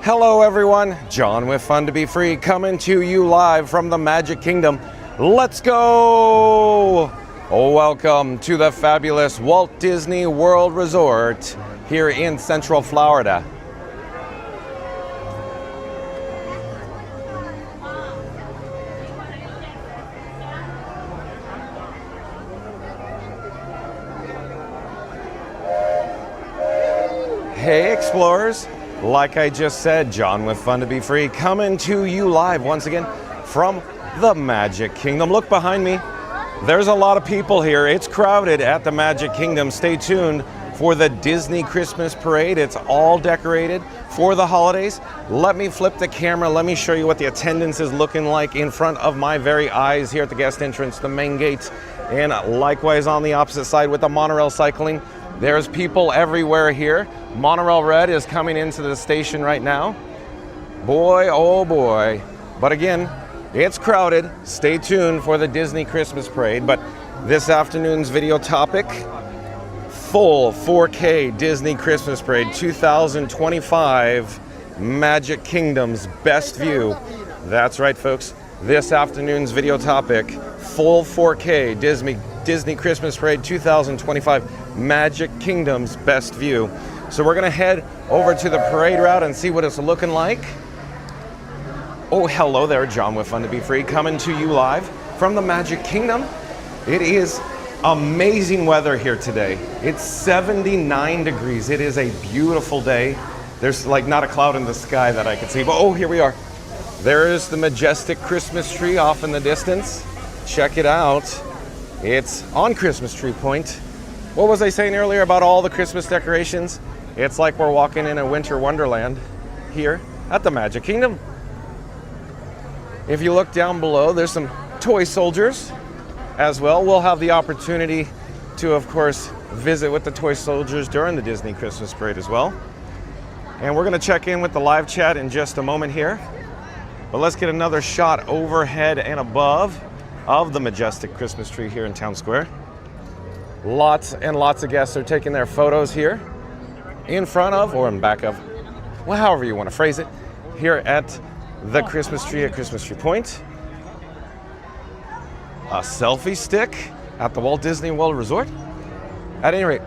Hello everyone, John with Fun to Be Free coming to you live from the Magic Kingdom. Let's go! Welcome to the fabulous Walt Disney World Resort here in Central Florida. Hey explorers, like I just said, John with Fun to Be Free coming to you live once again from the Magic Kingdom. Look behind me, there's a lot of people here. It's crowded at the Magic Kingdom. Stay tuned for the Disney Christmas Parade. It's all decorated for the holidays. Let me flip the camera, let me show you what the attendance is looking like in front of my very eyes here at the guest entrance, the main gate, and likewise on the opposite side with the monorail cycling. There's people everywhere here. Monorail Red is coming into the station right now. Boy, oh boy. But again, it's crowded. Stay tuned for the Disney Christmas Parade. But this afternoon's video topic, full 4K Disney Christmas Parade 2025, Magic Kingdom's best view. That's right, folks. This afternoon's video topic, full 4K Disney Christmas Parade 2025, Magic Kingdom's best view. So we're gonna head over to the parade route and see what it's looking like. Oh, hello there, John with Fun to Be Free coming to you live from the Magic Kingdom. It is amazing weather here today. It's 79 degrees. It is a beautiful day. There's like not a cloud in the sky that I can see, but oh, here we are. There is the majestic Christmas tree off in the distance. Check it out. It's on Christmas Tree Point. What was I saying earlier about all the Christmas decorations? It's like we're walking in a winter wonderland here at the Magic Kingdom. If you look down below, there's some toy soldiers as well. We'll have the opportunity to, of course, visit with the toy soldiers during the Disney Christmas Parade as well. And we're gonna check in with the live chat in just a moment here. But let's get another shot overhead and above of the majestic Christmas tree here in Town Square. Lots and lots of guests are taking their photos here in front of or in back of, well, however you want to phrase it, here at the Christmas tree at Christmas Tree Point. A selfie stick at the Walt Disney World Resort. At any rate,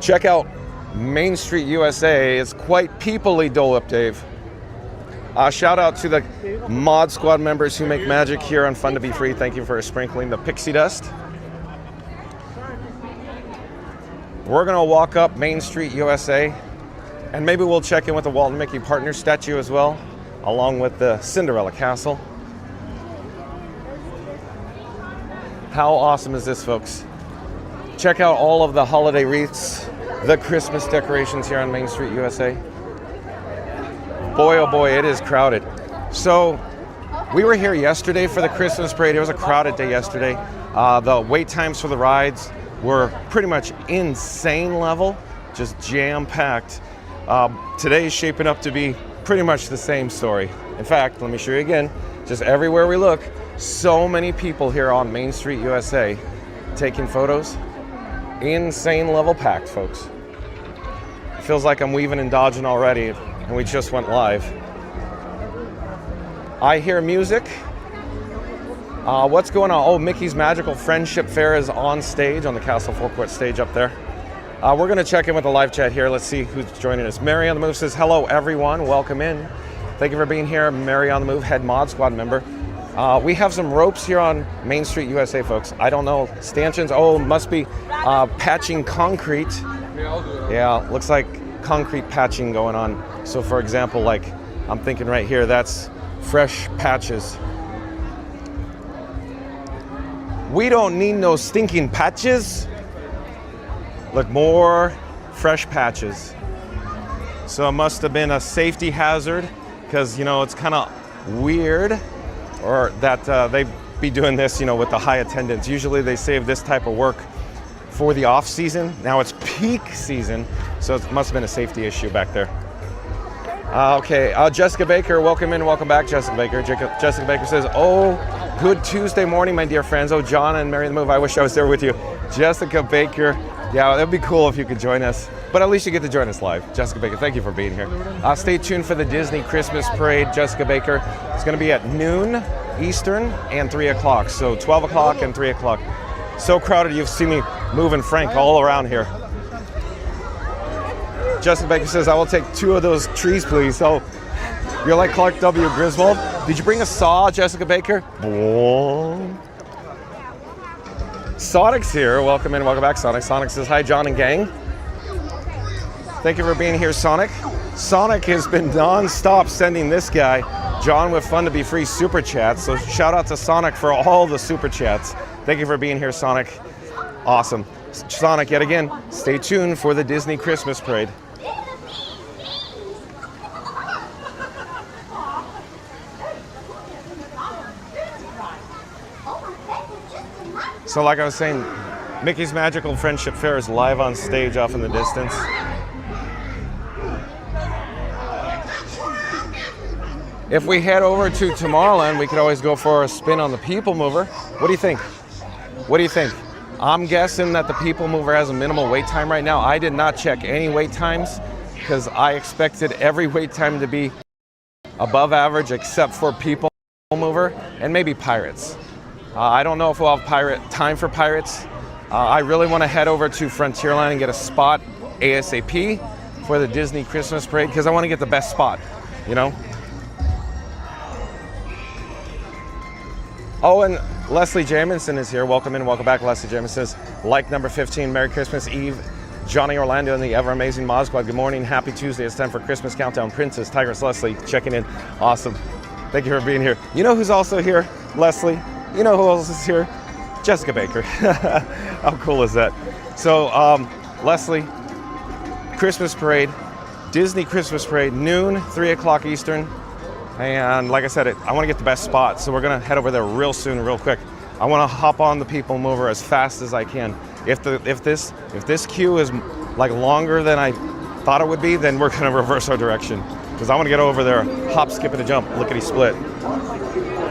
check out Main Street USA. It's quite people-y Dole-Up Dave. Shout out to the Mod Squad members who make magic here on Fun to Be Free. Thank you for sprinkling the pixie dust. We're gonna walk up Main Street USA and maybe we'll check in with the Walt and Mickey partner statue as well, along with the Cinderella Castle. How awesome is this, folks? Check out all of the holiday wreaths, the Christmas decorations here on Main Street USA. Boy, oh boy, it is crowded. So we were here yesterday for the Christmas parade. It was a crowded day yesterday. The wait times for the rides were pretty much insane level, just jam-packed. Today's shaping up to be pretty much the same story. In fact, let me show you again, just everywhere we look, so many people here on Main Street USA taking photos. Insane level packed, folks. It feels like I'm weaving and dodging already, and we just went live. I hear music. What's going on? Oh, Mickey's Magical Friendship Fair is on stage, on the Castle Forecourt stage up there. We're gonna check in with the live chat here. Let's see who's joining us. Mary on the Move says, hello everyone, welcome in. Thank you for being here. Mary on the Move, head Mod Squad member. We have some ropes here on Main Street USA, folks. I don't know, stanchions, oh, must be patching concrete. Yeah, looks like concrete patching going on. So for example, like I'm thinking right here, that's fresh patches. We don't need no stinking patches. Look, more fresh patches. So it must have been a safety hazard because, you know, it's kind of weird or that they be doing this, you know, with the high attendance. Usually they save this type of work for the off season. Now it's peak season, so it must have been a safety issue back there. Okay, Jessica Baker, welcome in, welcome back, Jessica Baker. Jessica Baker says, oh, good Tuesday morning, my dear friends. Oh, John and Mary the Move, I wish I was there with you. Jessica Baker, yeah, it'd be cool if you could join us. But at least you get to join us live. Jessica Baker, thank you for being here. Stay tuned for the Disney Christmas Parade. Jessica Baker, it's going to be at noon Eastern and 3 o'clock. So 12 o'clock and 3 o'clock. So crowded, you've seen me moving Frank all around here. Jessica Baker says, I will take 2 of those trees, please. Oh, you're like Clark W. Griswold. Did you bring a saw, Jessica Baker? Sonic's here. Welcome in, welcome back, Sonic. Sonic says, hi, John and gang. Thank you for being here, Sonic. Sonic has been non-stop sending this guy, John with Fun to Be Free, super chats. So shout out to Sonic for all the super chats. Thank you for being here, Sonic. Awesome. Sonic, yet again, stay tuned for the Disney Christmas Parade. So like I was saying, Mickey's Magical Friendship Fair is live on stage off in the distance. If we head over to Tomorrowland, we could always go for a spin on the PeopleMover. What do you think? What do you think? I'm guessing that the PeopleMover has a minimal wait time right now. I did not check any wait times because I expected every wait time to be above average except for PeopleMover and maybe Pirates. I don't know if we'll have time for Pirates. I really want to head over to Frontierland and get a spot ASAP for the Disney Christmas Parade because I want to get the best spot, you know? Oh, and Leslie Jamison is here. Welcome in, welcome back. Leslie Jamison says, like number 15, Merry Christmas Eve. Johnny Orlando and the ever amazing Mod Squad. Good morning, happy Tuesday. It's time for Christmas Countdown. Princess Tigress Leslie checking in. Awesome. Thank you for being here. You know who's also here? Leslie. You know who else is here? Jessica Baker. How cool is that? So, Leslie, Christmas Parade, Disney Christmas Parade, noon, 3 o'clock Eastern. And like I said, I want to get the best spot, so we're going to head over there real soon, real quick. I want to hop on the PeopleMover as fast as I can. If this queue is like longer than I thought it would be, then we're going to reverse our direction because I want to get over there, hop, skip, and a jump, lickety split.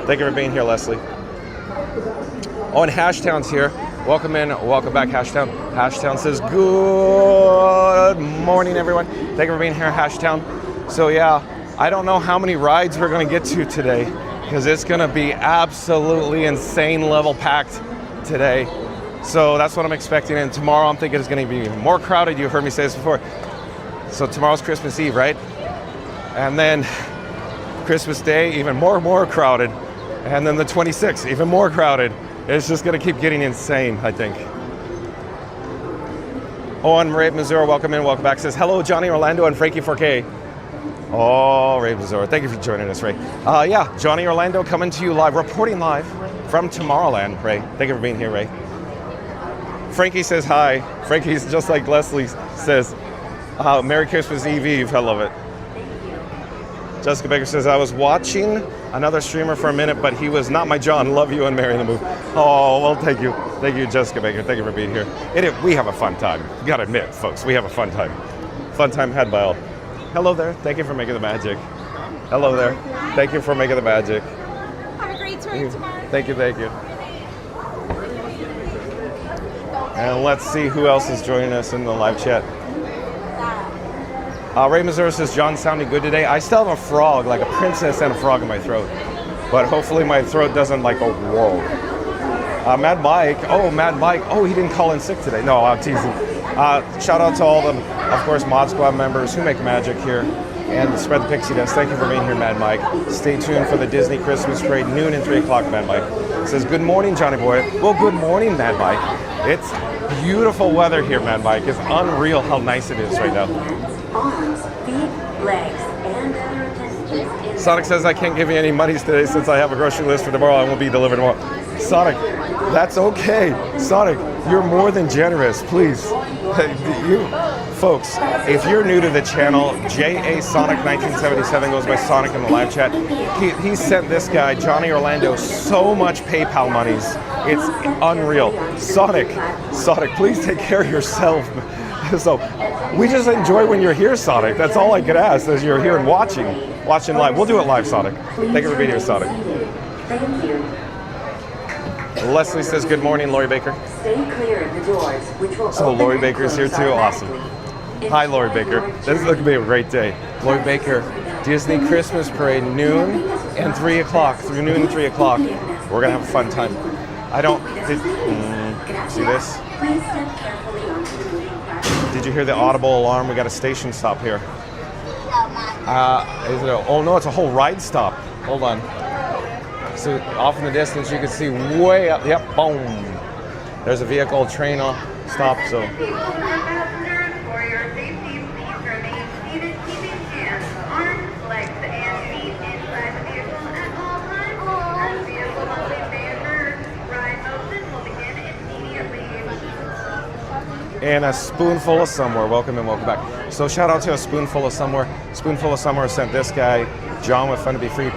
Thank you for being here, Leslie. Oh, and Hashtown's here. Welcome in, welcome back, Hashtown. Hashtown says, good morning, everyone. Thank you for being here, Hashtown. So yeah, I don't know how many rides we're going to get to today because it's going to be absolutely insane level packed today. So that's what I'm expecting. And tomorrow I'm thinking it's going to be even more crowded. You heard me say this before. So tomorrow's Christmas Eve, right? And then Christmas Day, even more crowded. And then the 26th, even more crowded. It's just going to keep getting insane, I think. Oh, and Ray Missouri, welcome in, welcome back. Says, hello, Johnny Orlando and Frankie 4K. Oh, Ray Missouri, thank you for joining us, Ray. Yeah, Johnny Orlando coming to you live, reporting live from Tomorrowland, Ray. Thank you for being here, Ray. Frankie says hi. Frankie's just like Leslie says, Merry Christmas Eve. I love it. Jessica Baker says, I was watching another streamer for a minute, but he was not my John. Love you and Mary in the Move. Oh, well, thank you. Thank you, Jessica Baker. Thank you for being here. We have a fun time. You gotta admit, folks, we have a fun time. Fun time had by all. Hello there. Thank you for making the magic. Hello there. Thank you for making the magic. Have a great tour tomorrow. Thank you. And let's see who else is joining us in the live chat. Ray Missouri says, John sounding good today. I still have a frog, like a princess and a frog in my throat. But hopefully my throat doesn't like go, whoa. Mad Mike. Oh, he didn't call in sick today. No, I'm teasing. Shout out to all the, of course, Mod Squad members who make magic here and spread the pixie dust. Thank you for being here, Mad Mike. Stay tuned for the Disney Christmas Parade, noon and 3 o'clock, Mad Mike. Says, good morning, Johnny Boy. Well, good morning, Mad Mike. It's beautiful weather here, Mad Mike. It's unreal how nice it is right now. Arms, feet, legs, and Sonic says, I can't give you any monies today since I have a grocery list for tomorrow. I won't be delivered tomorrow. Sonic, that's okay. Sonic, you're more than generous, please. Folks, if you're new to the channel, J.A. Sonic 1977 goes by Sonic in the live chat. He sent this guy, Johnny Orlando, so much PayPal monies. It's unreal. Sonic, please take care of yourself. So we just enjoy when you're here, Sonic. That's all I could ask, as you're here and watching live. We'll do it live, Sonic. Thank you for being here, Sonic. Thank you. Leslie says, good morning, Lori Baker. Stay clear of the doors, which will So Lori Baker's here too, awesome. Hi, Lori Baker. This is going to be a great day. Lori Baker, Disney Christmas Parade, noon and 3 o'clock. Through noon and 3 o'clock. We're going to have a fun time. See this? Did you hear the audible alarm? We got a station stop here. Oh no, it's a whole ride stop. Hold on. So off in the distance, you can see way up. Yep, boom. There's a vehicle, train stop. So. For your safety, please remain seated, keeping hands, arms, legs, and feet inside the vehicle at all times. As vehicle motion may occur, ride motion will begin immediately. And a spoonful of somewhere. Welcome and welcome back. So shout out to a spoonful of somewhere. Spoonful of somewhere sent this guy, John with Fun to Be Free,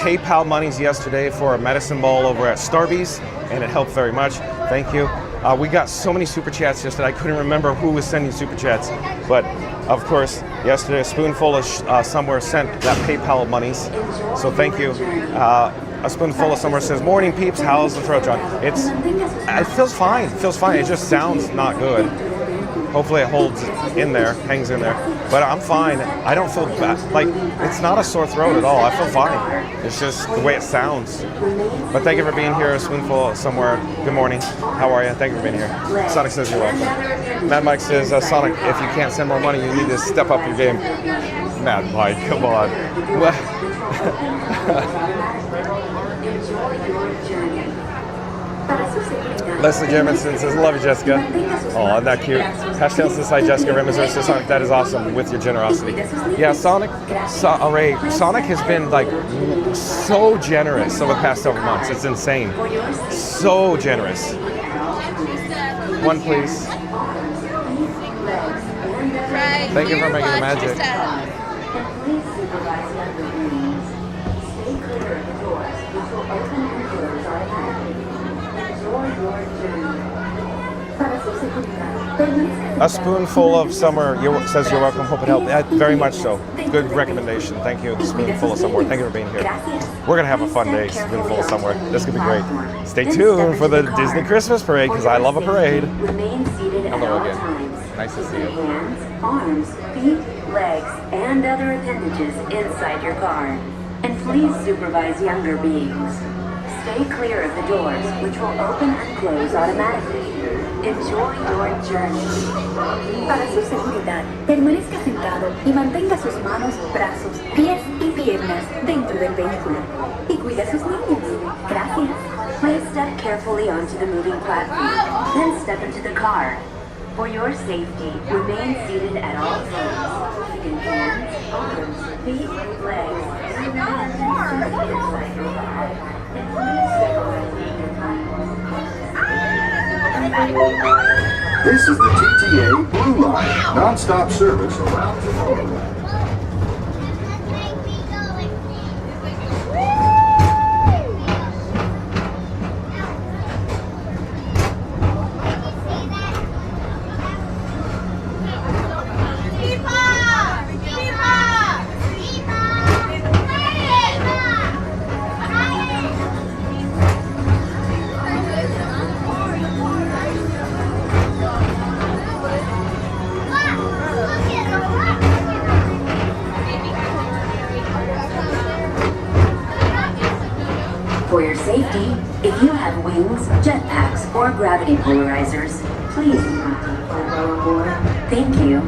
PayPal monies yesterday for a medicine ball over at Starbucks, and it helped very much. Thank you. We got so many super chats yesterday. I couldn't remember who was sending super chats, but of course, yesterday a spoonful of somewhere sent that PayPal monies. So thank you. A spoonful of somewhere says, "Morning peeps, how's the throat, John?" It feels fine. It feels fine. It just sounds not good. Hopefully it holds in there, hangs in there. But I'm fine. I don't feel bad. Like, it's not a sore throat at all. I feel fine. It's just the way it sounds. But thank you for being here. A spoonful somewhere. Good morning. How are you? Thank you for being here. Sonic says you're welcome. Mad Mike says, Sonic, if you can't send more money, you need to step up your game. Mad Mike, come on. Leslie Jermonson says, "Love you, Jessica." Oh, isn't that cute? Hashtag says, "Hi, Jessica." Remisor says, "Sonic, that is awesome with your generosity." Yeah, Sonic has been like so generous over the past several months. It's insane. So generous. One, please. Thank you for making the magic. A spoonful of somewhere says you're welcome. Hope it helped. Very much so. Good recommendation. Thank you. Spoonful of somewhere. Thank you for being here. We're gonna have a fun day. Spoonful of somewhere. This could be great. Stay tuned for the Disney Christmas Parade because I love a parade. Remain seated at Hello all again. times. Nice to see you. Hands, arms, feet, legs, and other appendages inside your car. And please supervise younger beings. Stay clear of the doors, which will open and close automatically. Enjoy your journey. Para su seguridad, permanezca sentado y mantenga sus manos, brazos, pies y piernas dentro del vehículo. Y cuida a sus niños. Gracias. Please step carefully onto the moving platform, then step into the car. For your safety, remain seated at all times. Keeping hands, arms, feet, legs, and inside your car. And please supervise your platform. This is the TTA Blue Line, non-stop service around the world. For your safety, if you have wings, jetpacks, or gravity polarizers, please do not take them while on board. Thank you.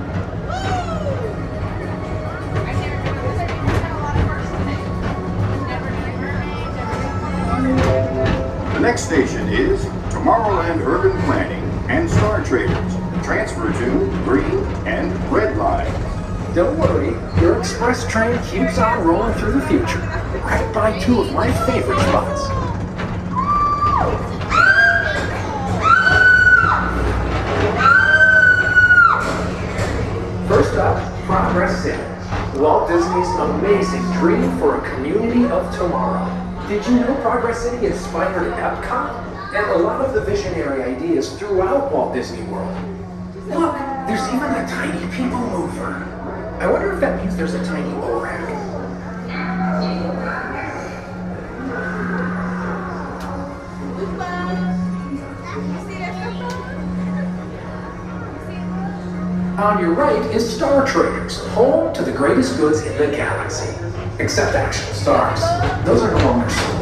The next station is Tomorrowland Urban Planning and Star Traders. Transfer to green and red lines. Don't worry, your express train keeps on rolling through the future, right by two of my favorite spots. First up, Progress City, Walt Disney's amazing dream for a community of tomorrow. Did you know Progress City inspired Epcot? And a lot of the visionary ideas throughout Walt Disney World. Look, there's even a tiny PeopleMover. I wonder if that means there's a tiny ORAC. On your right is Star Traders, home to the greatest goods in the galaxy. Except actual stars. Those are no longer sold.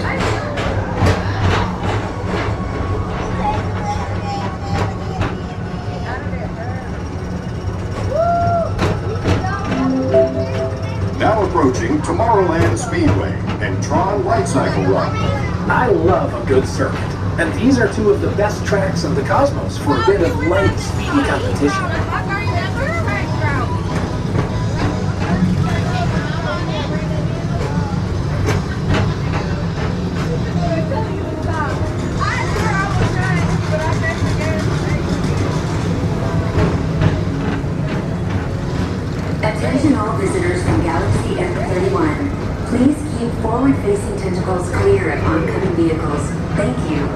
Now approaching Tomorrowland Speedway and Tron Light Cycle Run. I love a good circuit, and these are two of the best tracks in the cosmos for a bit of light, speedy competition. Attention all visitors from Galaxy M31. Please keep forward-facing tentacles clear of oncoming vehicles. Thank you.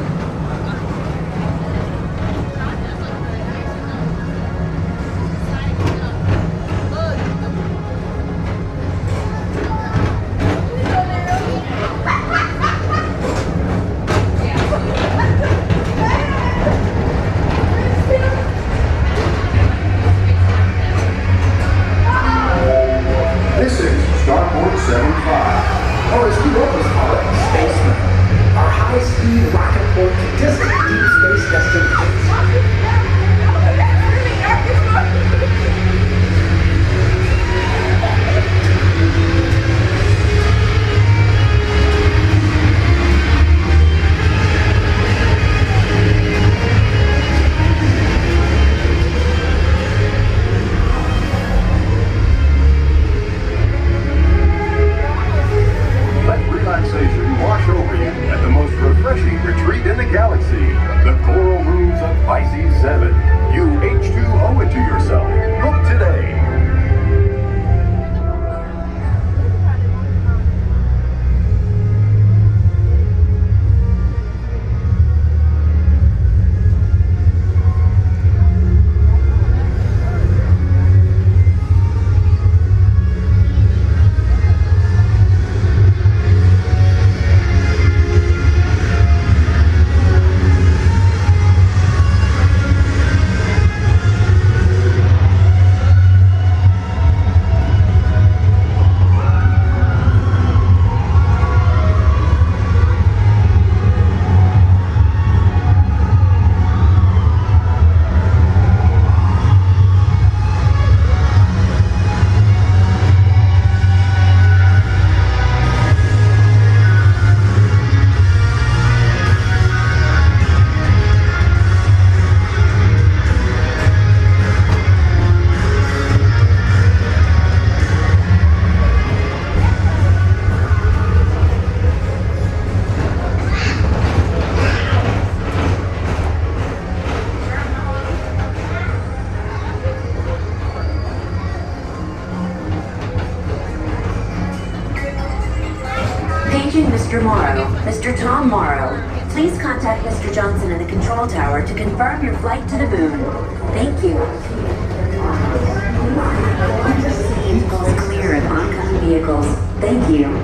This is Starport 75. Or as we always call it, Spaceman. Our high-speed rocket port to distant deep space destinations. Let relaxation wash over you at the most refreshing retreat in the galaxy, the Coral Rooms of Pisces 7. You H2O it to yourself. Book today. Paging Mr. Morrow. Mr. Tom Morrow. Please contact Mr. Johnson in the control tower to confirm your flight to the moon. Thank you. Tentacles clear of oncoming vehicles. Thank you.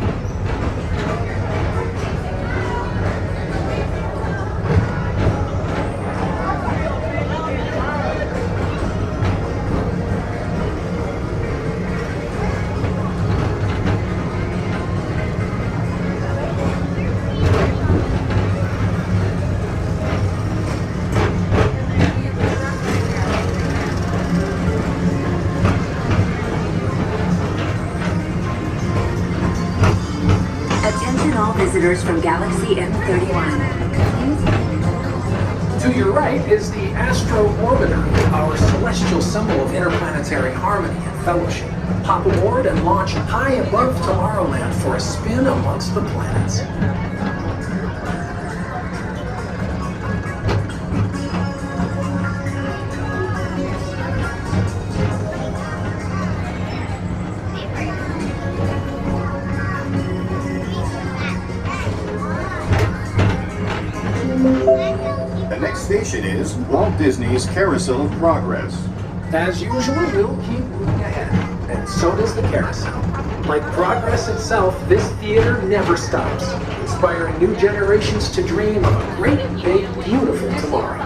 Attention all visitors from Galaxy M31. To your right is the Astro Orbiter, our celestial symbol of interplanetary harmony and fellowship. Hop aboard and launch high above Tomorrowland for a spin amongst the planets. The next station is Walt Disney's Carousel of Progress. As usual, we'll keep moving ahead, and so does the carousel. Like progress itself, this theater never stops, inspiring new generations to dream of a great, big, beautiful tomorrow.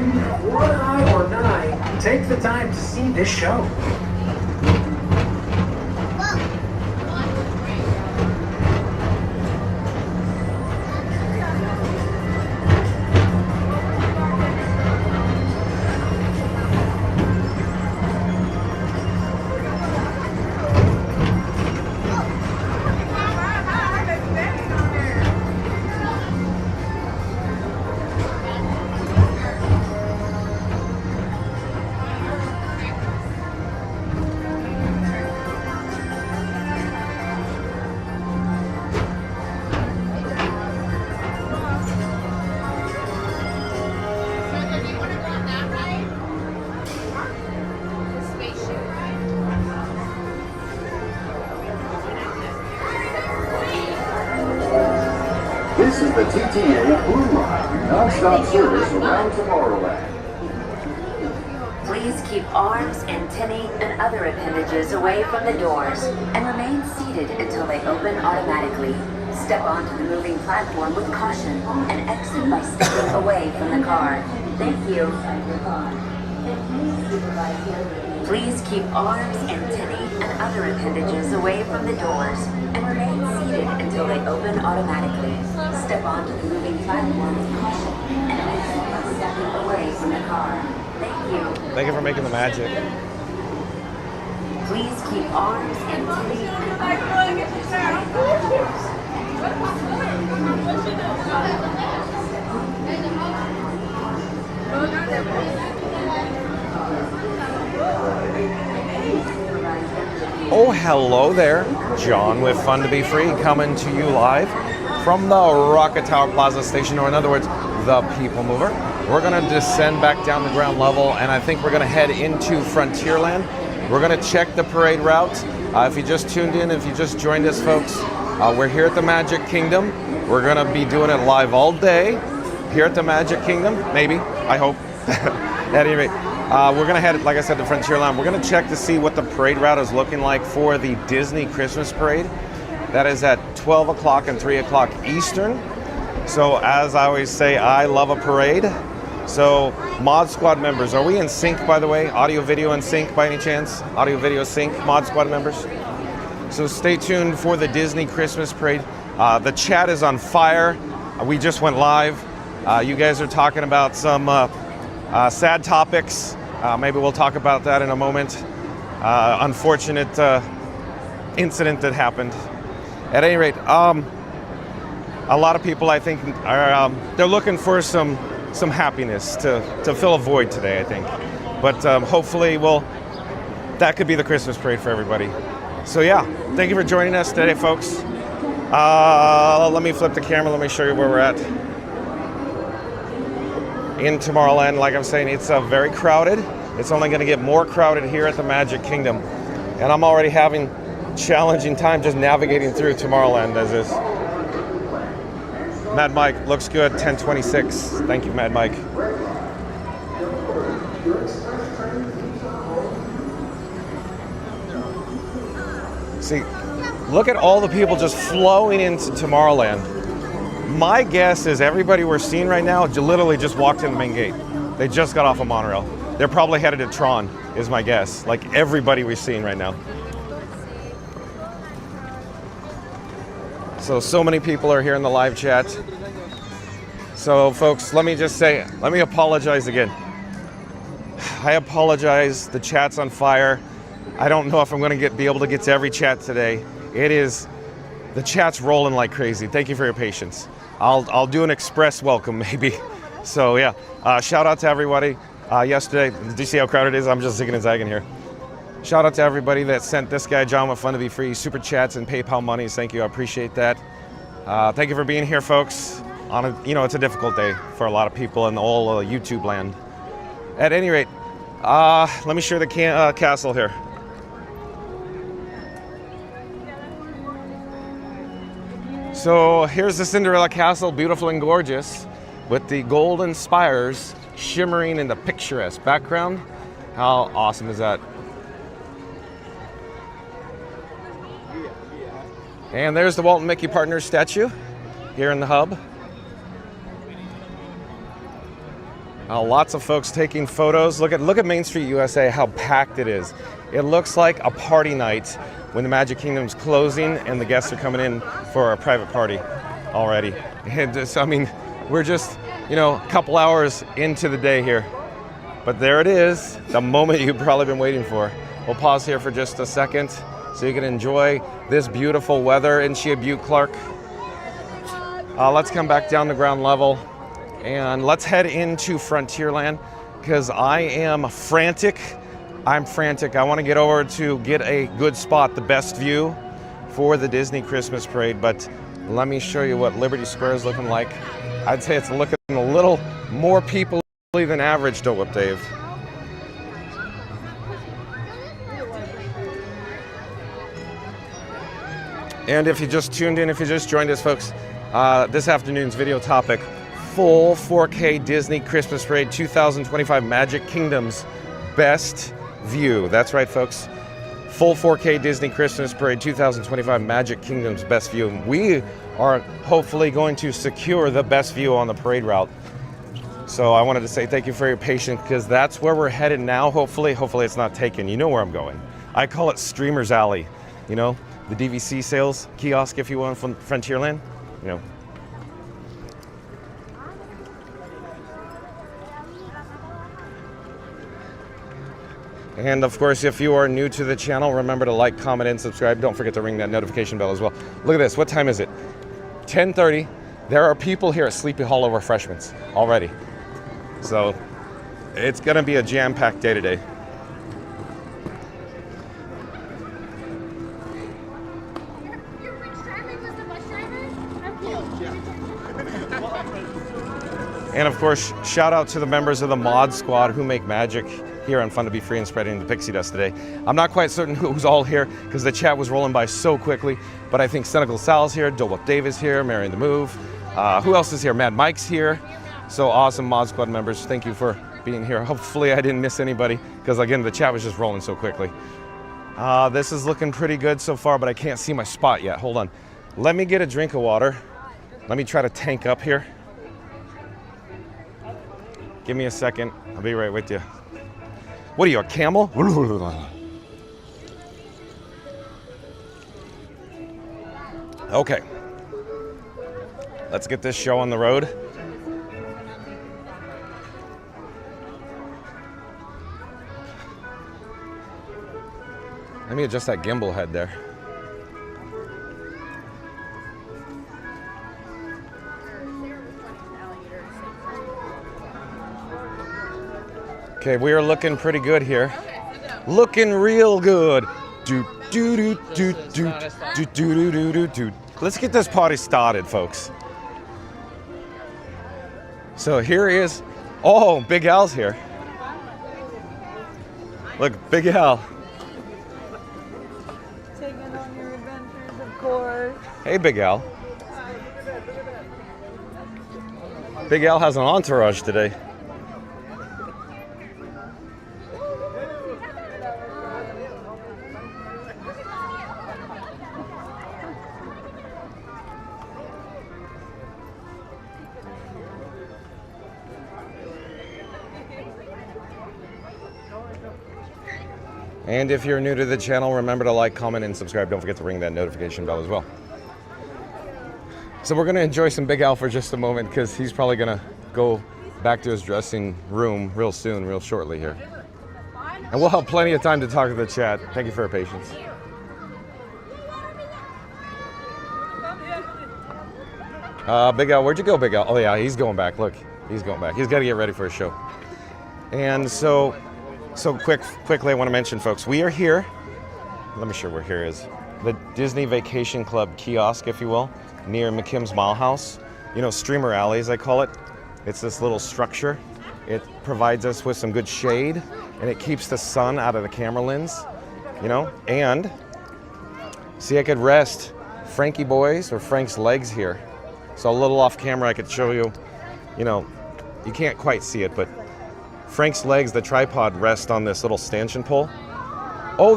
One eye or nine, take the time to see this show. This is the TTA Blue Line, non-stop service around Tomorrowland. Please keep arms, antennae, and other appendages away from the doors and remain seated until they open automatically. Step onto the moving platform with caution and exit by stepping away from the car. Thank you. Please keep arms, antennae, and other appendages away from the doors and remain seated until they open automatically. Step onto the moving platform with caution and exit by stepping away from the car. Thank you. Thank you for making the magic. Please keep arms, antennae, and other appendages away from the doors. Oh, hello there. John with Fun to Be Free coming to you live from the Rocket Tower Plaza Station, or in other words, the People Mover. We're going to descend back down the ground level, and I think we're going to head into Frontierland. We're going to check the parade route. If you just tuned in, if you just joined us, folks, we're here at the Magic Kingdom. We're going to be doing it live all day here at the Magic Kingdom, maybe, I hope. At any rate, we're going to head, like I said, to Frontierland. We're going to check to see what the parade route is looking like for the Disney Christmas Parade. That is at 12 o'clock and 3 o'clock Eastern. So as I always say, I love a parade. So Mod Squad members, are we in sync, by the way? Audio, video in sync by any chance? Audio, video sync, Mod Squad members? So stay tuned for the Disney Christmas Parade. The chat is on fire. We just went live. You guys are talking about some sad topics. Maybe we'll talk about that in a moment. Unfortunate incident that happened. At any rate, a lot of people, I think, are they're looking for some happiness to fill a void today, I think. But hopefully, that could be the Christmas parade for everybody. So yeah, thank you for joining us today, folks. Let me flip the camera. Let me show you where we're at. In Tomorrowland, like I'm saying, it's very crowded. It's only going to get more crowded here at the Magic Kingdom. And I'm already having challenging time just navigating through Tomorrowland as is. Mad Mike, looks good, 1026. Thank you, Mad Mike. See, look at all the people just flowing into Tomorrowland. My guess is everybody we're seeing right now literally just walked in the main gate. They just got off a monorail. They're probably headed to Tron, is my guess. Like everybody we're seeing right now. So many people are here in the live chat. So folks, let me just say, let me apologize again. I apologize, the chat's on fire. I don't know if I'm gonna be able to get to every chat today. The chat's rolling like crazy. Thank you for your patience. I'll do an express welcome maybe. So yeah, shout out to everybody. Yesterday, do you see how crowded it is? I'm just zigging and zagging here. Shout out to everybody that sent this guy, John with Fun to Be Free, super chats and PayPal monies. Thank you, I appreciate that. Thank you for being here, folks. It's a difficult day for a lot of people in the whole YouTube land. At any rate, let me show you the castle here. So here's the Cinderella Castle, beautiful and gorgeous, with the golden spires shimmering in the picturesque background. How awesome is that? And there's the Walt and Mickey Partners statue here in the hub. Lots of folks taking photos. Look at Main Street USA, how packed it is. It looks like a party night when the Magic Kingdom's closing and the guests are coming in for a private party already. And just, I mean, we're just, a couple hours into the day here. But there it is, the moment you've probably been waiting for. We'll pause here for just a second so you can enjoy this beautiful weather. Isn't she a beaut, Clark? Let's come back down to ground level and let's head into Frontierland because I am frantic. I'm frantic. I want to get over to get a good spot, the best view for the Disney Christmas Parade. But let me show you what Liberty Square is looking like. I'd say it's looking a little more people than average, don't it, Dave? And if you just tuned in, if you just joined us, folks, this afternoon's video topic, full 4K Disney Christmas Parade 2025 Magic Kingdom's best view. That's right, folks. Full 4K Disney Christmas Parade 2025 Magic Kingdom's best view. We are hopefully going to secure the best view on the parade route. So I wanted to say thank you for your patience because that's where we're headed now. Hopefully it's not taken. You know where I'm going. I call it Streamer's Alley. The DVC sales kiosk, if you will, from Frontierland. And of course, if you are new to the channel, remember to like, comment, and subscribe. Don't forget to ring that notification bell as well. Look at this. What time is it? 10:30. There are people here at Sleepy Hollow Refreshments already. So it's going to be a jam-packed day today. And of course, shout out to the members of the Mod Squad who make magic here on Fun to Be Free and spreading the pixie dust today. I'm not quite certain who's all here because the chat was rolling by so quickly, but I think Santa Claus here, Dole Whip Dave is here, Marion the Move. Who else is here? Mad Mike's here. So awesome Mod Squad members. Thank you for being here. Hopefully I didn't miss anybody because again, the chat was just rolling so quickly. This is looking pretty good so far, but I can't see my spot yet. Hold on. Let me get a drink of water. Let me try to tank up here. Give me a second. I'll be right with you. What are you, a camel? Okay. Let's get this show on the road. Let me adjust that gimbal head there. Okay, we are looking pretty good here. Looking real good. Let's get this party started, folks. So here is, oh, Big Al's here. Look, Big Al. Taking on your adventures, of course. Hey, Big Al. Big Al has an entourage today. And if you're new to the channel, remember to like, comment, and subscribe. Don't forget to ring that notification bell as well. So we're going to enjoy some Big Al for just a moment because he's probably going to go back to his dressing room real soon, real shortly here. And we'll have plenty of time to talk to the chat. Thank you for your patience. Big Al, where'd you go, Big Al? Oh yeah, he's going back. Look, he's going back. He's got to get ready for a show. And so quickly, I want to mention, folks, we are here. Let me show where here is. The Disney Vacation Club kiosk, if you will, near McKim's Mile House. Streamer Alley, as I call it. It's this little structure. It provides us with some good shade, and it keeps the sun out of the camera lens, And, see, I could rest Frankie Boy's or Frank's legs here. So a little off camera, I could show you, you can't quite see it, but Frank's legs, the tripod, rest on this little stanchion pole. Oh,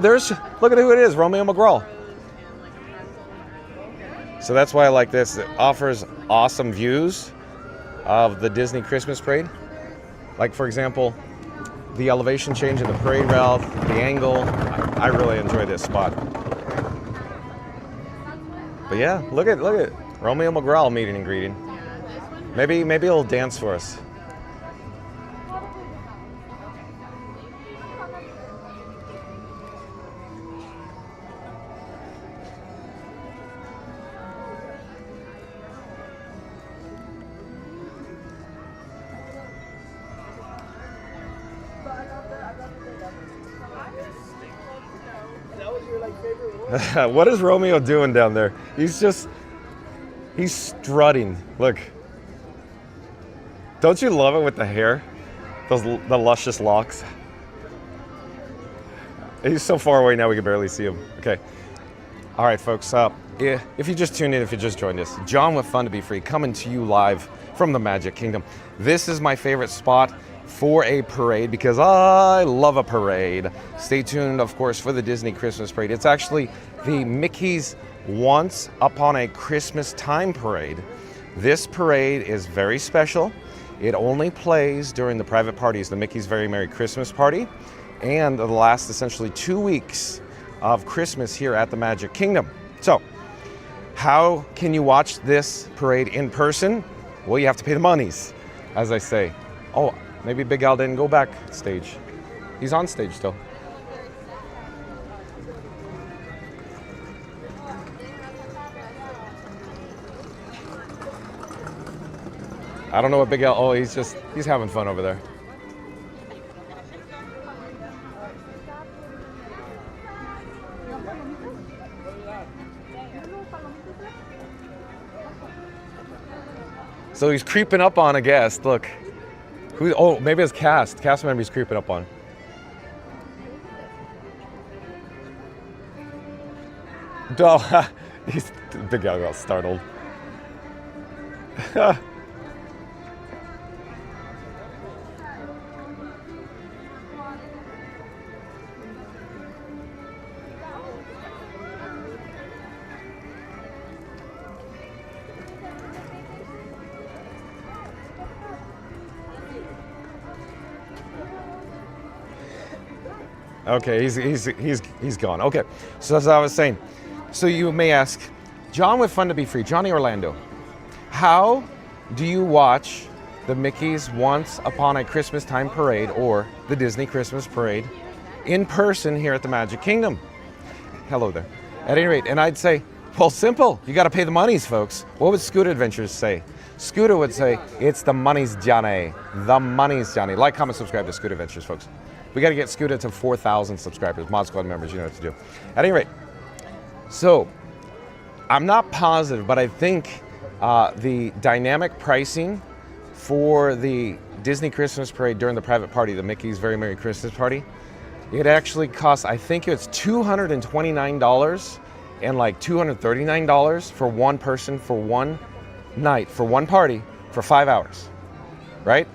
look at who it is, Romeo McGraw. So that's why I like this. It offers awesome views of the Disney Christmas Parade. Like for example, the elevation change in the parade route, the angle. I really enjoy this spot. But yeah, look at Romeo McGraw meeting and greeting. Maybe he'll dance for us. What is Romeo doing down there? He's strutting. Look. Don't you love it with the hair? The luscious locks. He's so far away now we can barely see him. Okay. All right, folks. If you just tuned in, if you just joined us, John with Fun to Be Free coming to you live from the Magic Kingdom. This is my favorite spot for a parade because I love a parade. Stay tuned, of course, for the Disney Christmas Parade. It's actually the Mickey's Once Upon a Christmastime parade. This parade is very special. It only plays during the private parties, the Mickey's Very Merry Christmas Party, and the last essentially 2 weeks of Christmas here at the Magic Kingdom. So, how can you watch this parade in person? Well, you have to pay the monies, as I say. Oh, maybe Big Al didn't go backstage. He's on stage still. I don't know what Big Al, oh, he's having fun over there. So he's creeping up on a guest, look. Oh, maybe it's cast member he's creeping up on. Oh, Big Al got startled. Okay, he's gone. Okay, so as I was saying, so you may ask, John with Fun to Be Free, Johnny Orlando, how do you watch the Mickey's Once Upon a Christmastime Parade or the Disney Christmas Parade in person here at the Magic Kingdom? Hello there. At any rate, and I'd say, well, simple. You got to pay the monies, folks. What would Scooter Adventures say? Scooter would say, it's the money's Johnny. The money's Johnny. Like, comment, subscribe to Scooter Adventures, folks. We got to get Scooter to 4,000 subscribers. Mod Squad members, you know what to do. At any rate, so I'm not positive, but I think the dynamic pricing for the Disney Christmas Parade during the private party, the Mickey's Very Merry Christmas Party, it actually costs, I think it's $229 and like $239 for one person for one night, for one party, for 5 hours, right?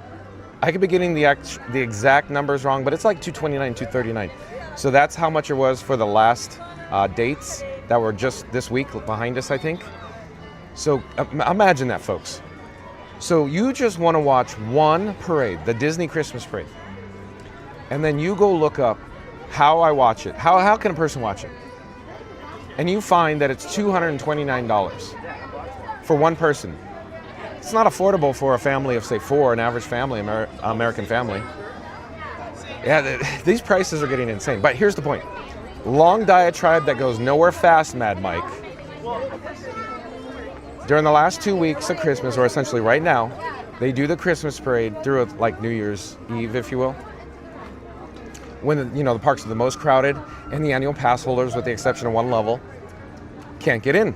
I could be getting the exact numbers wrong, but it's like $229, $239. So that's how much it was for the last dates that were just this week behind us, I think. So imagine that, folks. So you just want to watch one parade, the Disney Christmas Parade, and then you go look up how I watch it. How can a person watch it? And you find that it's $229 for one person. It's not affordable for a family of, say, 4, an average family, American family. Yeah, these prices are getting insane. But here's the point. Long diatribe that goes nowhere fast, Mad Mike. During the last 2 weeks of Christmas, or essentially right now, they do the Christmas parade through like New Year's Eve, if you will. When the parks are the most crowded, and the annual pass holders, with the exception of one level, can't get in.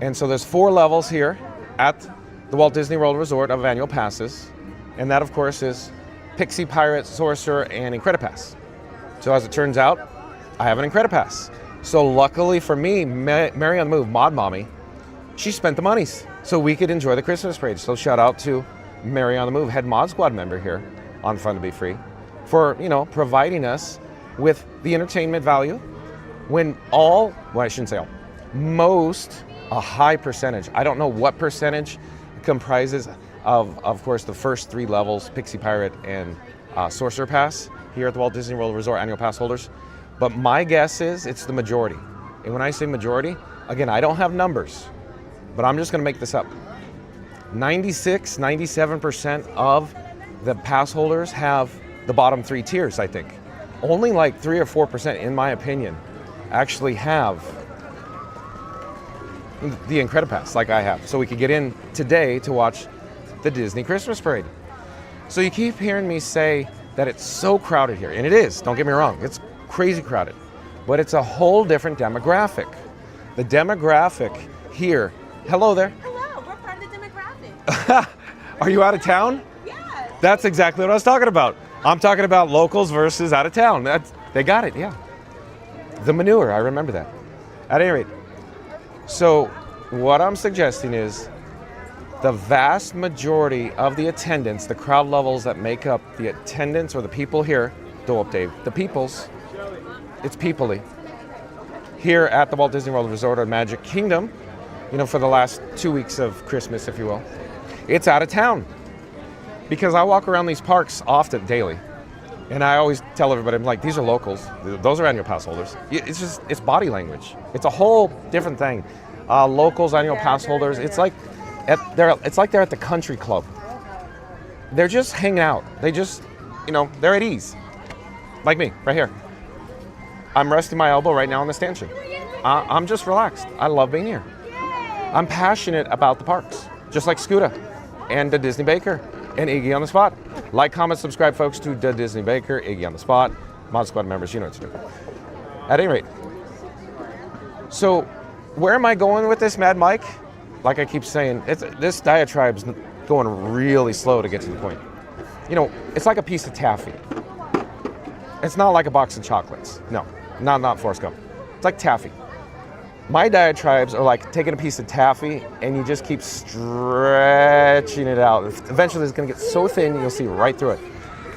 And so there's 4 levels here at the Walt Disney World Resort of annual passes, and that, of course, is Pixie, Pirate, Sorcerer, and Incredipass. So as it turns out, I have an Incredipass. So luckily for me, Mary on the Move, Mod Mommy, she spent the monies so we could enjoy the Christmas parade. So shout out to Mary on the Move, head Mod Squad member here on Fun to Be Free, for providing us with the entertainment value when I shouldn't say all, most, a high percentage, I don't know what percentage comprises, of course, the first 3 levels, Pixie Pirate and Sorcerer Pass here at the Walt Disney World Resort annual pass holders. But my guess is it's the majority. And when I say majority, again, I don't have numbers, but I'm just going to make this up. 96, 97% of the pass holders have the bottom 3 tiers, I think. Only like 3 or 4%, in my opinion, actually have the Incredipass like I have. So we could get in today to watch the Disney Christmas Parade. So you keep hearing me say that it's so crowded here, and it is, don't get me wrong, it's crazy crowded, but it's a whole different demographic. The demographic here, hello there. Hello, we're part of the demographic. Are you out of town? Yes. That's exactly what I was talking about. I'm talking about locals versus out of town. They got it, yeah. The manure, I remember that. At any rate, so what I'm suggesting is the vast majority of the attendance, the crowd levels that make up the attendance or the people here, the peoples, it's people-y, here at the Walt Disney World Resort or Magic Kingdom, for the last 2 weeks of Christmas, if you will, it's out of town. Because I walk around these parks often, daily, and I always tell everybody, I'm like, these are locals, those are annual pass holders. It's body language. It's a whole different thing. Locals, annual pass holders, it's like they're at the country club. They're just hanging out. They just, they're at ease. Like me, right here. I'm resting my elbow right now on the stanchion. I'm just relaxed. I love being here. I'm passionate about the parks, just like Scooter and the Disney Baker and Iggy on the Spot. Like, comment, subscribe, folks, to the Disney Baker, Iggy on the Spot, Mod Squad members, you know what to do. At any rate, so where am I going with this, Mad Mike? Like I keep saying, this diatribe's going really slow to get to the point. It's like a piece of taffy. It's not like a box of chocolates. No, not Forrest Gump. It's like taffy. My diatribes are like taking a piece of taffy and you just keep stretching it out. Eventually it's going to get so thin you'll see right through it.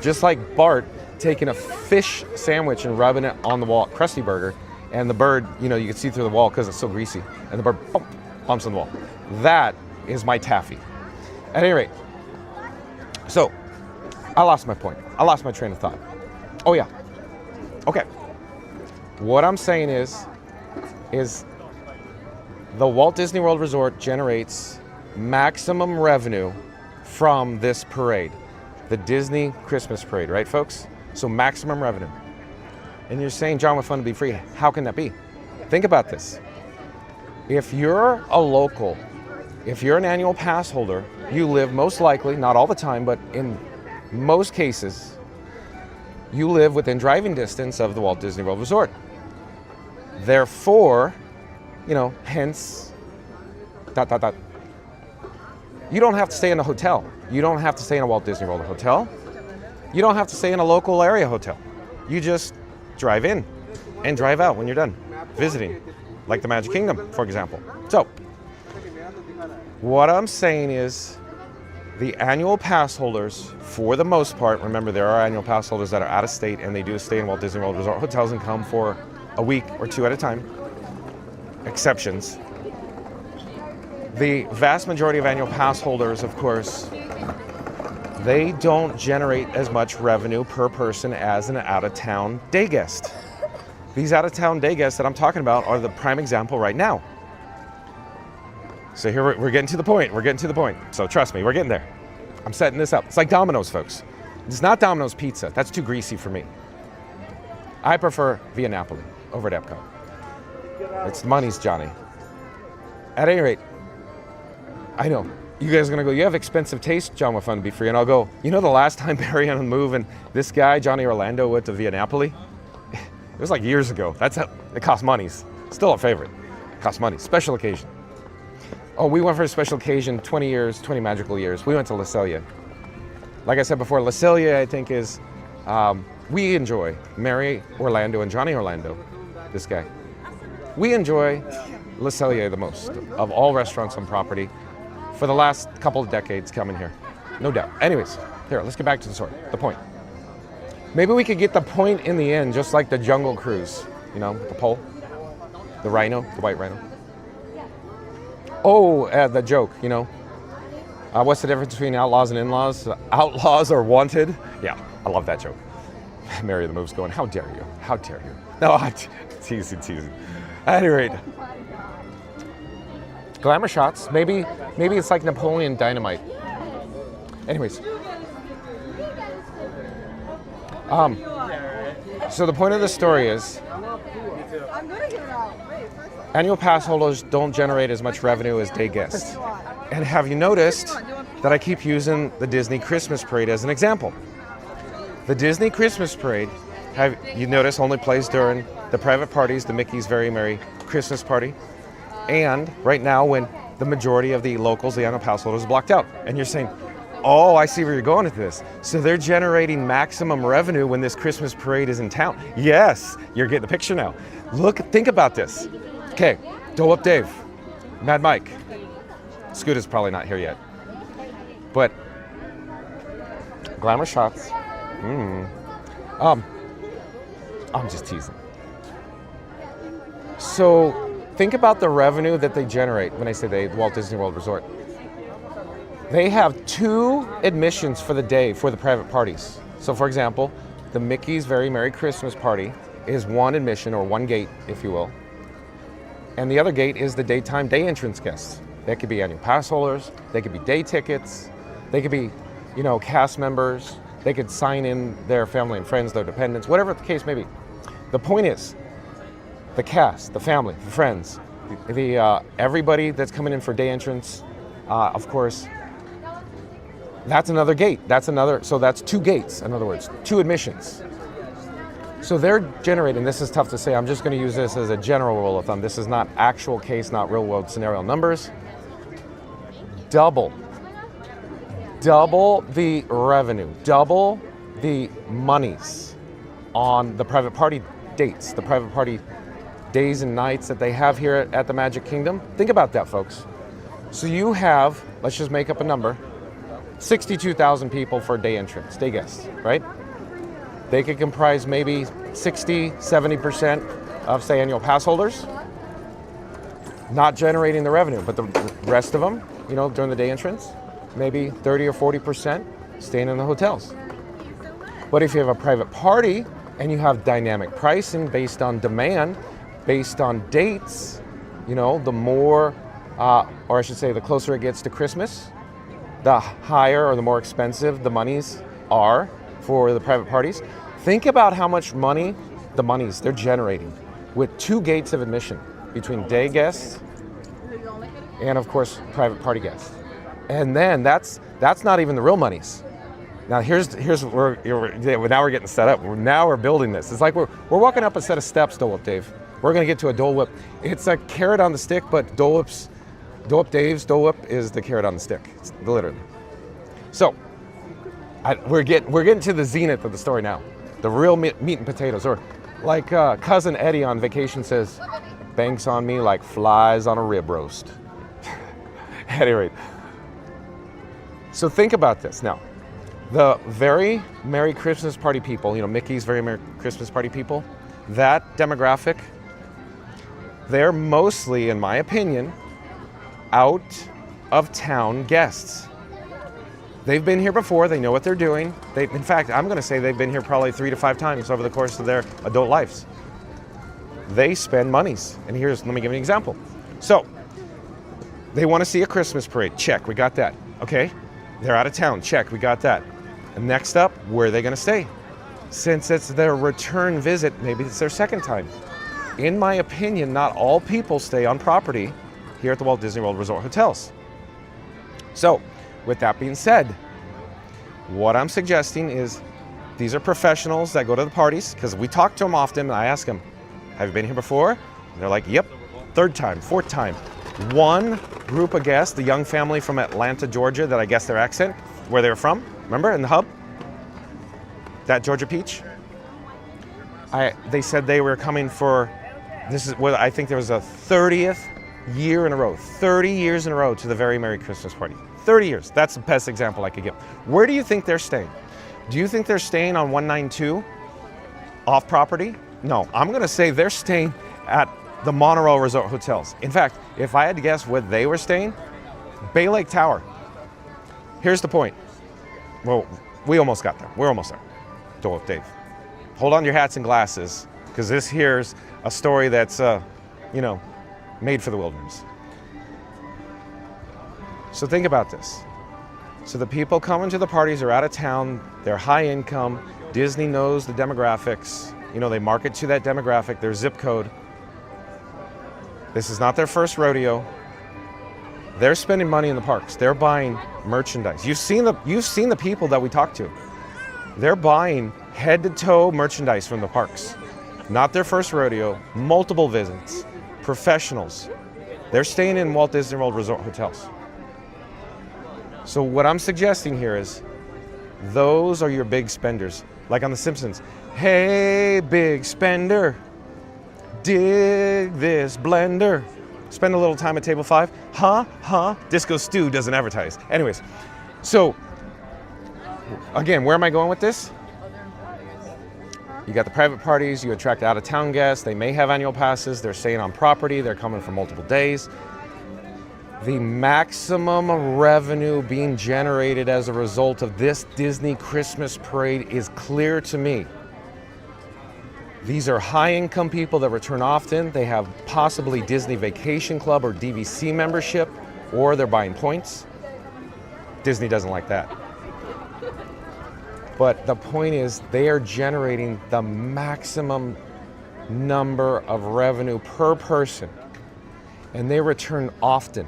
Just like Bart taking a fish sandwich and rubbing it on the wall at Krusty Burger, and the bird, you can see through the wall because it's so greasy, and the bird bumps on the wall. That is my taffy. At any rate, so I lost my point. I lost my train of thought. Oh yeah. Okay. What I'm saying is the Walt Disney World Resort generates maximum revenue from this parade, the Disney Christmas Parade, right, folks? So maximum revenue. And you're saying, John, with fun to be free, how can that be? Think about this. If you're a local, if you're an annual pass holder, you live most likely, not all the time, but in most cases, you live within driving distance of the Walt Disney World Resort. Therefore, hence, ... You don't have to stay in a hotel. You don't have to stay in a Walt Disney World hotel. You don't have to stay in a local area hotel. You just drive in and drive out when you're done visiting, like the Magic Kingdom, for example. So, what I'm saying is the annual pass holders, for the most part, remember there are annual pass holders that are out of state and they do stay in Walt Disney World Resort hotels and come for a week or 2 at a time. Exceptions. The vast majority of annual pass holders, of course, they don't generate as much revenue per person as an out-of-town day guest. These out-of-town day guests that I'm talking about are the prime example right now. So here we're getting to the point. We're getting to the point. So trust me, we're getting there. I'm setting this up. It's like Domino's, folks. It's not Domino's pizza. That's too greasy for me. I prefer Via Napoli over at Epcot. It's money's Johnny. At any rate, I know you guys are gonna go, you have expensive taste, John, with fun to be free, and I'll go, the last time Barry on the Move and this guy Johnny Orlando went to Via Napoli, it was like years ago. It cost money. Still a favorite. It cost money. Special occasion. Oh, we went for a special occasion, 20 magical years. We went to La Celia. Like I said before, La Celia, I think, is we enjoy Mary Orlando and Johnny Orlando, this guy. We enjoy La Celia the most of all restaurants on property for the last couple of decades coming here, no doubt. Anyways, here, let's get back to the point. Maybe we could get the point in the end, just like the Jungle Cruise, with the pole, the rhino, the white rhino. Oh, the joke, What's the difference between outlaws and in-laws? Outlaws are wanted. Yeah, I love that joke. Mary the Move's going, how dare you? How dare you? No, teasing. At any rate, glamour shots. Maybe it's like Napoleon Dynamite. Anyways, so the point of the story is, annual pass holders don't generate as much revenue as day guests. And have you noticed that I keep using the Disney Christmas Parade as an example? The Disney Christmas Parade, have you noticed, only plays during the private parties, the Mickey's Very Merry Christmas Party, and right now when the majority of the locals, the annual pass holders, are blocked out. And you're saying, oh, I see where you're going with this. So they're generating maximum revenue when this Christmas parade is in town. Yes, you're getting the picture now. Look, think about this. Okay, Dole Whip Dave, Mad Mike. Scooter's probably not here yet. But glamour shots. I'm just teasing. So think about the revenue that they generate when I say they, Walt Disney World Resort. They have 2 admissions for the day for the private parties. So for example, the Mickey's Very Merry Christmas Party is 1 admission, or 1 gate, if you will. And the other gate is the daytime day entrance guests. They could be annual pass holders, they could be day tickets, they could be, cast members, they could sign in their family and friends, their dependents, whatever the case may be. The point is, the cast, the family, the friends, everybody that's coming in for day entrance, of course, that's another gate. So that's 2 gates, in other words, 2 admissions. So they're generating, this is tough to say, I'm just going to use this as a general rule of thumb. This is not actual case, not real world scenario numbers. Double the revenue, double the monies on the private party dates, the private party days and nights that they have here at the Magic Kingdom. Think about that, folks. So you have, let's just make up a number, 62,000 people for day entrance, day guests, right? They could comprise maybe 60, 70% of, say, annual pass holders, not generating the revenue, but the rest of them, during the day entrance, maybe 30 or 40% staying in the hotels. But if you have a private party and you have dynamic pricing based on demand, based on dates, the more, or I should say the closer it gets to Christmas, the higher or the more expensive the monies are for the private parties. Think about how much money, the monies they're generating with 2 gates of admission between day guests and, of course, private party guests. And then that's not even the real monies. Now here's where now we're getting set up. Now we're building this. It's like we're walking up a set of steps, Dole Whip Dave. We're gonna get to a Dole Whip. It's a carrot on the stick, but Dole Whip Dave's Dole Whip is the carrot on the stick, literally. So we're getting to the zenith of the story now, the real meat and potatoes, or like cousin Eddie on vacation says, banks on me like flies on a rib roast. At any rate, so think about this now. The Very Merry Christmas Party people, Mickey's Very Merry Christmas Party people, that demographic, they're mostly, in my opinion, out of town guests. They've been here before, they know what they're doing. In fact, I'm gonna say they've been here probably 3 to 5 times over the course of their adult lives. They spend monies, and let me give you an example. So, they wanna see a Christmas parade, check, we got that, okay? They're out of town, check, we got that. And next up, where are they gonna stay? Since it's their return visit, maybe it's their second time. In my opinion, not all people stay on property here at the Walt Disney World Resort hotels. So, with that being said, what I'm suggesting is these are professionals that go to the parties, because we talk to them often, and I ask them, have you been here before? And they're like, yep, 3rd time, 4th time. One group of guests, the young family from Atlanta, Georgia, that I guess their accent, where they were from, remember, in the hub? That Georgia peach? They said they were coming for, I think there was a 30th year in a row, 30 years in a row to the Very Merry Christmas Party. 30 years, that's the best example I could give. Where do you think they're staying? Do you think they're staying on 192 off property? No, I'm gonna say they're staying at the Monorail Resort hotels. In fact, if I had to guess where they were staying, Bay Lake Tower. here's the point. Well, we almost got there. We're almost there. Dave, hold on to your hats and glasses, because this here's a story that's, made for the wilderness. So think about this. So the people coming to the parties are out of town, they're high income, Disney knows the demographics, they market to that demographic, their zip code. This is not their first rodeo. They're spending money in the parks. They're buying merchandise. You've seen the people that we talked to. They're buying head to toe merchandise from the parks. Not their first rodeo, multiple visits, professionals. They're staying in Walt Disney World Resort hotels. So what I'm suggesting here is those are your big spenders. Like on The Simpsons. Hey, big spender, dig this blender. Spend a little time at table 5. Disco Stew doesn't advertise. Anyways, so again, where am I going with this? You got the private parties, you attract out-of-town guests, they may have annual passes, they're staying on property, they're coming for multiple days. The maximum revenue being generated as a result of this Disney Christmas parade is clear to me. These are high-income people that return often. They have possibly Disney Vacation Club or DVC membership, or they're buying points. Disney doesn't like that. But the point is, they are generating the maximum number of revenue per person, and they return often.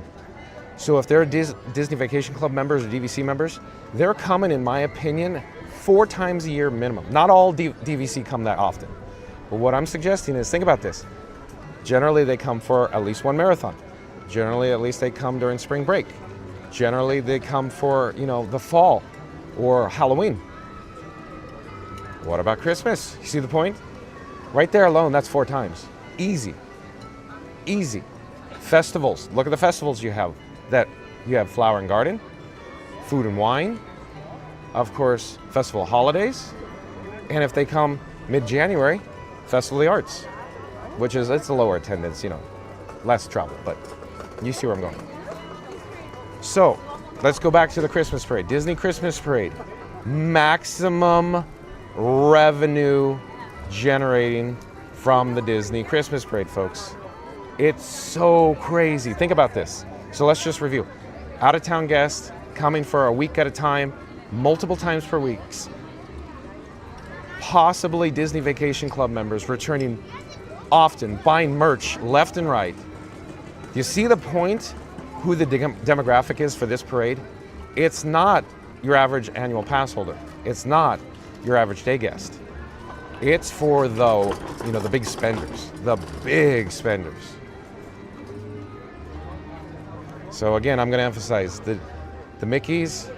So if they're Disney Vacation Club members or DVC members, they're coming, in my opinion, 4 times a year minimum. Not all DVC come that often. But what I'm suggesting is, think about this. Generally, they come for at least one marathon. Generally, at least they come during spring break. Generally, they come for, the fall or Halloween. What about Christmas? You see the point? Right there alone, that's 4 times. Easy. Easy. Festivals. Look at the festivals you have. You have Flower and Garden, Food and Wine, of course, Festival of Holidays, and if they come mid-January, Festival of the Arts, which is, it's a lower attendance, less travel, but you see where I'm going. So, let's go back to the Christmas parade. Disney Christmas parade. Maximum revenue generating from the Disney Christmas parade, folks. It's so crazy. Think about this. So let's just review. Out-of-town guests coming for a week at a time, multiple times per week. Possibly Disney Vacation Club members returning often, buying merch left and right. You see the point? Who the demographic is for this parade? It's not your average annual pass holder. It's not your average day guest. It's for the big spenders, the big spenders. So again, I'm going to emphasize the Mickey's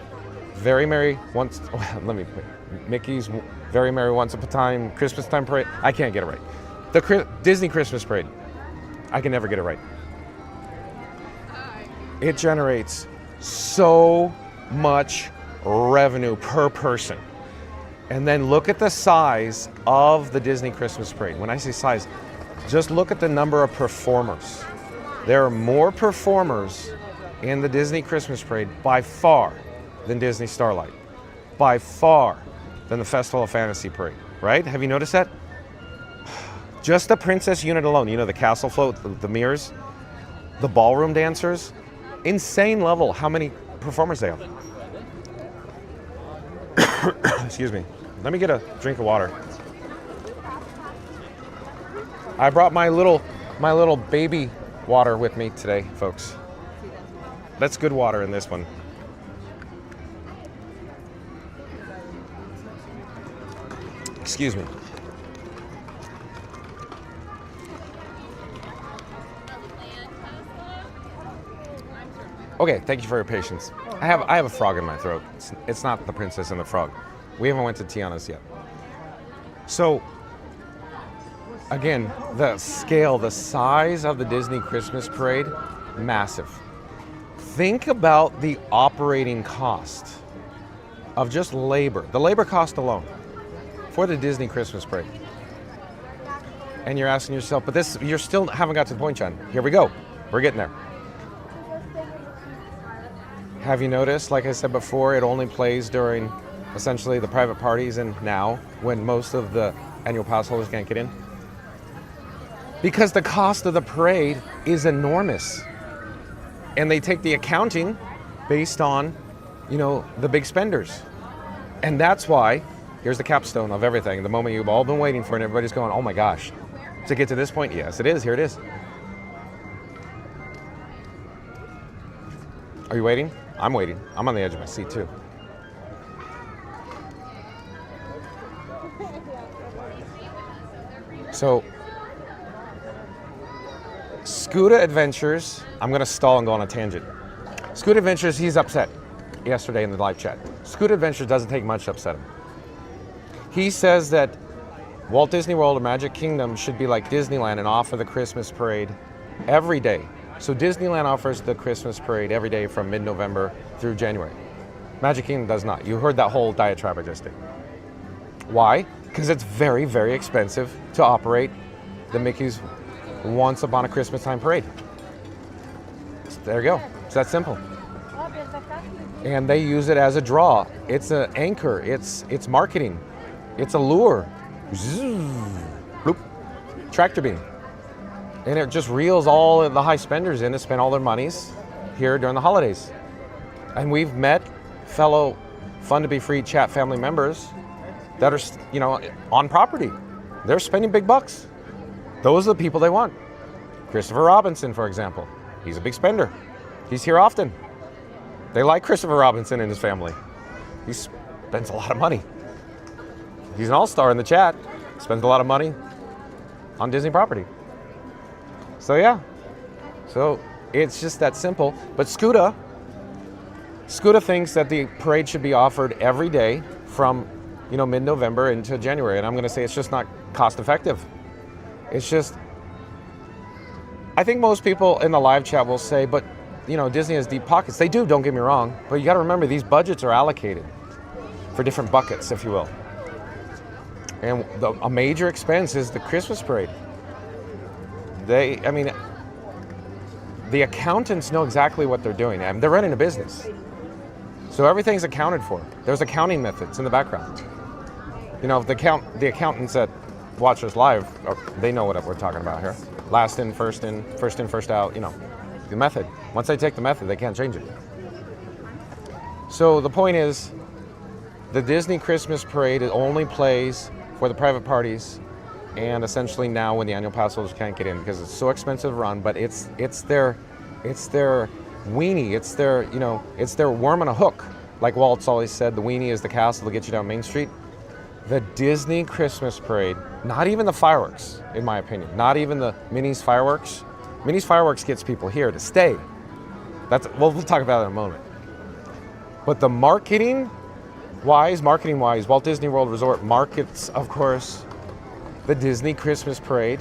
Very Merry Once. Mickey's Very Merry Once Upon a Time Christmastime parade. I can't get it right. The Disney Christmas parade. I can never get it right. It generates so much revenue per person. And then look at the size of the Disney Christmas parade. When I say size, just look at the number of performers. There are more performers in the Disney Christmas parade by far than Disney Starlight, by far than the Festival of Fantasy parade, right? Have you noticed that? Just the princess unit alone, the castle float, the mirrors, the ballroom dancers, insane level how many performers they have. Excuse me. Let me get a drink of water. I brought my little baby water with me today, folks. That's good water in this one. Excuse me. Okay, thank you for your patience. I have a frog in my throat. It's not the Princess and the Frog. We haven't went to Tiana's yet. So, again, the scale, the size of the Disney Christmas parade, massive. Think about the operating cost of just labor, the labor cost alone for the Disney Christmas parade. And you're asking yourself, but you still haven't got to the point, John. Here we go. We're getting there. Have you noticed, like I said before, it only plays during essentially the private parties and now when most of the annual pass holders can't get in? Because the cost of the parade is enormous. And they take the accounting based on, the big spenders. And that's why, here's the capstone of everything, the moment you've all been waiting for and everybody's going, oh my gosh, to get to this point, yes it is, here it is. Are you waiting? I'm waiting. I'm on the edge of my seat too. So, Scuda Adventures, I'm gonna stall and go on a tangent. Scuda Adventures, he's upset yesterday in the live chat. Scuda Adventures doesn't take much to upset him. He says that Walt Disney World or Magic Kingdom should be like Disneyland and offer the Christmas parade every day. So Disneyland offers the Christmas parade every day from mid-November through January. Magic Kingdom does not. You heard that whole diatribe I just did. Why? Because it's very, very expensive to operate the Mickey's Once Upon a Christmastime parade. So there you go. It's that simple. And they use it as a draw. It's an anchor. It's marketing. It's a lure. Zzz, bloop, tractor beam. And it just reels all of the high spenders in to spend all their monies here during the holidays. And we've met fellow Fun to Be Free chat family members that are, on property. They're spending big bucks. Those are the people they want. Christopher Robinson, for example. He's a big spender. He's here often. They like Christopher Robinson and his family. He spends a lot of money. He's an all-star in the chat. Spends a lot of money on Disney property. So yeah. So it's just that simple. But Scuda thinks that the parade should be offered every day from, mid-November into January. And I'm going to say it's just not cost-effective. It's just, I think most people in the live chat will say, but Disney has deep pockets. They do, don't get me wrong, but you got to remember these budgets are allocated for different buckets, if you will. And a major expense is the Christmas parade. The accountants know exactly what they're doing. I mean, they're running a business. So everything's accounted for. There's accounting methods in the background. The accountants that watch us live, they know what we're talking about here. Last in, first out, the method. Once they take the method, they can't change it. So the point is, the Disney Christmas parade only plays for the private parties and essentially now when the annual pass holders can't get in because it's so expensive to run, but it's their weenie, it's their worm on a hook. Like Walt's always said, the weenie is the castle to get you down Main Street. The Disney Christmas parade, not even the fireworks, in my opinion, not even the Minnie's fireworks. Minnie's fireworks gets people here to stay. We'll talk about that in a moment. But the marketing-wise, Walt Disney World Resort markets, of course, the Disney Christmas parade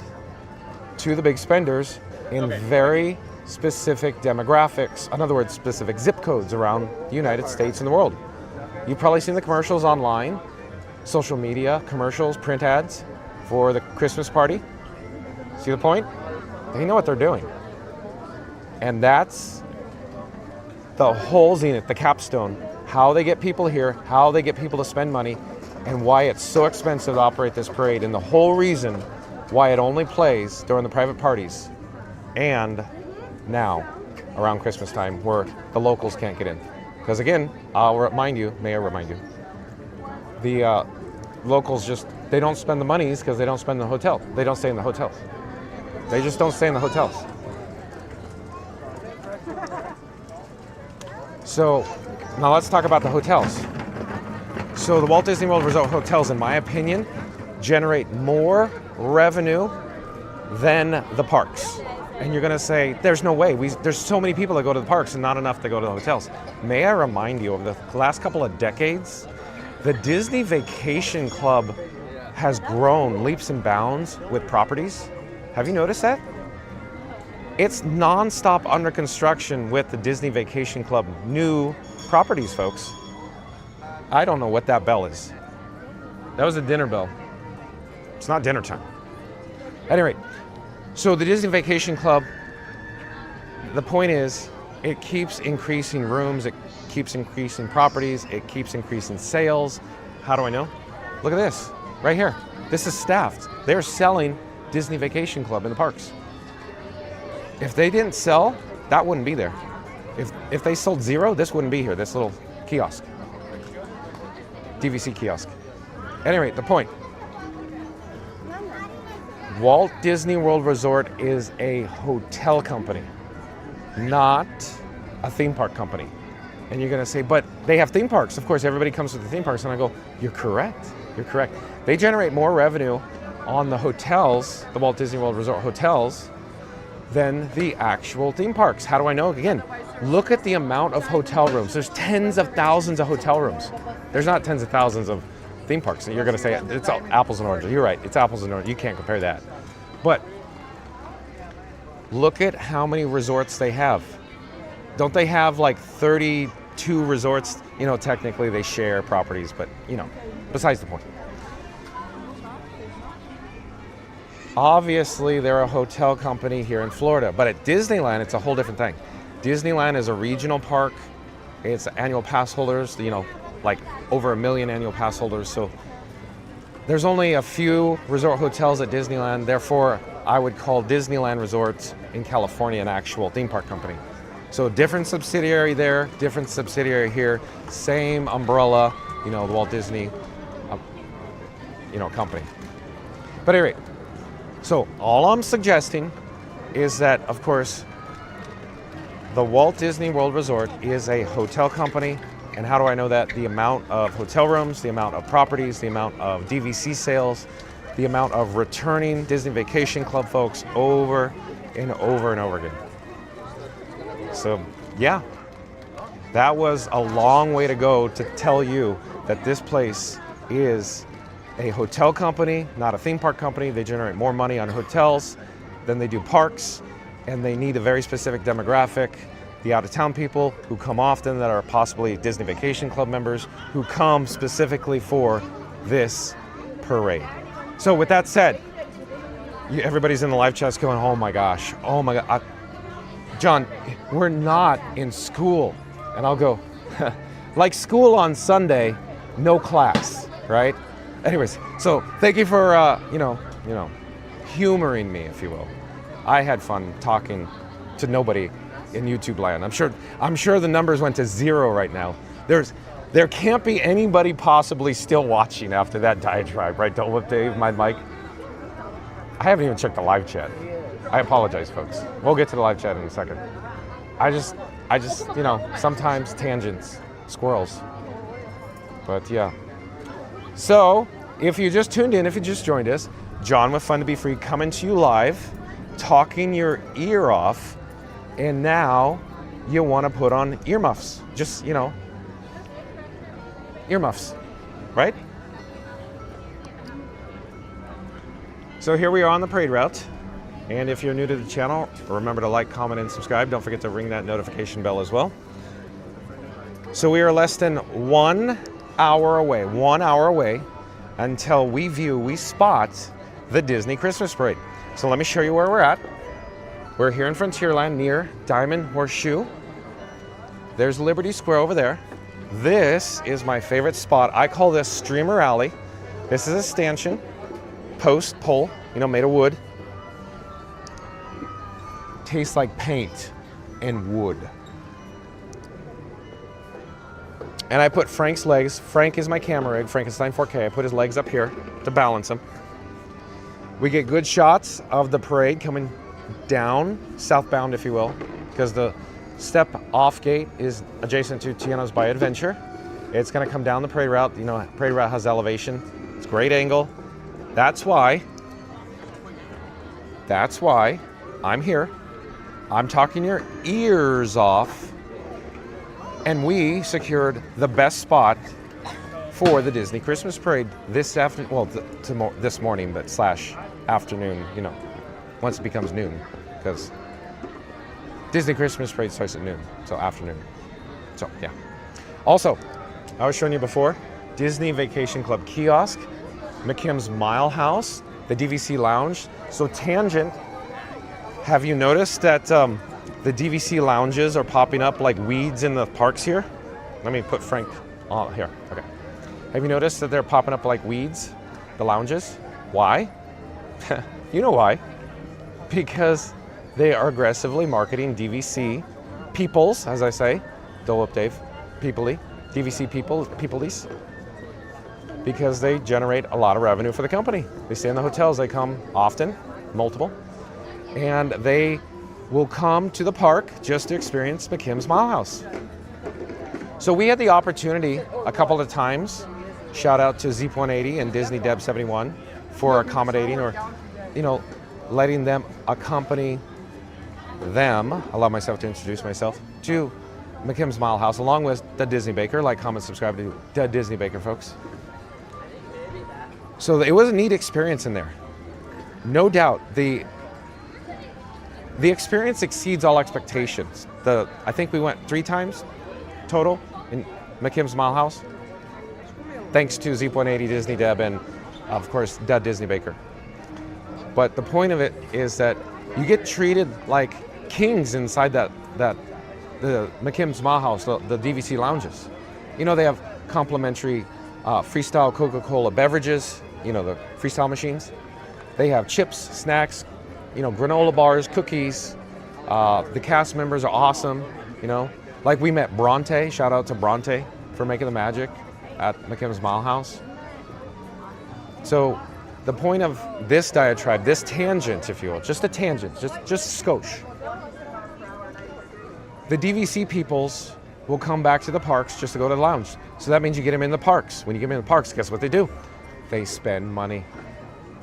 to the big spenders in very specific demographics. In other words, specific zip codes around the United States and the world. You've probably seen the commercials online, social media, commercials, print ads for the Christmas party. See the point? They know what they're doing. And that's the whole zenith, the capstone, how they get people here, how they get people to spend money, and why it's so expensive to operate this parade, and the whole reason why it only plays during the private parties and now around Christmas time where the locals can't get in. Because again, may I remind you, the locals they don't spend the monies because they don't spend in the hotel. They don't stay in the hotels. They just don't stay in the hotels. So now let's talk about the hotels. So the Walt Disney World Resort hotels, in my opinion, generate more revenue than the parks. And you're going to say, there's no way. There's so many people that go to the parks and not enough that go to the hotels. May I remind you, over the last couple of decades, the Disney Vacation Club has grown leaps and bounds with properties. Have you noticed that? It's nonstop under construction with the Disney Vacation Club new properties, folks. I don't know what that bell is. That was a dinner bell. It's not dinner time. At any rate, so the Disney Vacation Club, the point is, it keeps increasing rooms, keeps increasing properties, it keeps increasing sales. How do I know? Look at this, right here. This is staffed. They're selling Disney Vacation Club in the parks. If they didn't sell, that wouldn't be there. If they sold zero, this wouldn't be here, this little kiosk. DVC kiosk. At any rate, the point. Walt Disney World Resort is a hotel company, not a theme park company. And you're gonna say, but they have theme parks. Of course, everybody comes to the theme parks. And I go, you're correct, you're correct. They generate more revenue on the hotels, the Walt Disney World Resort hotels, than the actual theme parks. How do I know? Again, look at the amount of hotel rooms. There's tens of thousands of hotel rooms. There's not tens of thousands of theme parks. You're gonna say it's all apples and oranges. You're right, it's apples and oranges. You can't compare that. But look at how many resorts they have. Don't they have like 32 resorts? You know, technically they share properties, but you know, besides the point. Obviously, they're a hotel company here in Florida, but at Disneyland, it's a whole different thing. Disneyland is a regional park. It's annual pass holders, you know, like over 1 million annual pass holders. So there's only a few resort hotels at Disneyland. Therefore, I would call Disneyland Resorts in California an actual theme park company. So different subsidiary there, different subsidiary here, same umbrella, you know, the Walt Disney, you know, company. But anyway, so all I'm suggesting is that, of course, the Walt Disney World Resort is a hotel company. And how do I know that? The amount of hotel rooms, the amount of properties, the amount of DVC sales, the amount of returning Disney Vacation Club folks over and over and over again. So yeah, that was a long way to go to tell you that this place is a hotel company, not a theme park company. They generate more money on hotels than they do parks, and they need a very specific demographic. The out-of-town people who come often that are possibly Disney Vacation Club members who come specifically for this parade. So with that said, everybody's in the live chat going, oh my gosh, John, we're not in school. And I'll go, like school on Sunday, no class, right? Anyways, so thank you for, humoring me, if you will. I had fun talking to nobody in YouTube land. I'm sure the numbers went to 0 right now. There can't be anybody possibly still watching after that diatribe, right? Don't look, Dave, my mic. I haven't even checked the live chat. I apologize, folks. We'll get to the live chat in a second. I just, sometimes tangents, squirrels. But yeah. So, if you just tuned in, if you just joined us, John with Fun to Be Free coming to you live, talking your ear off, and now you want to put on earmuffs. Just, earmuffs, right? So here we are on the parade route. And if you're new to the channel, remember to like, comment, and subscribe. Don't forget to ring that notification bell as well. So we are less than 1 hour away until we spot the Disney Christmas parade. So let me show you where we're at. We're here in Frontierland near Diamond Horseshoe. There's Liberty Square over there. This is my favorite spot. I call this Streamer Alley. This is a stanchion, pole, made of wood. Tastes like paint and wood. And I put Frank's legs. Frank is my camera rig, Frankenstein 4K. I put his legs up here to balance him. We get good shots of the parade coming down, southbound, if you will, because the step off gate is adjacent to Tiana's Bay Adventure. It's going to come down the parade route. Parade route has elevation. It's a great angle. That's why I'm here. I'm talking your ears off, and we secured the best spot for the Disney Christmas parade this afternoon. Well, this morning, but / afternoon. Once it becomes noon, because Disney Christmas parade starts at noon, so afternoon. So yeah. Also, I was showing you before, Disney Vacation Club kiosk, McKim's Mile House, the DVC lounge. So tangent. Have you noticed that the DVC lounges are popping up like weeds in the parks here? Let me put Frank on here. Okay. Have you noticed that they're popping up like weeds, the lounges? Why? You know why. Because they are aggressively marketing DVC peoples, as I say, Dole Up Dave, people-y, DVC people-ies, because they generate a lot of revenue for the company. They stay in the hotels, they come often, multiple, and they will come to the park just to experience McKim's Smile House. So we had the opportunity a couple of times, shout out to Zeep 180 and Disney Deb 71 for accommodating or, letting them accompany them, allow myself to introduce myself, to McKim's Smile House, along with the Disney Baker. Like, comment, subscribe to the Disney Baker, folks. So it was a neat experience in there. No doubt, the experience exceeds all expectations. I think we went 3 times total in McKim's Smile House, thanks to Zeep 180, Disney Deb, and of course, the Disney Baker. But the point of it is that you get treated like kings inside the McKim's Smile House, the DVC lounges. They have complimentary freestyle Coca-Cola beverages, the freestyle machines. They have chips, snacks, granola bars, cookies. The cast members are awesome, Like we met Bronte, shout out to Bronte for making the magic at McKim's Smile House. So the point of this diatribe, this tangent, if you will, just a tangent, just skosh. The DVC peoples will come back to the parks just to go to the lounge. So that means you get them in the parks. When you get them in the parks, guess what they do? They spend money.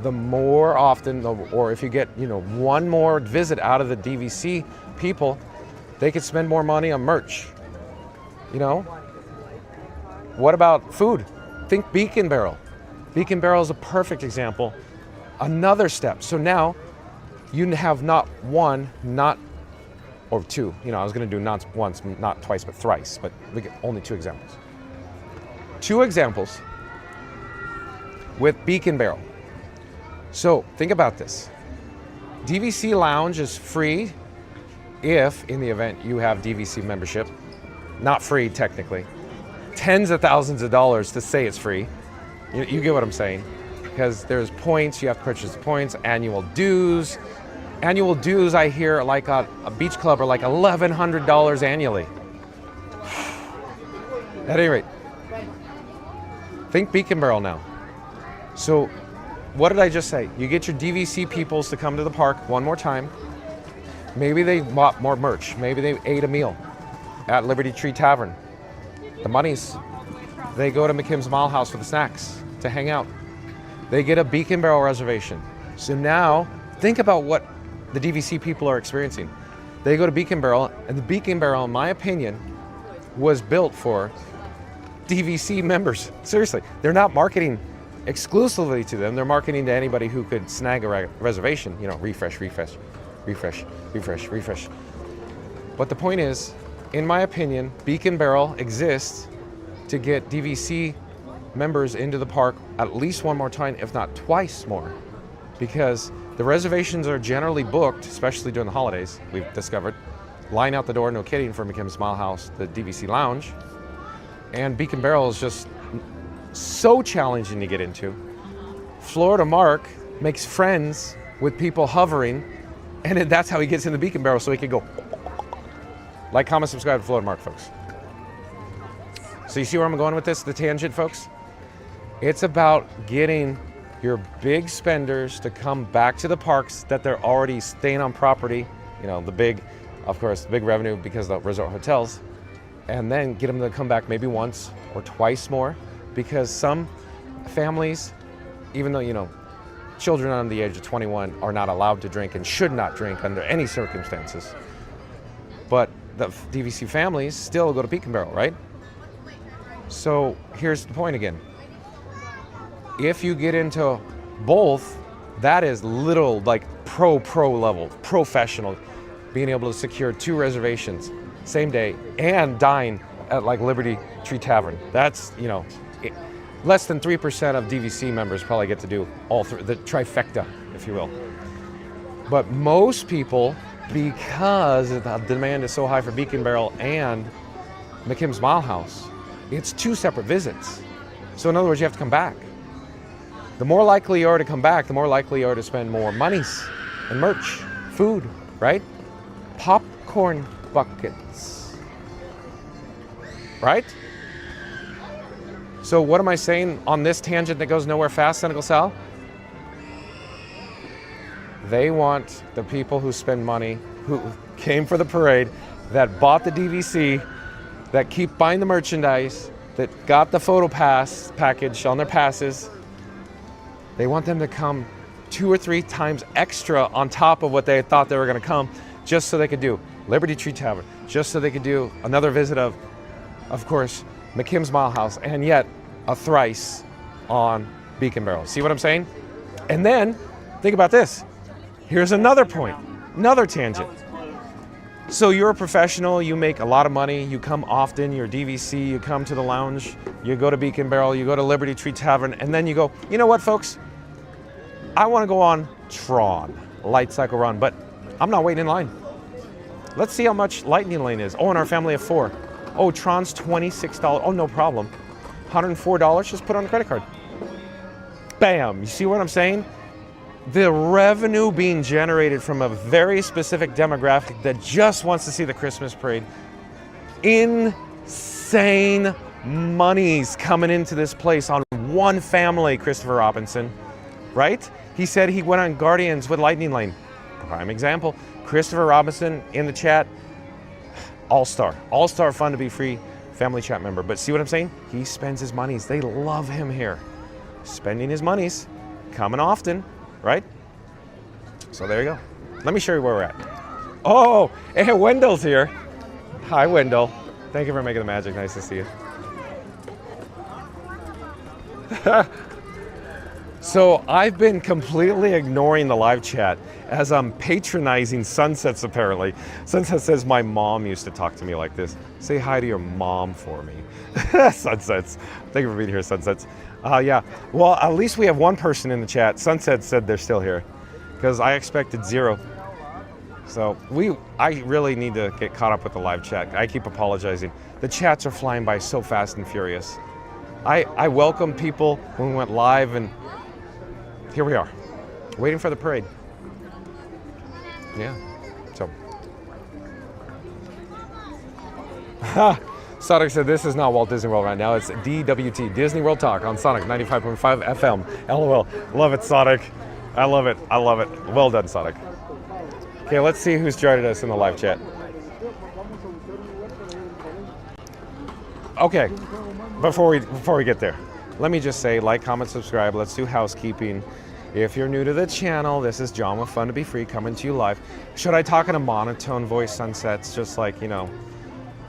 The more often, or if you get, one more visit out of the DVC people, they could spend more money on merch. What about food? Think Beacon Barrel. Beacon Barrel is a perfect example. Another step. So now you have not one, not or 2. I was going to do not once, not twice, but thrice. But we get only 2 examples. 2 examples with Beacon Barrel. So think about this. DVC Lounge is free if, in the event, you have DVC membership. Not free, technically. Tens of thousands of dollars to say it's free. You get what I'm saying. Because there's points, you have to purchase the points, annual dues. Annual dues, I hear, like a beach club, are like $1,100 annually. At any rate, think Beacon Barrel now. So, what did I just say? You get your DVC peoples to come to the park one more time. Maybe they bought more merch. Maybe they ate a meal at Liberty Tree Tavern. The monies, they go to McKim's Smile House for the snacks to hang out. They get a Beacon Barrel reservation. So now, think about what the DVC people are experiencing. They go to Beacon Barrel, and the Beacon Barrel, in my opinion, was built for DVC members. Seriously, they're not marketing exclusively to them. They're marketing to anybody who could snag a reservation. Refresh. But the point is, in my opinion, Beacon Barrel exists to get DVC members into the park at least one more time, if not twice more, because the reservations are generally booked, especially during the holidays, we've discovered. Line out the door, no kidding, for McKim's Smile House, the DVC Lounge. And Beacon Barrel is just so challenging to get into. Florida Mark makes friends with people hovering, and that's how he gets in the Beacon Barrel, so he can go. Like, comment, subscribe to Florida Mark, folks. So you see where I'm going with this, the tangent, folks? It's about getting your big spenders to come back to the parks that they're already staying on property, the big revenue because of the resort hotels, and then get them to come back maybe once or twice more, because some families, even though, children under the age of 21 are not allowed to drink and should not drink under any circumstances, but the DVC families still go to Beacon Barrel, right? So here's the point again. If you get into both, that is little like pro level, professional, being able to secure 2 reservations same day and dine at like Liberty Tree Tavern. That's, less than 3% of DVC members probably get to do all 3, the trifecta, if you will. But most people, because the demand is so high for Beacon Barrel and McKim's Mile House, it's 2 separate visits. So in other words, you have to come back. The more likely you are to come back, the more likely you are to spend more monies and merch, food, right? Popcorn buckets, right? So what am I saying on this tangent that goes nowhere fast, Senegal Sal? They want the people who spend money, who came for the parade, that bought the DVC, that keep buying the merchandise, that got the photo pass package on their passes. They want them to come 2 or 3 times extra on top of what they thought they were going to come, just so they could do Liberty Tree Tavern, just so they could do another visit of course, McKim's Mile House, and yet a thrice on Beacon Barrel. See what I'm saying? And then, think about this. Here's another point, another tangent. So you're a professional, you make a lot of money, you come often, you're DVC, you come to the lounge, you go to Beacon Barrel, you go to Liberty Tree Tavern, and then you go, you know what, folks? I want to go on Tron, Light Cycle Run, but I'm not waiting in line. Let's see how much Lightning Lane is. Oh, in our family of 4. Oh, Tron's $26. Oh, no problem. $104, just put on a credit card. Bam, you see what I'm saying? The revenue being generated from a very specific demographic that just wants to see the Christmas parade. Insane monies coming into this place on one family, Christopher Robinson, right? He said he went on Guardians with Lightning Lane. Prime example. Christopher Robinson in the chat, all-star fun to be free family chat member. But see what I'm saying? He spends his monies. They love him here. Spending his monies, coming often, right? So there you go. Let me show you where we're at. Oh, and Wendell's here. Hi, Wendell. Thank you for making the magic. Nice to see you. So I've been completely ignoring the live chat as I'm patronizing Sunsets, apparently. Sunset says, my mom used to talk to me like this. Say hi to your mom for me. Sunsets. Thank you for being here, Sunsets. Yeah, well, at least we have one person in the chat. Sunset said they're still here, because I expected 0. So I really need to get caught up with the live chat. I keep apologizing. The chats are flying by so fast and furious. I welcome people when we went live, and here we are, waiting for the parade. Yeah, so. Sonic said this is not Walt Disney World right now, it's DWT, Disney World Talk on Sonic 95.5 FM. LOL, love it, Sonic. I love it, I love it. Well done, Sonic. Okay, let's see who's joined us in the live chat. Okay, before we get there, let me just say, like, comment, subscribe. Let's do housekeeping. If you're new to the channel, this is John with Fun to Be Free coming to you live. Should I talk in a monotone voice, Sunsets, just like, you know,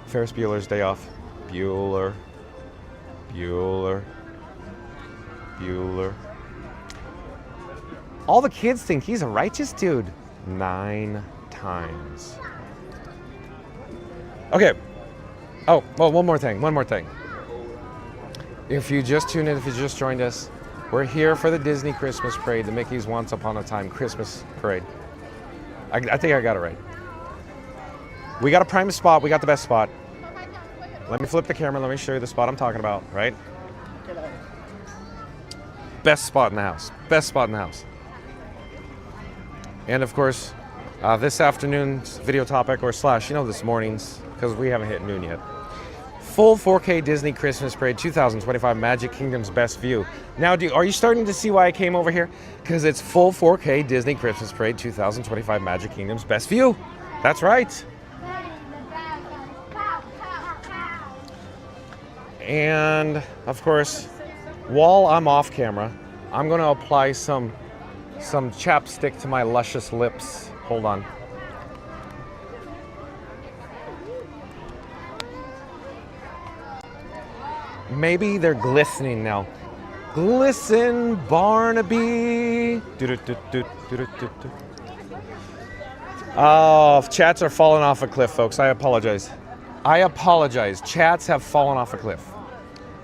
Ferris Bueller's Day Off? Bueller, Bueller, Bueller. All the kids think he's a righteous dude. 9 times. Okay. Oh, well, one more thing. If you just tuned in, if you just joined us, we're here for the Disney Christmas Parade, the Mickey's Once Upon a Time Christmas Parade. I think I got it right. We got a prime spot. We got the best spot. Let me flip the camera. Let me show you the spot I'm talking about, right? Best spot in the house. Best spot in the house. And of course, this afternoon's video topic, or slash, you know, this morning's, because we haven't hit noon yet. Full 4K Disney Christmas Parade 2025 Magic Kingdom's Best View. Now, are you starting to see why I came over here? Because it's full 4K Disney Christmas Parade 2025 Magic Kingdom's Best View. That's right. And of course, while I'm off camera, I'm going to apply some chapstick to my luscious lips. Hold on. Maybe they're glistening now. Glisten, Barnaby. Oh, chats are falling off a cliff, folks. I apologize. Chats have fallen off a cliff.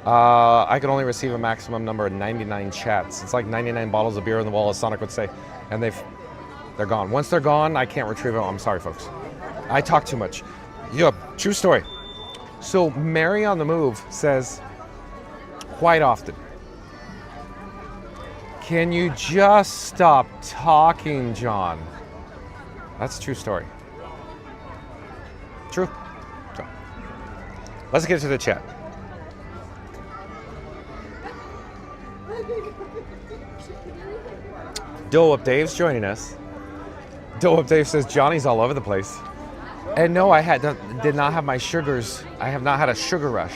I can only receive a maximum number of 99 chats. It's like 99 bottles of beer on the wall, as Sonic would say. And they're gone. Once they're gone, I can't retrieve them. I'm sorry, folks. I talk too much. Yeah, true story. So Mary on the Move says quite often, can you just stop talking, John? That's a true story. True. So, let's get to the chat. Doe Up Dave's joining us. Doe Up Dave says Johnny's all over the place. And no, I did not have my sugars. I have not had a sugar rush.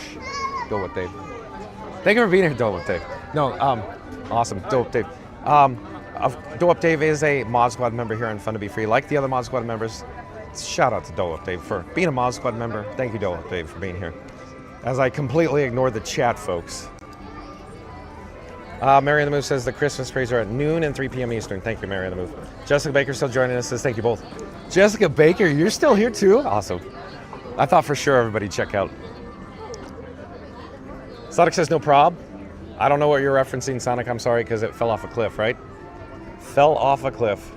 Doe Up Dave. Thank you for being here, Doe Up Dave. No, awesome, Doe Up Dave. Doe Up Dave is a Mod Squad member here on Fun to Be Free, like the other Mod Squad members. Shout out to Doe Up Dave for being a Mod Squad member. Thank you, Doe Up Dave, for being here. As I completely ignored the chat, folks. Mary on the Move says the Christmas parades are at noon and 3 p.m. Eastern. Thank you, Mary on the Move. Jessica Baker still joining us, says thank you both. Jessica Baker, you're still here too? Awesome. I thought for sure everybody check out. Sonic says no prob. I don't know what you're referencing, Sonic. I'm sorry, because it fell off a cliff, right? Fell off a cliff.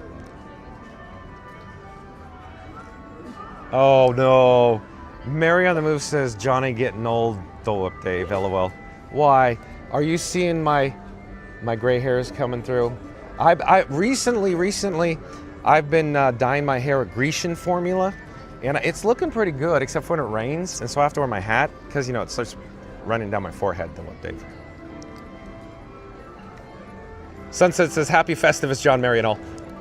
Oh no. Mary on the Move says Johnny getting old. Doe Up Dave, LOL. Why? Are you seeing my gray hairs coming through? I recently, I've been dyeing my hair with Grecian formula, and it's looking pretty good, except for when it rains, and so I have to wear my hat, because, you know, it starts running down my forehead. Doe Up Dave. Sunset says, happy Festivus, John, Mary, and all.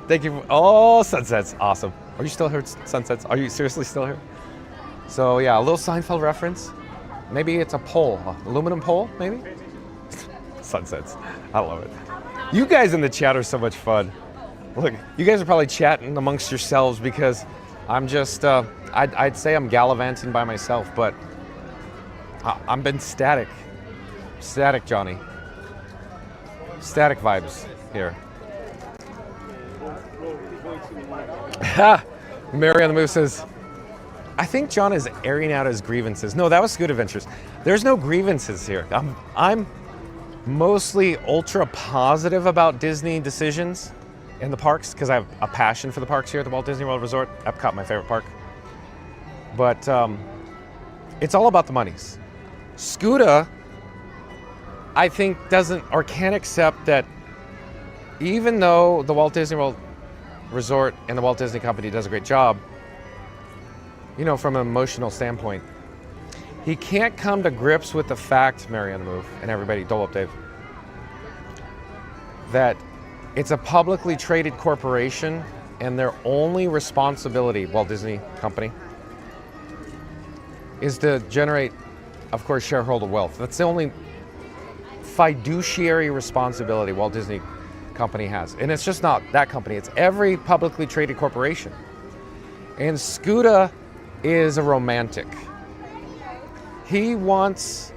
Thank you. Oh, Sunset's awesome. Are you still here, Sunsets? Are you seriously still here? So, yeah, a little Seinfeld reference. Maybe it's a pole, aluminum pole, maybe? Sunsets. I love it. You guys in the chat are so much fun. Look, you guys are probably chatting amongst yourselves because I'm just, I'd say I'm gallivanting by myself, but I'm been static. Static, Johnny. Static vibes here. Mary on the Move says, I think John is airing out his grievances. No, that was Scoot Adventures. There's no grievances here. I'm mostly ultra positive about Disney decisions in the parks because I have a passion for the parks here at the Walt Disney World Resort. Epcot, my favorite park. But it's all about the monies. Scuda, I think, doesn't or can't accept that even though the Walt Disney World Resort and the Walt Disney Company does a great job, you know, from an emotional standpoint, he can't come to grips with the fact, Mary on the Move, and everybody, Doe Up Dave, that it's a publicly traded corporation and their only responsibility, Walt Disney Company, is to generate, of course, shareholder wealth. That's the only fiduciary responsibility Walt Disney Company has. And it's just not that company, it's every publicly traded corporation. And Scuda is a romantic. He wants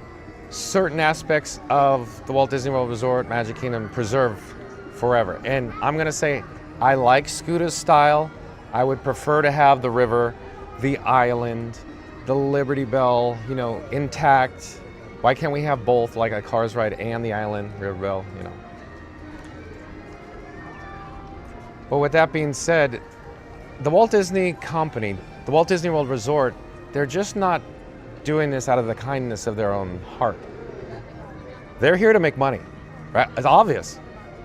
certain aspects of the Walt Disney World Resort, Magic Kingdom preserved forever. And I'm gonna say, I like Scuda's style. I would prefer to have the river, the island, the Liberty Bell, you know, intact. Why can't we have both, like a Cars ride and the island, River Bell, you know? But with that being said, the Walt Disney Company, the Walt Disney World Resort, they're just not doing this out of the kindness of their own heart. They're here to make money, right? It's obvious.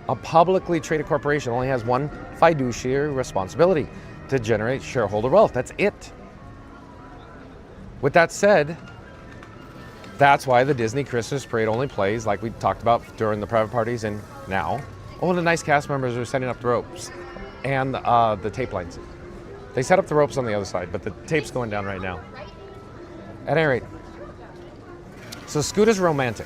A publicly traded corporation only has one fiduciary responsibility, to generate shareholder wealth. That's it. With that said, that's why the Disney Christmas Parade only plays, like we talked about during the private parties and now. Oh, the nice cast members are setting up the ropes and the tape lines. They set up the ropes on the other side, but the tape's going down right now. At any rate, so Scuda's romantic.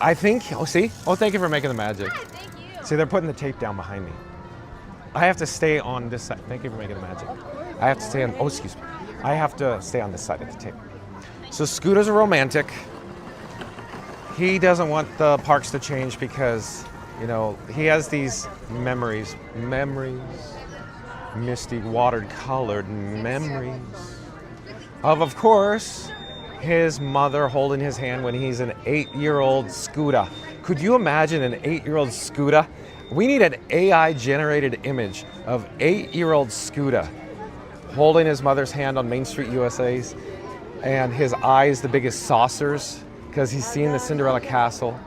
I think, oh, see? Oh, thank you for making the magic. Hi, thank you. See, they're putting the tape down behind me. I have to stay on this side. Thank you for making the magic. I have to stay on, oh, excuse me. I have to stay on this side of the tape. So Scuda's a romantic. He doesn't want the parks to change because, you know, he has these memories, misty water-colored memories of course, his mother holding his hand when he's an 8-year-old Scuda. Could you imagine an 8-year-old Scuda? We need an AI-generated image of 8-year-old Scuda holding his mother's hand on Main Street USA's and his eyes the biggest saucers because he's seen the Cinderella castle.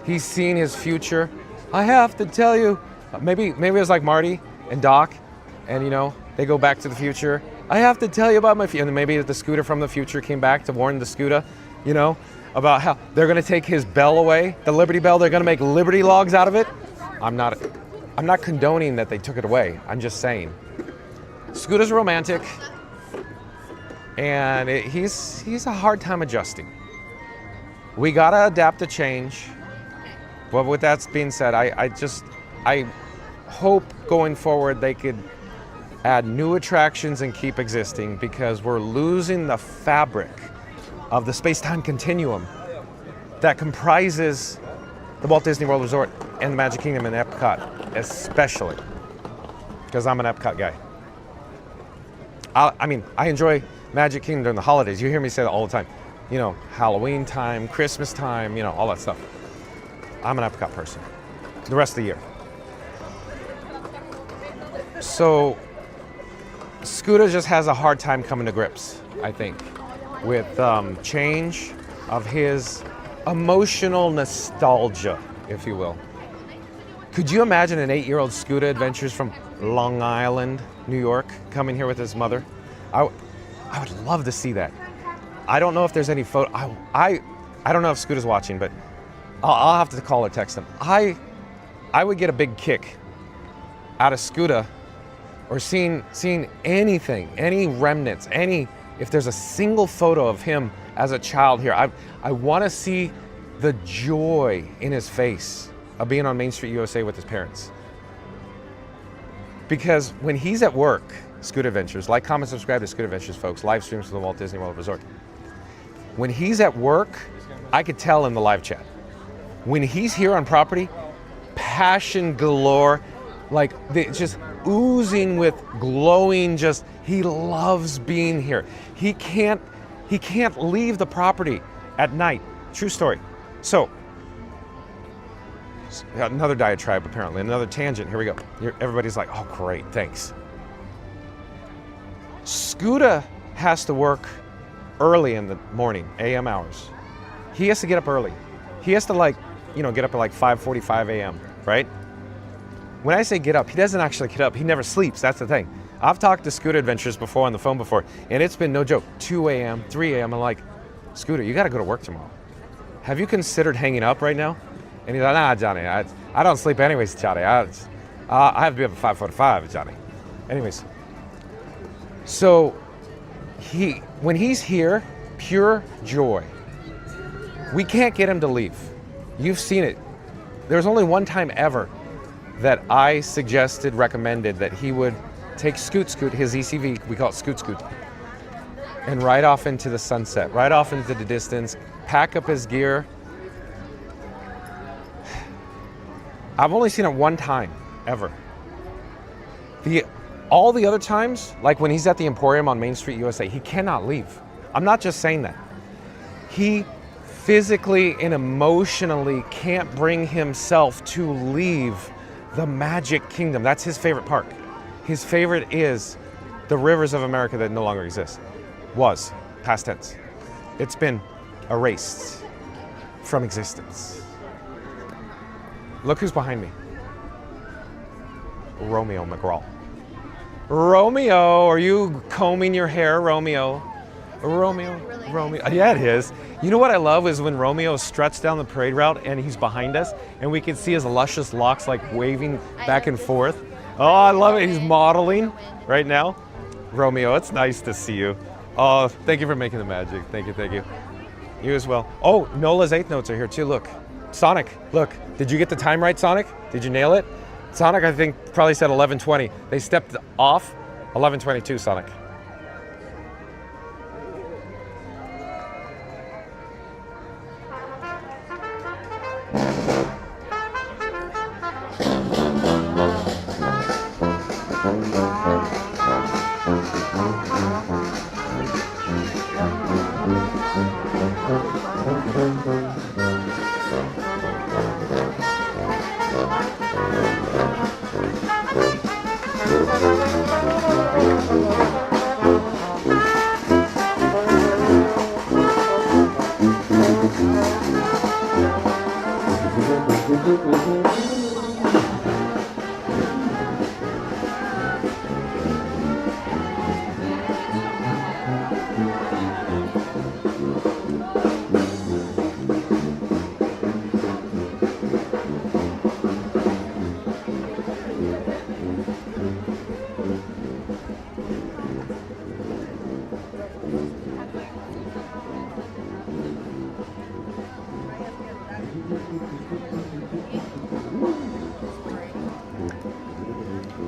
He's seen his future. I have to tell you, maybe it was like Marty and Doc, and they go back to the future. I have to tell you about my future. And maybe the Scooter from the future came back to warn the Scooter, about how they're going to take his bell away, the Liberty Bell. They're going to make Liberty logs out of it. I'm not condoning that they took it away. I'm just saying. Scooter's romantic, and he's a hard time adjusting. We gotta adapt to change. But with that being said, I hope going forward they could add new attractions and keep existing, because we're losing the fabric of the space-time continuum that comprises the Walt Disney World Resort and the Magic Kingdom and Epcot, especially, because I'm an Epcot guy. I enjoy Magic Kingdom during the holidays. You hear me say that all the time. Halloween time, Christmas time, all that stuff. I'm an Epcot person the rest of the year. So Scooter just has a hard time coming to grips, I think, with change of his emotional nostalgia, if you will. Could you imagine an 8-year-old Scooter Adventures from Long Island, New York, coming here with his mother? I would love to see that. I don't know if there's any photo. I don't know if Scooter's watching, but I'll have to call or text him. I would get a big kick out of Scooter, or seeing anything, any remnants, if there's a single photo of him as a child here. I want to see the joy in his face of being on Main Street USA with his parents. Because when he's at work, Scooter Adventures, like, comment, subscribe to Scooter Adventures, folks, live streams from the Walt Disney World Resort. When he's at work, I could tell in the live chat. When he's here on property, passion galore, just oozing with glowing, he loves being here. He can't leave the property at night. True story. So, another diatribe apparently, another tangent. Here we go. Everybody's like, oh great, thanks. Scooter has to work early in the morning, AM hours. He has to get up early. He has to get up at 5:45 a.m., right? When I say get up, he doesn't actually get up. He never sleeps. That's the thing. I've talked to Scooter Adventures before on the phone before, and it's been no joke. 2 a.m., 3 a.m. I'm like, Scooter, you got to go to work tomorrow. Have you considered hanging up right now? And he's like, nah, Johnny, I don't sleep anyways, Johnny. I have to be up at 5:45, Johnny. Anyways, so when he's here, pure joy. We can't get him to leave. You've seen it. There's only one time ever that I recommended that he would take Scoot, his ECV, we call it Scoot, and ride off into the sunset, right off into the distance, pack up his gear. I've only seen it one time, ever. All the other times, like when he's at the Emporium on Main Street USA, he cannot leave. I'm not just saying that. He physically and emotionally can't bring himself to leave the Magic Kingdom. That's his favorite park. His favorite is the Rivers of America that no longer exists. Was, past tense. It's been erased from existence. Look who's behind me. Romeo McGraw. Romeo, are you combing your hair, Romeo? Romeo. Yeah, it is. You know what I love is when Romeo struts down the parade route and he's behind us and we can see his luscious locks waving back and forth. Oh, I love it. He's modeling right now. Romeo, it's nice to see you. Oh, thank you for making the magic. Thank you. You as well. Oh, Nola's 8th notes are here too. Look. Sonic, look. Did you get the time right, Sonic? Did you nail it? Sonic, I think, probably said 11:20. They stepped off 11:22, Sonic.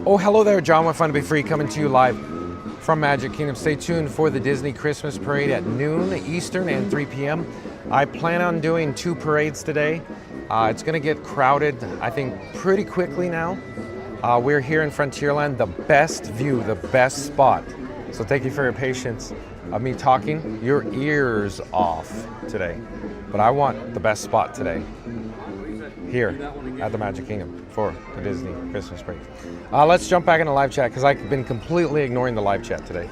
Oh, hello there, John with Fun to Be Free, coming to you live from Magic Kingdom. Stay tuned for the Disney Christmas Parade at noon Eastern and 3 p.m. I plan on doing 2 parades today. It's going to get crowded, I think, pretty quickly now. We're here in Frontierland, the best view, the best spot. So thank you for your patience of me talking your ears off today. But I want the best spot today, here at the Magic Kingdom for the Disney Christmas Parade. Let's jump back into live chat because I've been completely ignoring the live chat today.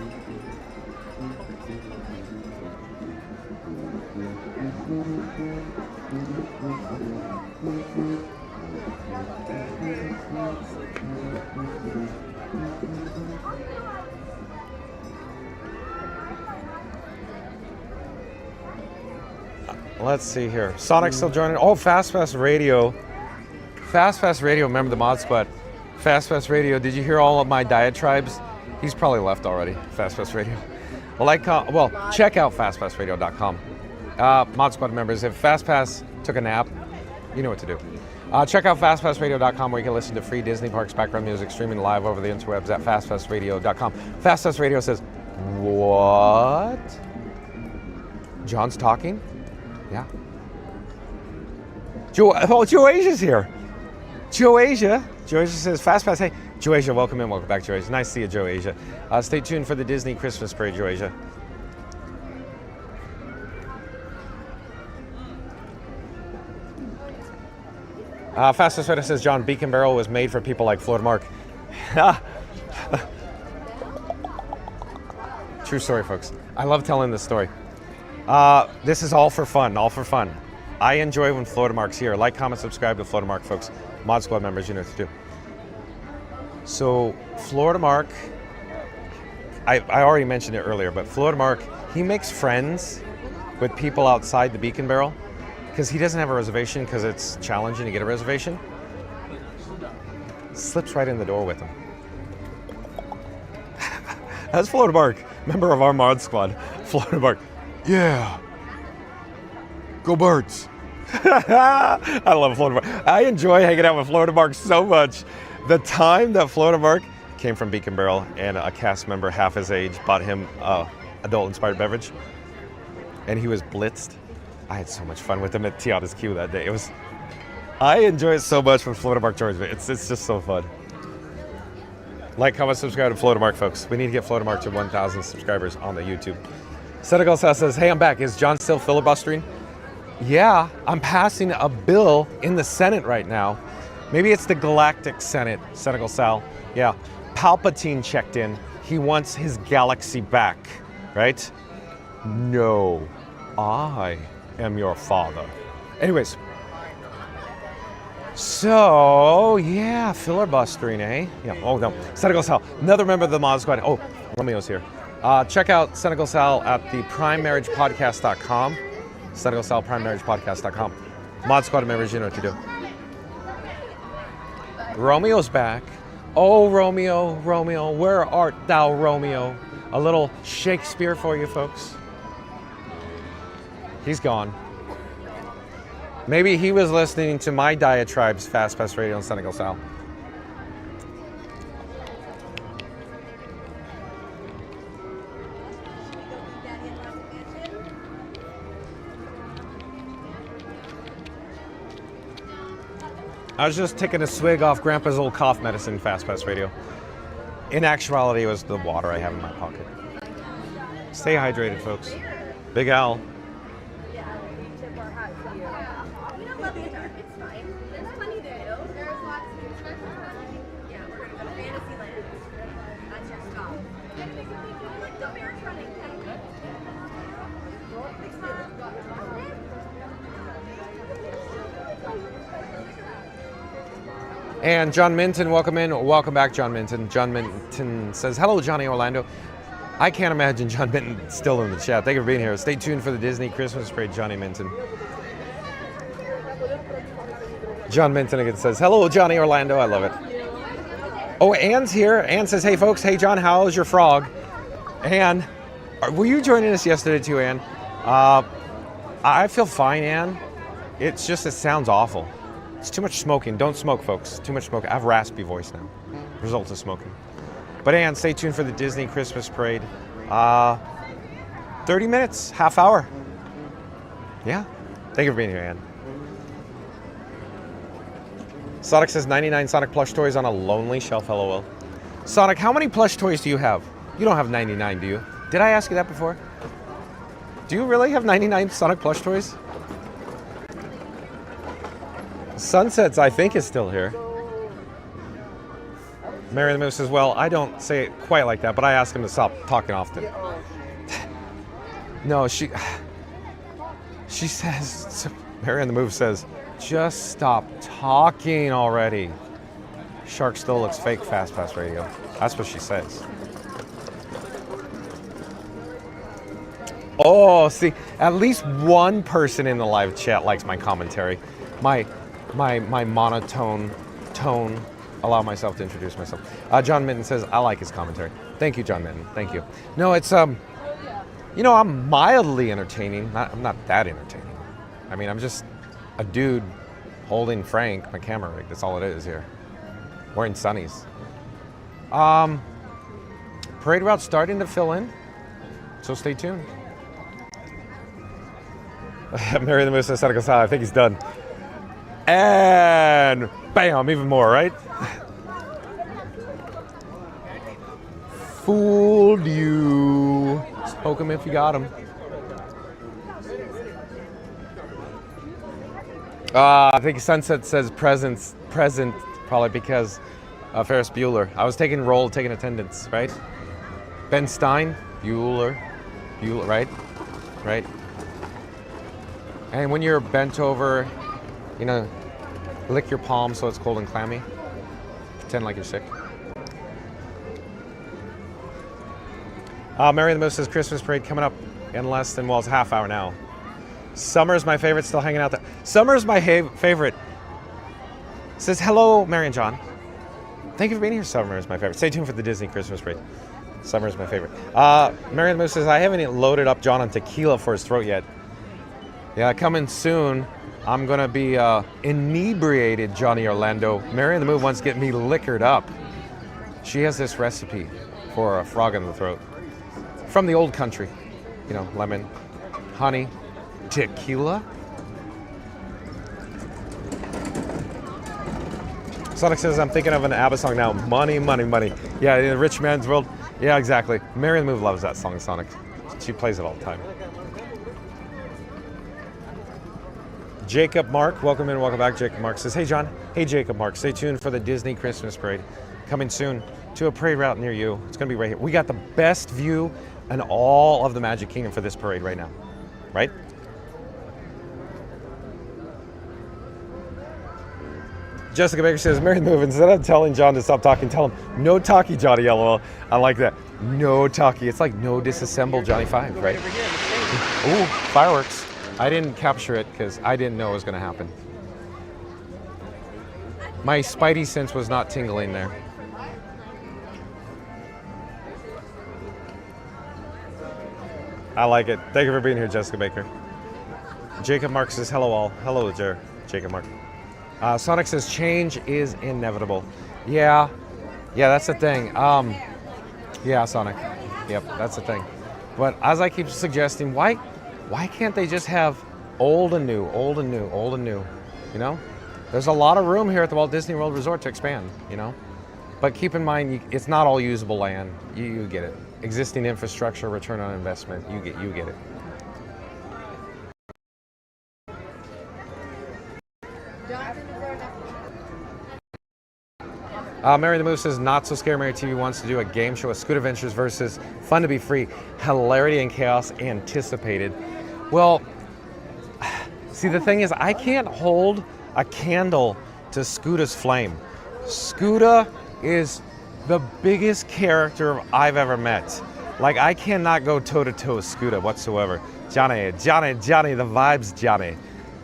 Let's see here. Sonic's still joining. Oh, Fast Radio. Fast Radio, remember the Mod Squad. Fast Radio, did you hear all of my diatribes? He's probably left already, Fast Radio. Well, check out fastpassradio.com. Mod Squad members, if FastPass took a nap, you know what to do. Check out fastpassradio.com where you can listen to free Disney Parks background music streaming live over the interwebs at fastpassradio.com. Fast Radio says, what? John's talking? Yeah. Joasia's here. Joasia says, FastPass, hey. Joasia, welcome in, welcome back, Joasia. Nice to see you, Joasia. Stay tuned for the Disney Christmas Parade, Joasia. Fastest Reddit says, John, Beacon Barrel was made for people like Florida Mark. True story, folks. I love telling this story. This is all for fun, I enjoy when Florida Mark's here. Like, comment, subscribe to Florida Mark, folks. Mod Squad members, you know what to do. So, Florida Mark, I already mentioned it earlier, but Florida Mark, he makes friends with people outside the Beacon Barrel because he doesn't have a reservation because it's challenging to get a reservation. Slips right in the door with him. That's Florida Mark, member of our Mod Squad. Florida Mark, yeah. Go Birds. I love Florida Mark. I enjoy hanging out with Florida Mark so much. The time that Florida Mark came from Beacon Barrel and a cast member half his age bought him adult-inspired beverage, and he was blitzed. I had so much fun with him at Tiana's Q that day. I enjoy it so much when Florida Mark joins me. It's just so fun. Like, comment, subscribe to Florida Mark, folks. We need to get Florida Mark to 1,000 subscribers on the YouTube. Santa Claus says, hey, I'm back. Is John still filibustering? Yeah, I'm passing a bill in the Senate right now. Maybe it's the Galactic Senate, Senegal Sal. Yeah, Palpatine checked in. He wants his galaxy back, right? No, I am your father. Anyways, so yeah, filibustering, eh? Yeah, oh no, Senegal Sal, another member of the Mod Squad. Oh, Romeo's here. Check out Senegal Sal at the primemarriagepodcast.com. Senegal Sal, primemarriagepodcast.com. Mod Squad members, you know what to do. Romeo's back. Oh, Romeo, where art thou, Romeo? A little Shakespeare for you folks. He's gone. Maybe he was listening to my diatribes, Fast Pass Radio and Senegal Sal. I was just taking a swig off Grandpa's old cough medicine, Fast Pass Radio. In actuality, it was the water I have in my pocket. Stay hydrated, folks. Big Al. And John Minton, welcome in. Welcome back, John Minton. John Minton says, hello, Johnny Orlando. I can't imagine John Minton still in the chat. Thank you for being here. Stay tuned for the Disney Christmas Parade, Johnny Minton. John Minton again says, hello, Johnny Orlando. I love it. Oh, Anne's here. Anne says, hey, folks. Hey, John, how's your frog? Anne, were you joining us yesterday too, Anne? I feel fine, Anne. It's just, it sounds awful. It's too much smoking. Don't smoke, folks. Too much smoking. I have a raspy voice now. Result of smoking. But and stay tuned for the Disney Christmas Parade. 30 minutes, half hour. Yeah. Thank you for being here, Ann. Sonic says 99 Sonic plush toys on a lonely shelf, LOL. Sonic, how many plush toys do you have? You don't have 99, do you? Did I ask you that before? Do you really have 99 Sonic plush toys? Sunsets, I think, is still here. Mary the Moose says, well, I don't say it quite like that, but I ask him to stop talking often. No, she says, Mary and the Move says, just stop talking already. Shark still looks fake, Fast Pass Radio. That's what she says. Oh, see, at least one person in the live chat likes my commentary. My monotone tone. Allow myself to introduce myself. John Minton says, I like his commentary. Thank you, John Minton. Thank you. No, it's, I'm mildly entertaining. I'm not that entertaining. I mean, I'm just a dude holding Frank, my camera rig. That's all it is here. Wearing sunnies. Parade route starting to fill in, so stay tuned. Mary the Moose says, Santa Claus, I think he's done. And bam, even more, right? Fooled you. Smoke him if you got him. I think Sunset says present, probably because Ferris Bueller. I was taking attendance, right? Ben Stein, Bueller, right? Right. And when you're bent over, lick your palm so it's cold and clammy. Pretend like you're sick. Mary the Moose says Christmas Parade coming up in less than, it's a half hour now. Summer's my favorite, still hanging out there. Summer's my favorite. Says, hello, Mary and John. Thank you for being here. Summer is my favorite. Stay tuned for the Disney Christmas Parade. Summer is my favorite. Mary the Moose says, I haven't even loaded up John on tequila for his throat yet. Yeah, coming soon. I'm gonna be inebriated, Johnny Orlando. Mary the Move wants to get me liquored up. She has this recipe for a frog in the throat. From the old country. Lemon, honey, tequila. Sonic says, I'm thinking of an ABBA song now. Money, money, money. Yeah, in the rich man's world. Yeah, exactly. Mary the Move loves that song, Sonic. She plays it all the time. Jacob Mark, welcome in, welcome back. Jacob Mark says, hey John, hey Jacob Mark, stay tuned for the Disney Christmas Parade. Coming soon to a parade route near you. It's gonna be right here. We got the best view in all of the Magic Kingdom for this parade right now, right? Jessica Baker says, Mary the Move, instead of telling John to stop talking, tell him, no talkie, Johnny, LOL. I like that. No talkie. It's like no disassemble, Johnny 5, right? Ooh, fireworks. I didn't capture it because I didn't know it was going to happen. My spidey sense was not tingling there. I like it. Thank you for being here, Jessica Baker. Jacob Mark says, hello all. Hello, Jacob Mark. Sonic says, change is inevitable. Yeah, that's the thing. Yeah, Sonic. Yep, that's the thing. But as I keep suggesting, why can't they just have old and new, old and new, old and new? There's a lot of room here at the Walt Disney World Resort to expand, But keep in mind, it's not all usable land. You get it. Existing infrastructure, return on investment, you get it. Mary the Moose says, not so scary. Mary TV wants to do a game show, a Scoot Adventures versus Fun to be Free. Hilarity and chaos anticipated. Well, see, the thing is, I can't hold a candle to Scoota's flame. Scooter is the biggest character I've ever met. Like, I cannot go toe-to-toe with Scooter whatsoever. Johnny, the vibes, Johnny.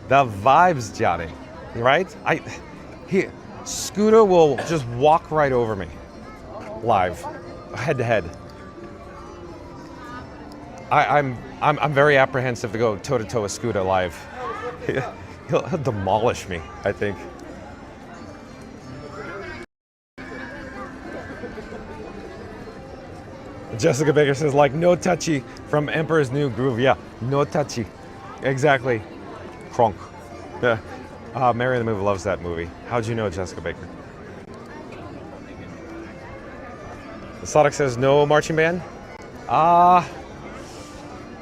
The vibes, Johnny. Right? Scooter will just walk right over me, live, head to head. I'm very apprehensive to go toe to toe with Scooter live. He'll demolish me, I think. Jessica Baker says, like no touchy from Emperor's New Groove. Yeah, no touchy. Exactly. Kronk. Yeah. Mary the Movie loves that movie. How'd you know, Jessica Baker? Sonic says no marching band.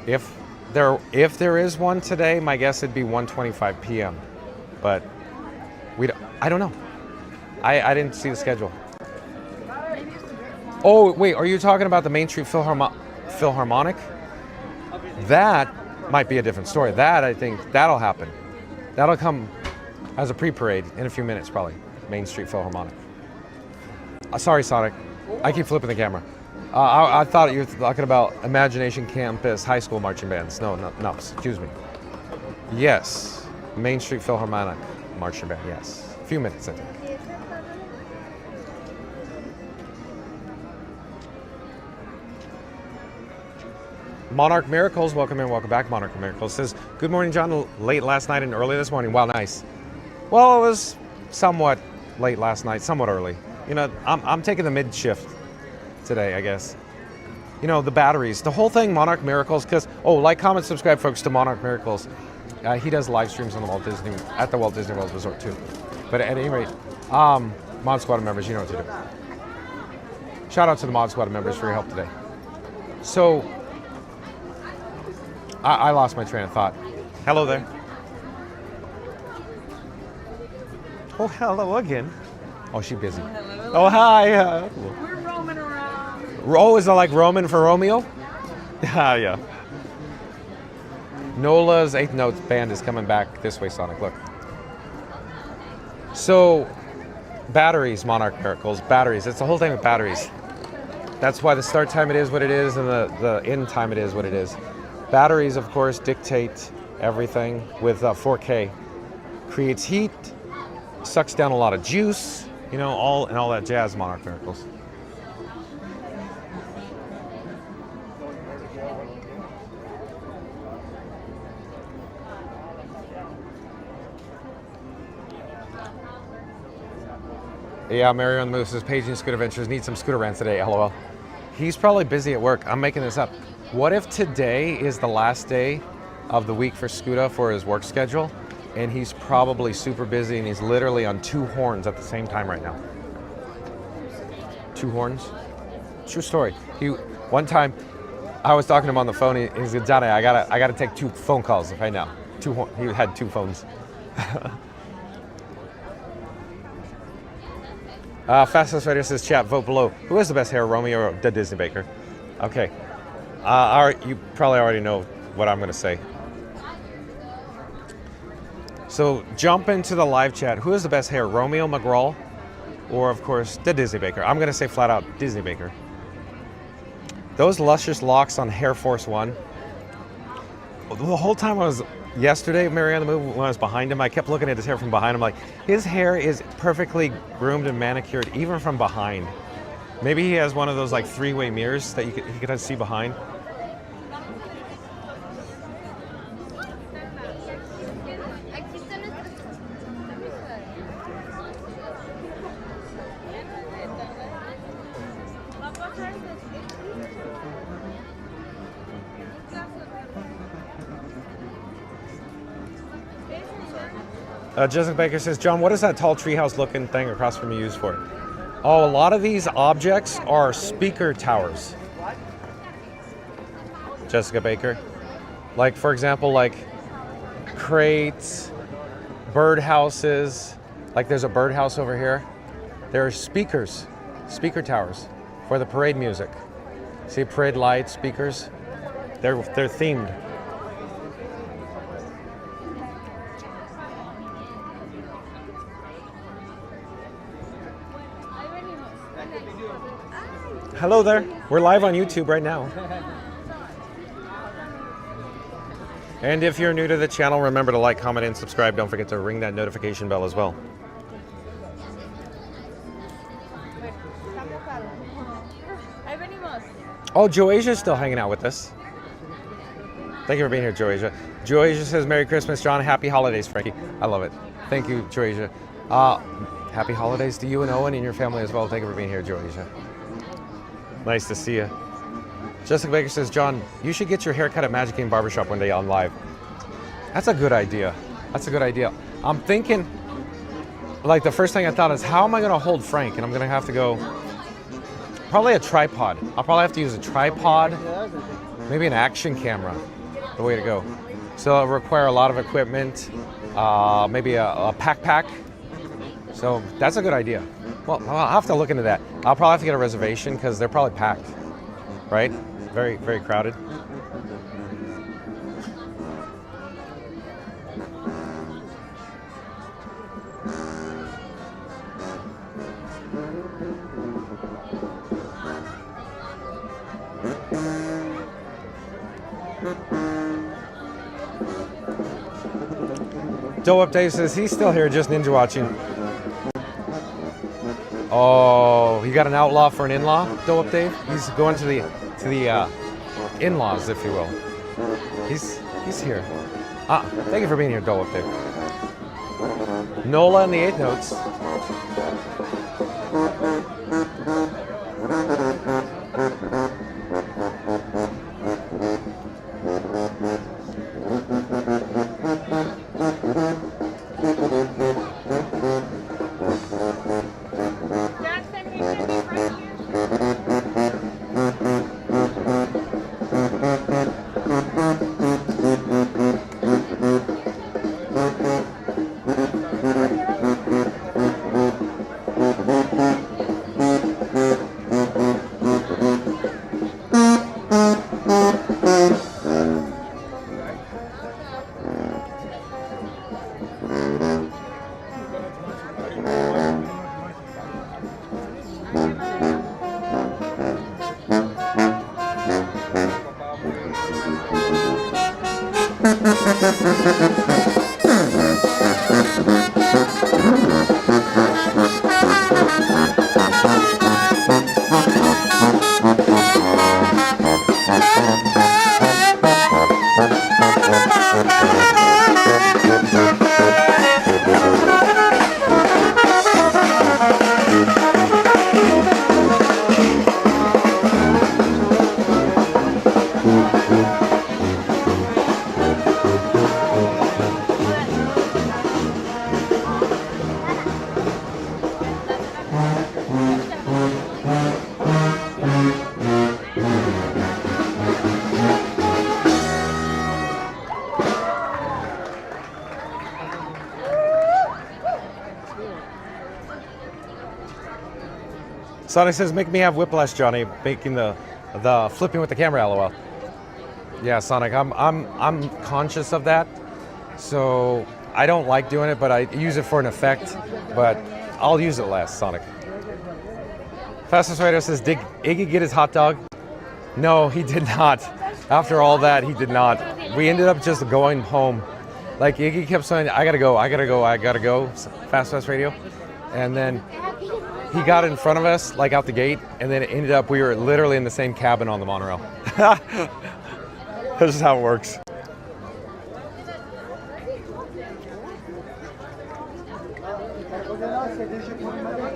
If there is one today, my guess it'd be 1:25 p.m. But I don't know. I didn't see the schedule. Oh wait, are you talking about the Main Street Philharmonic? That might be a different story. That I think that'll happen. That'll come as a pre-parade in a few minutes, probably. Main Street Philharmonic. Sorry, Sonic. I keep flipping the camera. I thought you were talking about Imagination Campus High School marching bands. No, excuse me. Yes, Main Street Philharmonic marching band, yes. A few minutes, I think. Monarch Miracles, welcome in, welcome back. Monarch Miracles says, good morning, John. Late last night and early this morning. Wow, nice. Well, it was somewhat late last night, somewhat early. You know, I'm taking the mid shift today, I guess. You know, the batteries, the whole thing, Monarch Miracles, because, like, comment, subscribe, folks, to Monarch Miracles. He does live streams on the Walt Disney World Resort, too. But at any rate, Mod Squad members, you know what to do. Shout out to the Mod Squad members for your help today. So, I lost my train of thought. Hello there. Oh, hello again. Oh, she's busy. Hello. Oh, hi. We're roaming around. Oh, is it like Roman for Romeo? Yeah. Nola's 8th Note band is coming back this way, Sonic. Look. So, batteries, Monarch Miracles. Batteries. It's the whole thing with batteries. That's why the start time it is what it is and the end time it is what it is. Batteries, of course, dictate everything with 4K. Creates heat, sucks down a lot of juice, you know, all that jazz, Monarch Miracles. Yeah, Mario on the Move says, Page and Scooter Ventures need some scooter rants today, LOL. He's probably busy at work. I'm making this up. What if today is the last day of the week for Scooter for his work schedule, and he's probably super busy and he's literally on 2 horns at the same time right now? 2 horns? True story. One time, I was talking to him on the phone. He said, Johnny, I gotta take 2 phone calls right now. He had 2 phones. Fastest Radio says, chat, vote below. Who has the best hair, Romeo or the Disney Baker? Okay. You probably already know what I'm going to say. So jump into the live chat. Who has the best hair, Romeo McGraw or, of course, the Disney Baker? I'm going to say flat out Disney Baker. Those luscious locks on Hair Force One. The whole time yesterday, Mary on the Move, when I was behind him, I kept looking at his hair from behind him. Like, his hair is perfectly groomed and manicured, even from behind. Maybe he has one of those like 3-way mirrors that he could see behind. Jessica Baker says, John, what is that tall treehouse looking thing across from you used for? Oh, a lot of these objects are speaker towers. Jessica Baker. Like, for example, like crates, birdhouses. Like there's a birdhouse over here. There are speaker towers for the parade music. See, parade lights, speakers. They're themed. Hello there. We're live on YouTube right now. And if you're new to the channel, remember to like, comment, and subscribe. Don't forget to ring that notification bell as well. Oh, Joasia's still hanging out with us. Thank you for being here, Joasia. Joasia says, Merry Christmas, John. Happy holidays, Frankie. I love it. Thank you, Joasia. Happy holidays to you and Owen and your family as well. Thank you for being here, Joasia. Nice to see you. Jessica Baker says, John, you should get your haircut at Magic King Barbershop one day on live. That's a good idea. That's a good idea. I'm thinking, like the first thing I thought is, how am I going to hold Frank? And I'm going to have to go, probably a tripod. I'll probably have to use a tripod, maybe an action camera, the way to go. So it'll require a lot of equipment, maybe a pack. So that's a good idea. Well, I'll have to look into that. I'll probably have to get a reservation because they're probably packed, right? Very, very crowded. Doe Up Dave says he's still here, just ninja watching. Oh, you got an outlaw for an in-law, Doe Up Dave? He's going to the in-laws, if you will. He's here. Thank you for being here, Doe Up Dave. Nola and the 8th Notes. Sonic says, make me have whiplash, Johnny, making the flipping with the camera, LOL. Yeah, Sonic, I'm conscious of that. So I don't like doing it, but I use it for an effect, but I'll use it less, Sonic. Fastest Radio says, did Iggy get his hot dog? No, he did not. After all that, he did not. We ended up just going home. Like Iggy kept saying, I gotta go, Fast Radio. And then he got in front of us, like out the gate, and then it ended up, we were literally in the same cabin on the monorail. This is how it works.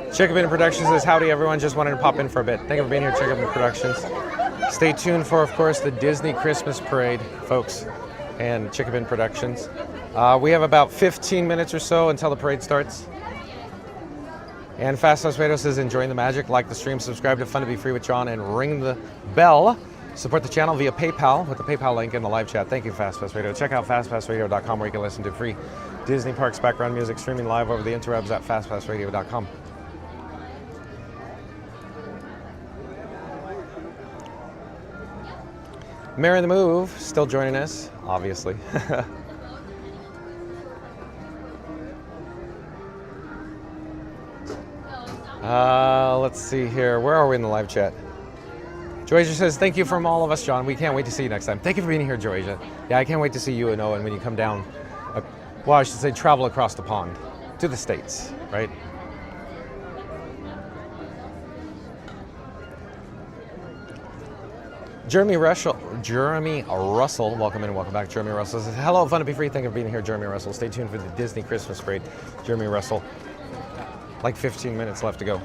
Chickabin Productions says, howdy everyone, just wanted to pop in for a bit. Thank you for being here, Chickabin Productions. Stay tuned for, of course, the Disney Christmas Parade, folks, and Chickabin Productions. We have about 15 minutes or so until the parade starts. And Fast Radio says, enjoying the magic, like the stream, subscribe to Fun to Be Free with John, and ring the bell. Support the channel via PayPal with the PayPal link in the live chat. Thank you, Fast Radio. Check out fastpassradio.com where you can listen to free Disney Parks background music streaming live over the interwebs at fastpassradio.com. Mary the Move, still joining us, obviously. Let's see here. Where are we in the live chat? Joasia says, thank you from all of us, John. We can't wait to see you next time. Thank you for being here, Joasia. Yeah, I can't wait to see you and Owen when you come down. Well, I should say travel across the pond to the States, right? Jeremy Russell, welcome in and welcome back. Jeremy Russell says, hello, Fun to Be Free. Thank you for being here, Jeremy Russell. Stay tuned for the Disney Christmas Parade. Jeremy Russell. Like 15 minutes left to go.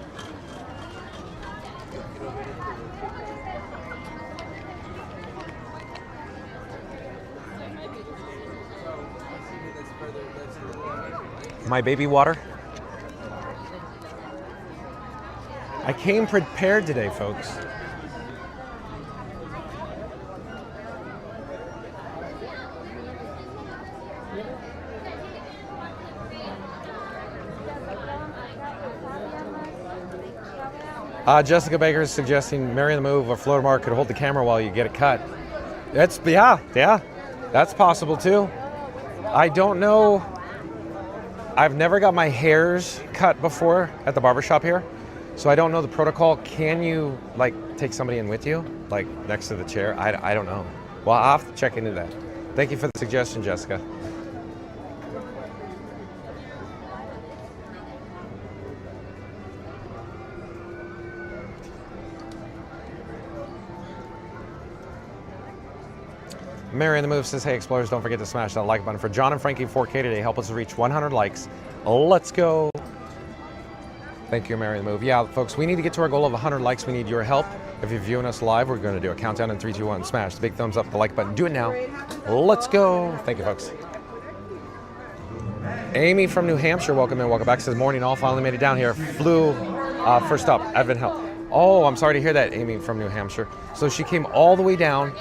my baby water. I came prepared today, folks. Jessica Baker is suggesting Mary the Move or Florida Mark could hold the camera while you get it cut. Yeah, that's possible too. I don't know. I've never got my hairs cut before at the barbershop here, so I don't know the protocol. Can you like take somebody in with you, like next to the chair? I don't know. Well, I'll have to check into that. Thank you for the suggestion, Jessica. Mary in the Move says, hey Explorers, don't forget to smash that like button for John and Frankie 4K today. Help us reach 100 likes. Let's go. Thank you, Mary in the Move. Yeah, folks, we need to get to our goal of 100 likes. We need your help. If you're viewing us live, we're going to do a countdown in 3, 2, 1. Smash the big thumbs up, the like button. Do it now. Let's go. Thank you, folks. Amy from New Hampshire, welcome in, welcome back. Says, morning all, finally made it down here. Flew first stop, Advent Health. Oh, I'm sorry to hear that, Amy from New Hampshire. So she came all the way down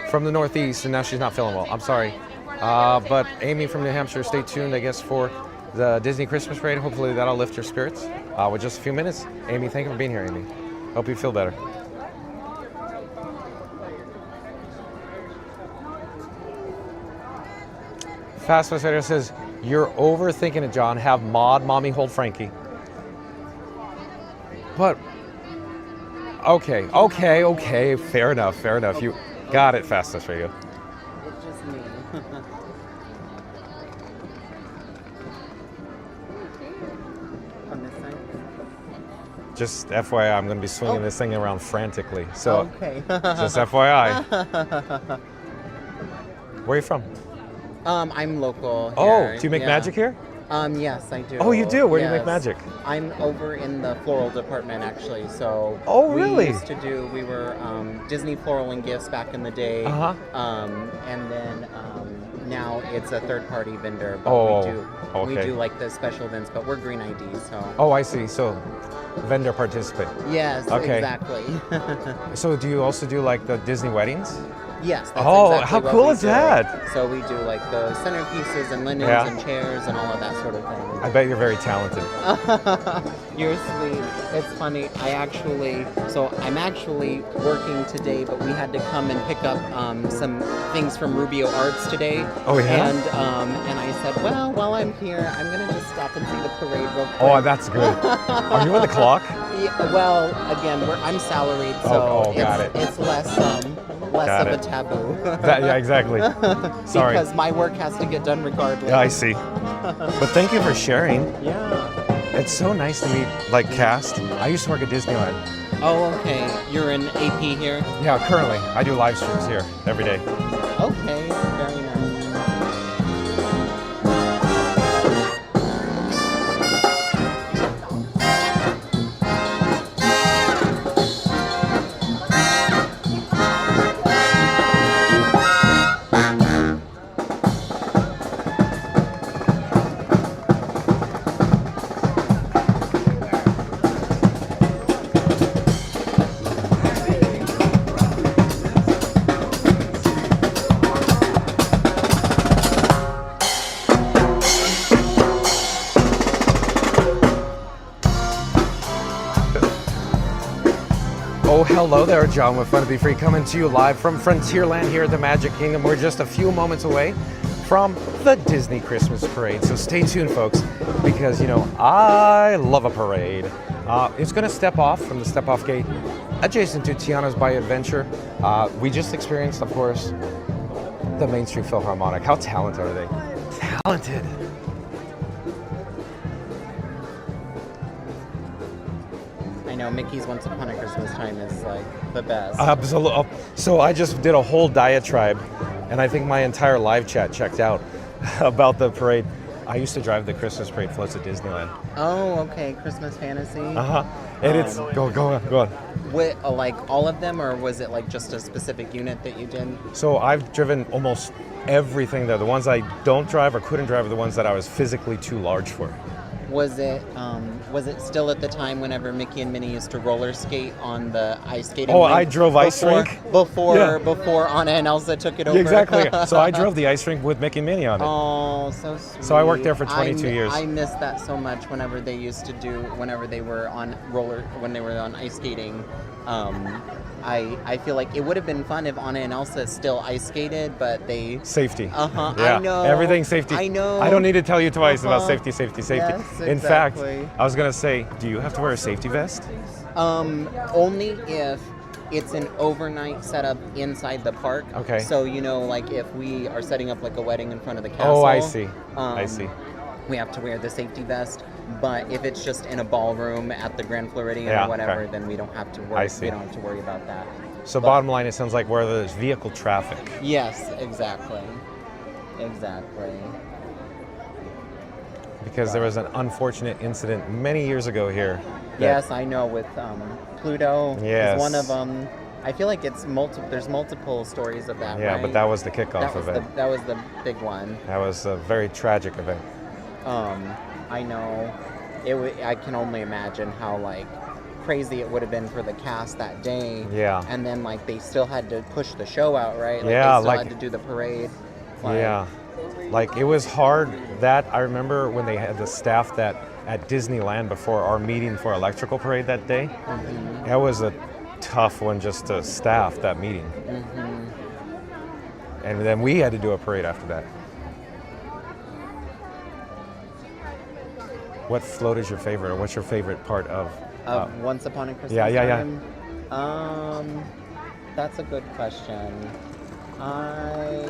from the Northeast, and now she's not feeling well. I'm sorry. But Amy from New Hampshire, stay tuned, I guess, for the Disney Christmas Parade. Hopefully that'll lift your spirits with just a few minutes. Amy, thank you for being here, Amy. Hope you feel better. Fast Radio says, you're overthinking it, John. Have Maud, Mommy hold Frankie. But, okay. Fair enough. You got it, Fastest Radio. It's just me. On this side? Just FYI, I'm going to be swinging this thing around frantically. So, okay. Just FYI. Where are you from? I'm local here. Oh, do you make magic here? Yes, I do. Oh, you do? Where do you make magic? I'm over in the floral department, actually. So, oh, really? We were Disney Floral and Gifts back in the day. And then now it's a third-party vendor. But we do like the special events, but we're Green ID, so. Oh, I see. So, vendor participant. Yes, exactly. So, do you also do like the Disney weddings? Yes. That's exactly how cool is that? So we do like the centerpieces and linens and chairs and all of that sort of thing. I bet you're very talented. You're sweet. It's funny. I'm actually working today, but we had to come and pick up some things from Rubio Arts today. Oh yeah. And I said, well, while I'm here, I'm gonna just stop and see the parade real quick. Oh, that's good. Are you on the clock? Yeah, well, again, I'm salaried, so it's less of a taboo. Yeah, exactly. Sorry. Because my work has to get done regardless. Yeah, I see. But thank you for sharing. Yeah. It's so nice to meet like cast. I used to work at Disneyland. Oh, okay. You're in AP here? Yeah, currently. I do live streams here every day. Okay, very nice. Hello there, John with Fun to Be Free, coming to you live from Frontierland here at the Magic Kingdom. We're just a few moments away from the Disney Christmas Parade, so stay tuned, folks, because, you know, I love a parade. It's going to step off from the step-off gate adjacent to Tiana's Bay Adventure. We just experienced, of course, the Main Street Philharmonic. How talented are they? Talented. I know Mickey's Once Upon a Christmas Time is like the best. Absolutely. So I just did a whole diatribe, and I think my entire live chat checked out about the parade. I used to drive the Christmas parade floats at Disneyland. Oh, okay. Christmas Fantasy. And it's go on. What, like all of them, or was it like just a specific unit that you did? So I've driven almost everything there. The ones I don't drive or couldn't drive are the ones that I was physically too large for. Was it still at the time whenever Mickey and Minnie used to roller skate on the ice skating rink? I drove ice rink? Before Anna and Elsa took it over? Exactly. So I drove the ice rink with Mickey and Minnie on it. Oh, so sweet. So I worked there for 22 years. I miss that so much whenever they were on ice skating. I feel like it would have been fun if Anna and Elsa still ice skated, but they... Safety. Yeah. I know. Everything safety. I know. I don't need to tell you twice about safety. Yes, In fact, exactly. I was going to say, do you have to wear a safety vest? Only if it's an overnight setup inside the park. Okay. So, like if we are setting up like a wedding in front of the castle. Oh, I see. I see. We have to wear the safety vest. But if it's just in a ballroom at the Grand Floridian or whatever, then we don't have to worry. I see. We don't have to worry about that. So bottom line, it sounds like where there's vehicle traffic. Yes, exactly. Exactly. Because there was an unfortunate incident many years ago here. Yes, I know, with Pluto. Yes. Is one of them. I feel like it's there's multiple stories of that, Yeah, right? but that was the kickoff event. That was the big one. That was a very tragic event. I know. I can only imagine how crazy it would have been for the cast that day. Yeah. And then they still had to push the show out, right? They still had to do the parade. Yeah. It was hard. That I remember when they had the staff that at Disneyland before our meeting for electrical parade that day. Mm-hmm. That was a tough one just to staff that meeting. Mm-hmm. And then we had to do a parade after that. What float is your favorite, or what's your favorite part of Once Upon a Christmas Time? That's a good question. I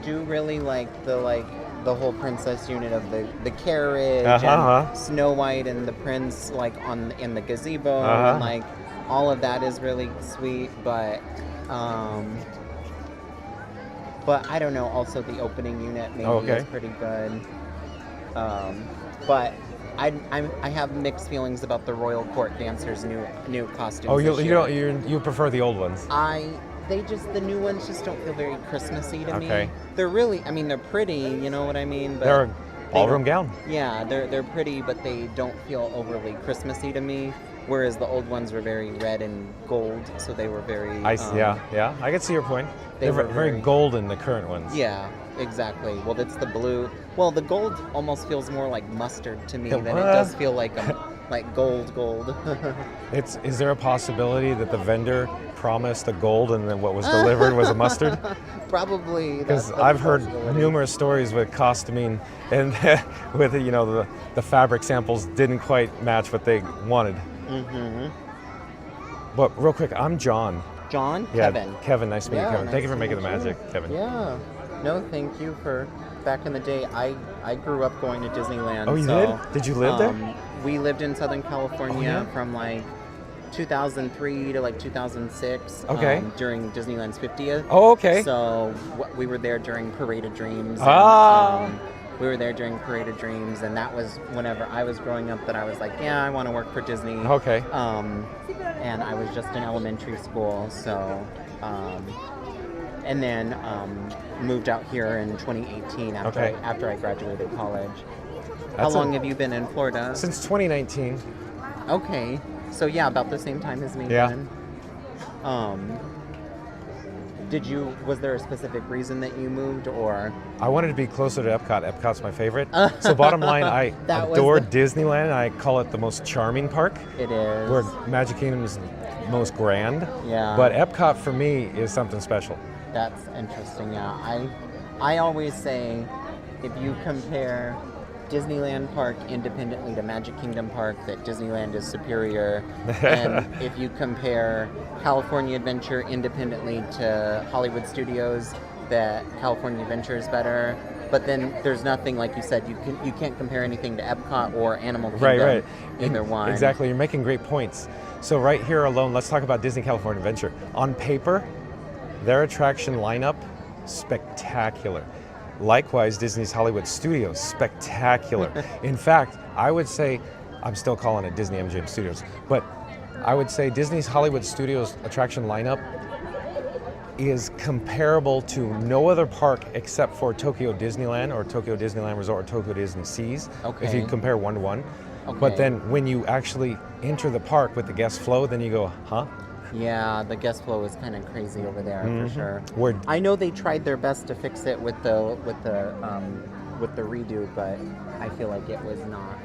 do really like the whole princess unit of the carriage and Snow White and the prince in the gazebo and all of that is really sweet, but I don't know, also the opening unit maybe is pretty good. But I have mixed feelings about the Royal Court dancers' new costumes. Oh, you prefer the old ones? The new ones just don't feel very Christmassy to me. They're really, they're pretty, you know what I mean? But they're a ballroom gown. Yeah, they're pretty, but they don't feel overly Christmassy to me. Whereas the old ones were very red and gold, so they were very... I can see your point. They're very golden, the current ones. Yeah, exactly. Well, that's the blue. Well, the gold almost feels more like mustard to me than it does feel like gold. Is there a possibility that the vendor promised a gold and then what was delivered was a mustard? Probably. Because I've heard numerous stories with costuming and with the fabric samples didn't quite match what they wanted. Mm-hmm. But real quick, I'm John. John? Yeah, Kevin. Kevin, nice to meet you, Kevin. Nice Thank you for making the magic, Kevin. Yeah. No, thank you for... Back in the day, I grew up going to Disneyland. Oh, you did? Did you live there? We lived in Southern California from 2003 to 2006. During Disneyland's 50th. Oh, okay. So we were there during Parade of Dreams. We were there during Parade of Dreams, and that was whenever I was growing up that I was like, yeah, I want to work for Disney. Okay. And I was just in elementary school, so... and then moved out here in 2018 after I graduated college. How long have you been in Florida? Since 2019. Okay. So yeah, about the same time as me then. Was there a specific reason that you moved, or? I wanted to be closer to Epcot. Epcot's my favorite. So bottom line, I adore Disneyland. I call it the most charming park. It is. Where Magic Kingdom is most grand. Yeah. But Epcot for me is something special. That's interesting, yeah. I always say, if you compare Disneyland Park independently to Magic Kingdom Park, that Disneyland is superior. And if you compare California Adventure independently to Hollywood Studios, that California Adventure is better. But then there's nothing, like you said, you can't compare anything to Epcot or Animal Kingdom. Right. Either one. Exactly, you're making great points. So right here alone, let's talk about Disney California Adventure. On paper, their attraction lineup, spectacular. Likewise, Disney's Hollywood Studios, spectacular. In fact, I would say, I'm still calling it Disney MGM Studios, but I would say Disney's Hollywood Studios attraction lineup is comparable to no other park except for Tokyo Disneyland or Tokyo Disneyland Resort or Tokyo Disney Seas, if you compare 1-to-1. Okay. But then when you actually enter the park with the guest flow, then you go, huh? Yeah, the guest flow is kind of crazy over there for sure. We're- I know they tried their best to fix it with the redo, but I feel like it was not.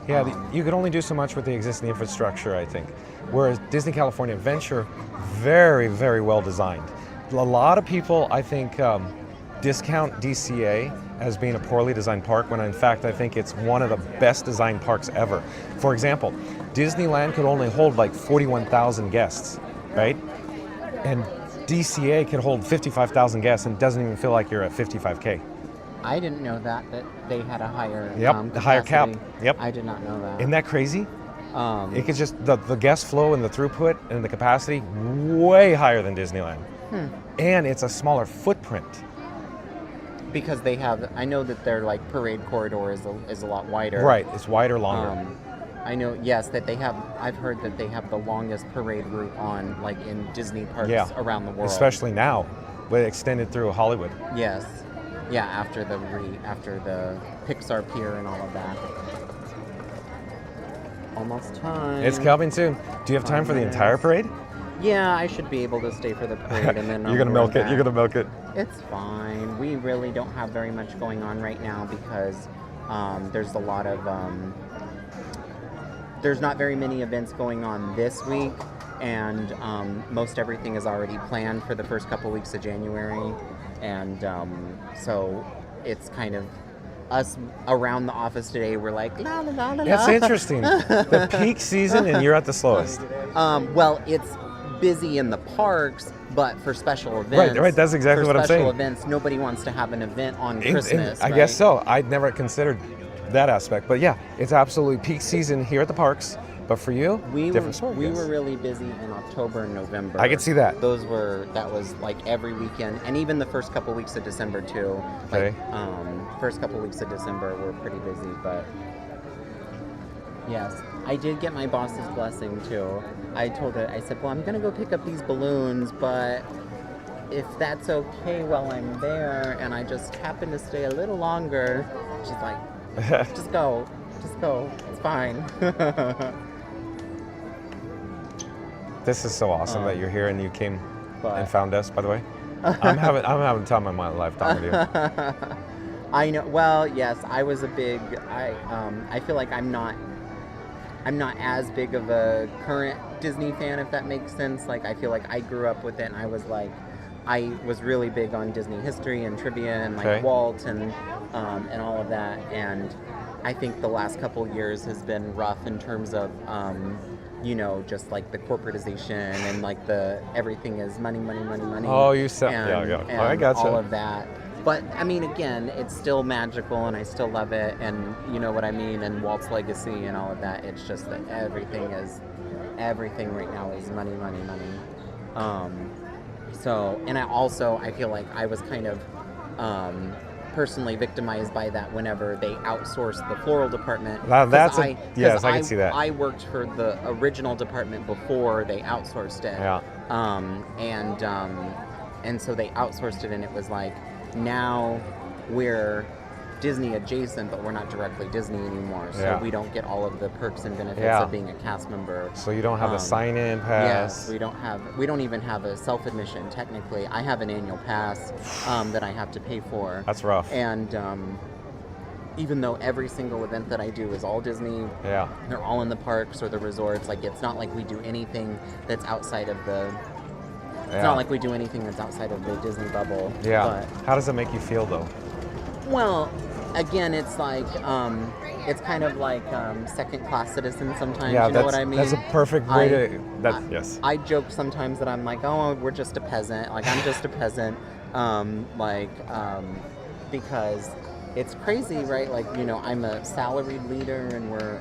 Yeah, you could only do so much with the existing infrastructure, I think. Whereas Disney California Adventure, very, very well designed. A lot of people, I think, discount DCA as being a poorly designed park, when in fact I think it's one of the best designed parks ever. For example, Disneyland could only hold like 41,000 guests, right? And DCA could hold 55,000 guests and doesn't even feel like you're at 55K. I didn't know that they had a higher the higher cap. capacity. Yep. I did not know that. Isn't that crazy? It could just, the guest flow and the throughput and the capacity way higher than Disneyland. And it's a smaller footprint. Because they have, I know that their like parade corridor is a lot wider. Right, it's wider, longer. I know, yes, that they have, I've heard that they have the longest parade route on, like in Disney parks around the world. Especially now, but extended through Hollywood. Yes. Yeah, after the Pixar Pier and all of that. Almost time. It's coming soon. Do you have time for the entire parade? Yeah, I should be able to stay for the parade and then You're gonna milk it. You're gonna milk it. It's fine. We really don't have very much going on right now because there's a lot of there's not very many events going on this week, and most everything is already planned for the first couple weeks of January, and so it's kind of us around the office today. We're like la la la la. That's interesting. The peak season and you're at the slowest. Well, it's busy in the parks, but for special events. Right. That's exactly what I'm saying. For special events, nobody wants to have an event on Christmas. I guess so. I'd never considered that aspect, but yeah, it's absolutely peak season here at the parks. But for you, different story. We were really busy in October and November. I could see that. That was like every weekend, and even the first couple weeks of December too. Okay. Like, first couple weeks of December were pretty busy, but yes, I did get my boss's blessing too. I told her, I said, well, I'm gonna go pick up these balloons, but if that's okay while I'm there, and I just happen to stay a little longer, she's like, just go, it's fine. This is so awesome that you're here and you came and found us, by the way. I'm having the time of my life talking to you. I know. Well, yes, I was a big. I feel like I'm not as big of a current Disney fan, if that makes sense. Like, I feel like I grew up with it, and I was really big on Disney history and trivia and like Walt and all of that. And I think the last couple years has been rough in terms of just like the corporatization and like everything is money. Oh, you said, yeah. I got you. All of that. But I mean, again, it's still magical and I still love it, and you know what I mean, and Walt's legacy and all of that. It's just that everything right now is money. So, and I feel like I was kind of personally victimized by that whenever they outsourced the floral department. I can see that. I worked for the original department before they outsourced it. Yeah. And so they outsourced it, and it was like, now we're Disney adjacent, but we're not directly Disney anymore. So we don't get all of the perks and benefits of being a cast member. So you don't have the sign-in pass. Yes, we don't even have a self-admission technically. I have an annual pass that I have to pay for. That's rough. And even though every single event that I do is all Disney, they're all in the parks or the resorts. Like, it's not like we do anything that's outside of the. It's not like we do anything that's outside of the Disney bubble. Yeah. But, how does it make you feel, though? Well, again, it's like it's kind of like second-class citizen sometimes. Yeah, you know what I mean? That's a perfect way to. Yes. I joke sometimes that I'm like, oh, we're just a peasant. Like, I'm just a peasant. Because it's crazy, right? Like, I'm a salaried leader, and we're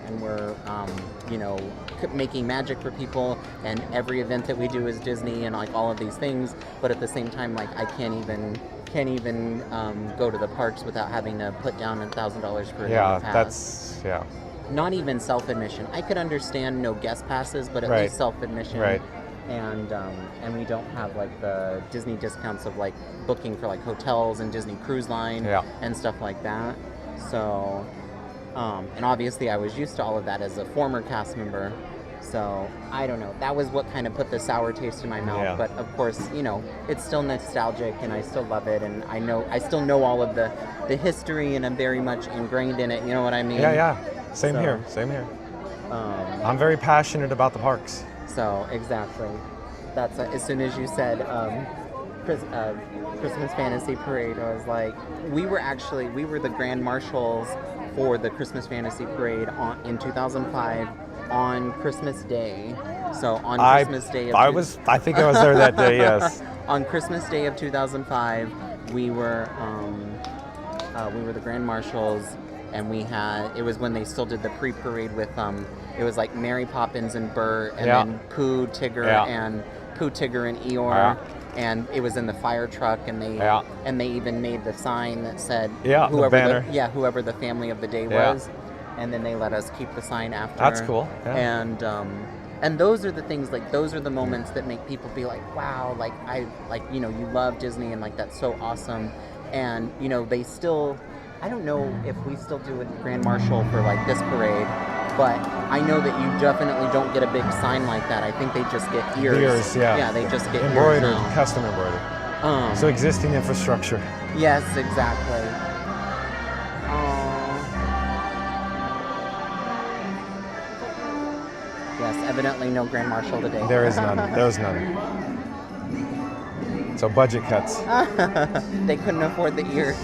making magic for people, and every event that we do is Disney, and like all of these things. But at the same time, like, I can't even can't even go to the parks without having to put down $1,000 for a Yeah, pass. that's yeah. Not even self-admission. I could understand no guest passes, but at Right. least self-admission. Right. And we don't have like the Disney discounts of like booking for like hotels and Disney Cruise Line and stuff like that. So, and obviously I was used to all of that as a former cast member. So I don't know. That was what kind of put the sour taste in my mouth. Yeah. But of course, you know, it's still nostalgic, and I still love it, and I still know all of the history, and I'm very much ingrained in it. You know what I mean? Yeah. Same here. I'm very passionate about the parks. So exactly. That's as soon as you said Christmas Fantasy Parade, I was like, we were the grand marshals for the Christmas Fantasy Parade in 2005 on Christmas Day. So on Christmas Day, I think I was there that day. Yes. On Christmas Day of 2005, we were the grand marshals, and it was when they still did the pre-parade with it was like Mary Poppins and Bert, and then Pooh, Tigger, and Eeyore. And it was in the fire truck, and they even made the sign that said whoever the family of the day was, and then they let us keep the sign after. That's cool. Yeah. And those are the things, like those are the moments that make people be like, wow, you love Disney, and like that's so awesome. And they still, I don't know if we still do a grand marshal for like this parade, but I know that you definitely don't get a big sign like that. I think they just get ears. Ears, yeah. Yeah, they just get embroidered, ears now. custom embroidered. So existing infrastructure. Yes, exactly. Yes, evidently no grand marshal today. There is none. There's none. So budget cuts. They couldn't afford the ears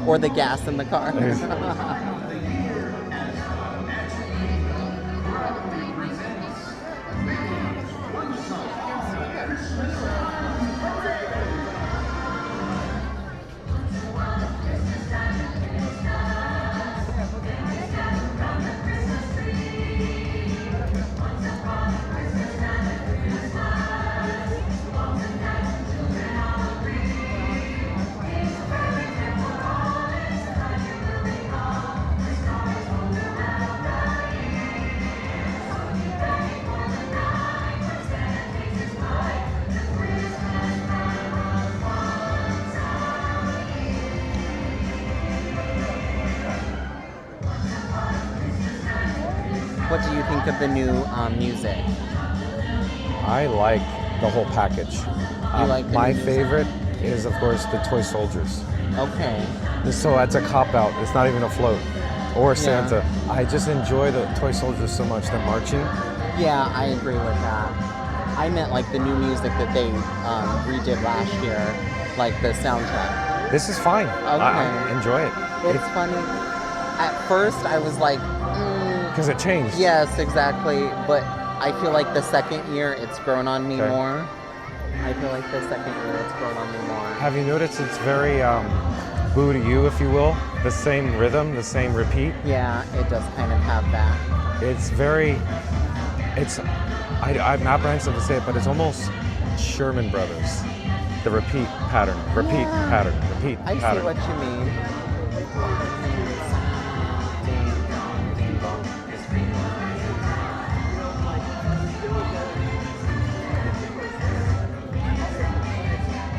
or the gas in the car. What do you think of the new music? I like the whole package. My favorite is, of course, the toy soldiers. Okay. So that's a cop-out. It's not even a float. Or Santa. I just enjoy the toy soldiers so much. The marching. Yeah, I agree with that. I meant like the new music that they redid last year, like the soundtrack. This is fine. Okay. I enjoy it. It's funny. At first, I was like, because it changed. Yes, exactly. But I feel like the second year, it's grown on me more. I feel like the second year, it's grown on me more. Have you noticed it's very Boo to You, if you will? The same rhythm, the same repeat? Yeah, it does kind of have that. It's very, I'm not apprehensive to say it, but it's almost Sherman Brothers. The repeat pattern, repeat pattern. I see what you mean.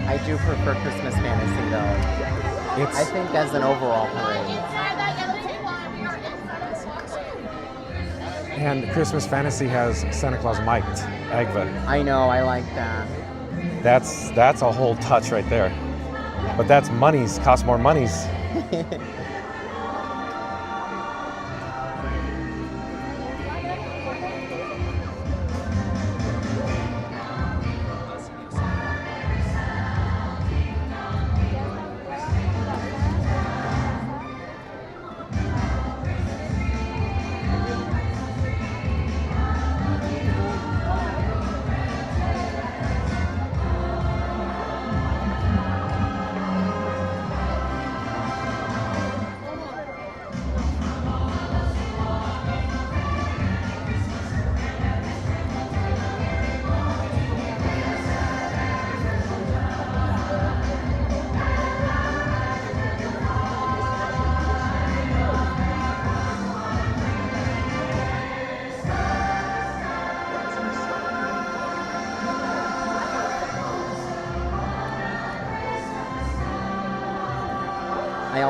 I do prefer Christmas Fantasy though. I think as an overall parade. And Christmas Fantasy has Santa Claus mic'd, Agva. I know, I like that. That's a whole touch right there. But that's monies, costs more monies.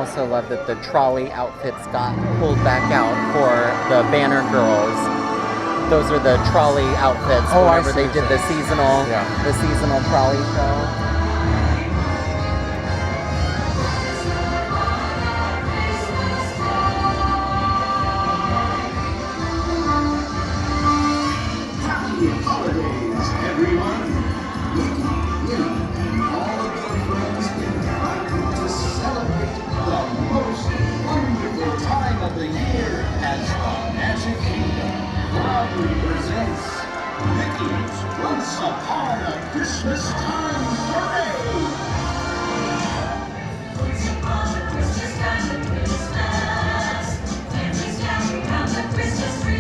also love that the trolley outfits got pulled back out for the banner girls. Those are the trolley outfits whenever they did the seasonal trolley show. Holidays, everyone. Mickey, Minnie, and all of your friends invite you to celebrate the most wonderful time of the year as the Magic Kingdom proudly presents Mickey's Once Upon a Christmastime Parade. Once upon a Christmas time of Christmas, families gather around the Christmas tree.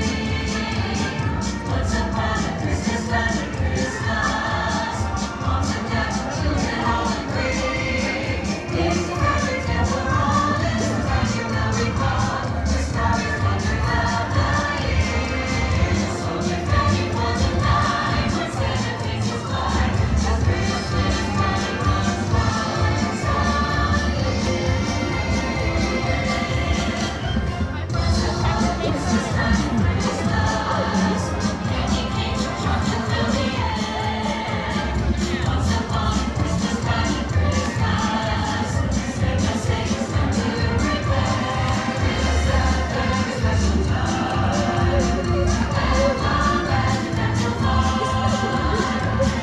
Once upon a Christmas time of Christmas, moms and dads and children all agree. It's the perfect time for all this time you will recall. The stars wondering how the year. So get ready for the night when Santa takes his flight. As Christmas morning comes once Once upon a Christmas time of Christmas, Mickey came to church and fill the air. Once upon a Christmas time of Christmas, Santa says it's time to prepare. It's a very special time, and one that natural fun,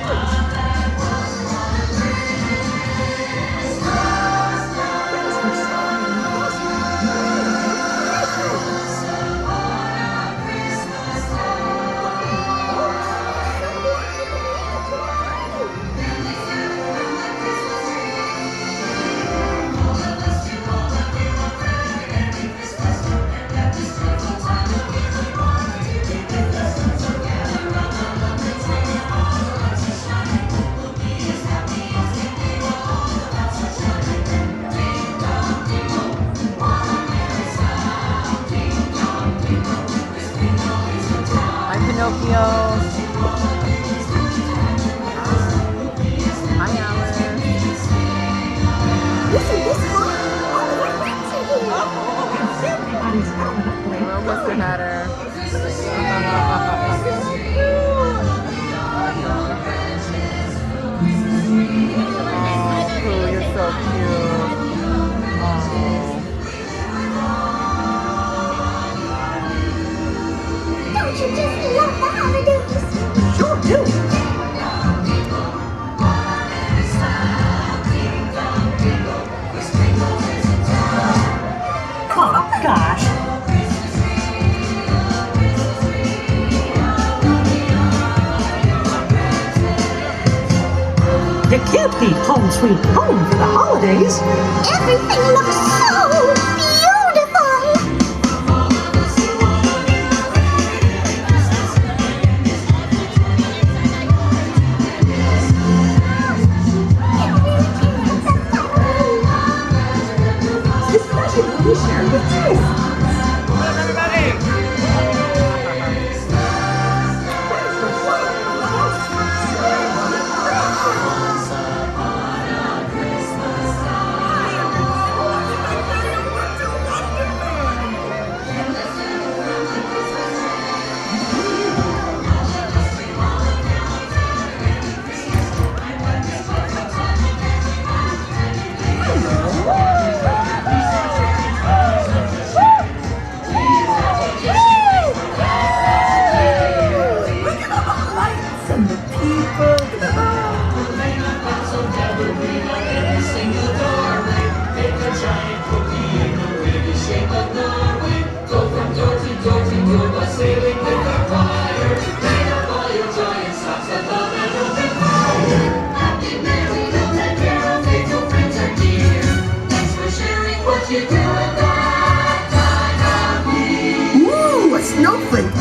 one that was for Hi, Pinocchio. Hi, Alice. We're almost at her. Oh, Pooh, you're so cute. Don't you just love the holidays? Sure do. Oh, gosh. You can't beat Home Sweet Home for the holidays. Everything looks so beautiful. Especially when you share it with kids.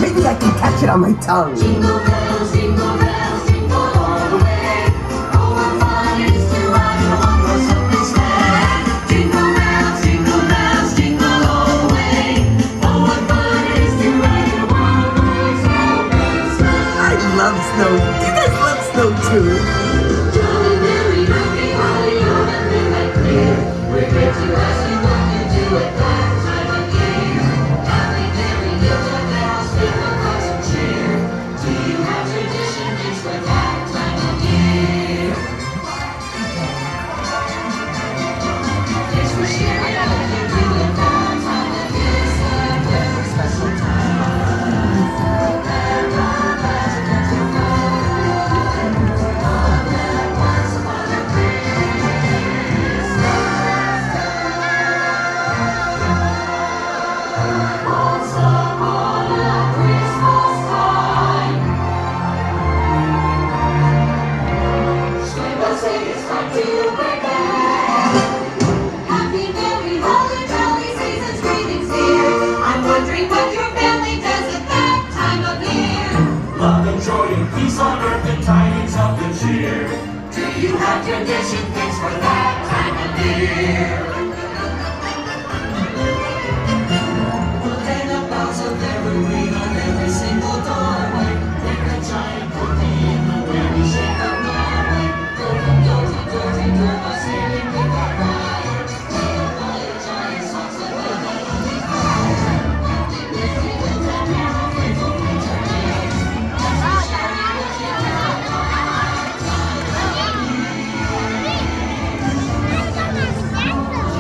Maybe I can catch it on my tongue. Jingle bells, jingle all the way. Oh, what fun it is to ride in a one-horse open sleigh. Jingle bells, jingle all the way. Oh, what fun it is to ride in a one-horse open sleigh. I love snow. Do you guys love snow too? Jolly, merry, happy, holly, on and midnight clear. We're here to ask you what it that time of year. Happy, merry, Yucca bells, people cry some cheer. Do you have tradition things for that time of year? Thanks for sharing what you do at that time of year. Celebrate for special times. There are legends of love. All at once upon a Christmas once upon a Christmas time. Sleigh bells say it's time to prepare. Happy, merry, holly jolly season's greetings here. I'm wondering what your family does at that time of year. Love and joy and peace on earth and tidings of good cheer. Do you have tradition things for that time of year? We'll hang up boughs of evergreen on every single doorway. Make a giant cookie in the very shape of Norway. Go from door to door to door, by sailing with our fire. We'll fly a giant socks of love and only fire. Happy birthday to the merry faithful winter days. As we share what you do at that time of year.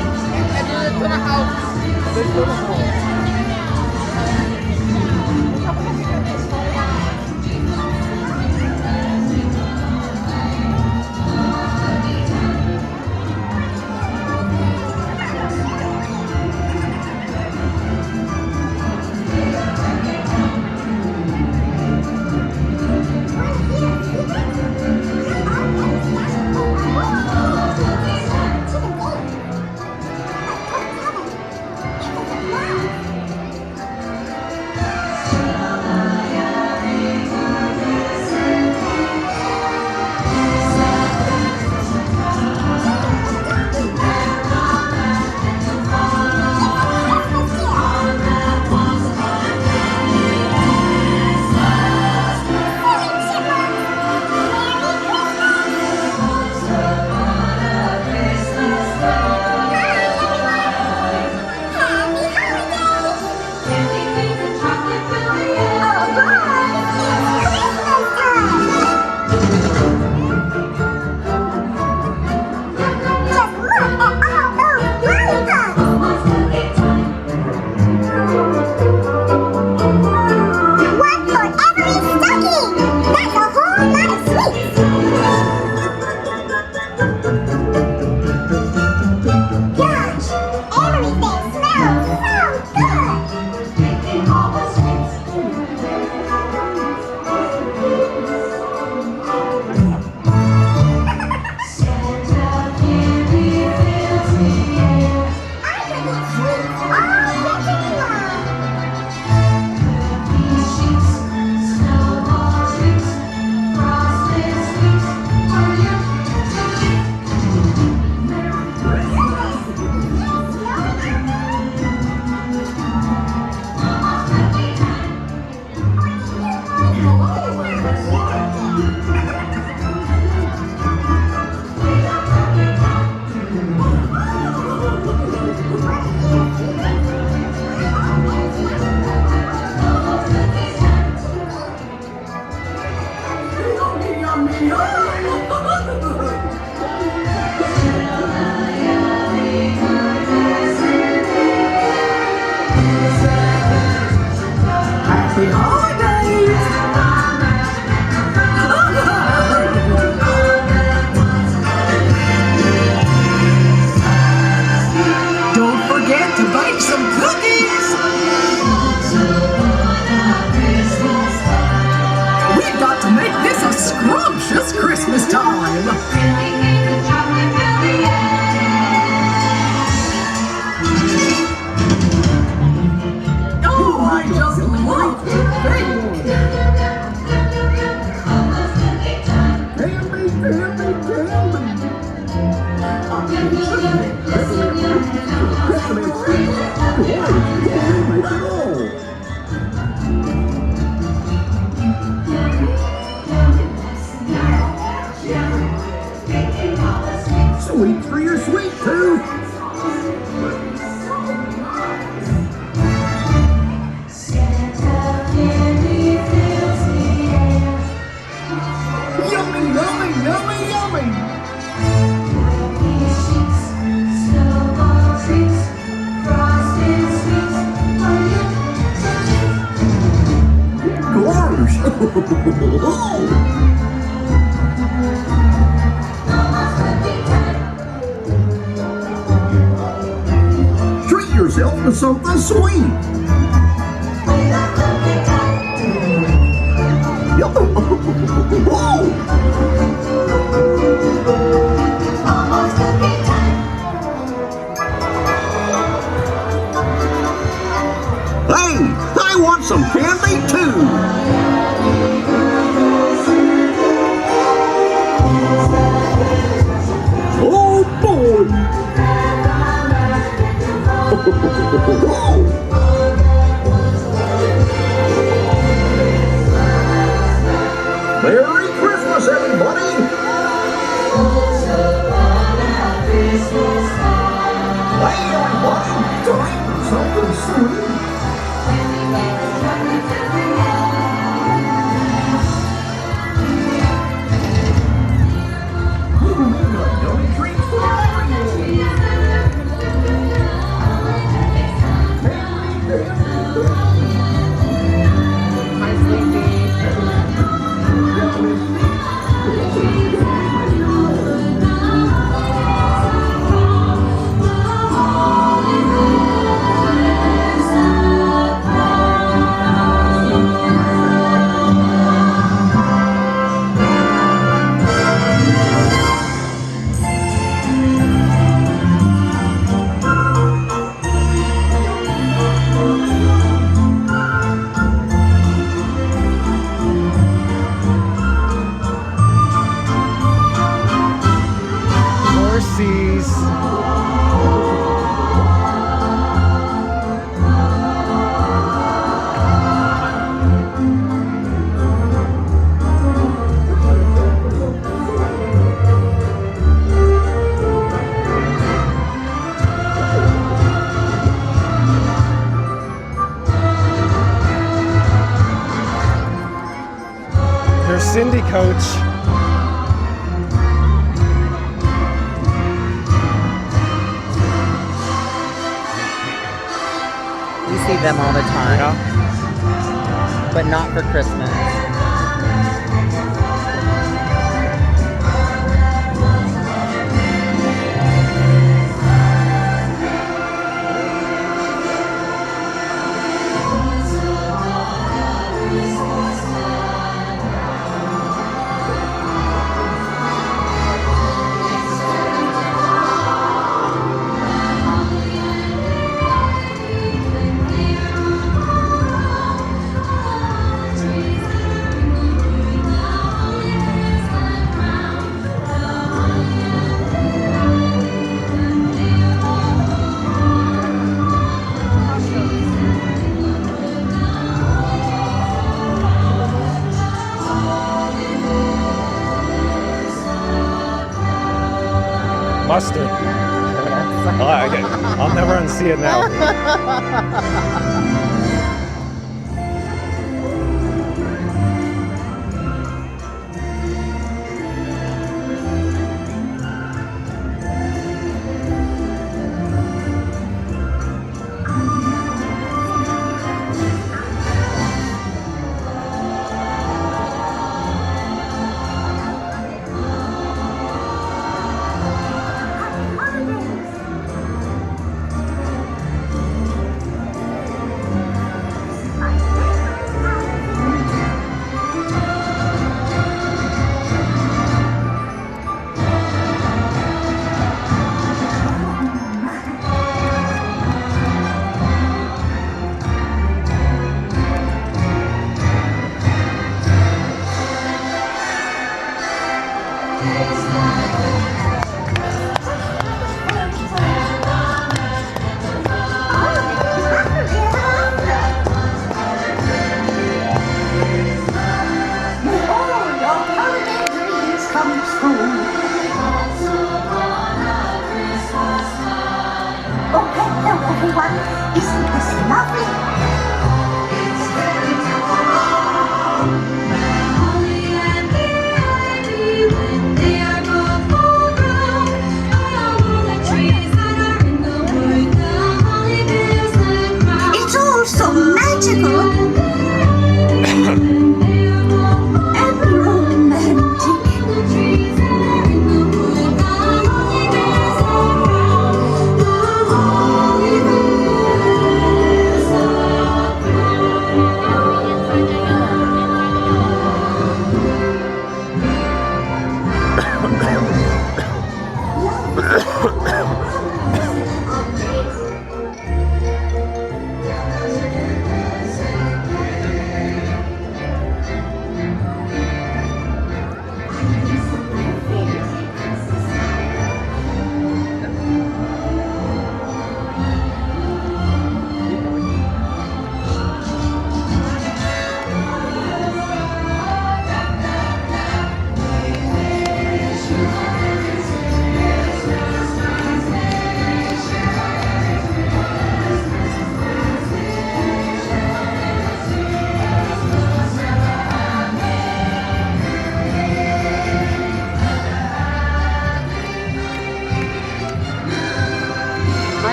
Treat yourself to something sweet. Hey, I want some candy too. Oh boy. Merry Christmas, everybody! Hey, everybody! Time for something sweet. Yummy treats for Horsies. There's Cindy, Coach. You see them all the time, but not for Christmas. Mustard. I'll never unsee it now. Isn't this lovely? It's all so magical.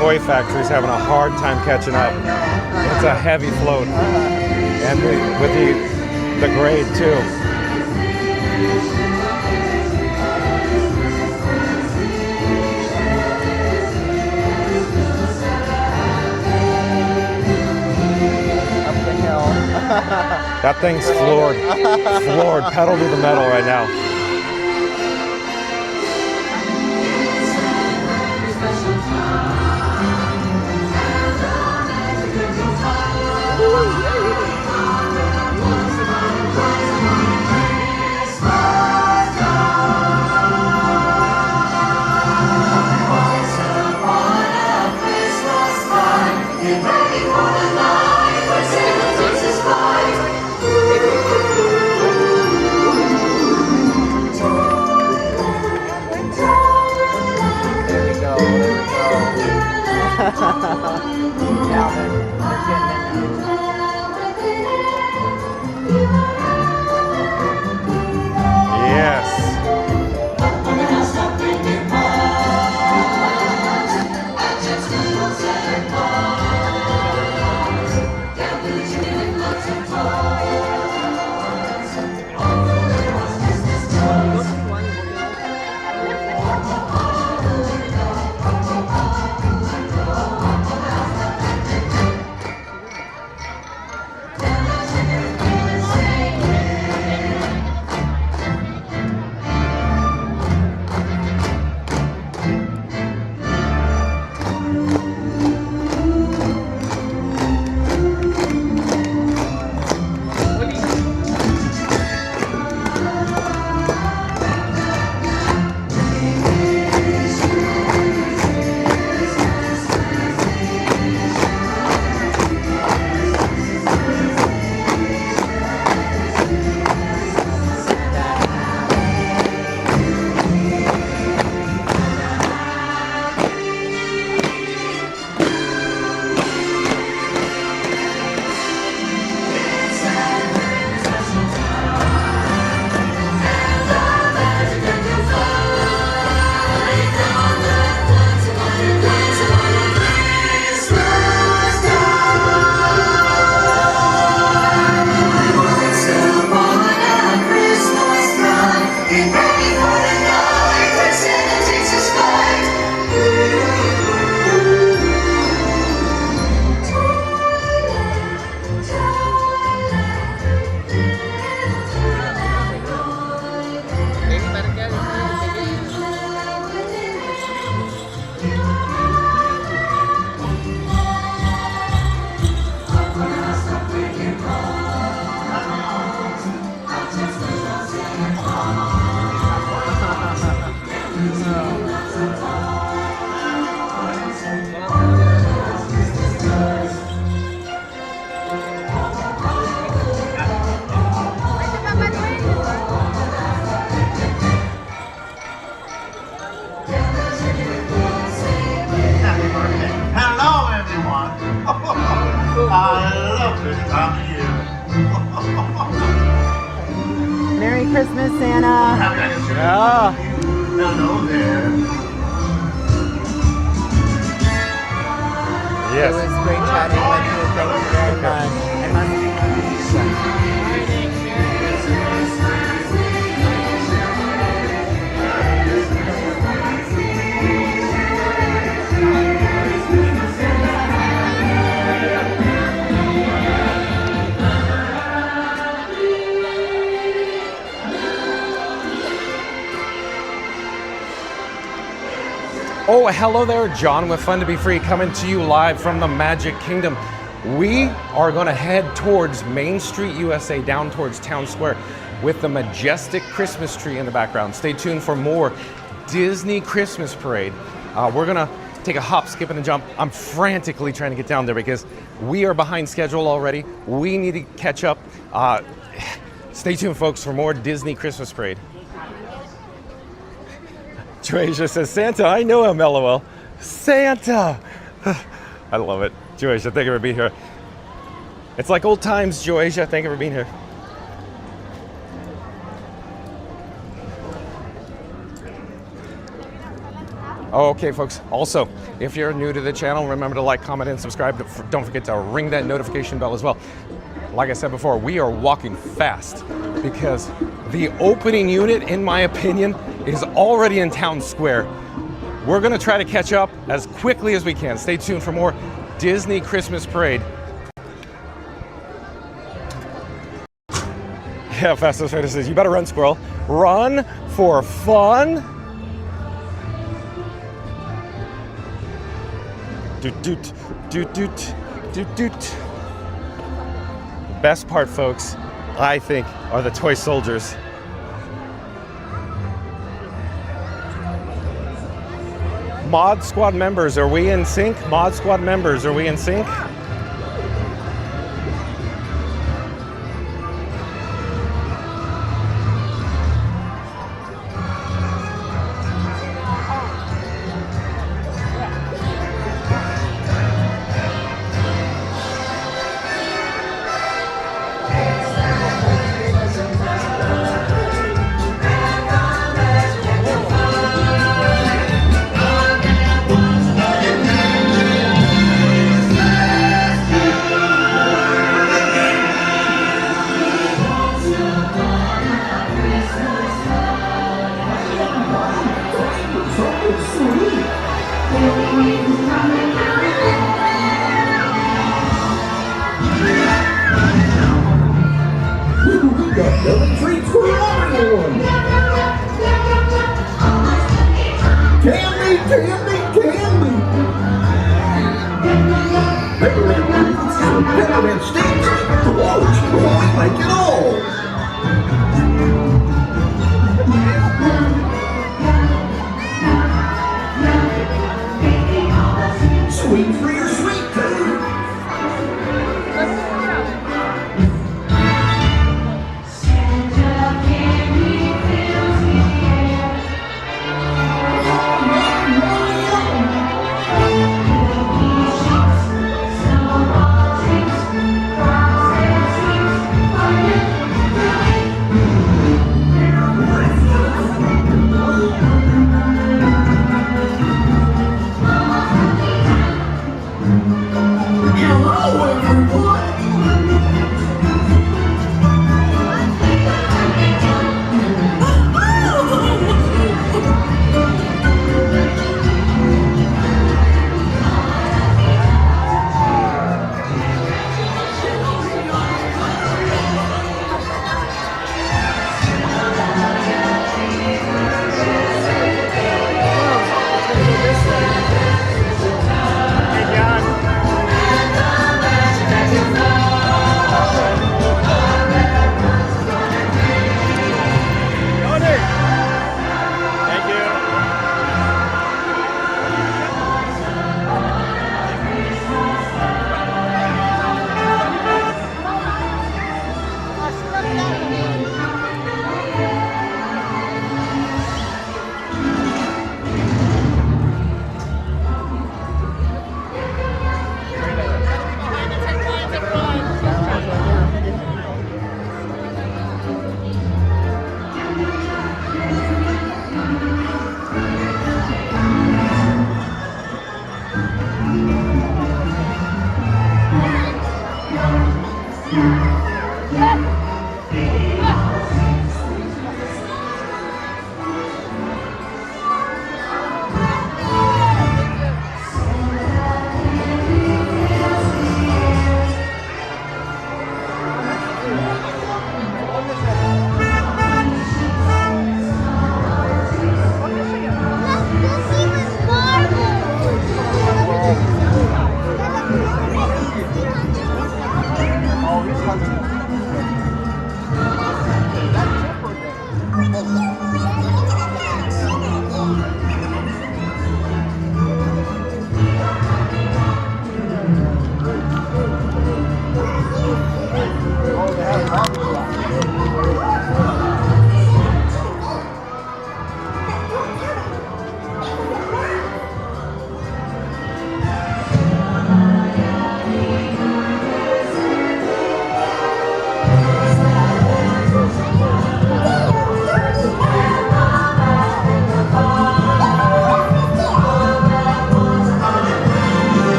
toy factory's having a hard time catching up. It's a heavy float. And with the grade too. Up the hill. That thing's floored. Floored. Pedal to the metal right now. Merry Christmas, Santa. Yeah. Hello there. Yes. It was great chatting with you. Thank you very much. I must. Oh, hello there, John with Fun to Be Free, coming to you live from the Magic Kingdom. We are going to head towards Main Street, USA, down towards Town Square with the majestic Christmas tree in the background. Stay tuned for more Disney Christmas Parade. We're going to take a hop, skip, and a jump. I'm frantically trying to get down there because we are behind schedule already. We need to catch up. Stay tuned, folks, for more Disney Christmas Parade. Joasia says, Santa, I know him, LOL. Santa! I love it. Joasia, thank you for being here. It's like old times, Joasia. Thank you for being here. Okay, folks. Also, if you're new to the channel, remember to like, comment, and subscribe. Don't forget to ring that notification bell as well. Like I said before, we are walking fast because the opening unit, in my opinion, is already in town square. We're gonna try to catch up as quickly as we can. Stay tuned for more Disney Christmas Parade. Yeah, Fast as Furious says, you better run, squirrel. Run for fun. Doot doot doot doot doot doot. Best part, folks, I think, are the toy soldiers. Mod Squad members, are we in sync? Mod Squad members, are we in sync?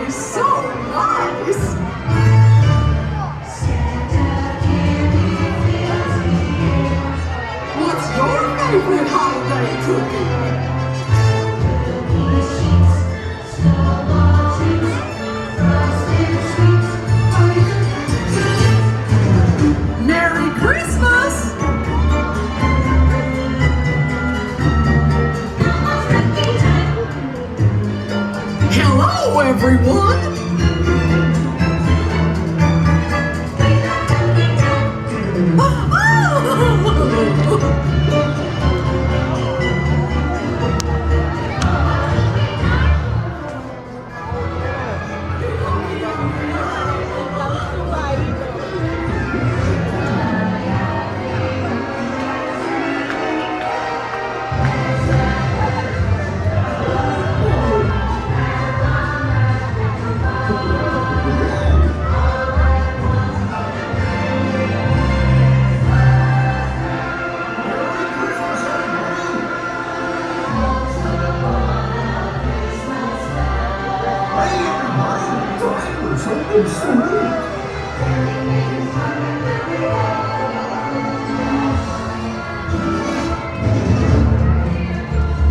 be so nice. What's your favorite holiday cookie? Merry Christmas! Hello, everyone!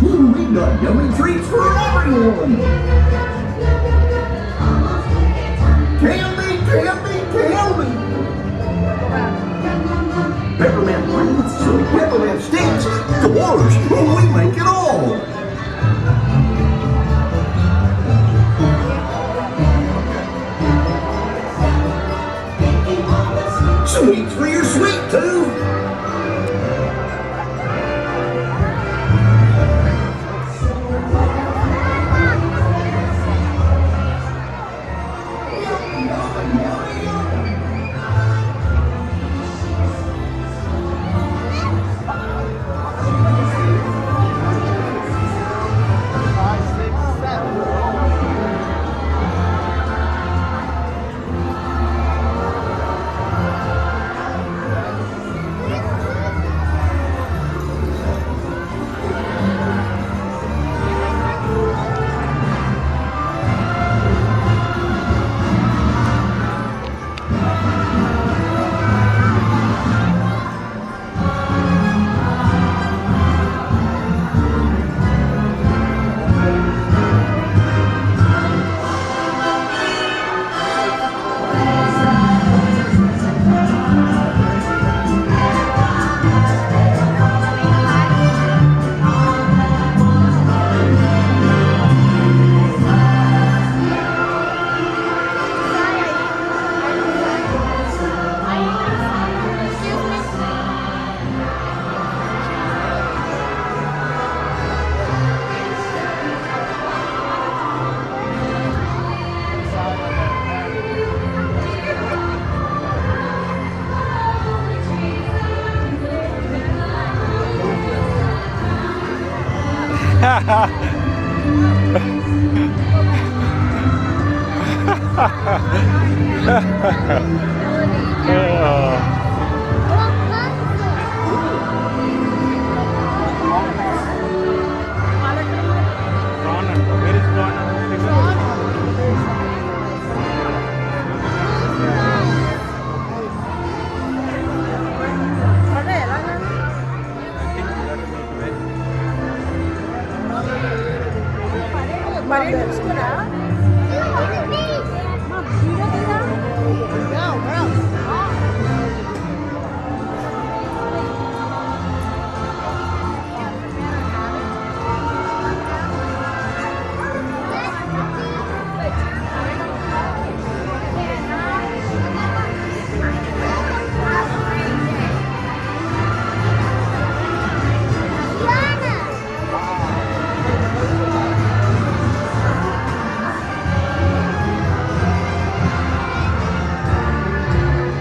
We've got yummy treats for everyone. Candy, candy, candy. Peppermint rings, peppermint sticks, doors, we make it all. Sweets for your sweet tooth.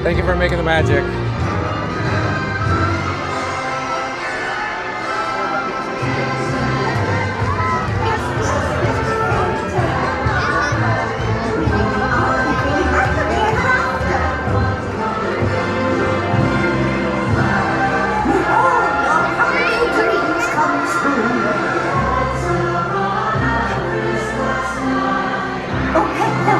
Thank you for making the magic. Oh, hey,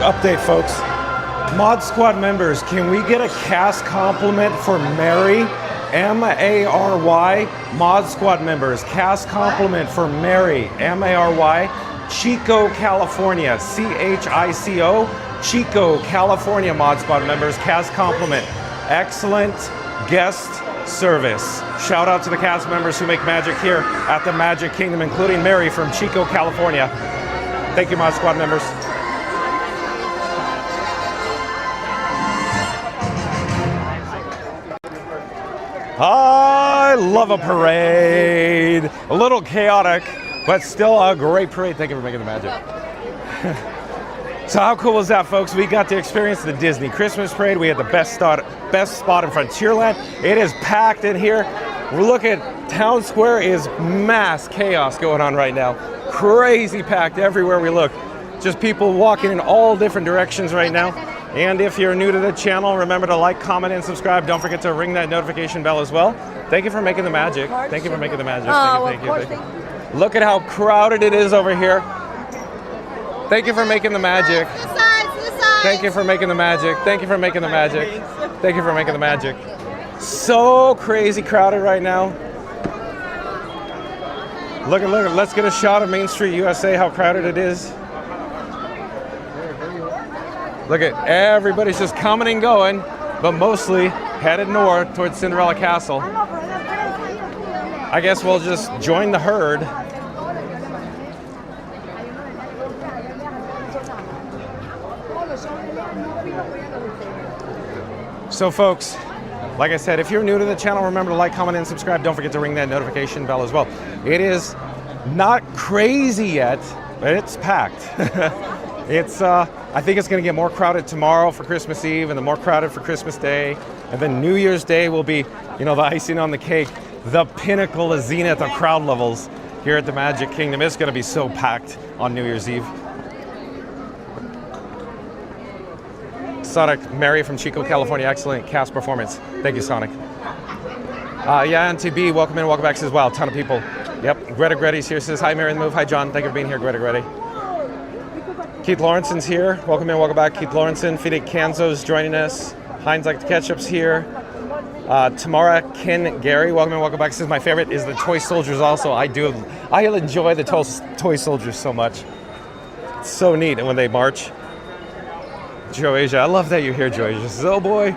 update, folks. Mod Squad members, can we get a cast compliment for Mary? M-A-R-Y. Mod Squad members, cast compliment for Mary. M-A-R-Y. Chico, California. C-H-I-C-O. Chico, California. Mod Squad members, cast compliment. Excellent guest service. Shout out to the cast members who make magic here at the Magic Kingdom, including Mary from Chico, California. Thank you, Mod Squad members. I love a parade. A little chaotic, but still a great parade. Thank you for making the magic. So how cool was that, folks? We got to experience the Disney Christmas parade. We had the best spot in Frontierland. It is packed in here. We're looking at Town Square is mass chaos going on right now. Crazy packed everywhere we look. Just people walking in all different directions right now. And if you're new to the channel, remember to like, comment, and subscribe. Don't forget to ring that notification bell as well. Thank you for making the magic. Thank you for making the magic. Thank you. Look at how crowded it is over here. Thank you for making the magic. Thank you for making the magic. Thank you for making the magic. Thank you for making the magic. So crazy crowded right now. Look. Let's get a shot of Main Street, USA, how crowded it is. Look at everybody's just coming and going, but mostly headed north towards Cinderella Castle. I guess we'll just join the herd. So folks, like I said, if you're new to the channel, remember to like, comment, and subscribe. Don't forget to ring that notification bell as well. It is not crazy yet, but it's packed. I think it's going to get more crowded tomorrow for Christmas Eve, and then more crowded for Christmas Day, and then New Year's Day will be, the icing on the cake, the pinnacle, the zenith of crowd levels here at the Magic Kingdom. It's going to be so packed on New Year's Eve. Sonic, Mary from Chico, California, excellent cast performance. Thank you, Sonic. Yeah, NTB, welcome in, welcome back, says, wow, ton of people. Yep, Greta Gretti's here, says, hi, Mary in the Move. Hi, John, thank you for being here, Greta Gretti. Keith Lawrenson's here, welcome in, welcome back, Keith Lawrenson. Fide Canzo's joining us. Heinz Like the Ketchup's here. Tamara Ken Gary, welcome in, welcome back. Says, my favorite is the toy soldiers also. I enjoy the toy soldiers so much. It's so neat when they march. Joe Asia, I love that you're here, Joe Asia. Says, oh boy.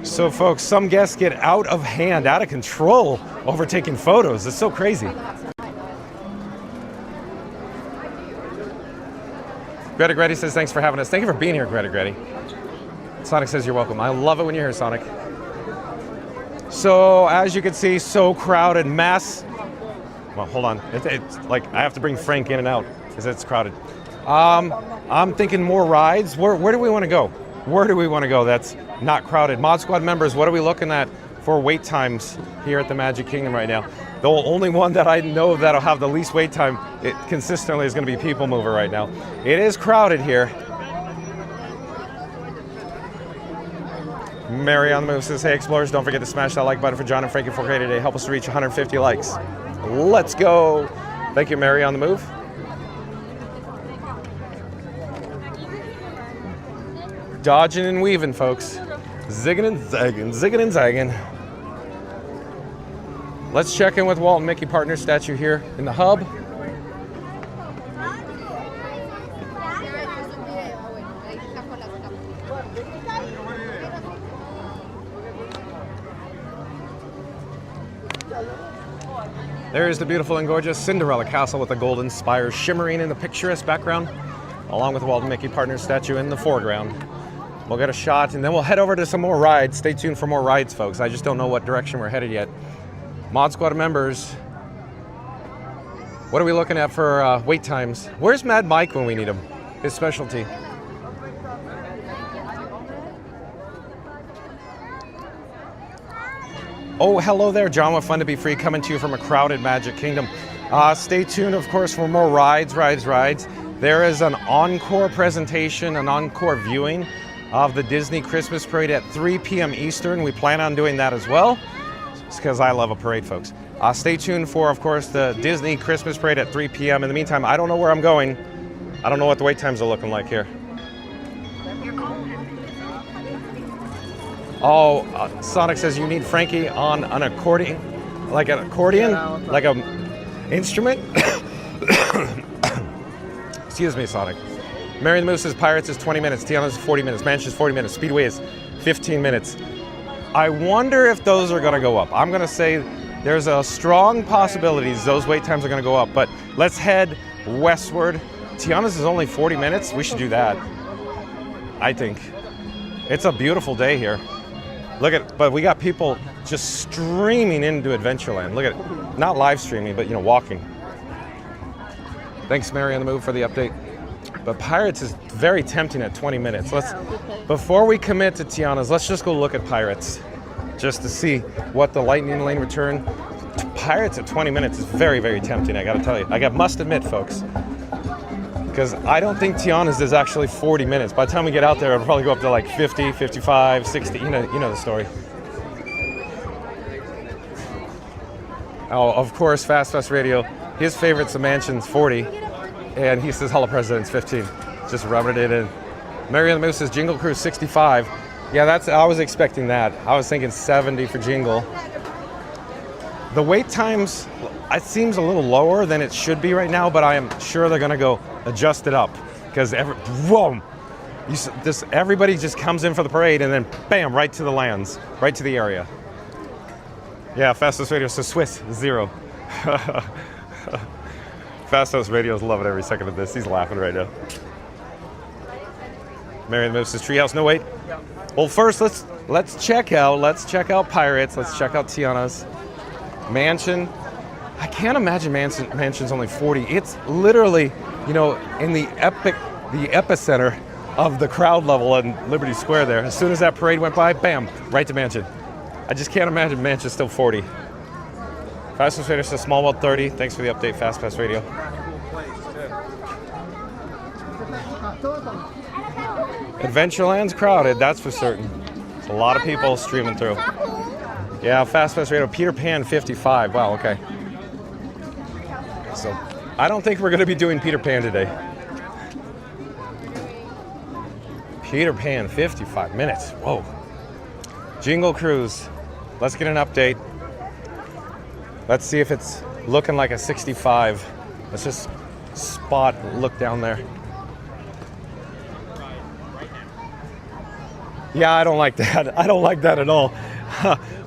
So folks, some guests get out of hand, out of control over taking photos. It's so crazy. Greta Gretti says, thanks for having us. Thank you for being here, Greta Gretti. Sonic says, you're welcome. I love it when you're here, Sonic. So, as you can see, so crowded, mass. Well, hold on. It's like I have to bring Frank in and out because it's crowded. I'm thinking more rides. Where do we want to go? Where do we want to go that's not crowded? Mod Squad members, what are we looking at for wait times here at the Magic Kingdom right now? The only one that I know that'll have the least wait time consistently is going to be PeopleMover right now. It is crowded here. Mary on the Move says, hey Explorers, don't forget to smash that like button for John and Frankie 4K today. Help us to reach 150 likes. Let's go. Thank you, Mary on the Move. Dodging and weaving, folks. Zigging and zagging, zigging and zagging. Let's check in with Walt and Mickey Partner statue here in the hub. There is the beautiful and gorgeous Cinderella Castle with the golden spires shimmering in the picturesque background, along with Walt and Mickey Partner statue in the foreground. We'll get a shot and then we'll head over to some more rides. Stay tuned for more rides, folks. I just don't know what direction we're headed yet. Mod Squad members, what are we looking at for wait times? Where's Mad Mike when we need him? His specialty. Oh, hello there, John with Fun to Be Free, coming to you from a crowded Magic Kingdom. Stay tuned, of course, for more rides. There is an encore presentation, an encore viewing of the Disney Christmas Parade at 3 p.m. Eastern. We plan on doing that as well. It's because I love a parade, folks. Stay tuned for, of course, the Disney Christmas Parade at 3 p.m. In the meantime, I don't know where I'm going. I don't know what the wait times are looking like here. Oh, Sonic says you need Frankie on an accordion, like an accordion, like a instrument. Excuse me, Sonic. Mary the Moose says Pirates is 20 minutes, Tiana's is 40 minutes, Mansion is 40 minutes, Speedway is 15 minutes. I wonder if those are gonna go up. I'm gonna say there's a strong possibility those wait times are gonna go up, but let's head westward. Tiana's is only 40 minutes, we should do that. I think. It's a beautiful day here. Look at, but we got people just streaming into Adventureland. Look at it, not live streaming, but walking. Thanks, Mary on the Move, for the update. But Pirates is very tempting at 20 minutes. Before we commit to Tiana's, let's just go look at Pirates, just to see what the Lightning Lane return. Pirates at 20 minutes is very, very tempting, I gotta tell you. I must admit, folks, because I don't think Tiana's is actually 40 minutes. By the time we get out there, it'll probably go up to like 50, 55, 60, you know the story. Oh, of course, Fast Radio, his favorite's the Mansion's 40, and he says Hello President's 15. Just rubbing it in. Mary and the Moose says Jingle Cruise 65. Yeah, I was expecting that. I was thinking 70 for Jingle. The wait times, it seems a little lower than it should be right now, but I am sure they're gonna go adjust it up, because everybody just comes in for the parade and then bam, right to the lands, right to the area. Yeah, Fastest Radio says Swiss, 0. Fastest Radio's loving every second of this. He's laughing right now. Mary the Moose says Treehouse, no wait. Well, first let's check out Pirates. Let's check out Tiana's. Mansion. I can't imagine Mansion's only 40. It's literally, in the epicenter of the crowd level in Liberty Square there. As soon as that parade went by, bam, right to Mansion. I just can't imagine Mansion's still 40. Fastest Radio says Small World 30. Thanks for the update, Fast Pass Radio. Adventureland's crowded, that's for certain. There's a lot of people streaming through. Yeah, Fast Pass Radio, Peter Pan 55. Wow, okay. So, I don't think we're going to be doing Peter Pan today. Peter Pan 55 minutes. Whoa. Jingle Cruise. Let's get an update. Let's see if it's looking like a 65. Let's just look down there. Yeah, I don't like that. I don't like that at all.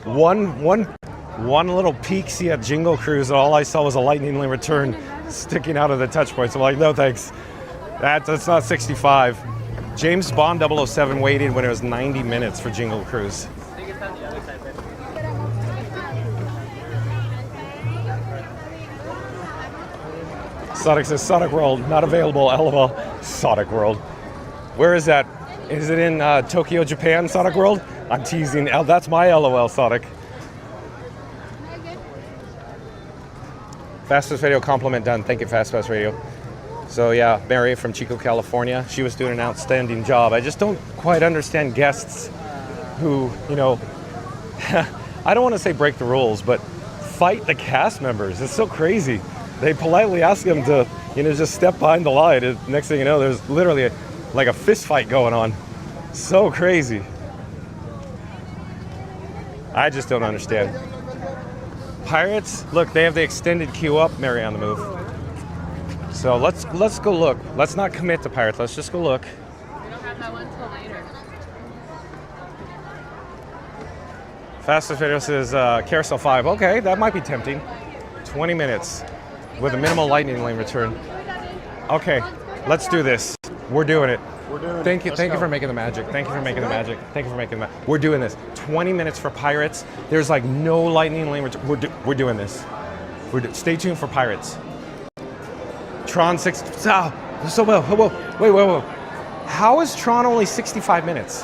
One little peek see at Jingle Cruise, and all I saw was a Lightning Lane return sticking out of the touch points. I'm like, no thanks. That's not 65. James Bond 007 waited when it was 90 minutes for Jingle Cruise. Sonic says Sonic World, not available, LOL. Sonic World. Where is that? Is it in Tokyo, Japan, Sonic World? I'm teasing. That's my LOL, Sonic. Fastest Radio compliment done. Thank you, Fast Pass Radio. So yeah, Mary from Chico, California. She was doing an outstanding job. I just don't quite understand guests who, I don't want to say break the rules, but fight the cast members. It's so crazy. They politely ask them to, just step behind the line. And next thing you know, there's literally like a fist fight going on. So crazy. I just don't understand. Pirates, look, they have the extended queue up, Mary on the Move. So let's go look. Let's not commit to Pirates. Let's just go look. We don't have that one until later. Fastest Video says Carousel 5. Okay, that might be tempting. 20 minutes with a minimal Lightning Lane return. Okay, let's do this. We're doing it. Thank you for making the magic. Thank you for making the magic. Thank you for making the magic. We're doing this. 20 minutes for Pirates. There's like no Lightning Lane return. We're doing this. Stay tuned for Pirates. Tron 6. Whoa. How is Tron only 65 minutes?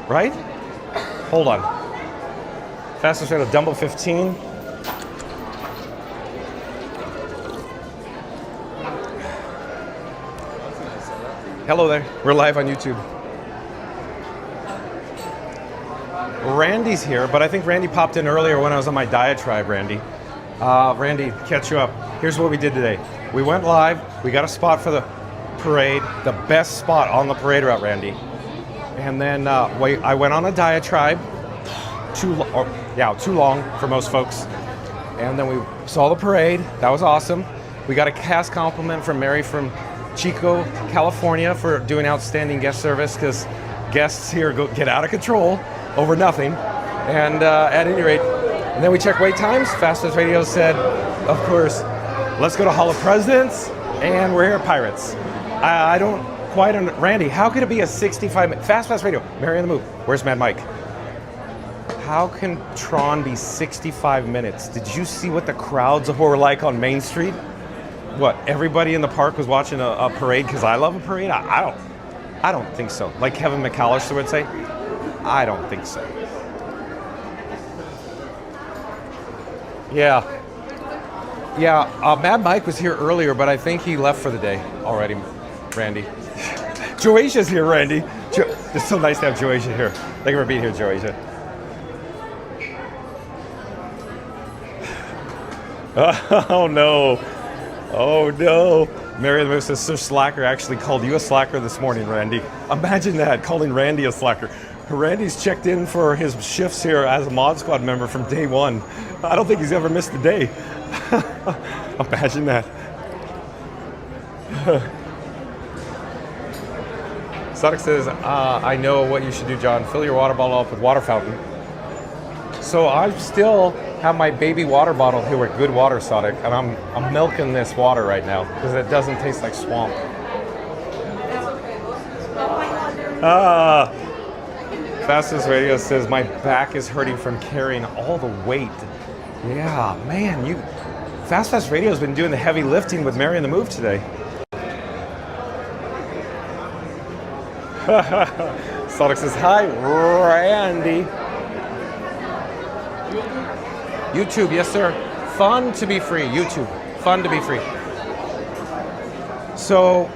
Right? Hold on. Fastest rate of Dumbo 15. Hello there. We're live on YouTube. Randy's here, but I think Randy popped in earlier when I was on my diatribe, Randy. Randy, catch you up. Here's what we did today. We went live. We got a spot for the parade, the best spot on the parade route, Randy. And then I went on a diatribe. Too long for most folks. And then we saw the parade. That was awesome. We got a cast compliment from Mary from Chico, California for doing outstanding guest service because guests here get out of control over nothing. And at any rate, and then we checked wait times. Fastest Radio said, of course, let's go to Hall of Presidents, and we're here at Pirates. I don't quite Randy, how could it be a 65-minute Fast Radio? Mary on the Move. Where's Mad Mike? How can Tron be 65 minutes? Did you see what the crowds were like on Main Street? What, everybody in the park was watching a parade because I love a parade? I don't think so. Like Kevin McAllister would say, I don't think so. Yeah, Mad Mike was here earlier, but I think he left for the day already, Randy. Joasia's here, Randy. It's so nice to have Joasia here. Thank you for being here, Joasia. Oh no. Mary the Moose says, Sir Slacker actually called you a slacker this morning, Randy. Imagine that, calling Randy a slacker. Randy's checked in for his shifts here as a Mod Squad member from day one. I don't think he's ever missed a day. Imagine that. Sonic says, I know what you should do, John. Fill your water bottle up with water fountain. So I still have my baby water bottle here with good water, Sonic, and I'm milking this water right now because it doesn't taste like swamp. Fastest Radio says, my back is hurting from carrying all the weight. Yeah, man, Fast Radio's been doing the heavy lifting with Mary on the Move today. Sonic says, hi, Randy. YouTube, yes sir. Fun to be free, YouTube. Fun to be free. So,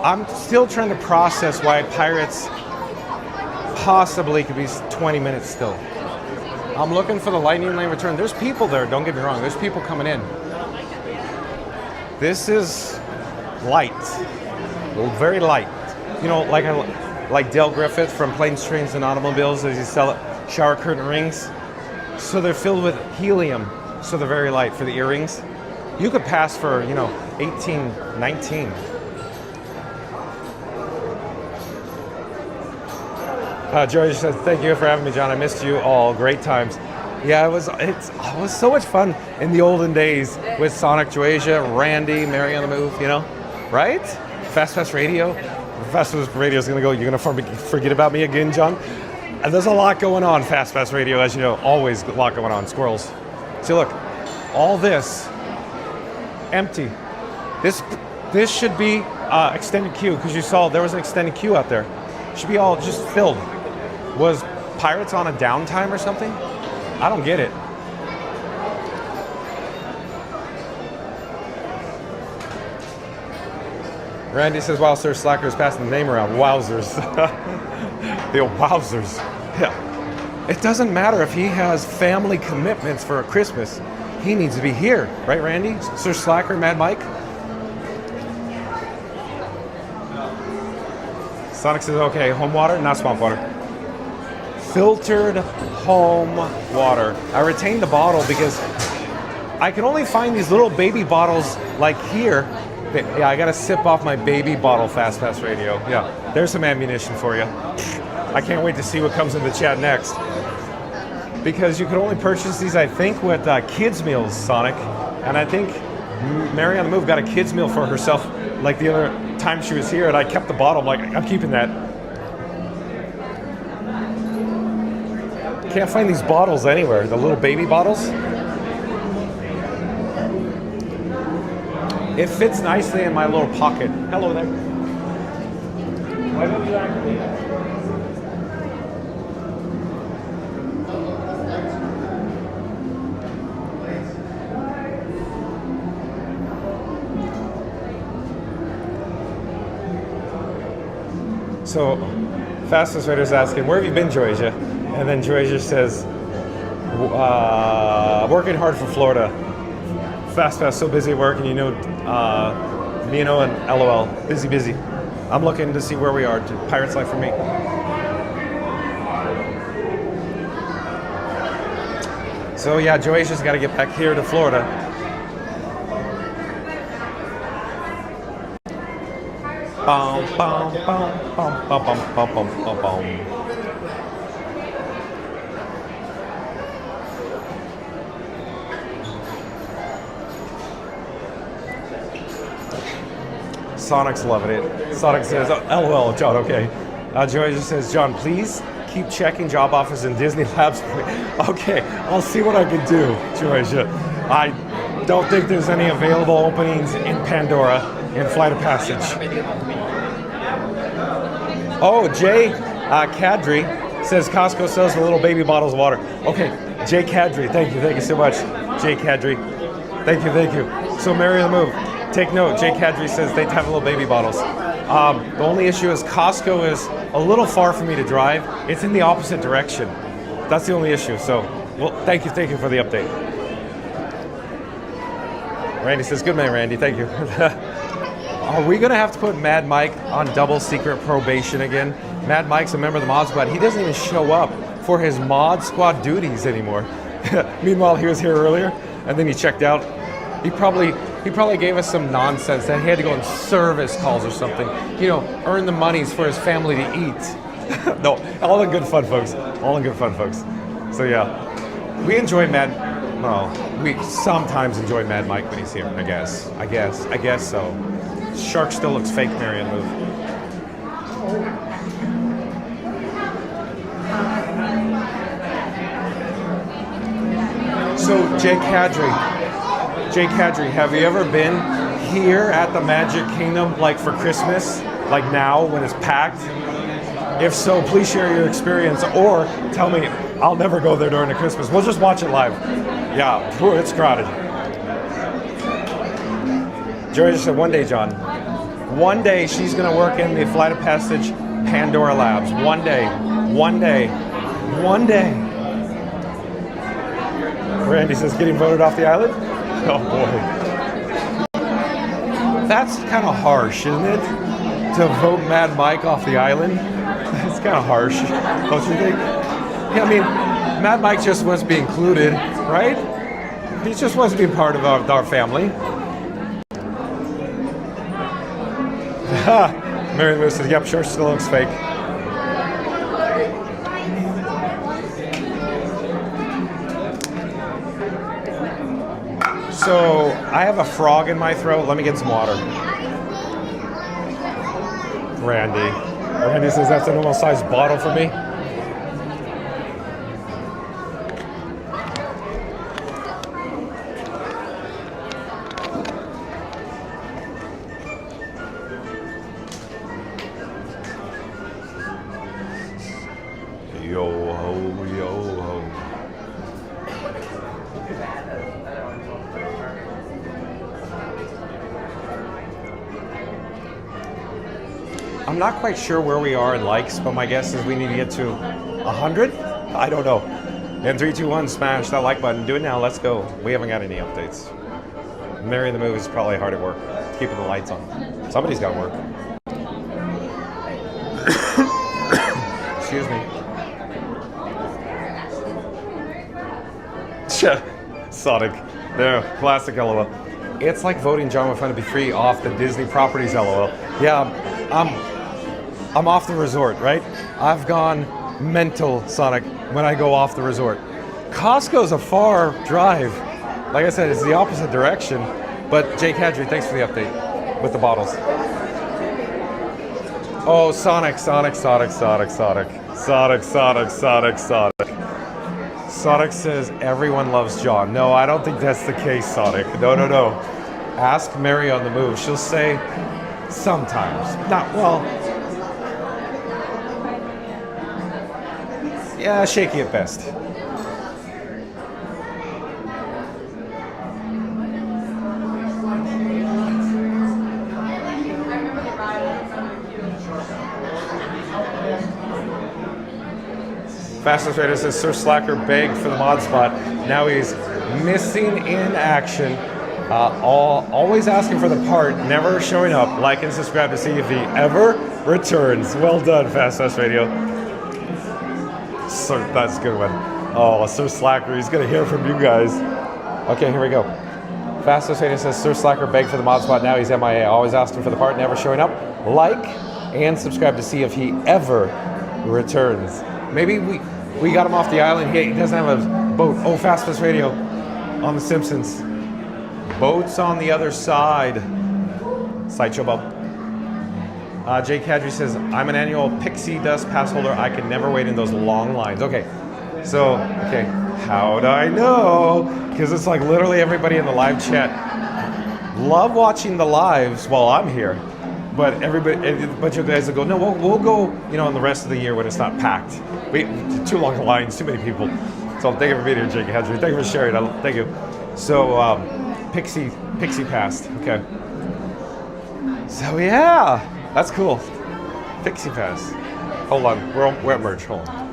I'm still trying to process why Pirates possibly could be 20 minutes still. I'm looking for the Lightning Lane return. There's people there, don't get me wrong. There's people coming in. This is light. Very light. You know, like Dale Griffith from Planes, Trains, and Automobiles, as you sell it, shower curtain rings. So they're filled with helium, so they're very light for the earrings. You could pass for, 18, 19. George says, thank you for having me, John. I missed you all. Great times. Yeah, it was so much fun in the olden days with Sonic, Joasia, Randy, Mary on the Move, right? Fast Radio. Fast Radio is going to go, you're going to forget about me again, John? And there's a lot going on, Fast Radio, as you know, always a lot going on, squirrels. See, look, all this, empty. This should be extended queue, because you saw there was an extended queue out there. It should be all just filled. Was Pirates on a downtime or something? I don't get it. Randy says, wow, Sir Slacker is passing the name around. Wowzers. The wowzers. Yeah. It doesn't matter if he has family commitments for Christmas. He needs to be here. Right, Randy? Sir Slacker, Mad Mike? Sonic says, okay, home water, not swamp water. Filtered home water. I retained the bottle because I can only find these little baby bottles like here. Yeah, I gotta sip off my baby bottle, Fast Radio. Yeah, there's some ammunition for you. I can't wait to see what comes in the chat next. Because you could only purchase these, I think, with kids' meals, Sonic. And I think Mary on the Move got a kids' meal for herself like the other time she was here, and I kept the bottle. I'm like, I'm keeping that. Can't find these bottles anywhere, the little baby bottles. It fits nicely in my little pocket. Hello there. Why don't you activate? So, Fastest Rider's asking, where have you been, Joasia? And then Joasia says, working hard for Florida. Fast, so busy at work, and Mino and LOL, busy. I'm looking to see where we are. Pirate's Life for me. So yeah, Joasia's got to get back here to Florida. Bum, bum, bum, bum, bum, bum, bum, bum, bum, bum. Sonic's loving it. Sonic says, oh, LOL, John, okay. Joy just says, John, please keep checking job offers in Disney Labs. Okay, I'll see what I can do, Joycia. I don't think there's any available openings in Pandora in Flight of Passage. Oh, Jay Kadri says Costco sells the little baby bottles of water. Okay, Jay Kadri, thank you so much. Jay Kadri, thank you. So Mary the Move, take note, Jay Kadri says they have little baby bottles. The only issue is Costco is a little far for me to drive. It's in the opposite direction. That's the only issue. So, well, thank you for the update. Randy says, good man, Randy, thank you. Are we gonna have to put Mad Mike on double secret probation again? Mad Mike's a member of the Mod Squad. He doesn't even show up for his Mod Squad duties anymore. Meanwhile, he was here earlier, and then he checked out. He probably gave us some nonsense that he had to go on service calls or something. Earn the monies for his family to eat. No, all in good fun, folks. So yeah, we enjoy we sometimes enjoy Mad Mike when he's here, I guess so. Shark still looks fake, Marion move. So Jay Kadri, have you ever been here at the Magic Kingdom, like for Christmas, like now when it's packed? If so, please share your experience, or tell me I'll never go there during the Christmas. We'll just watch it live. Yeah, it's crowded. Joy just said, one day, John. One day she's gonna work in the Flight of Passage Pandora Labs. One day. Randy says, getting voted off the island? Oh boy. That's kind of harsh, isn't it? To vote Mad Mike off the island? It's kind of harsh, don't you think? Yeah, I mean, Mad Mike just wants to be included, right? He just wants to be part of our family. Mary Lou says, yep, sure, still looks fake. So, I have a frog in my throat. Let me get some water. Randy says that's a normal sized bottle for me. Yo ho. I'm not quite sure where we are in likes, but my guess is we need to get to 100? I don't know. And 3, 2, 1, smash that like button. Do it now, let's go. We haven't got any updates. Mary the Move is probably hard at work, keeping the lights on. Somebody's got work. Excuse me. Sonic. There, classic LOL. It's like voting John with Fun to be free off the Disney properties LOL. Yeah, I'm off the resort, right? I've gone mental, Sonic, when I go off the resort. Costco's a far drive. Like I said, it's the opposite direction. But Jay Kadri, thanks for the update with the bottles. Oh, Sonic. Sonic says everyone loves John. No, I don't think that's the case, Sonic. No. Ask Mary on the Move. She'll say sometimes. Not well. Yeah, shaky at best. Fastest Raider says Sir Slacker begged for the mod spot. Now he's missing in action. Always asking for the part, never showing up. Like and subscribe to see if he ever returns. Well done, Fast Radio. Sir, that's a good one. Oh, Sir Slacker, he's gonna hear from you guys. Okay, here we go. Fastest Radio says Sir Slacker begged for the mod spot. Now he's MIA. Always asking for the part, never showing up. Like and subscribe to see if he ever returns. Maybe we got him off the island. He doesn't have a boat. Oh, Fastest Radio on The Simpsons. Boats on the other side. Sideshow Bob. Jay Kadri says, I'm an annual Pixie Dust pass holder. I can never wait in those long lines. Okay, how do I know? Because it's like literally everybody in the live chat love watching the lives while I'm here. But everybody, a bunch of guys will go, no, we'll go, in the rest of the year when it's not packed. Too long lines, too many people. So thank you for being here, Jake Kadri. Thank you for sharing. Thank you. So, Pixie passed. Okay. So yeah, that's cool. Pixie pass. Hold on, we're at merch. Hold on.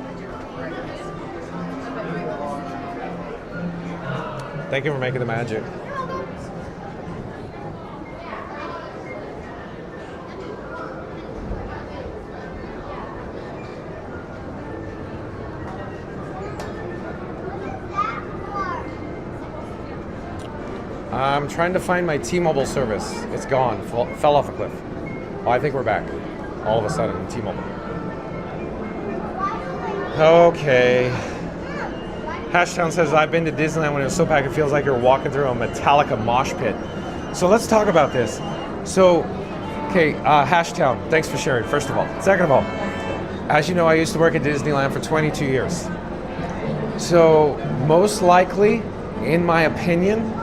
Thank you for making the magic. I'm trying to find my T-Mobile service. It's gone. Fell off a cliff. Oh, I think we're back. All of a sudden, T-Mobile. Okay. Hashtown says, I've been to Disneyland when it was so packed it feels like you're walking through a Metallica mosh pit. So let's talk about this. So, okay, Hashtown, thanks for sharing, first of all. Second of all, as you know, I used to work at Disneyland for 22 years. So, most likely, in my opinion,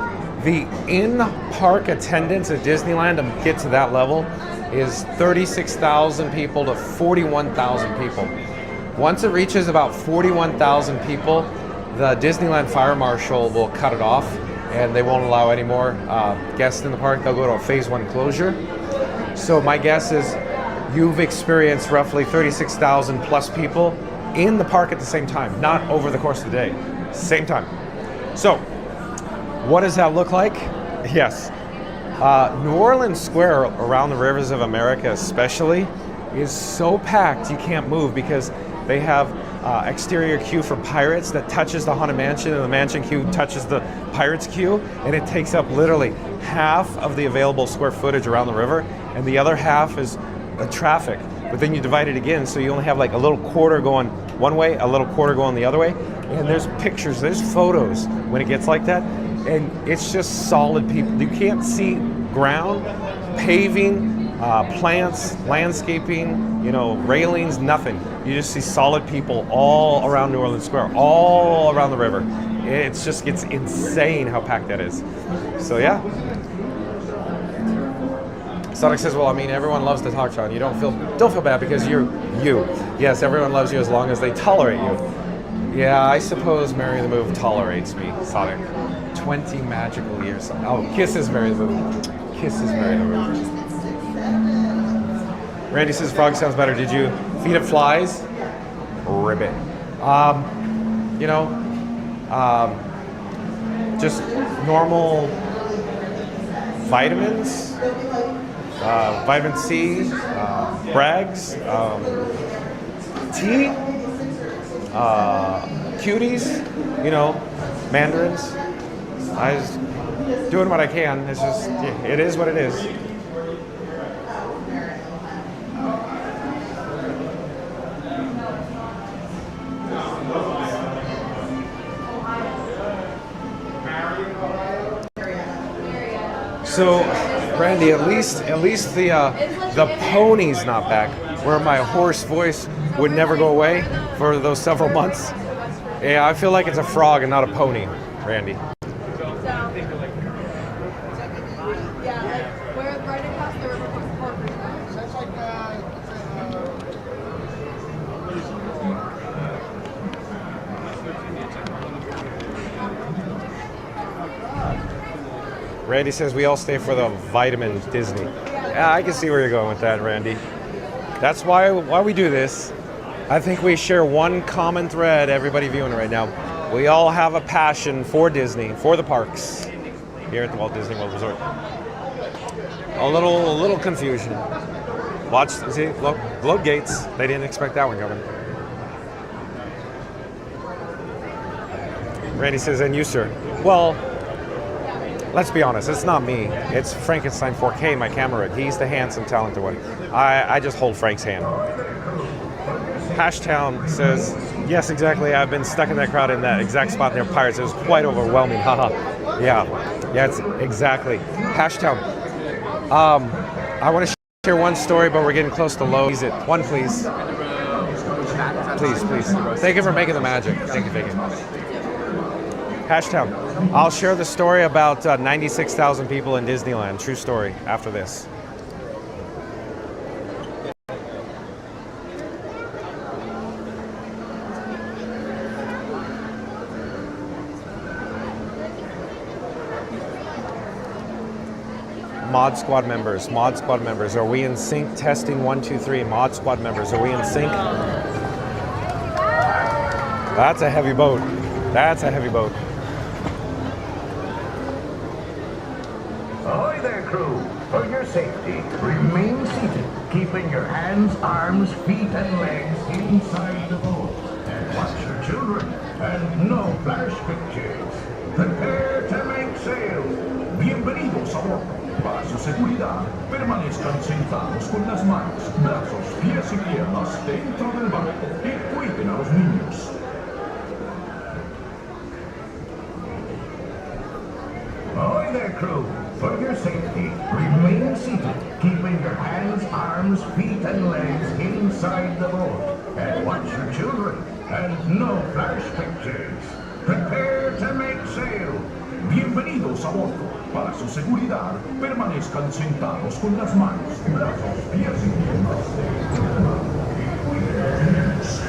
the in-park attendance at Disneyland to get to that level is 36,000 people to 41,000 people. Once it reaches about 41,000 people, the Disneyland Fire Marshal will cut it off and they won't allow any more guests in the park. They'll go to a phase 1 closure. So my guess is you've experienced roughly 36,000 plus people in the park at the same time, not over the course of the day, same time. So, what does that look like? Yes. New Orleans Square, around the rivers of America especially, is so packed you can't move because they have exterior queue for Pirates that touches the Haunted Mansion and the Mansion queue touches the Pirates queue, and it takes up literally half of the available square footage around the river, and the other half is traffic. But then you divide it again, so you only have like a little quarter going one way, a little quarter going the other way, and there's pictures, there's photos when it gets like that. And it's just solid people. You can't see ground, paving, plants, landscaping, railings, nothing. You just see solid people all around New Orleans Square, all around the river. It's insane how packed that is. So yeah. Sonic says, well, I mean, everyone loves to talk, Sean. You don't feel bad because you're you. Yes, everyone loves you as long as they tolerate you. Yeah, I suppose Mary the Move tolerates me, Sonic. 20 magical years. Oh, kisses Mary the Move. Kisses Mary the Move. Randy says frog sounds better. Did you feed it flies? Ribbit. Just normal vitamins, vitamin C, Bragg's, tea, cuties, mandarins. I was doing what I can. It's just, it is what it is. So, Randy, at least the pony's not back, where my hoarse voice would never go away for those several months. Yeah, I feel like it's a frog and not a pony, Randy. Randy says we all stay for the vitamin Disney. Yeah, I can see where you're going with that, Randy. That's why we do this. I think we share one common thread, everybody viewing it right now. We all have a passion for Disney, for the parks here at the Walt Disney World Resort. A little confusion. Watch, see, look, floodgates. They didn't expect that one coming. Randy says, and you, sir? Well, let's be honest, it's not me. It's Frankenstein 4K, my camera rig. He's the handsome, talented one. I just hold Frank's hand. Hashtown says, yes, exactly. I've been stuck in that crowd in that exact spot near Pirates. It was quite overwhelming. Haha. Yeah, it's exactly. Hashtown. I want to share one story, but we're getting close to low. One, please. Please. Thank you for making the magic. Thank you. Hashtown. I'll share the story about 96,000 people in Disneyland. True story after this. Mod Squad members, are we in sync? Testing 1, 2, 3. Mod Squad members, are we in sync? That's a heavy boat. Ahoy there, crew. For your safety, remain seated, keeping your hands, arms, feet, and legs inside the boat. And watch your children, and no flash pictures. Prepare to make sail. Bienvenidos a bordo. Para su seguridad, permanezcan sentados con las manos, brazos, pies y piernas dentro del barco y cuiden a los niños. Ahoy there, crew. For your safety, remain seated, keeping your hands, arms, feet, and legs inside the boat. And watch your children, and no flash pictures. Prepare to make sail. Bienvenidos a bordo. Para su seguridad, permanezcan sentados con las manos, brazos, pies y piernas dentro del barco y cuiden a los niños.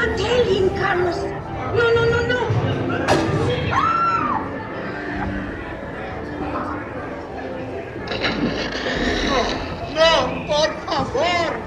not tell him, Carlos. No, no, no, no. No, por favor,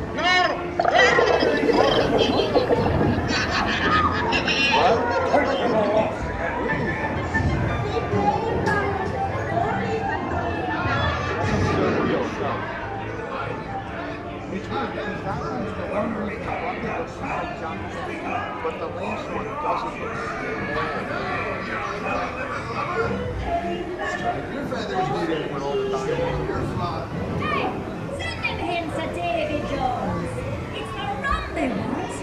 But the last one doesn't look your feathers needed when all the time. Hey, send him to Davy Jones. It's the rum they want.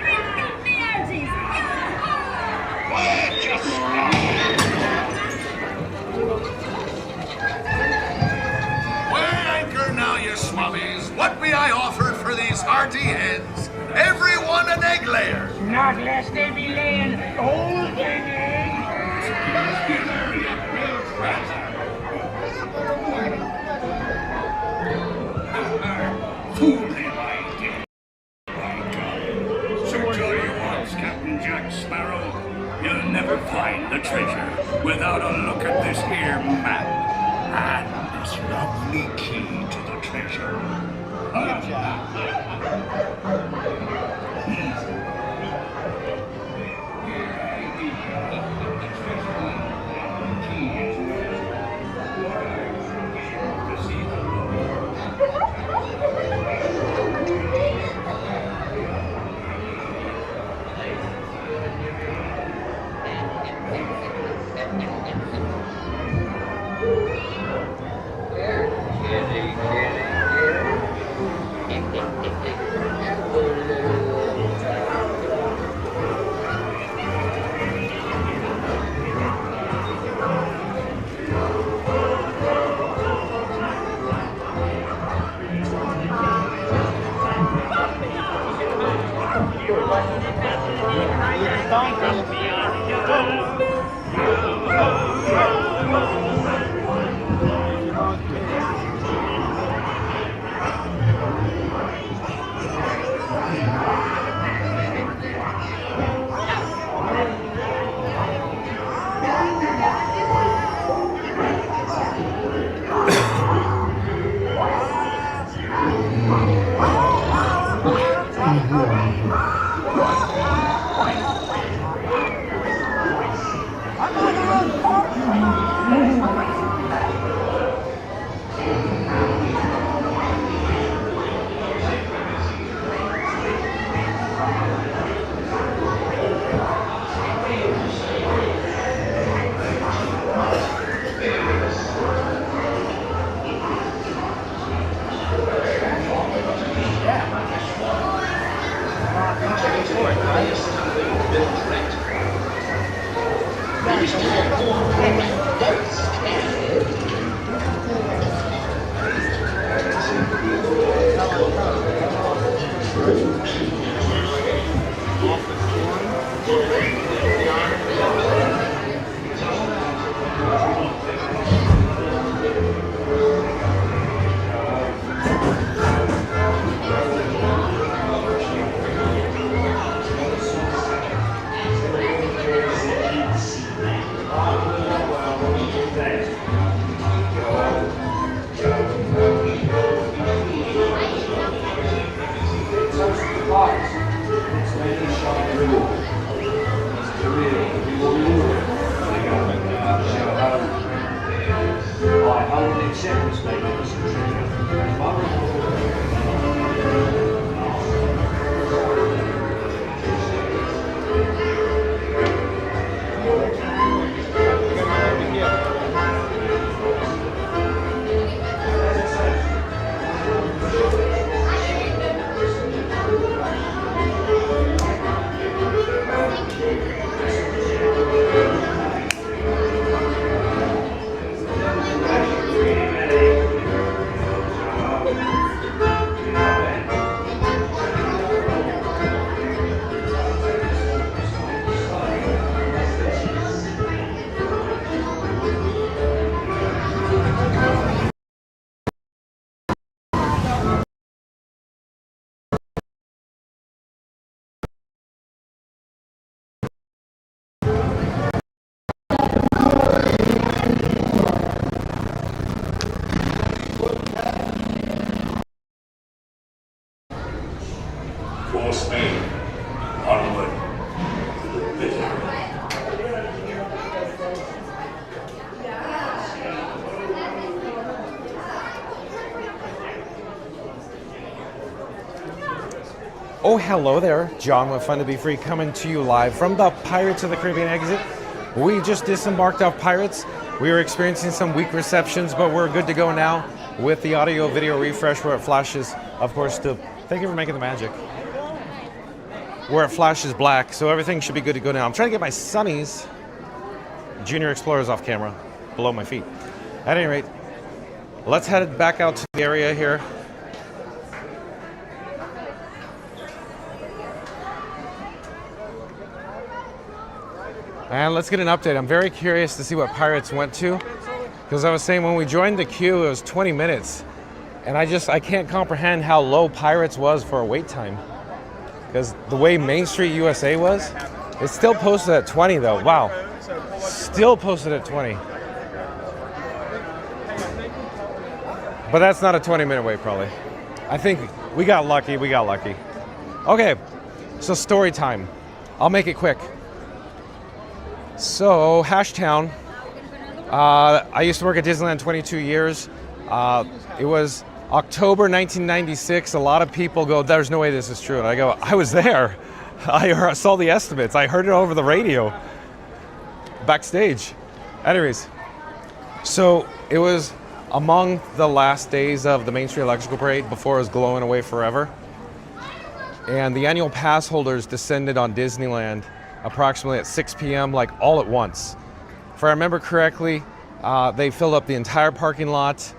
Bring me arties. Weigh anchor now, you swabbies. What be I offered for these hearty heads? Every one an egg layer. Not lest they be laying golden eggs. Fool him, I did. By God. So tell you once, Captain Jack Sparrow, you'll never find the treasure without a look at this here map and this lovely key to the treasure. for Spain. Onward to the bitter. Oh, hello there. John with Fun to Be Free coming to you live from the Pirates of the Caribbean exit. We just disembarked off Pirates. We were experiencing some weak receptions, but we're good to go now with the audio video refresh where it flashes, of course, thank you for making the magic. Where it flashes black, so everything should be good to go now. I'm trying to get my Sunnies Junior Explorers off camera below my feet. At any rate, let's head back out to the area here. And let's get an update. I'm very curious to see what Pirates went to, because I was saying when we joined the queue, it was 20 minutes. And I can't comprehend how low Pirates was for a wait time. Because the way Main Street USA was, it's still posted at 20 though. Wow. Still posted at 20. But that's not a 20-minute wait probably. I think we got lucky, Okay, so story time. I'll make it quick. So, Hashtown, I used to work at Disneyland 22 years. It was October 1996. A lot of people go, there's no way this is true. And I go, I was there. I saw the estimates. I heard it over the radio backstage. Anyways, so it was among the last days of the Main Street Electrical Parade before it was glowing away forever. And the annual pass holders descended on Disneyland approximately at 6 p.m., like all at once. If I remember correctly, they filled up the entire parking lot,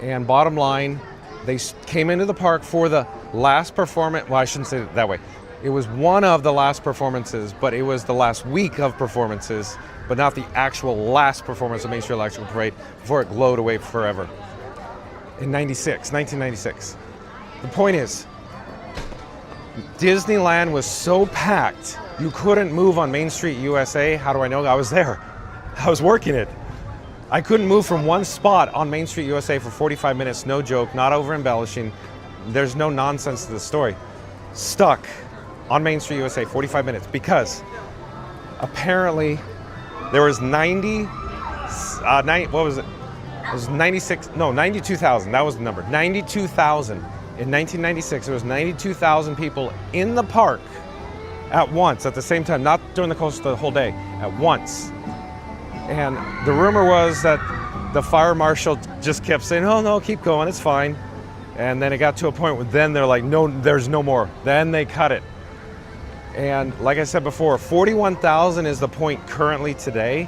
and bottom line, they came into the park for the last performance. Well, I shouldn't say it that way. It was one of the last performances, but it was the last week of performances, but not the actual last performance of Main Street Electrical Parade before it glowed away forever. In 1996. The point is, Disneyland was so packed, you couldn't move on Main Street USA. How do I know? I was there. I was working it. I couldn't move from one spot on Main Street USA for 45 minutes, no joke, not over embellishing. There's no nonsense to the story. Stuck on Main Street USA 45 minutes because apparently there was 92,000, that was the number, 92,000. In 1996, there was 92,000 people in the park at once, at the same time, not during the course of the whole day, at once. And the rumor was that the fire marshal just kept saying, oh no, keep going, it's fine. And then it got to a point where then they're like, no, there's no more. Then they cut it. And like I said before, 41,000 is the point currently today.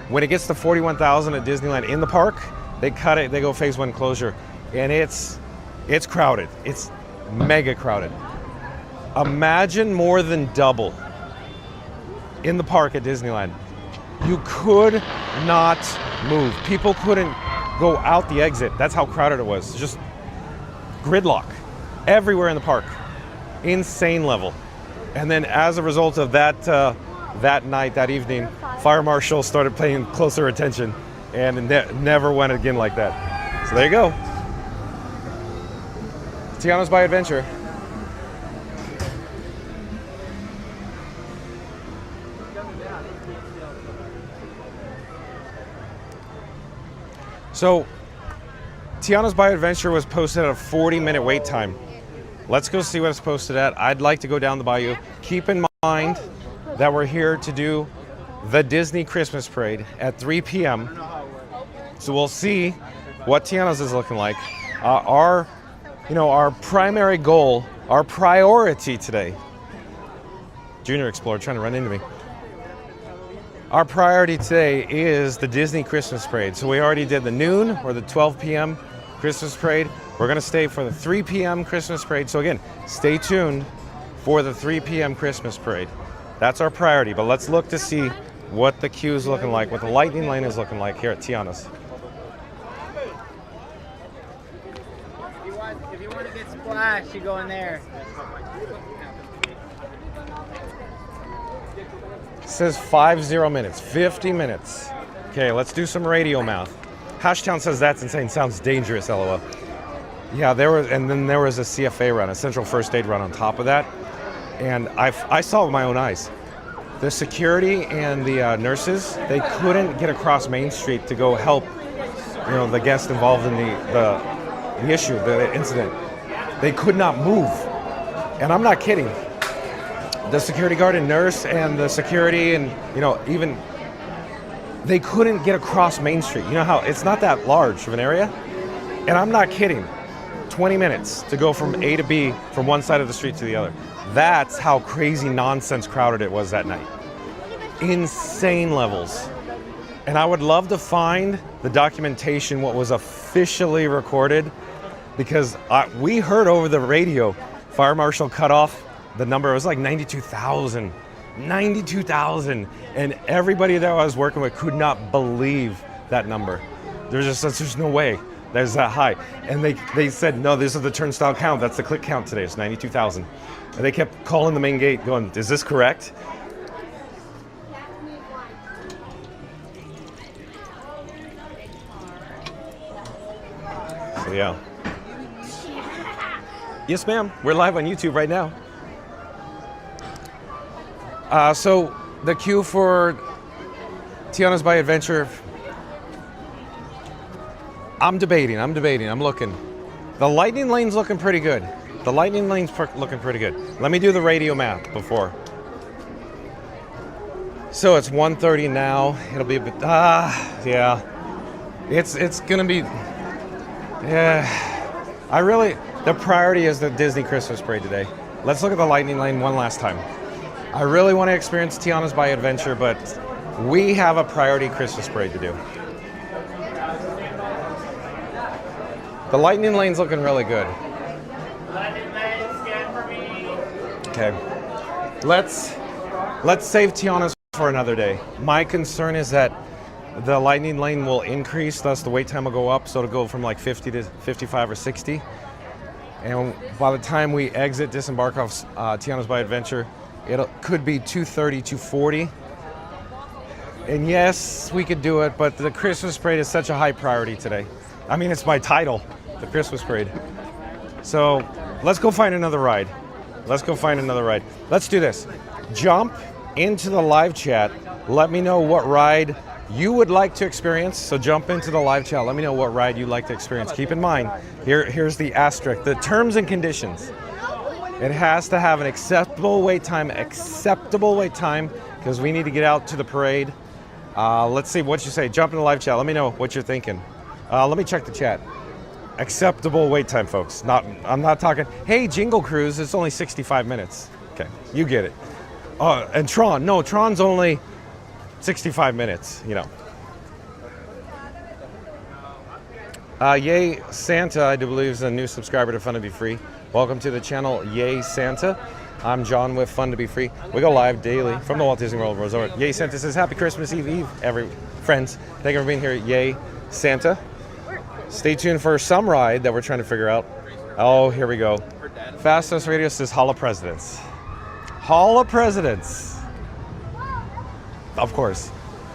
When it gets to 41,000 at Disneyland in the park, they cut it, they go phase one closure. And it's crowded, it's mega crowded. Imagine more than double in the park at Disneyland. You could not move. People couldn't go out the exit. That's how crowded it was. Just gridlock everywhere in the park. Insane level. And then as a result of that, that night, that evening, fire marshal started paying closer attention and it never went again like that. So there you go. Tiana's by Adventure. So, Tiana's by Adventure was posted at a 40-minute wait time. Let's go see what it's posted at. I'd like to go down the bayou. Keep in mind that we're here to do the Disney Christmas Parade at 3 p.m. So we'll see what Tiana's is looking like. Our primary goal, our priority today. Junior Explorer trying to run into me. Our priority today is the Disney Christmas Parade. So we already did the noon or the 12 p.m. Christmas Parade. We're gonna stay for the 3 p.m. Christmas Parade. So again, stay tuned for the 3 p.m. Christmas Parade. That's our priority, but let's look to see what the queue is looking like, what the lightning lane is looking like here at Tiana's. If you want to get splashed, you go in there. It says 50 minutes, 50 minutes. Okay, let's do some radio math. Hashtown says that's insane, sounds dangerous, LOL. Yeah, and then there was a CFA run, a Central First Aid run on top of that. And I saw it with my own eyes. The security and the nurses, they couldn't get across Main Street to go help, the guest involved in the issue, the incident. They could not move. And I'm not kidding. The security guard and nurse and the security and, even they couldn't get across Main Street. You know how it's not that large of an area? And I'm not kidding. 20 minutes to go from A to B from one side of the street to the other. That's how crazy nonsense crowded it was that night. Insane levels. And I would love to find the documentation, what was officially recorded, because we heard over the radio, Fire Marshal cut off the number. It was like 92,000. 92,000. And everybody that I was working with could not believe that number. There's no way there's that high. And they said, no, this is the turnstile count. That's the click count today. It's 92,000. And they kept calling the main gate going, is this correct? So yeah. Yes, ma'am. We're live on YouTube right now. So the queue for Tiana's by Adventure, I'm debating, I'm looking. The lightning lane's looking pretty good. Looking pretty good. Let me do the radio map before. So it's 1:30 now. It'll be a bit, yeah. It's gonna be, the priority is the Disney Christmas Parade today. Let's look at the lightning lane one last time. I really want to experience Tiana's by Adventure, but we have a priority Christmas Parade to do. The lightning lane's looking really good. Okay, let's save Tiana's for another day. My concern is that the lightning lane will increase, thus the wait time will go up, so it'll go from like 50 to 55 or 60. And by the time we disembark off Tiana's by Adventure, it could be 2:30, 2:40. And yes, we could do it, but the Christmas Parade is such a high priority today. I mean, it's my title, the Christmas Parade. So let's go find another ride. Let's do this. Jump into the live chat. Let me know what ride you would like to experience. So jump into the live chat. Let me know what ride you'd like to experience. Keep in mind, here's the asterisk, the terms and conditions. It has to have an acceptable wait time, because we need to get out to the parade. Let's see what you say. Jump in the live chat. Let me know what you're thinking. Let me check the chat. Acceptable wait time, folks. I'm not talking, hey, Jingle Cruise, it's only 65 minutes. Okay, you get it. And Tron, no, Tron's only 65 minutes, Yay Santa, I do believe, is a new subscriber to Fun to Be Free. Welcome to the channel, Yay Santa. I'm John with Fun to Be Free. We go live daily from the Walt Disney World Resort. Yay Santa says, happy Christmas Eve, friends. Thank you for being here, Yay Santa. Stay tuned for some ride that we're trying to figure out. Oh, here we go. Fastest Radio says Hall of Presidents. Hall of Presidents. Of course.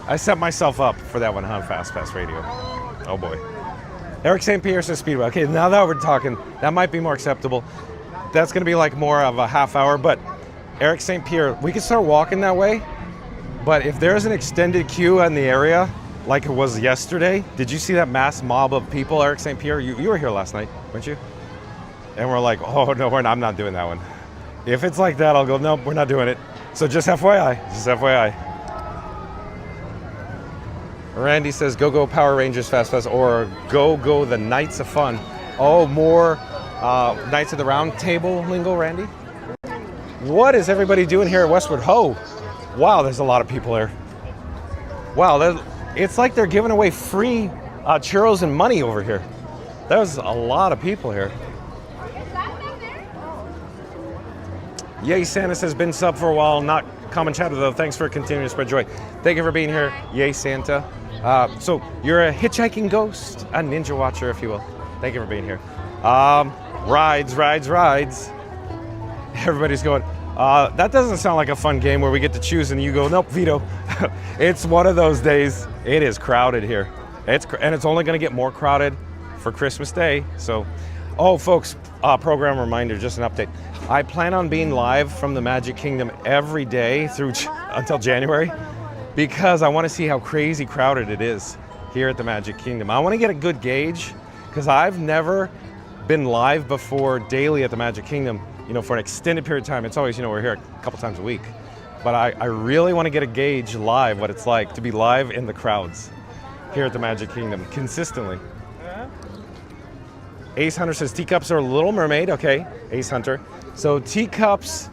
I set myself up for that one, huh? Fast Radio. Oh boy. Eric St. Pierre says Speedway. Okay, now that we're talking, that might be more acceptable. That's going to be like more of a half hour, but Eric St. Pierre, we can start walking that way, but if there's an extended queue in the area, like it was yesterday, did you see that mass mob of people, Eric St. Pierre? You were here last night, weren't you? And we're like, oh no, I'm not doing that one. If it's like that, I'll go, nope, we're not doing it. So just FYI. Randy says, go Power Rangers Fast, or go the Knights of Fun. Oh, more Knights of the Round Table lingo, Randy? What is everybody doing here at Westwood Ho? Wow, there's a lot of people here. Wow, it's like they're giving away free churros and money over here. There's a lot of people here. Yay Santa says, been sub for a while, not common chatter though. Thanks for continuing to spread joy. Thank you for being here. Yay Santa. So you're a hitchhiking ghost, a ninja watcher, if you will. Thank you for being here. Rides. Everybody's going, that doesn't sound like a fun game where we get to choose and you go, nope, veto. It's one of those days. It is crowded here. And it's only going to get more crowded for Christmas Day. So Oh, folks, program reminder, just an update. I plan on being live from the Magic Kingdom every day through until January because I want to see how crazy crowded it is here at the Magic Kingdom. I want to get a good gauge because I've never been live before daily at the Magic Kingdom, you know, for an extended period of time. It's always, you know, we're here a couple times a week. But I really want to get a gauge live what it's like to be live in the crowds here at the Magic Kingdom consistently. Ace Hunter says teacups are Little Mermaid. Okay, Ace Hunter. So teacups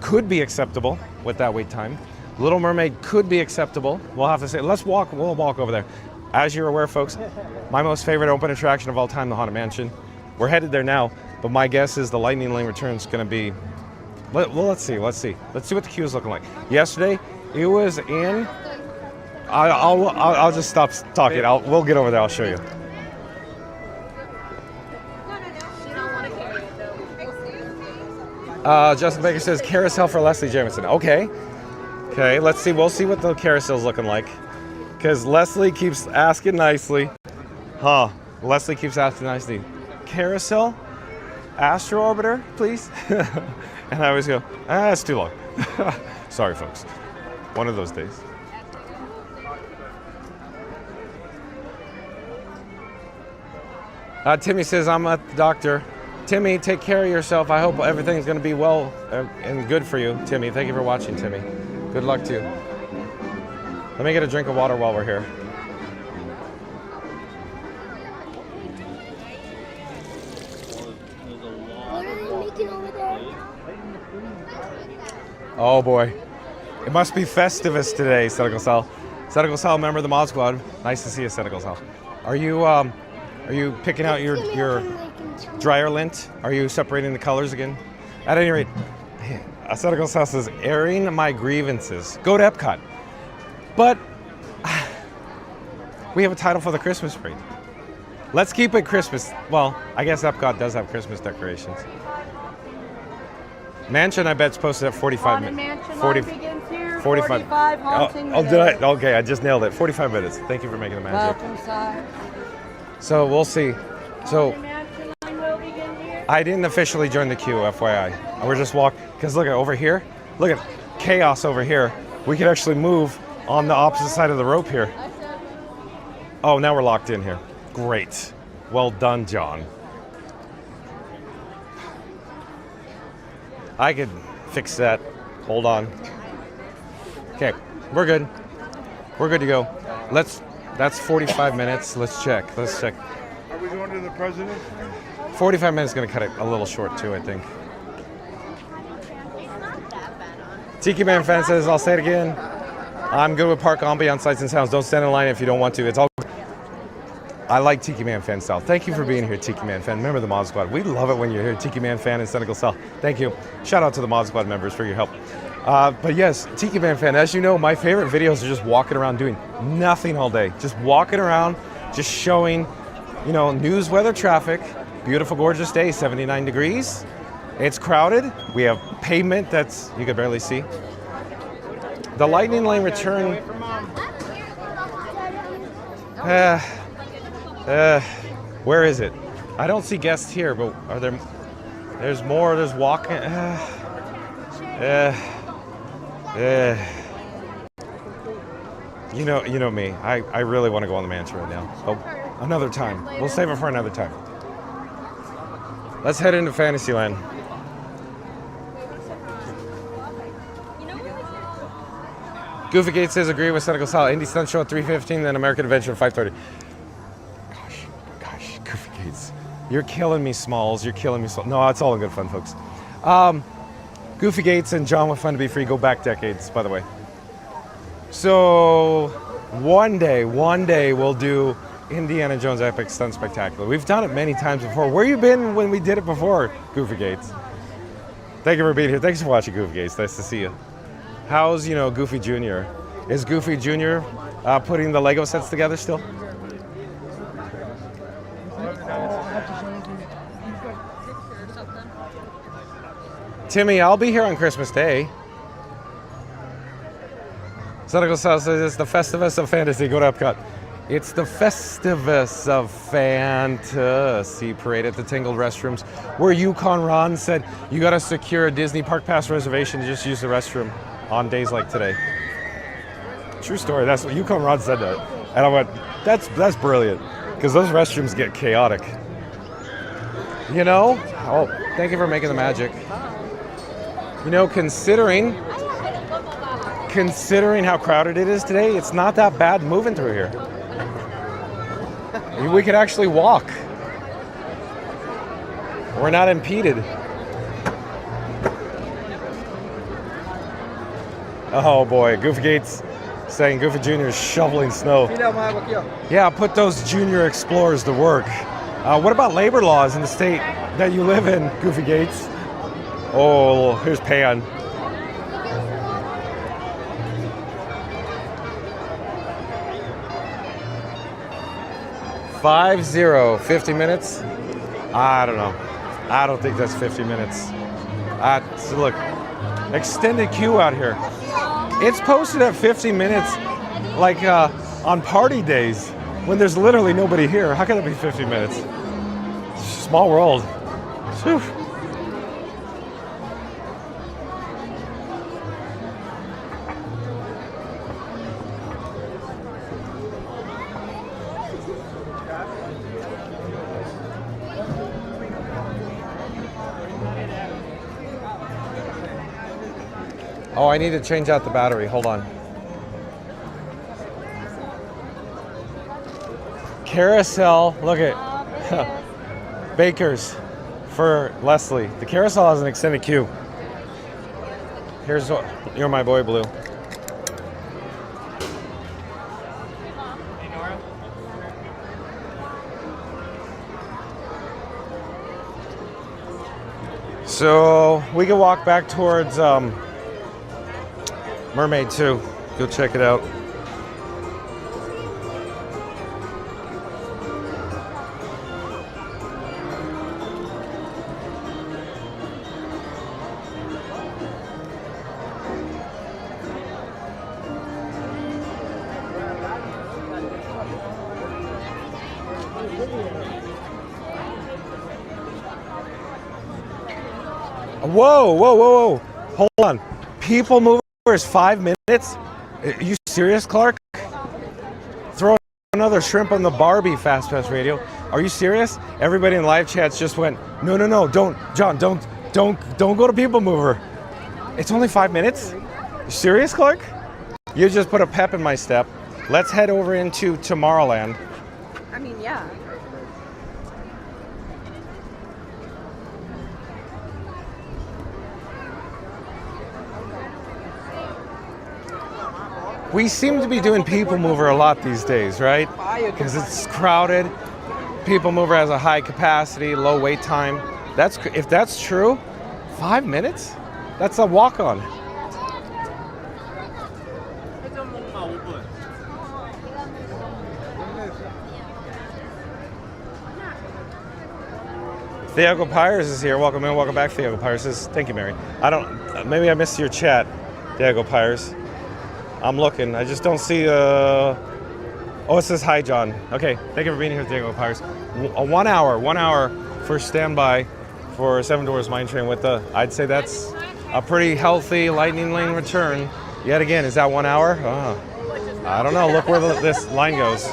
could be acceptable with that wait time. Little Mermaid could be acceptable. We'll have to say, we'll walk over there. As you're aware, folks, my most favorite open attraction of all time, the Haunted Mansion. We're headed there now, but my guess is the Lightning Lane return is going to be, well, let's see what the queue is looking like. Yesterday, it was in, I'll just stop talking. We'll get over there, I'll show you. Justin Baker says carousel for Leslie Jamison. Okay, let's see. We'll see what the carousel's looking like. Because Leslie keeps asking nicely. Leslie keeps asking nicely. Carousel? Astro Orbiter, please? And I always go, it's too long. Sorry, folks. One of those days. Timmy says, I'm at the doctor. Timmy, take care of yourself. I hope everything's going to be well and good for you, Timmy. Thank you for watching, Timmy. Good luck to you. Let me get a drink of water while we're here. What are they making over there? Oh boy. It must be Festivus today, Santa Claus. Santa Claus, member of the Mod Squad. Nice to see you, Santa Claus. Are you picking out your dryer lint? Are you separating the colors again? At any rate, Santa Claus says, airing my grievances. Go to Epcot. But we have a title for the Christmas parade. Let's keep it Christmas. Well, I guess Epcot does have Christmas decorations. Mansion, I bet, is posted at 45 minutes. 45. Did I? Okay, I just nailed it. 45 minutes. Thank you for making the magic. So we'll see. So I didn't officially join the queue, FYI. We're just walking, because look at over here. Look at chaos over here. We could actually move on the opposite side of the rope here. Oh, now we're locked in here. Great. Well done, John. I could fix that. Hold on. Okay, we're good. We're good to go. That's 45 minutes. Let's check. Are we going to the president? 45 minutes is going to cut it a little short too, I think. Tiki Man fan says, I'll say it again. I'm good with park ambiance, sights and sounds. Don't stand in line if you don't want to. It's all. I like Tiki Man fan style. Thank you for being here, Tiki Man fan. Member of the Mod Squad. We love it when you're here, Tiki Man fan and Cynical Cell. Thank you. Shout out to the Mod Squad members for your help. But yes, Tiki Man fan, as you know, my favorite videos are just walking around doing nothing all day. Just walking around, just showing, you know, news, weather, traffic. Beautiful, gorgeous day, 79 degrees. It's crowded. We have pavement that's, you can barely see. The Lightning Lane return. Where is it? I don't see guests here, but are there? There's more. There's walking. You know me. I really want to go on the mansion right now. Oh, another time. We'll save it for another time. Let's head into Fantasyland. Goofy Gate says agree with Santa Claus. Indy Stunt Show at 3:15, then American Adventure at 5:30. Gosh, Goofy Gates. You're killing me, Smalls. You're killing me, Smalls. No, it's all in good fun, folks. Goofy Gates and John with Fun to Be Free go back decades, by the way. So one day we'll do Indiana Jones Epic Stunt Spectacular. We've done it many times before. Where you been when we did it before, Goofy Gates? Thank you for being here. Thanks for watching, Goofy Gates. Nice to see you. How's, Goofy Jr.? Is Goofy Jr. Putting the Lego sets together still? Timmy, I'll be here on Christmas Day. Santa Claus says it's the Festivus of Fantasy. Go to Epcot. It's the Festivus of Fantasy Parade at the Tangled Restrooms, where Yukon Ron said you gotta secure a Disney Park Pass reservation to just use the restroom on days like today. True story. That's what Yukon Ron said that, and I went, that's brilliant, because those restrooms get chaotic. You know? Oh, thank you for making the magic. You know, considering how crowded it is today, it's not that bad moving through here. We could actually walk. We're not impeded. Oh boy, Goofy Gates saying Goofy Jr. is shoveling snow. Yeah, put those junior explorers to work. What about labor laws in the state that you live in, Goofy Gates? Oh, here's Pan. $50, 50 minutes? I don't know. I don't think that's 50 minutes. Look, extended queue out here. It's posted at 50 minutes, like on party days, when there's literally nobody here. How can it be 50 minutes? Small world. Whew. Oh, I need to change out the battery. Hold on. Carousel, look at Baker's for Leslie. The carousel has an extended queue. Here's what, you're my boy, Blue. So we can walk back towards Mermaid 2. Go check it out. Whoa, whoa, whoa, whoa. Hold on. PeopleMover is 5 minutes? Are you serious, Clark? Throw another shrimp on the Barbie Fast Pass radio. Are you serious? Everybody in live chats just went, no, no, no, don't go to PeopleMover. It's only 5 minutes? You serious, Clark? You just put a pep in my step. Let's head over into Tomorrowland. I mean, yeah. We seem to be doing PeopleMover a lot these days, right? Because it's crowded. PeopleMover has a high capacity, low wait time. If that's true, 5 minutes? That's a walk-on. Thiago Pires is here. Welcome in, welcome back, Thiago Pires. Thank you, Mary. Maybe I missed your chat, Thiago Pires. I'm looking. I just don't see. Oh, it says hi, John. Okay, thank you for being here, Diego Pires. 1 hour for standby for Seven Dwarfs Mine Train with I'd say that's a pretty healthy Lightning Lane return. Yet again, is that 1 hour? I don't know. Look where this line goes.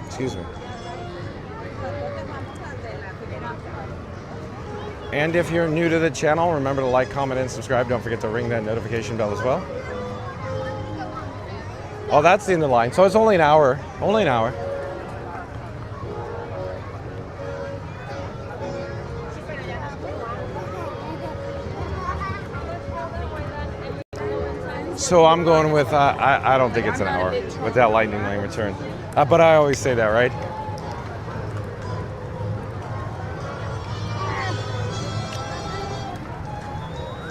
Excuse me. And if you're new to the channel, remember to like, comment, and subscribe. Don't forget to ring that notification bell as well. Oh, that's the end of the line. So it's only an hour. Only an hour. So I'm going with, I don't think it's an hour with that Lightning Lane return. But I always say that, right?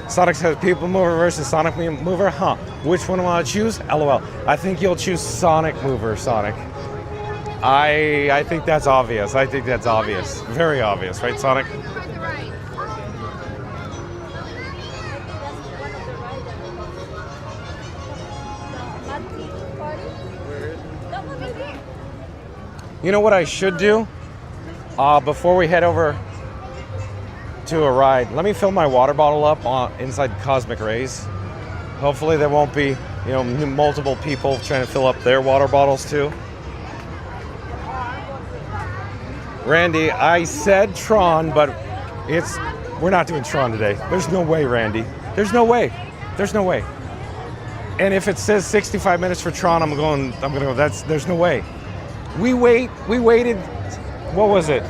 Sonic says PeopleMover versus Sonic Mover. Huh. Which one do I choose? LOL. I think you'll choose Sonic Mover, Sonic. I think that's obvious. I think that's obvious. Very obvious, right, Sonic? You know what I should do? Before we head over to a ride, let me fill my water bottle up inside Cosmic Rays. Hopefully there won't be, multiple people trying to fill up their water bottles too. Randy, I said Tron, but we're not doing Tron today. There's no way, Randy. There's no way. There's no way. And if it says 65 minutes for Tron, I'm gonna go, there's no way. We waited, what was it?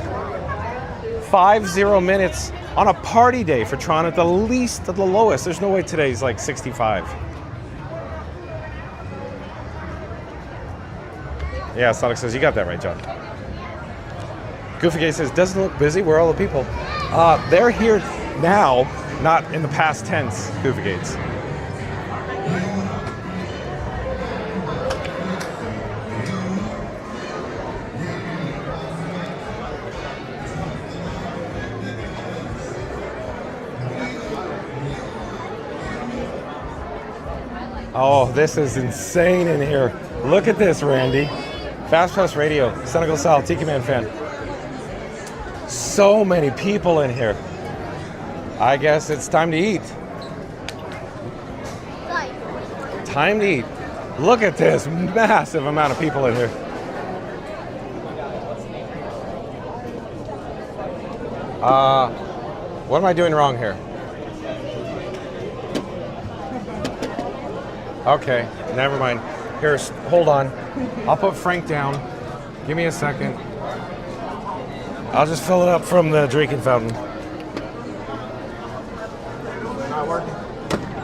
50 minutes on a party day for Tron at the lowest. There's no way today's like 65. Yeah, Sonic says, you got that right, John. Goofy Gay says, doesn't look busy. Where are all the people? They're here now, not in the past tense, Goofy Gates. Oh, this is insane in here. Look at this, Randy. Fast Pass Radio, Santa Claus, Tiki Man fan. So many people in here. I guess it's time to eat. Time to eat. Look at this massive amount of people in here. What am I doing wrong here? Okay, never mind. Here, hold on. I'll put Frank down. Give me a second. I'll just fill it up from the drinking fountain. Not working?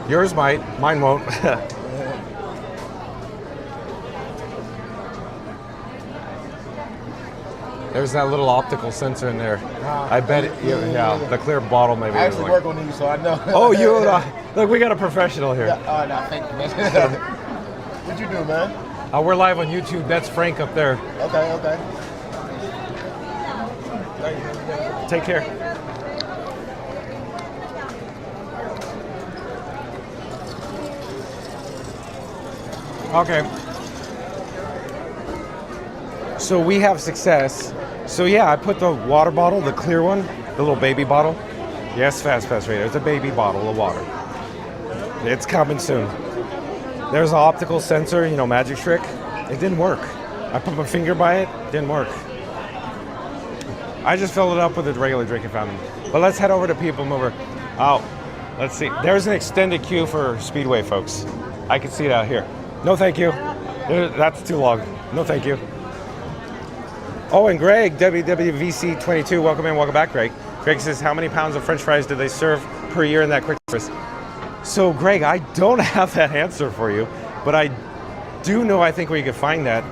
Yours might, mine won't. There's that little optical sensor in there. I bet it, yeah, the clear bottle maybe. I actually work on these, so I know. Oh, you, look, we got a professional here. Yeah, no, thank you, man. What you do, man? We're live on YouTube. That's Frank up there. Okay. Take care. Okay. So we have success. So yeah, I put the water bottle, the clear one, the little baby bottle. Yes, Fast Pass Radio. It's a baby bottle of water. It's coming soon. There's an optical sensor, magic trick. It didn't work. I put my finger by it, didn't work. I just filled it up with a regular drinking fountain. But let's head over to PeopleMover. Oh, let's see. There's an extended queue for Speedway, folks. I can see it out here. No, thank you. That's too long. No, thank you. Oh, and Greg, WWVC22, welcome in, welcome back, Greg. Greg says, how many pounds of French fries do they serve per year in that quick service? So, Greg, I don't have that answer for you, but I do know, I think we could find that.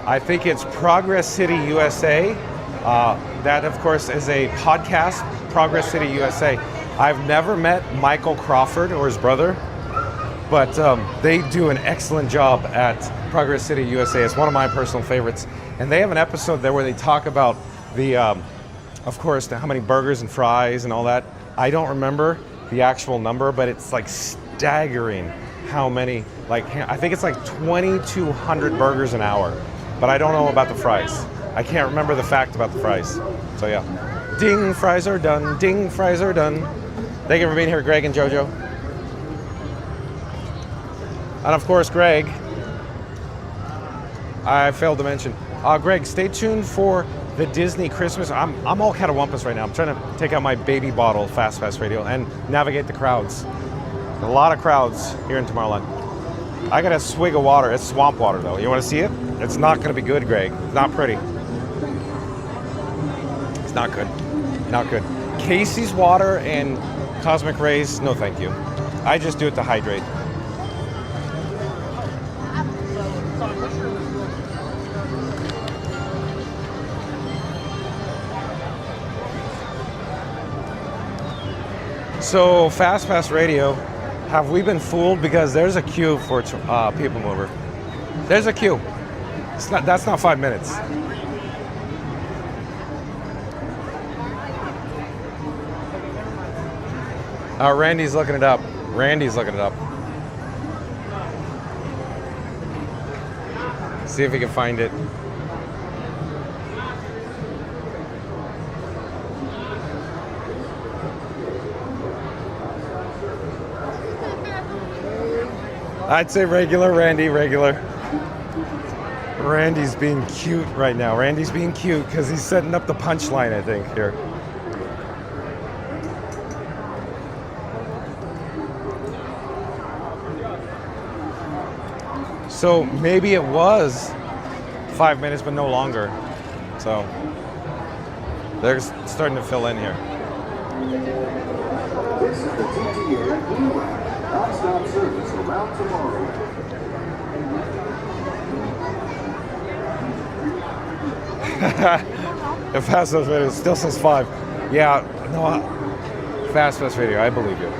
I think it's Progress City USA. That, of course, is a podcast, Progress City USA. I've never met Michael Crawford or his brother, but they do an excellent job at Progress City USA. It's one of my personal favorites. And they have an episode there where they talk about the, of course, how many burgers and fries and all that. I don't remember the actual number, but it's like staggering how many, I think it's like 2,200 burgers an hour. But I don't know about the fries. I can't remember the fact about the fries. So yeah. Ding, fries are done. Ding, fries are done. Thank you for being here, Greg and JoJo. And of course, Greg, I failed to mention. Greg, stay tuned for the Disney Christmas. I'm all catawampus right now. I'm trying to take out my baby bottle, Fast Pass Radio, and navigate the crowds. A lot of crowds here in Tomorrowland. I got a swig of water. It's swamp water, though. You want to see it? It's not going to be good, Greg. It's not pretty. It's not good. Not good. Casey's water and Cosmic Rays, no thank you. I just do it to hydrate. So, Fast Pass Radio, have we been fooled? Because there's a queue for PeopleMover. There's a queue. That's not 5 minutes. Randy's looking it up. Randy's looking it up. See if he can find it. I'd say regular, Randy, regular. Randy's being cute right now. Randy's being cute because he's setting up the punchline, I think, here. So maybe it was 5 minutes, but no longer. So they're starting to fill in here. This is the TTA Blue Line, non-stop service around tomorrow. The Fast Pass video still says 5. Yeah, no, Fast Pass video, I believe you.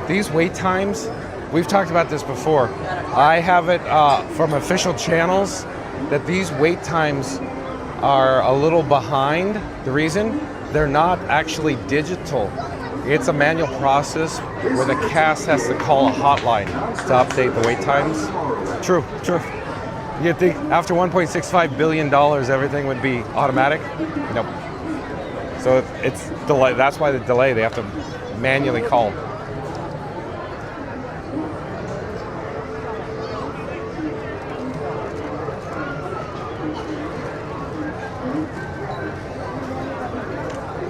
These wait times, we've talked about this before. I have it from official channels that these wait times are a little behind. The reason? They're not actually digital. It's a manual process where the cast has to call a hotline to update the wait times. True. You'd think after $1.65 billion, everything would be automatic. Nope. So it's delay. That's why the delay. They have to manually call.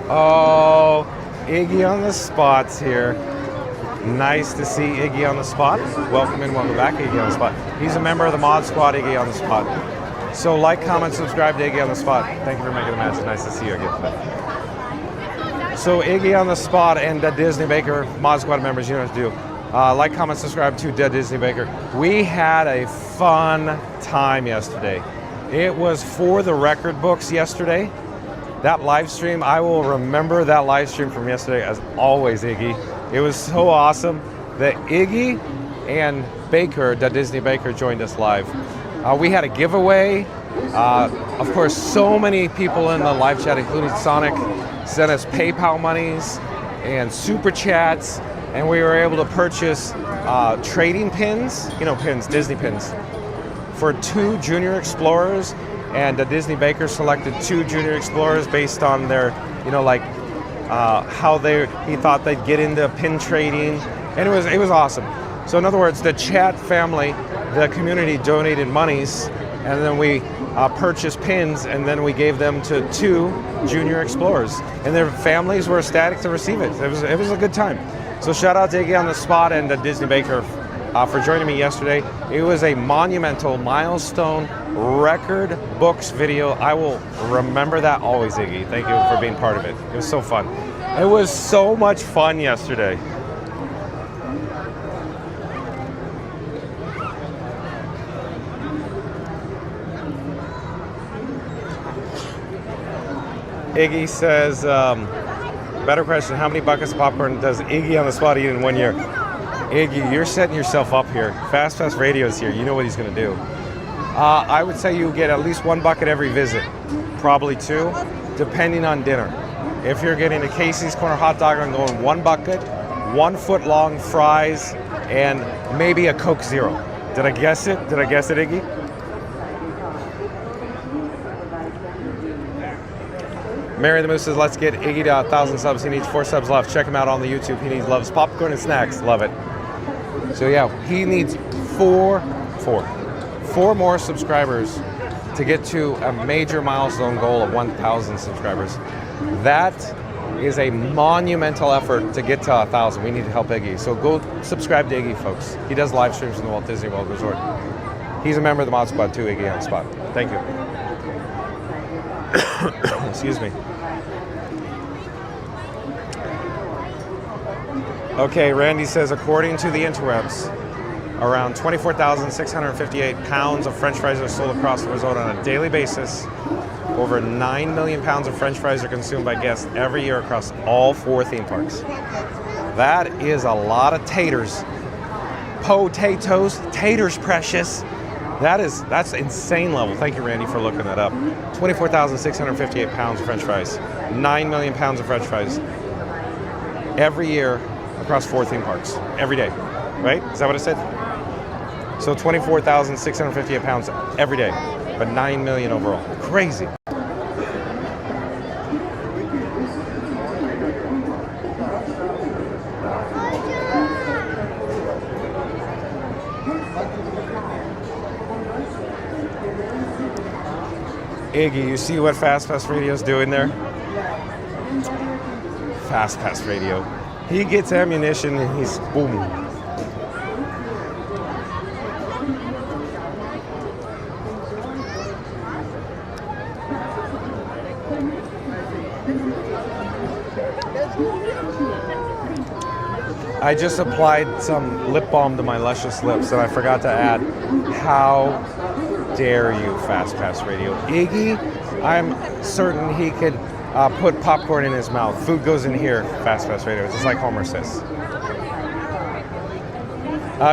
Oh, Iggy on the spot's here. Nice to see Iggy on the spot. Welcome in, welcome back, Iggy on the spot. He's a member of the Mod Squad, Iggy on the spot. So like, comment, subscribe to Iggy on the spot. Thank you for making the match. Nice to see you again today. So Iggy on the spot and Disney Baker, Mod Squad members, you know what to do. Like, comment, subscribe to Disney Baker. We had a fun time yesterday. It was for the record books yesterday. That live stream, I will remember that live stream from yesterday as always, Iggy. It was so awesome that Iggy and Baker, the Disney Baker, joined us live. We had a giveaway. Of course, so many people in the live chat, including Sonic, sent us PayPal monies and super chats, and we were able to purchase trading pins, pins, Disney pins, for 2 Junior Explorers. And the Disney Baker selected 2 Junior Explorers based on their, how he thought they'd get into pin trading, and it was awesome. So in other words, the chat family, the community donated monies, and then we purchased pins, and then we gave them to 2 Junior Explorers, and their families were ecstatic to receive it. It was a good time. So shout out to Iggy on the spot and the Disney Baker for joining me yesterday. It was a monumental milestone record books video. I will remember that always, Iggy. Thank you for being part of it. It was so fun. It was so much fun yesterday. Iggy says, better question, how many buckets of popcorn does Iggy on the spot eat in 1 year? Iggy, you're setting yourself up here. Fast Pass Radio's here. You know what he's going to do. I would say you get at least 1 bucket every visit. Probably 2, depending on dinner. If you're getting a Casey's Corner hot dog, I'm going 1 bucket, 1 foot long fries, and maybe a Coke Zero. Did I guess it? Did I guess it, Iggy? Mary the Moose says, let's get Iggy to 1,000 subs. He needs 4 subs left. Check him out on the YouTube. He loves popcorn and snacks. Love it. So yeah, he needs 4 more subscribers to get to a major milestone goal of 1,000 subscribers. That is a monumental effort to get to 1,000. We need to help Iggy. So go subscribe to Iggy, folks. He does live streams in the Walt Disney World Resort. He's a member of the Mod Squad too, Iggy on the spot. Thank you. Excuse me. Okay, Randy says, according to the interwebs, around 24,658 pounds of French fries are sold across the resort on a daily basis. Over 9 million pounds of French fries are consumed by guests every year across all 4 theme parks. That is a lot of taters. Potatoes, taters precious. That's insane level. Thank you, Randy, for looking that up. 24,658 pounds of French fries. 9 million pounds of French fries. Every year across 4 theme parks. Every day. Right? Is that what I said? So 24,658 pounds every day. But 9 million overall. Crazy. Iggy, you see what Fast Pass Radio's doing there? Fast Pass Radio. He gets ammunition and he's boom. I just applied some lip balm to my luscious lips and I forgot to add, how dare you, Fast Pass Radio. Iggy, I'm certain he could put popcorn in his mouth. Food goes in here, Fast Pass Radio, just like Homer says.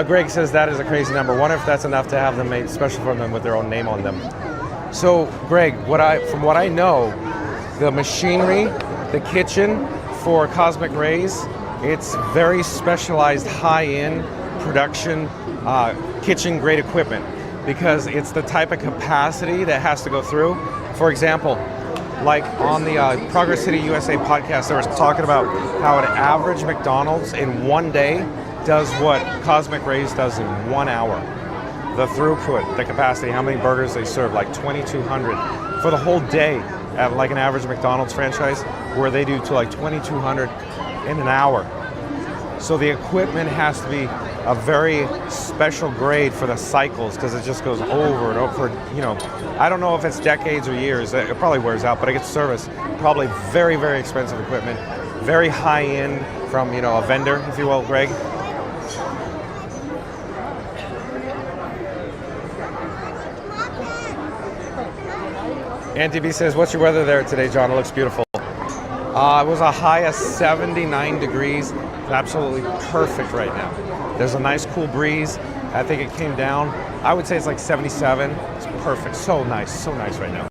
Greg says that is a crazy number. Wonder if that's enough to have them made special for them with their own name on them. So, Greg, from what I know, the machinery, the kitchen for Cosmic Rays, it's very specialized, high-end production, kitchen-grade equipment because it's the type of capacity that has to go through. For example, like on the Progress City USA podcast, they were talking about how an average McDonald's in one day does what Cosmic Rays does in 1 hour. The throughput, the capacity, how many burgers they serve, like 2,200 for the whole day at like an average McDonald's franchise, where they do to like 2,200 in an hour. So the equipment has to be a very special grade for the cycles because it just goes over and over. I don't know if it's decades or years. It probably wears out, but it gets serviced. Probably very, very expensive equipment, very high end from a vendor, if you will, Greg. Auntie B says, "What's your weather there today, John? It looks beautiful." It was a high of 79 degrees. It's absolutely perfect right now. There's a nice cool breeze. I think it came down. I would say it's like 77. It's perfect. So nice right now.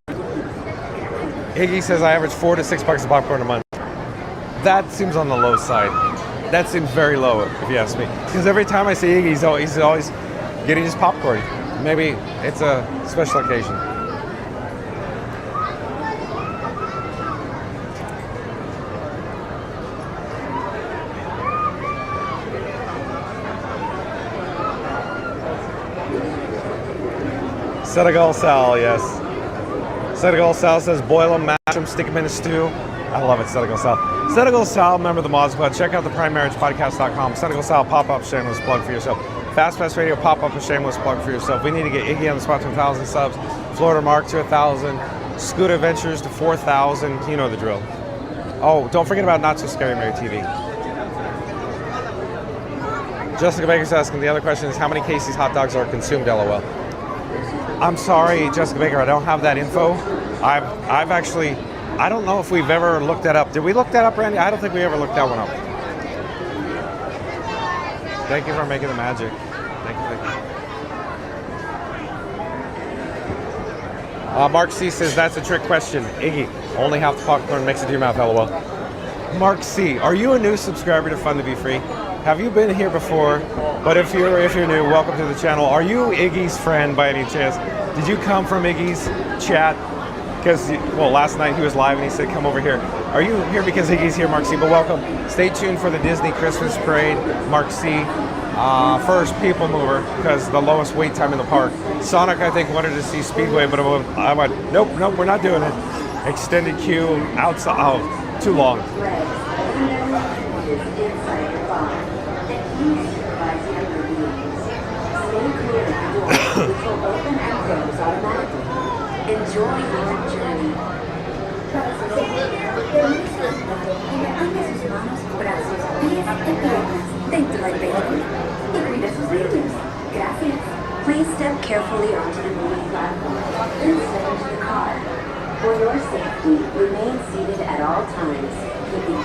Iggy says I average $4 to $6 of popcorn a month. That seems on the low side. That seems very low, if you ask me. Because every time I see Iggy, he's always getting his popcorn. Maybe it's a special occasion. Senegal Sal, yes. Senegal Sal says boil them, mash them, stick them in a stew. I love it, Senegal Sal. Senegal Sal, member of the Mod Squad. Check out the primemarriagepodcast.com. Senegal Sal, pop-up, shameless plug for yourself. Fast Pass Radio, pop-up, a shameless plug for yourself. We need to get Iggy on the spot to 1,000 subs. Florida Mark to 1,000. Scooter Adventures to 4,000. You know the drill. Oh, don't forget about Not So Scary Mary TV. Jessica Baker's asking, the other question is, how many Casey's hot dogs are consumed, LOL? I'm sorry, Jessica Baker, I don't have that info. I've actually, I don't know if we've ever looked that up. Did we look that up, Randy? I don't think we ever looked that one up. Thank you for making the magic. Thank you. Mark C says, that's a trick question. Iggy, only half the popcorn makes it to your mouth, LOL. Mark C, are you a new subscriber to Fun to Be Free? Have you been here before? But if you're new, welcome to the channel. Are you Iggy's friend by any chance? Did you come from Iggy's chat? Because, last night he was live and he said, come over here. Are you here because Iggy's here, Mark C? But welcome. Stay tuned for the Disney Christmas Parade, Mark C. First, PeopleMover, because the lowest wait time in the park. Sonic, I think, wanted to see Speedway, but I went, nope, we're not doing it. Extended queue, outside, too long. Enjoy your journey. Brazos, pies y piernas dentro del vehículo. Y cuida sus niños. Gracias. Please step carefully onto the moving platform. Then step into the car. For your safety, remain seated at all times.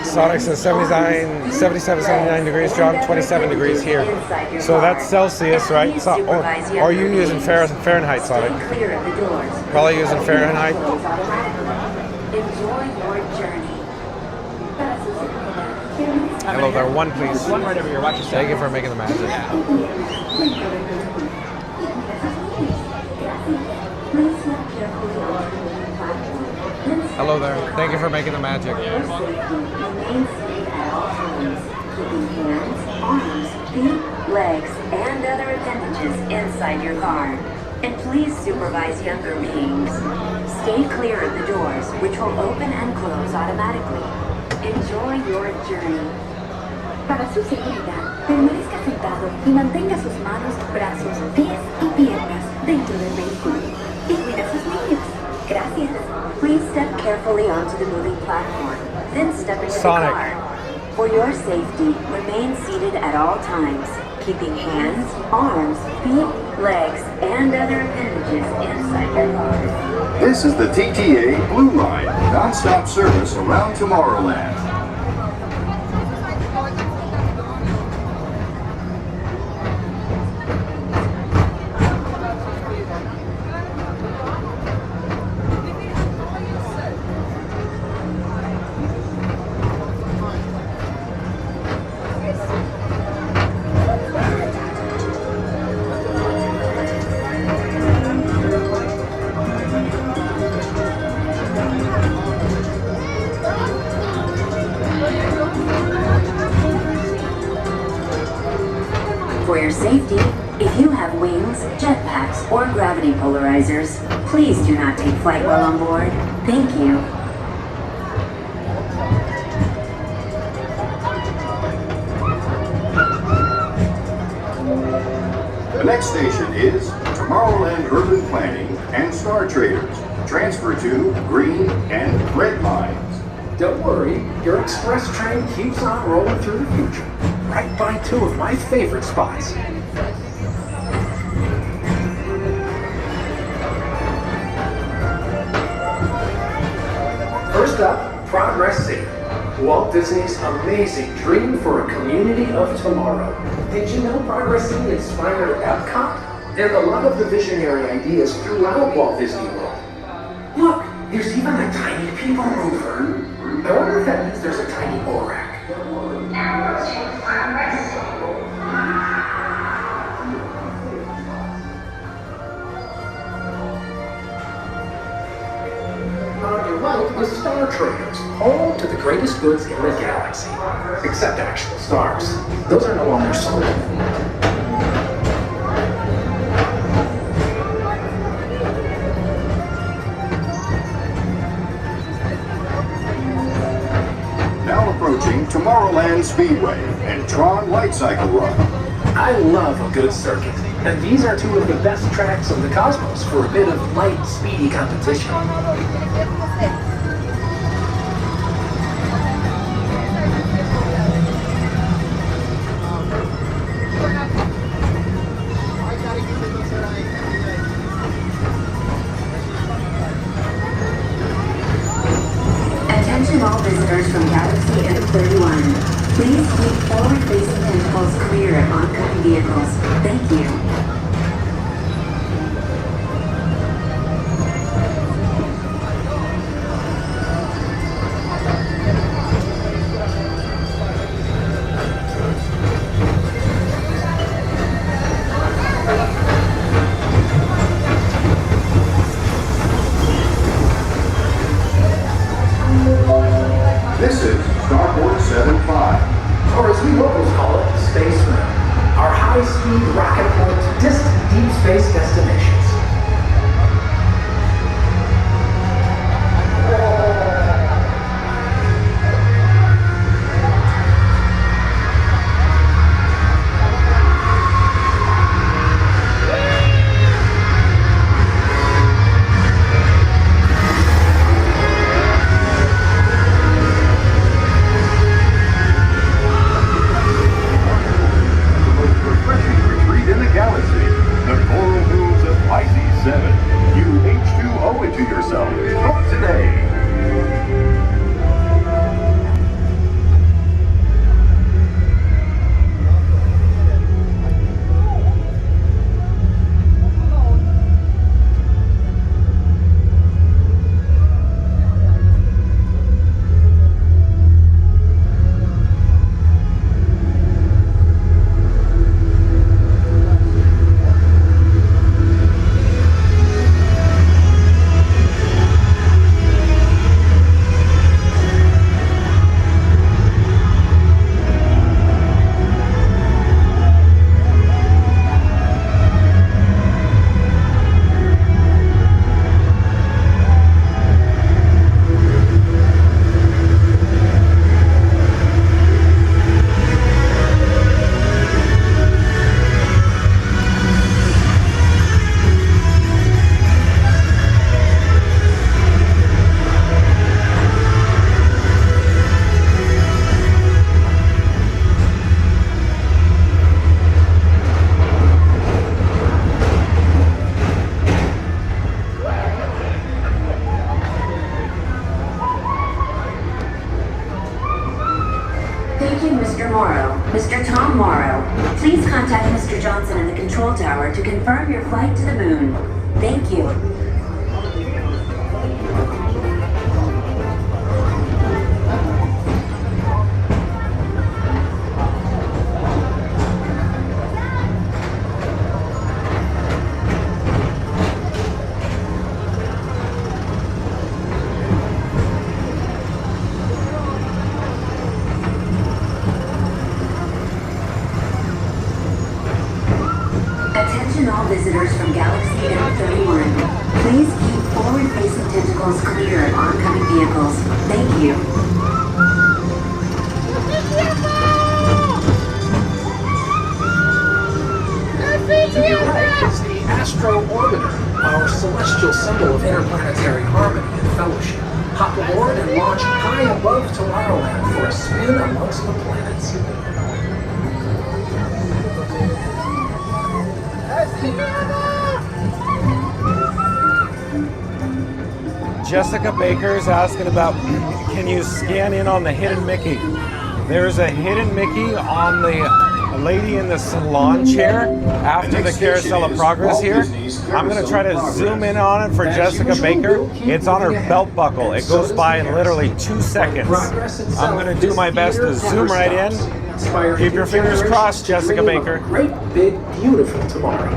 Sonic says 77, 79 degrees, John, 27 degrees here. So that's Celsius, right? So, or are you using Fahrenheit, Sonic? Probably using Fahrenheit. Enjoy your journey. Hello there, one please. One right over here, watch yourself. Thank you for making the magic. Hello there. Thank you for making the magic. Remain seated at all times, keeping hands, arms, feet, legs, and other appendages inside your car. And please supervise younger beings. Stay clear of the doors, which will open and close automatically. Enjoy your journey. Para su seguridad, permanezca sentado y mantenga sus manos, brazos, pies y piernas dentro del vehículo. Y cuida a sus niños. Gracias. Please step carefully onto the moving platform, then step into Sonic. the car. For your safety, remain seated at all times, keeping hands, arms, feet, legs, and other appendages inside your car. This is the TTA Blue Line, non-stop service around Tomorrowland. For your safety, if you have wings, jetpacks, or gravity polarizers, please do not take flight while on board. Thank you. The next station is Tomorrowland Urban Planning and Star Traders. Transfer to green and red lines. Don't worry, your express train keeps on rolling through the future, right by two of my favorite spots. First up, Progress City, Walt Disney's amazing dream for a community of tomorrow. Did you know Progress City inspired Epcot and a lot of the visionary ideas throughout Walt Disney World? Look, there's even a tiny people mover. I wonder if that means there's a tiny Borak. On your right is Star Traders, home to the greatest goods in the galaxy. Except actual stars. Those are no longer sold. Now approaching Tomorrowland Speedway and Tron Light Cycle Run. I love a good circuit, and these are two of the best tracks in the cosmos for a bit of light, speedy competition. Attention all visitors from Galaxy M31. Please keep forward-facing tentacles clear of oncoming vehicles. Thank you. This is Starport 75. Or as we locals call it, Space Moon. Our high-speed rocket point to distant deep space destinations. Attention Mr. Morrow, Mr. Tom Morrow. Please contact Mr. Johnson in the control tower to confirm your flight to the moon. Thank you. Attention all visitors from Galaxy M31. Please keep forward-facing tentacles clear of oncoming vehicles. Thank you. To your right is the Astro Orbiter, our celestial symbol of interplanetary harmony and fellowship. Hop aboard and launch high above Tomorrowland for a spin amongst the planets. Jessica Baker's asking about, can you scan in on the hidden Mickey? There's a hidden Mickey on the lady in the salon chair after the Carousel of Progress here. I'm going to try to zoom in on it for Jessica Baker. It's on her belt buckle. It goes by in literally 2 seconds. I'm going to do my best to zoom right in. Keep your fingers crossed, Jessica Baker. Great, big, beautiful tomorrow.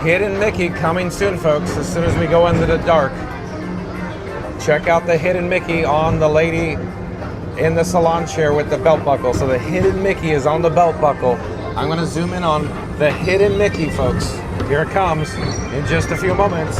Hidden Mickey coming soon, folks, as soon as we go into the dark. Check out the hidden Mickey on the lady in the salon chair with the belt buckle. So the hidden Mickey is on the belt buckle. I'm going to zoom in on the hidden Mickey, folks. Here it comes in just a few moments.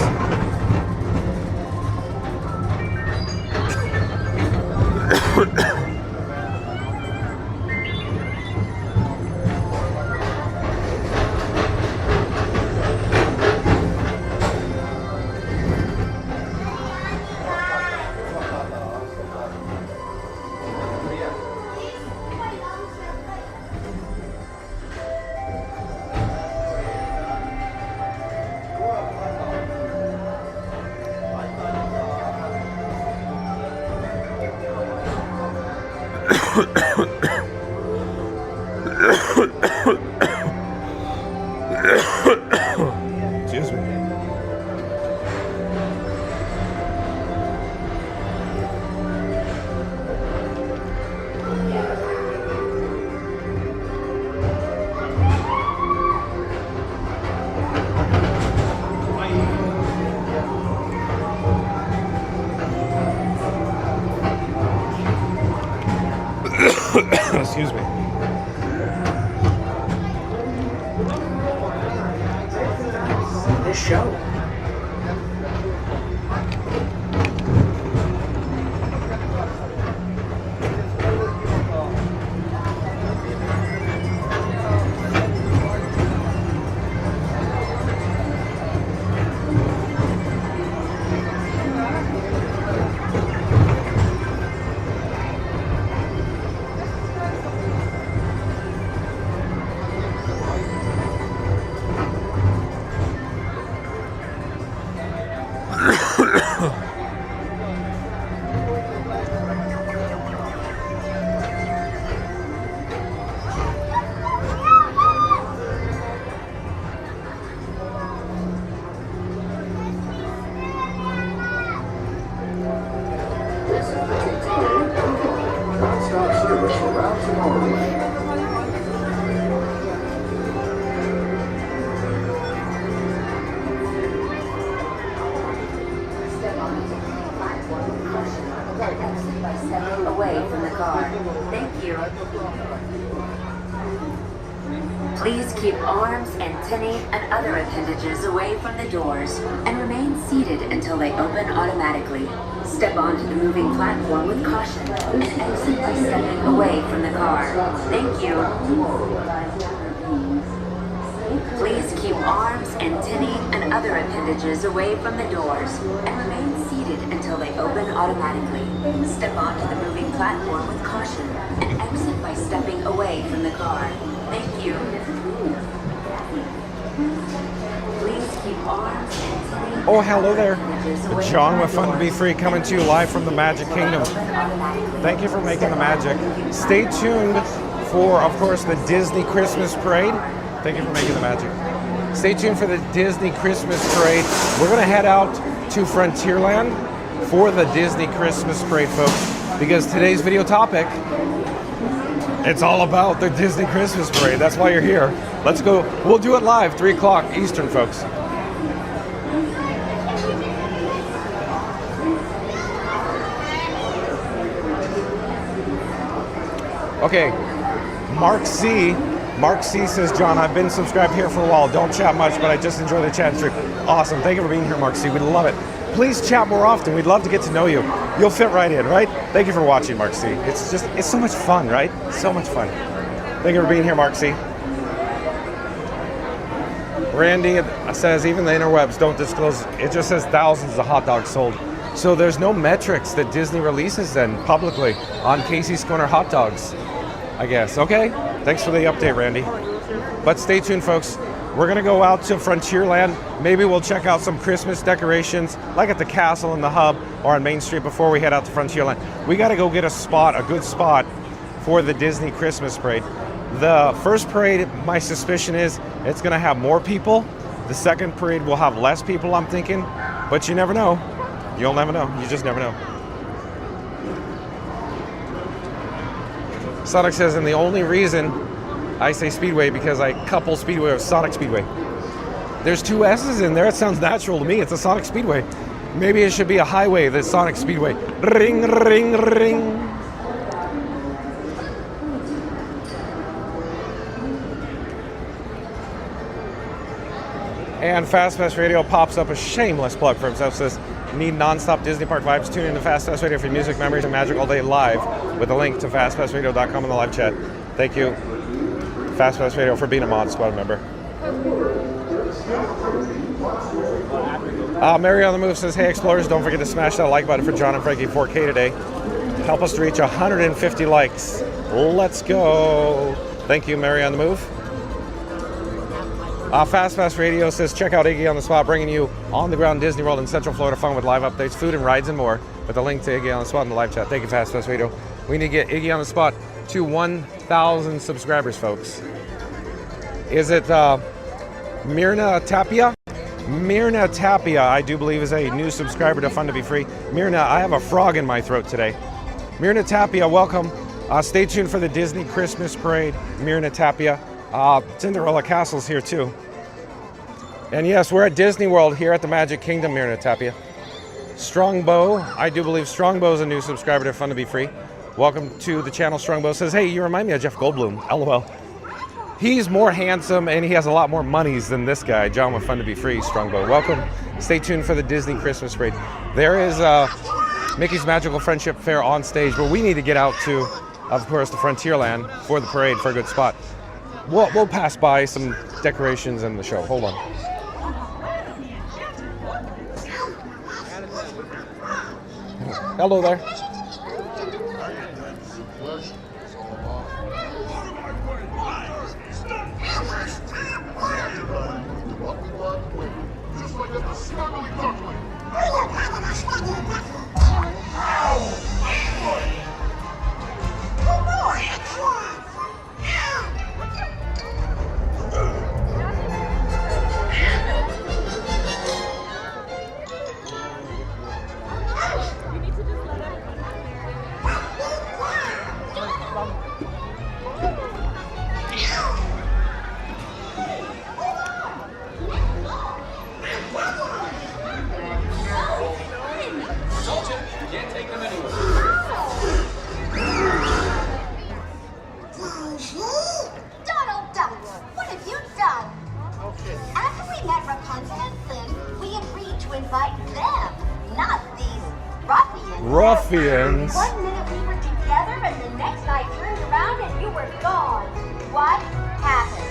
Excuse me. Excuse me. This show. Non-stop service around Tomorrowland. Away from the car. Thank you. Please keep arms, antennae, and other appendages away from the doors and remain seated until they open automatically. Step onto the moving platform with caution and exit by stepping away from the car. Thank you. Please keep arms, antennae, and other appendages away from the doors and remain seated until they open automatically. Step onto the moving platform with caution and exit by stepping away from the car. Thank you. Please keep Oh, hello there. John with Fun to Be Free coming to you live from the Magic Kingdom. Thank you for making the magic. Stay tuned for, of course, the Disney Christmas Parade. Thank you for making the magic. Stay tuned for the Disney Christmas Parade. We're going to head out to Frontierland for the Disney Christmas Parade, folks, because today's video topic, it's all about the Disney Christmas Parade. That's why you're here. Let's go. We'll do it live, 3 o'clock Eastern, folks. Okay, Mark C says, John, I've been subscribed here for a while. Don't chat much, but I just enjoy the chat stream. Awesome. Thank you for being here, Mark C. We love it. Please chat more often. We'd love to get to know you. You'll fit right in, right? Thank you for watching, Mark C. It's so much fun, right? So much fun. Thank you for being here, Mark C. Randy says, even the interwebs don't disclose. It just says thousands of hot dogs sold. So there's no metrics that Disney releases then publicly on Casey's Corner hot dogs, I guess. Okay, thanks for the update, Randy. But stay tuned, folks. We're gonna go out to Frontierland. Maybe we'll check out some Christmas decorations, like at the castle in the hub or on Main Street before we head out to Frontierland. We gotta go get a good spot for the Disney Christmas Parade. The first parade, my suspicion is it's gonna have more people. The second parade will have less people, I'm thinking, but you never know. You'll never know, you just never know. Sonic says, and the only reason I say Speedway because I couple Speedway with Sonic Speedway. There's 2 S's in there. It sounds natural to me. It's a Sonic Speedway. Maybe it should be a highway, the Sonic Speedway. Ring, ring, ring. And Fast Pass Radio pops up a shameless plug for himself. Says, need non-stop Disney Park vibes? Tune in to Fast Pass Radio for music, memories, and magic all day live with a link to fastpassradio.com in the live chat. Thank you, Fast Pass Radio, for being a Mod Squad member. Mary on the Move says, hey Explorers, don't forget to smash that like button for John and Frankie 4K today. Help us to reach 150 likes. Let's go. Thank you, Mary on the Move. Fast Pass Radio says, check out Iggy on the Spot, bringing you on-the-ground Disney World in Central Florida fun with live updates, food and rides and more, with a link to Iggy on the Spot in the live chat. Thank you, Fast Pass Radio. We need to get Iggy on the Spot to 1,000 subscribers, folks. Is it Myrna Tapia? Myrna Tapia, I do believe, is a new subscriber to Fun to Be Free. Myrna, I have a frog in my throat today. Myrna Tapia, welcome. Stay tuned for the Disney Christmas Parade. Myrna Tapia. Cinderella Castle's here too. And yes, we're at Disney World here at the Magic Kingdom, Myrna Tapia. Strongbow, I do believe Strongbow is a new subscriber to Fun to Be Free. Welcome to the channel. Strongbow says, hey, you remind me of Jeff Goldblum. LOL. He's more handsome and he has a lot more monies than this guy, John with Fun to Be Free. Strongbow, welcome. Stay tuned for the Disney Christmas Parade. There is Mickey's Magical Friendship Fair on stage, but we need to get out to, of course, the Frontierland for the parade for a good spot. We'll pass by some decorations in the show. Hold on. Hello there. Ruffians. One minute we were together and the next I turned around and you were gone. What happened?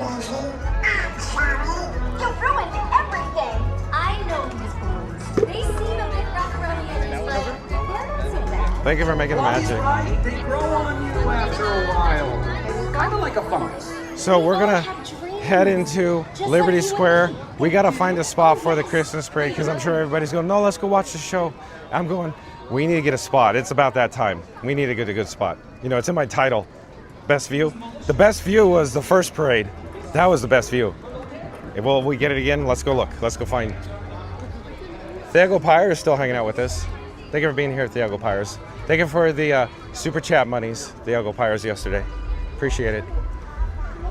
I'm sorry. You ruined everything. I know these boys. They seem a bit rough around the edges, but they're not so bad. Thank you for making the magic. Right? They grow on you after a while. Kind of like a fungus. So we're gonna head into Liberty Square. We got to find a spot for the Christmas parade because I'm sure everybody's going, no, let's go watch the show. I'm going, we need to get a spot. It's about that time. We need to get a good spot. You know, it's in my title, best view. The best view was the first parade. That was the best view. Will we get it again? Let's go look. Let's go find. Thiago Pyre is still hanging out with us. Thank you for being here, Thiago Pyres. Thank you for the super chat monies, Thiago Pyres, yesterday. Appreciate it.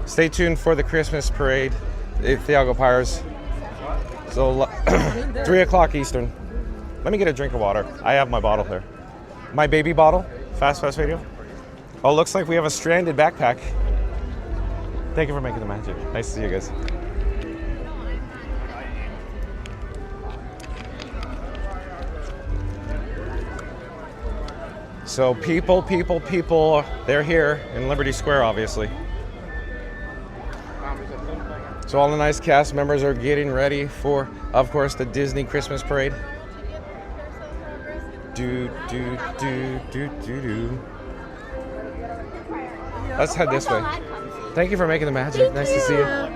Stay tuned for the Christmas parade, Thiago Pyres. So 3 o'clock Eastern. Let me get a drink of water. I have my bottle here. My baby bottle, Fast Radio. Oh, looks like we have a stranded backpack. Thank you for making the magic. Nice to see you guys. So people, they're here in Liberty Square, obviously. So all the nice cast members are getting ready for, of course, the Disney Christmas parade. Let's head this way. Thank you for making the magic. Nice to see you.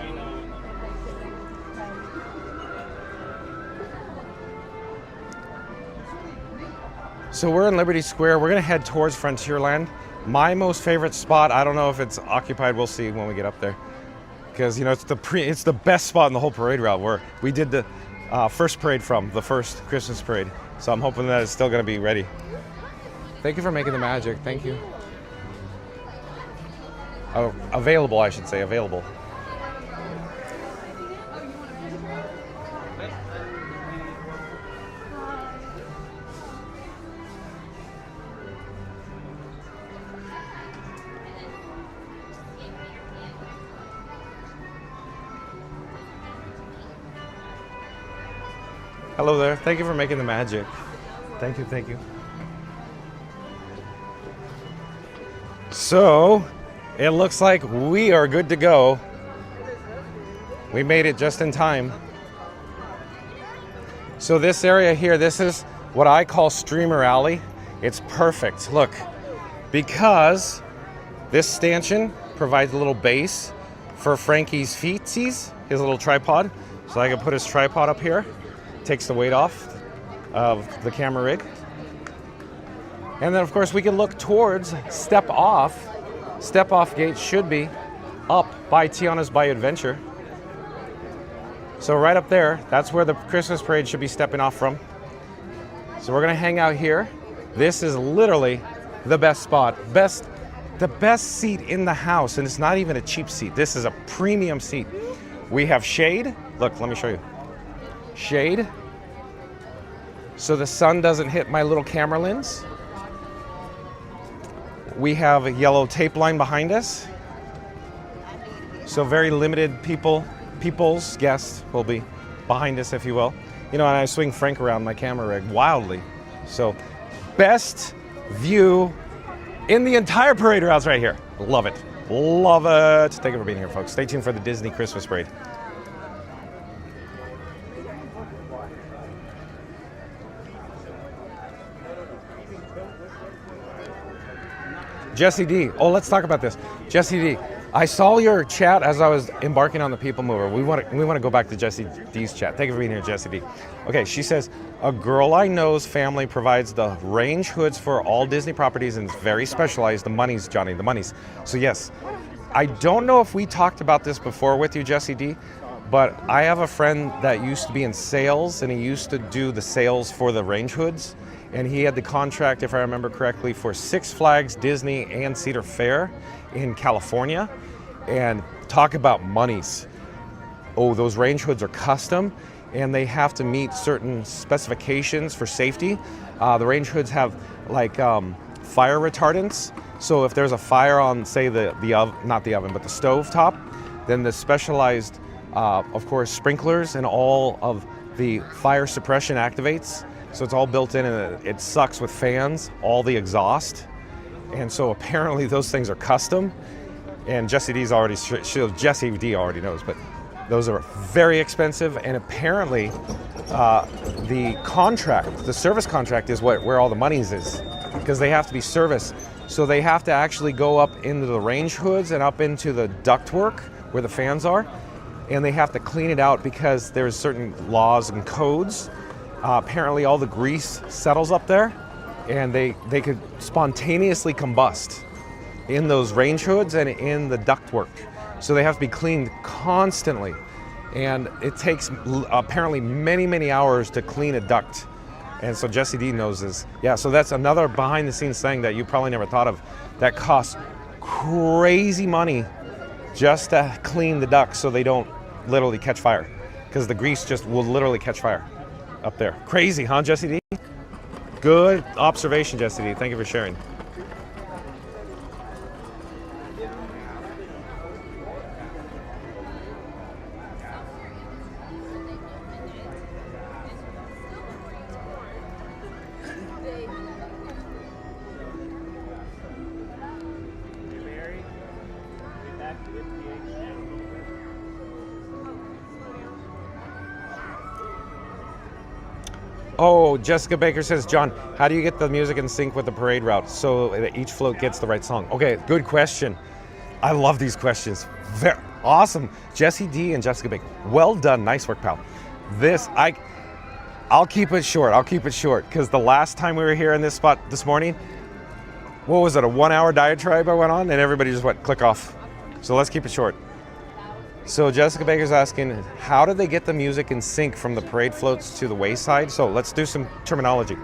So we're in Liberty Square. We're gonna head towards Frontierland. My most favorite spot, I don't know if it's occupied, we'll see when we get up there. Because you know it's the best spot in the whole parade route where we did the first parade from, the first Christmas parade. So I'm hoping that it's still gonna be ready. Thank you for making the magic, thank you. Oh, available, I should say, available. Hello there. Thank you for making the magic. Thank you, thank you. So, it looks like we are good to go. We made it just in time. So this area here, this is what I call Streamer Alley. It's perfect, look, because this stanchion provides a little base for Frankie's feetsies, his little tripod. So I can put his tripod up here. Takes the weight off of the camera rig. And then of course we can look towards Step Off. Step Off gate should be up by Tiana's Bayou Adventure. So right up there, that's where the Christmas parade should be stepping off from. So we're gonna hang out here. This is literally the best spot, the best seat in the house, and it's not even a cheap seat. This is a premium seat. We have shade. Look, let me show you. Shade, so the sun doesn't hit my little camera lens. We have a yellow tape line behind us, so very limited people's guests will be behind us, if you will. You know, and I swing Frank around my camera rig wildly. So best view in the entire parade route's right here. Love it, love it. Thank you for being here, folks. Stay tuned for the Disney Christmas parade. Jesse D. Oh, let's talk about this. Jesse D. I saw your chat as I was embarking on the PeopleMover. We want to go back to Jesse D's chat. Thank you for being here, Jesse D. Okay, she says, a girl I know's family provides the range hoods for all Disney properties and it's very specialized. The monies, Johnny, the monies. So yes, I don't know if we talked about this before with you, Jesse D, but I have a friend that used to be in sales and he used to do the sales for the range hoods. And he had the contract, if I remember correctly, for Six Flags, Disney, and Cedar Fair in California. And talk about monies. Oh, those range hoods are custom, and they have to meet certain specifications for safety. The range hoods have like fire retardants. So if there's a fire on, say, the oven, not the oven, but the stove top, then the specialized, of course, sprinklers and all of the fire suppression activates. So it's all built in and it sucks with fans, all the exhaust. And so apparently those things are custom. And Jesse D already knows, but those are very expensive. And apparently the contract, the service contract is where all the monies is, because they have to be serviced. So they have to actually go up into the range hoods and up into the ductwork where the fans are. and they have to clean it out because there's certain laws and codes. Apparently all the grease settles up there, and they could spontaneously combust in those range hoods and in the ductwork. So they have to be cleaned constantly. And it takes apparently many, many hours to clean a duct. And so Jesse D knows this. Yeah, so that's another behind the scenes thing that you probably never thought of. That costs crazy money just to clean the ducts so they don't literally catch fire. Because the grease just will literally catch fire up there. Crazy, huh, Jesse D? Good observation, Jesse D. Thank you for sharing. Oh, Jessica Baker says, John, how do you get the music in sync with the parade route so that each float gets the right song? Okay, good question. I love these questions. Very awesome. Jesse D and Jessica Baker. Well done. Nice work, pal. I'll keep it short. I'll keep it short because the last time we were here in this spot this morning, what was it, a 1 hour diatribe I went on and everybody just went click off. So let's keep it short. So Jessica Baker's asking, how do they get the music in sync from the parade floats to the wayside? So let's do some terminology.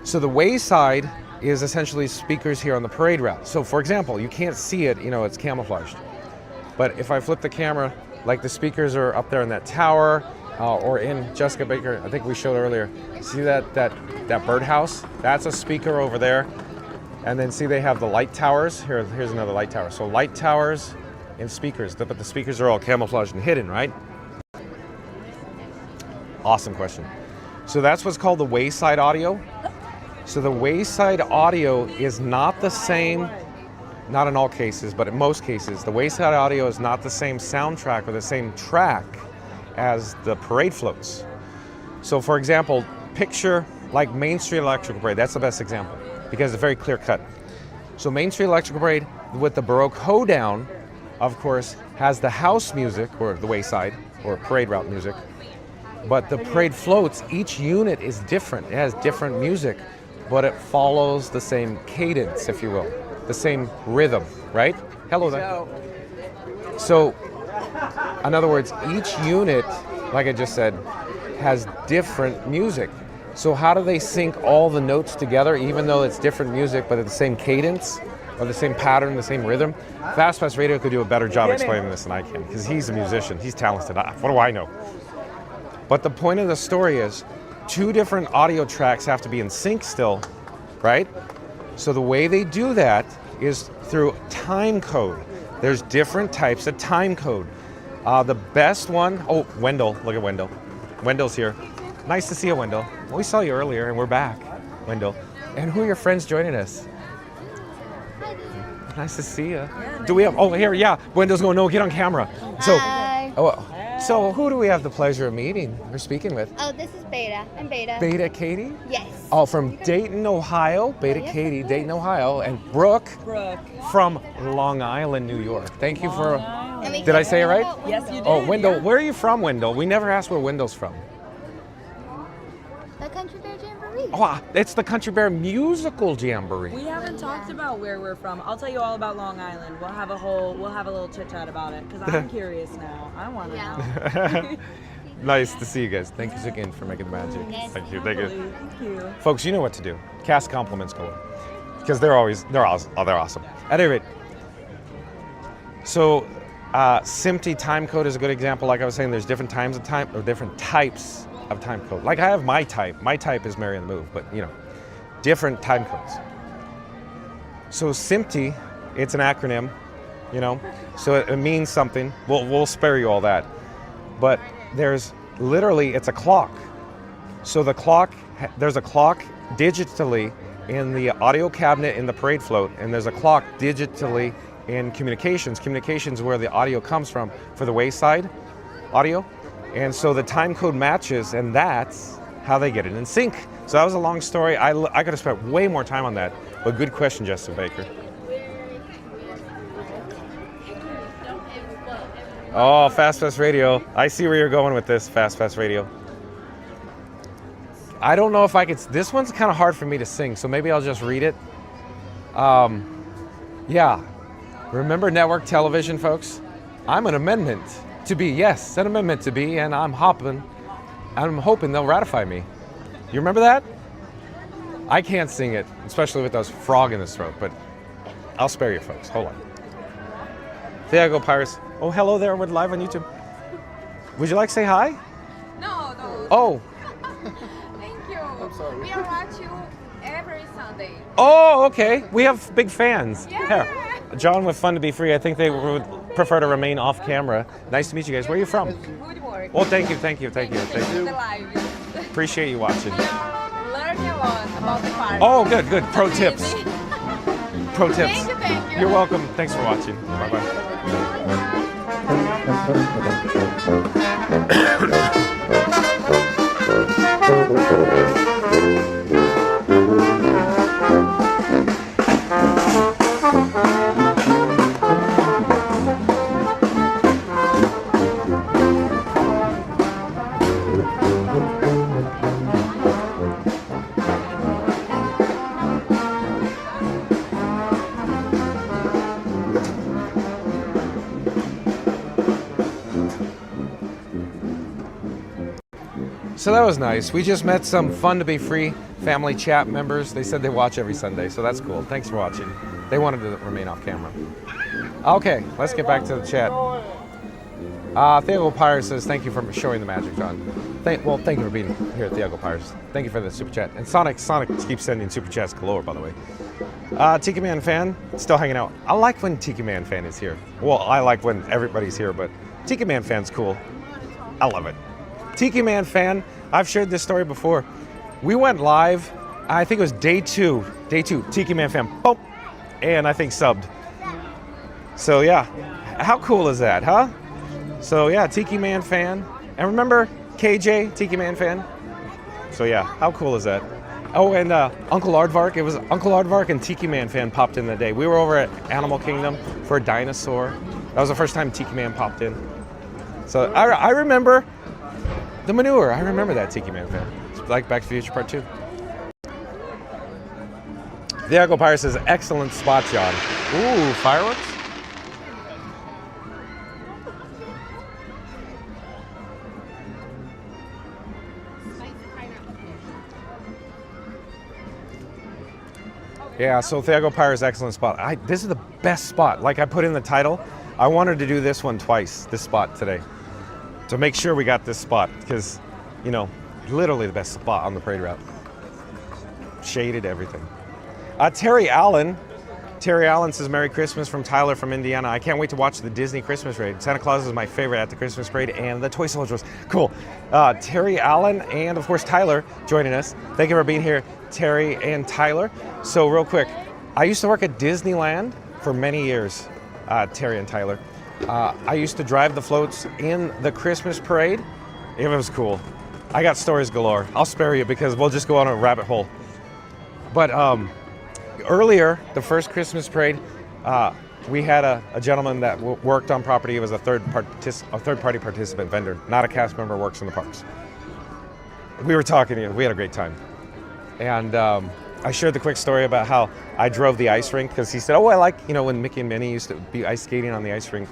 So the wayside is essentially speakers here on the parade route. So for example, you can't see it, it's camouflaged. But if I flip the camera, like the speakers are up there in that tower, or in Jessica Baker, I think we showed earlier. See that birdhouse? That's a speaker over there. And then see they have the light towers. Here's another light tower. So light towers and speakers, but the speakers are all camouflaged and hidden, right? Awesome question. So that's what's called the wayside audio. So the wayside audio is not the same, not in all cases, but in most cases, the wayside audio is not the same soundtrack or the same track as the parade floats. So for example, picture like Main Street Electrical Parade. That's the best example because it's very clear cut. So Main Street Electrical Parade with the Baroque hoedown, of course, has the house music, or the wayside, or parade route music. But the parade floats, each unit is different. It has different music, but it follows the same cadence, if you will, the same rhythm, right? Hello there. So, in other words, each unit, like I just said, has different music. So how do they sync all the notes together, even though it's different music, but at the same cadence? Or the same pattern, the same rhythm? Fast Pass Radio could do a better job explaining this than I can, because he's a musician, he's talented. What do I know? But the point of the story is, two different audio tracks have to be in sync still, right? So the way they do that is through time code. There's different types of time code. The best one, oh, Wendell, look at Wendell. Wendell's here. Nice to see you, Wendell. We saw you earlier and we're back, Wendell. And who are your friends joining us? Nice to see you. Yeah, do we have, oh, here, yeah. Wendell's going, no, get on camera. So, Hi. So who do we have the pleasure of meeting or speaking with? Oh, this is Beta. I'm Beta. Beta Katie? Yes. Oh, from Dayton, Ohio. Beta Katie, Dayton, Ohio. And Brooke from Long Island, New York. Thank you for, did I say it right? Yes, you did. Oh, Wendell, where are you from, Wendell? We never asked where Wendell's from. The Country Bear Jamboree. Oh, it's the Country Bear Musical Jamboree. We haven't talked about where we're from. I'll tell you all about Long Island. We'll have a little chit chat about it because I'm curious now. I want to know. Nice to see you guys. Thank you again for making the magic. Yes, Thank you. Thank you. Thank you. Folks, you know what to do. Cast compliments galore. Because they're awesome. Oh, they're awesome. At any rate, so SMPTE time code is a good example. Like I was saying, there's different times of time, or different types of time code. Like I have my type. My type is Mary on the Move, but different time codes. So SMPTE, it's an acronym, so it means something. We'll spare you all that. But there's literally, it's a clock. So the clock, there's a clock digitally in the audio cabinet in the parade float, and there's a clock digitally in communications. Communications where the audio comes from for the wayside audio. And so the time code matches, and that's how they get it in sync. So that was a long story. I could have spent way more time on that, but good question, Justin Baker. Oh, Fast Radio. I see where you're going with this, Fast Radio. I don't know if I could. This one's kind of hard for me to sing, so maybe I'll just read it. Yeah. Remember network television, folks? I'm an amendment to be. Yes, an amendment to be, and I'm hoping they'll ratify me. You remember that? I can't sing it, especially with those frog in the throat, but I'll spare you folks. Hold on. There you go, Pirates. Oh, hello there. We're live on YouTube. Would you like to say hi? No. Oh. Thank you. I'm sorry. We are watching you every Sunday. Oh, okay. We have big fans. Yeah. Here. John with Fun to Be Free. I think they would prefer to remain off camera. Nice to meet you guys. Where are you from? Good work. Well, thank you. The live. Appreciate you watching. We are learning a lot about the park. Oh, good. Pro tips. Pro tips. Thank you. You're welcome. Thanks for watching. Bye-bye. So that was nice. We just met some Fun to Be Free family chat members. They said they watch every Sunday, so that's cool. Thanks for watching. They wanted to remain off camera. Okay, let's get back to the chat. Thiago Pires says, thank you for showing the magic, John. Thank you for being here at Thiago Pires. Thank you for the super chat. And Sonic keeps sending super chats galore, by the way. Tiki Man Fan, still hanging out. I like when Tiki Man Fan is here. Well, I like when everybody's here, but Tiki Man Fan's cool. I love it. Tiki Man Fan, I've shared this story before. We went live, I think it was day two, Tiki Man Fan, boom, and I think subbed. So yeah, how cool is that, huh? So yeah, Tiki Man Fan. And remember KJ, Tiki Man Fan? So yeah, how cool is that? Oh, and Uncle Aardvark, it was Uncle Aardvark and Tiki Man Fan popped in the day. We were over at Animal Kingdom for a dinosaur. That was the first time Tiki Man popped in. So I remember the manure. I remember that, Tiki Man Fan. It's like Back to the Future Part 2. Thiago Pyre says, excellent spot, John. Ooh, fireworks? Yeah, so Thiago Pyre's excellent spot. This is the best spot. Like I put in the title, I wanted to do this one twice, this spot today. To make sure we got this spot, because, you know, literally the best spot on the parade route. Shaded, everything. Terry Allen says, Merry Christmas from Tyler from Indiana. I can't wait to watch the Disney Christmas parade. Santa Claus is my favorite at the Christmas parade, and the Toy Soldiers. Cool. Terry Allen and, of course, Tyler joining us. Thank you for being here, Terry and Tyler. So real quick, I used to work at Disneyland for many years, Terry and Tyler. I used to drive the floats in the Christmas parade. It was cool. I got stories galore. I'll spare you because we'll just go on a rabbit hole. But earlier, the first Christmas parade, we had a gentleman that worked on property. It was a third-party participant vendor, not a cast member, works in the parks. We were talking to you. We had a great time. And I shared the quick story about how I drove the ice rink because he said, oh, I like, you know, when Mickey and Minnie used to be ice skating on the ice rink,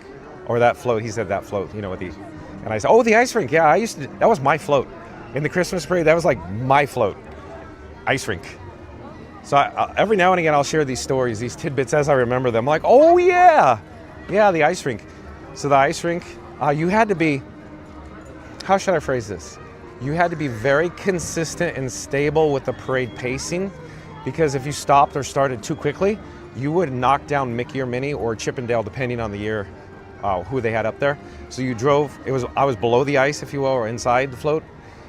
or that float. He said that float, you know, with the, and I said, oh, the ice rink. Yeah, that was my float. In the Christmas parade, that was like my float, ice rink. So every now and again, I'll share these stories, these tidbits as I remember them. I'm like, oh yeah, the ice rink. So the ice rink, you had to be, how should I phrase this? You had to be very consistent and stable with the parade pacing, because if you stopped or started too quickly, you would knock down Mickey or Minnie or Chip and Dale, depending on the year, who they had up there. So you drove, I was below the ice, if you will, or inside the float.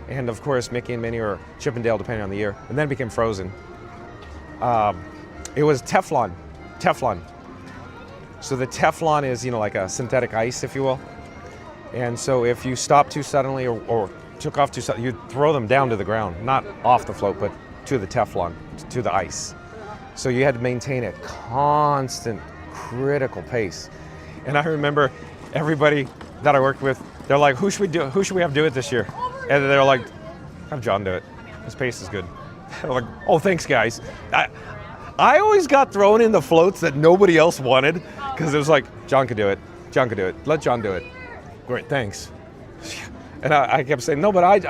And of course, Mickey and Minnie or Chip and Dale, depending on the year. And then it became frozen. It was Teflon. So the Teflon is, you know, like a synthetic ice, if you will. And so if you stopped too suddenly or took off too suddenly, you'd throw them down to the ground, not off the float, but to the Teflon, to the ice. So you had to maintain a constant, critical pace. And I remember everybody that I worked with, they're like, who should we have do it this year? And they're like, have John do it. His pace is good. I'm like, oh, thanks, guys. I always got thrown in the floats that nobody else wanted because it was like, John could do it. John could do it. Let John do it. Great, thanks. And I kept saying, no, but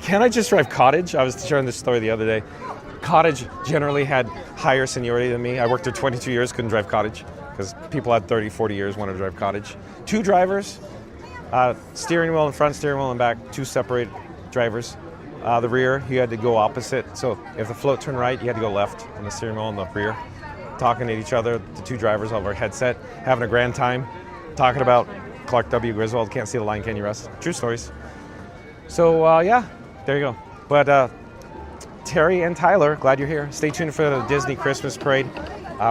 can't I just drive cottage? I was sharing this story the other day. Cottage generally had higher seniority than me. I worked there 22 years, couldn't drive cottage because people had 30, 40 years wanted to drive cottage. 2 drivers, steering wheel in front, steering wheel in back, 2 separate drivers. The rear, you had to go opposite. So if the float turned right, you had to go left on the steering wheel in the rear. Talking to each other, the 2 drivers over a headset, having a grand time, talking about Clark W. Griswold, can't see the line, can you, Russ? True stories. So yeah, there you go. But Terry and Tyler, glad you're here. Stay tuned for the Disney Christmas Parade.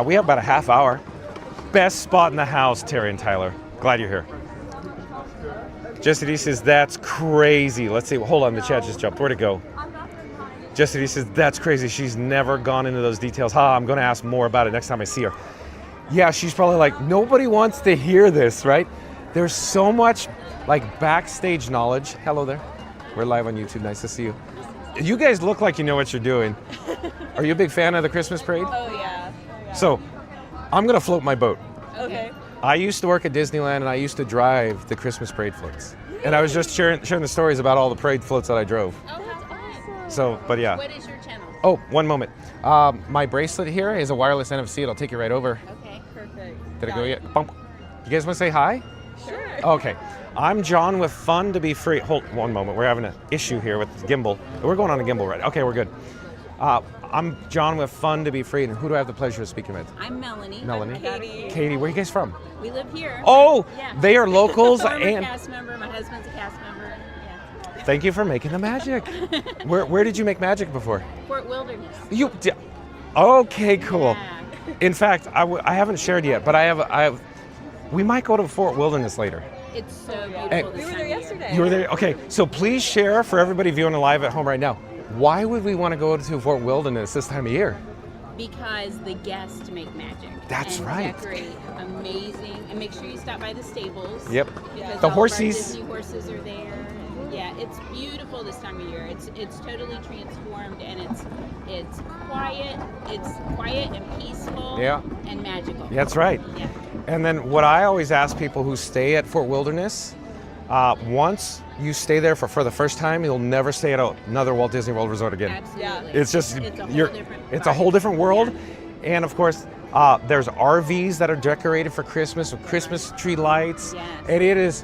We have about a half hour. Best spot in the house, Terry and Tyler. Glad you're here. Jessica says, that's crazy. Let's see, hold on, the chat just jumped. Where'd it go? Jessica says, that's crazy. She's never gone into those details. I'm going to ask more about it next time I see her. Yeah, she's probably like, nobody wants to hear this, right? There's so much like backstage knowledge. Hello there. We're live on YouTube. Nice to see you. You guys look like you know what you're doing. Are you a big fan of the Christmas parade? Oh, yeah. So, I'm going to float my boat. Okay. I used to work at Disneyland and I used to drive the Christmas parade floats. And I was just sharing the stories about all the parade floats that I drove. Oh, that's awesome. So, but yeah. What is your channel? Oh, one moment. My bracelet here is a wireless NFC. It'll take you right over. Okay, perfect. Did it go yet? Bump. You guys want to say hi? Sure. Okay. I'm John with Fun to Be Free. Hold one moment. We're having an issue here with the gimbal. We're going on a gimbal, right? Okay, we're good. I'm John with Fun to Be Free. And who do I have the pleasure of speaking with? I'm Melanie. Melanie. I'm Katie. Katie, where are you guys from? We live here. Oh, yeah. They are locals. Former And cast member. My husband's a cast member. Yeah. thank you for making the magic. Where did you make magic before? Fort Wilderness. Okay, cool. Yeah. In fact, I haven't shared yet, but I have. We might go to Fort Wilderness later. It's so beautiful. Hey, We were there yesterday. You were there? Okay, so please share for everybody viewing live at home right now. Why would we want to go to Fort Wilderness this time of year? Because the guests make magic. That's and right. Decorate amazing. And make sure you stop by the stables. Yep. Because The all horsies. Of our Disney horses are there. And yeah, it's beautiful this time of year. It's totally transformed and it's quiet. It's quiet and peaceful. Yeah. And magical. That's right. Yeah. And then what I always ask people who stay at Fort Wilderness, once you stay there for the first time, you'll never stay at another Walt Disney World resort again. Absolutely. It's just it's a whole different world. Yeah. And of course, there's RVs that are decorated for Christmas with Christmas tree lights. Yes. And it is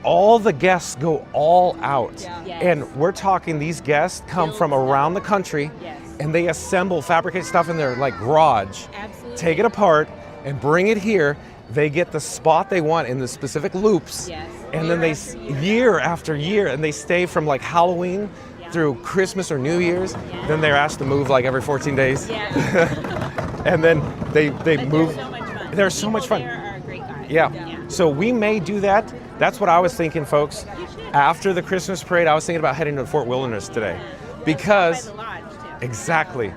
all the guests go all out. Yeah. Yes. And we're talking these guests come from around the country Yes. and they assemble, fabricate stuff in their like garage, Absolutely. take it apart and bring it here. They get the spot they want in the specific loops. Yes. And then they year after year, and they stay from like Halloween through Christmas or New Year's. Then they're asked to move like every 14 days. Yeah. And then they move. They're so much fun. They're so much fun. There are great guys. Yeah. So we may do that. That's what I was thinking, folks. After the Christmas parade, I was thinking about heading to Fort Wilderness today. Because By the lodge, too. exactly.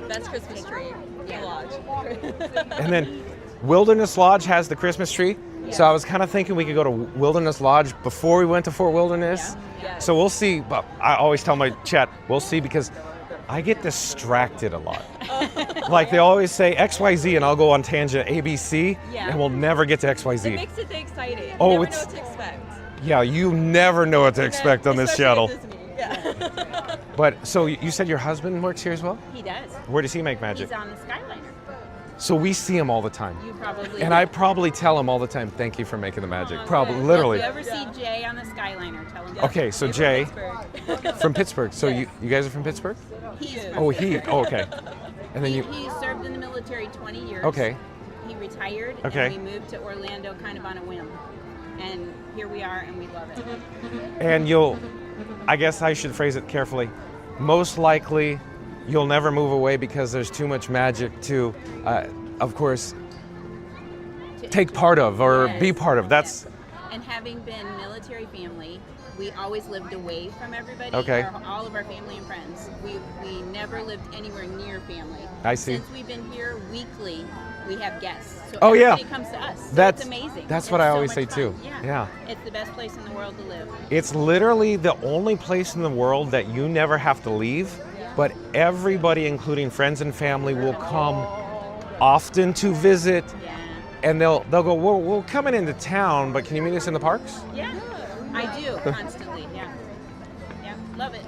That's Christmas tree. The lodge. And then Wilderness Lodge has the Christmas tree. So I was kind of thinking we could go to Wilderness Lodge before we went to Fort Wilderness. Yeah. So we'll see. But I always tell my chat, we'll see, because I get distracted a lot. Like they always say XYZ and I'll go on tangent ABC and we'll never get to XYZ. It makes it exciting. Oh, You never it's- know what to expect. Yeah, you never know what to expect on this Especially channel. at Disney. Yeah. But so you said your husband works here as well? He does. Where does he make magic? He's on the Skyliner. So we see him all the time. You probably And do. I probably tell him all the time, thank you for making the magic. Oh, Probably, good. literally. If you ever see Jay on the Skyliner, tell him. Okay, so Jay from Pittsburgh. So you guys are from Pittsburgh? He's Oh, okay. And then you. He served in the military 20 years. Okay. He retired. Okay. And we moved to Orlando kind of on a whim. And here we are, and we love it. And I guess I should phrase it carefully. Most likely, you'll never move away because there's too much magic to, of course, take part of or Yes. be part of. That's And having been military family, We always lived away from everybody. Okay. All of our family and friends. We never lived anywhere near family. I see. Since we've been here weekly, we have guests. So Oh, yeah. everybody comes to us. So That's it's amazing. That's It's what I so always much say fun. too. Yeah. Yeah. It's the best place in the world to live. It's literally the only place in the world that you never have to leave, but everybody, including friends and family, will come often to visit. Yeah. And they'll go, we're coming into town, but can you meet us in the parks? Yeah. I do constantly. Yeah. Yeah. Love it.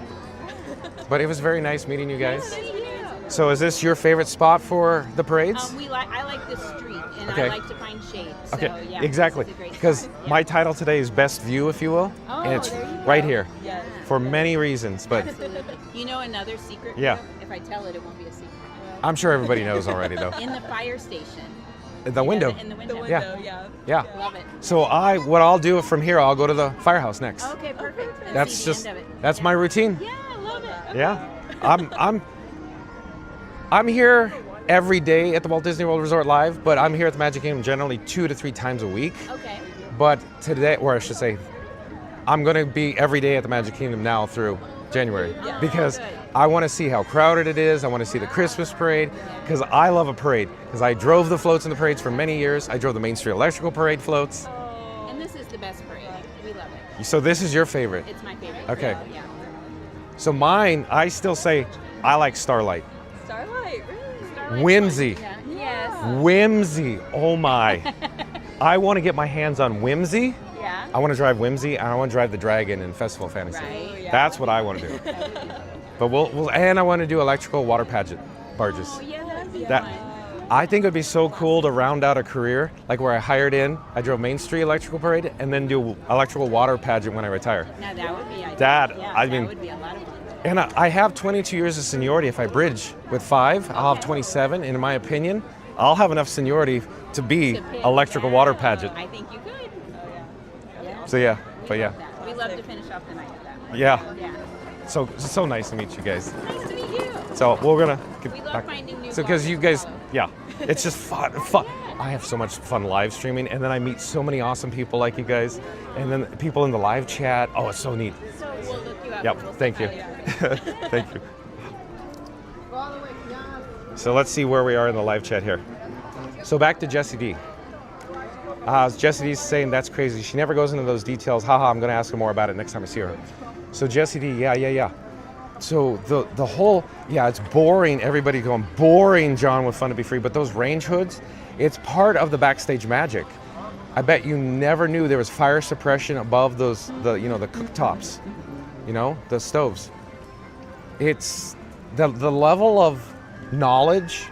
But it was very nice meeting you guys. Nice to meet you. So is this your favorite spot for the parades? I like the street, and Okay. I like to find shade. So, Okay, yeah, exactly. this is a great Because spot. my title today is Best View, if you will, Oh, and it's there you right go. here Yeah. for many reasons. But Absolutely. You know another secret? Yeah. Joe? If I tell it, it won't be a secret. I'm sure everybody knows already, though. In the fire station. The window. In the window. Yeah. yeah. Yeah. Love it. So what I'll do from here, I'll go to the firehouse next. Okay, perfect. And That's see the just end of it. that's my routine. Yeah, I love it. Okay. Yeah. I'm here every day at the Walt Disney World Resort Live, but I'm here at the Magic Kingdom generally 2 to 3 times a week. Okay. But today, or I should say, I'm going to be every day at the Magic Kingdom now through January Yeah. because Good. I want to see how crowded it is. I want to see the Christmas parade because I love a parade because I drove the floats in the parades for many years. I drove the Main Street Electrical Parade floats. And this is the best parade. We love it. So this is your favorite? It's my favorite. Okay. Yeah. So mine, I still say I like Starlight. Starlight, really? Starlight's Whimsy. fun. Yeah. Yes. Whimsy. Oh my. I want to get my hands on Whimsy. Yeah. I want to drive Whimsy and I want to drive the Dragon in Festival of Fantasy. Right. Yeah. That's what I want to do. But we'll and I want to do electrical water pageant barges. Oh, yeah, that'd be That fun. I think it would be so cool to round out a career like where I drove Main Street Electrical Parade and then do electrical water pageant when I retire. Now that would be ideal. That, yeah, I that mean- would be a lot of fun. And I have 22 years of seniority. If I bridge with 5, I'll have 27. And in my opinion, I'll have enough seniority to be To pick, electrical water pageant. I think you could. Yeah. So yeah, but yeah, We love to finish off the night with that. yeah. Yeah. So nice to meet you guys. Nice to meet you. So we're gonna get We love back. finding new So because vloggers you to guys, follow. yeah, it's just fun. I have so much fun live streaming, and then I meet so many awesome people like you guys, and then people in the live chat. Oh, it's so neat. So we'll look you up. Yep. and we'll Thank see you. how are. Thank you. So let's see where we are in the live chat here. So back to Jessie D. Jessie D's saying that's crazy. She never goes into those details. Haha, I'm going to ask her more about it next time I see her. So Jessie D, yeah. So the whole, it's boring. Everybody going, boring, John, with Fun to Be Free. But those range hoods, it's part of the backstage magic. I bet you never knew there was fire suppression above those, the cooktops, the stoves. It's the level of knowledge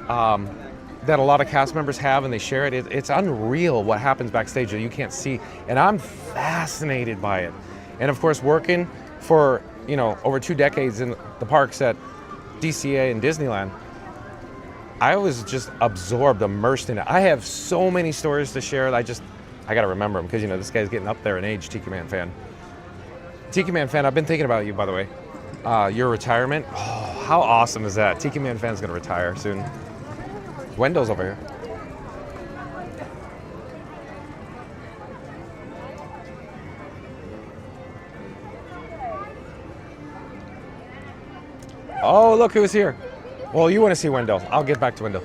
that a lot of cast members have and they share it. It's unreal what happens backstage that you can't see. And I'm fascinated by it. And of course, working for, over 2 decades in the parks at DCA and Disneyland, I was just absorbed, immersed in it. I have so many stories to share that I got to remember them because, this guy's getting up there in age, Tiki Man fan. Tiki Man fan, I've been thinking about you, by the way. Your retirement. Oh, how awesome is that? Tiki Man fan's going to retire soon. Wendell's over here. Oh, look who's here. Well, you want to see Wendell. I'll get back to Wendell.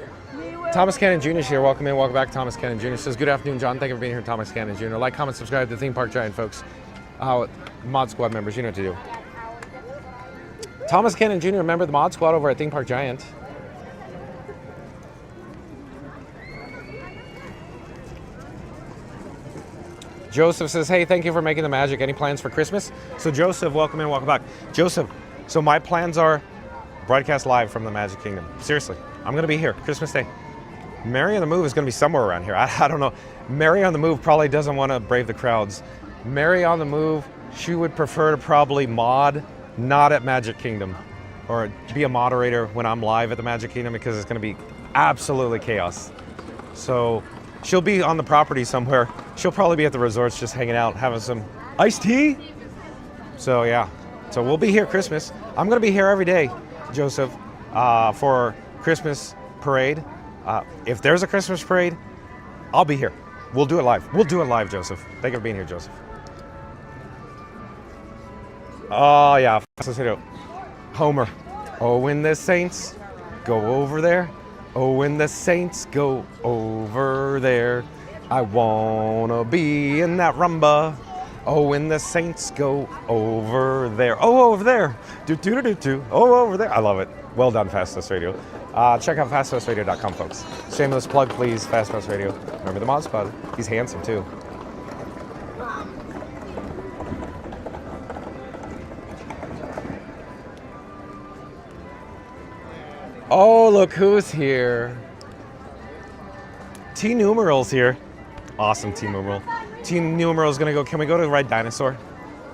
Thomas Cannon Jr. is here. Welcome in. Welcome back, Thomas Cannon Jr. Says, good afternoon, John. Thank you for being here, Thomas Cannon Jr. Like, comment, subscribe to the Theme Park Giant, folks. Mod Squad members, you know what to do. Thomas Cannon Jr., member of the Mod Squad over at Theme Park Giant. Joseph says, hey, thank you for making the magic. Any plans for Christmas? So Joseph, welcome in, welcome back. Joseph, so my plans are broadcast live from the Magic Kingdom. Seriously, I'm going to be here Christmas Day. Mary on the Move is going to be somewhere around here. I don't know. Mary on the Move probably doesn't want to brave the crowds. Mary on the Move, she would prefer to probably mod, not at Magic Kingdom, or be a moderator when I'm live at the Magic Kingdom because it's going to be absolutely chaos. So she'll be on the property somewhere. She'll probably be at the resorts just hanging out, having some iced tea. So yeah, so we'll be here Christmas. I'm going to be here every day, Joseph, for Christmas parade. If there's a Christmas parade, I'll be here. We'll do it live. We'll do it live, Joseph. Thank you for being here, Joseph. Oh yeah, Festivus Radio. Homer. Oh, when the Saints go over there. Oh, when the Saints go over there. I wanna be in that rumba. Oh, when the Saints go over there. Oh, over there. Do do do do do. Oh, over there. I love it. Well done, Festivus Radio. Check out FastFestRadio.com, folks. Shameless plug, please. Festivus Radio. Remember the Mod Squad. He's handsome too. Oh, look who's here. T Numeral's here. Awesome, T Numeral. T Numeral's gonna go, can we go to Ride Dinosaur?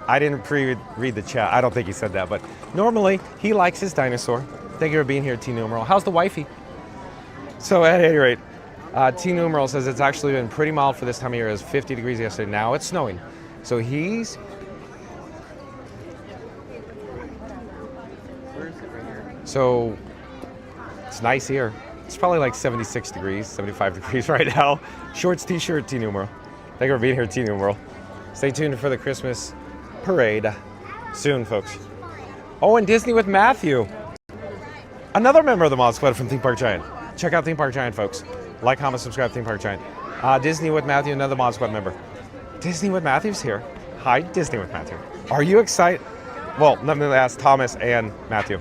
I didn't pre-read the chat. I don't think he said that, but normally he likes his dinosaur. Thank you for being here, T Numeral. How's the wifey? So at any rate, T Numeral says it's actually been pretty mild for this time of year. It was 50 degrees yesterday. Now it's snowing. So he's... So it's nice here. It's probably like 76 degrees, 75 degrees right now. Shorts, t-shirt, T Numeral. Thank you for being here, T Numeral. Stay tuned for the Christmas parade soon, folks. Oh, and Disney with Matthew. Another member of the Mod Squad from Theme Park Giant. Check out Theme Park Giant, folks. Like, comment, subscribe to Theme Park Giant. Disney with Matthew, another Mod Squad member. Disney with Matthew's here. Hi, Disney with Matthew. Are you excited? Well, let me ask Thomas and Matthew.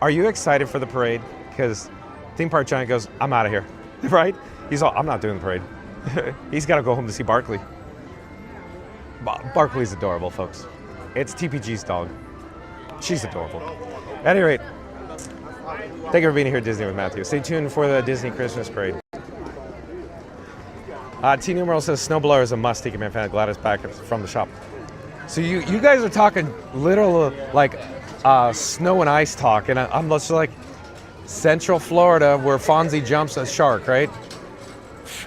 Are you excited for the parade? Because Theme Park Giant goes, I'm out of here, right? He's all, I'm not doing the parade. He's got to go home to see Barkley. Barkley's adorable, folks. It's TPG's dog. She's adorable. At any rate, thank you for being here at Disney with Matthew. Stay tuned for the Disney Christmas parade. T Numeral says Snowblower is a must. Tiki Man fan. Glad it's back from the shop. So you guys are talking literal like snow and ice talk, and I'm just like Central Florida where Fonzie jumps a shark, right?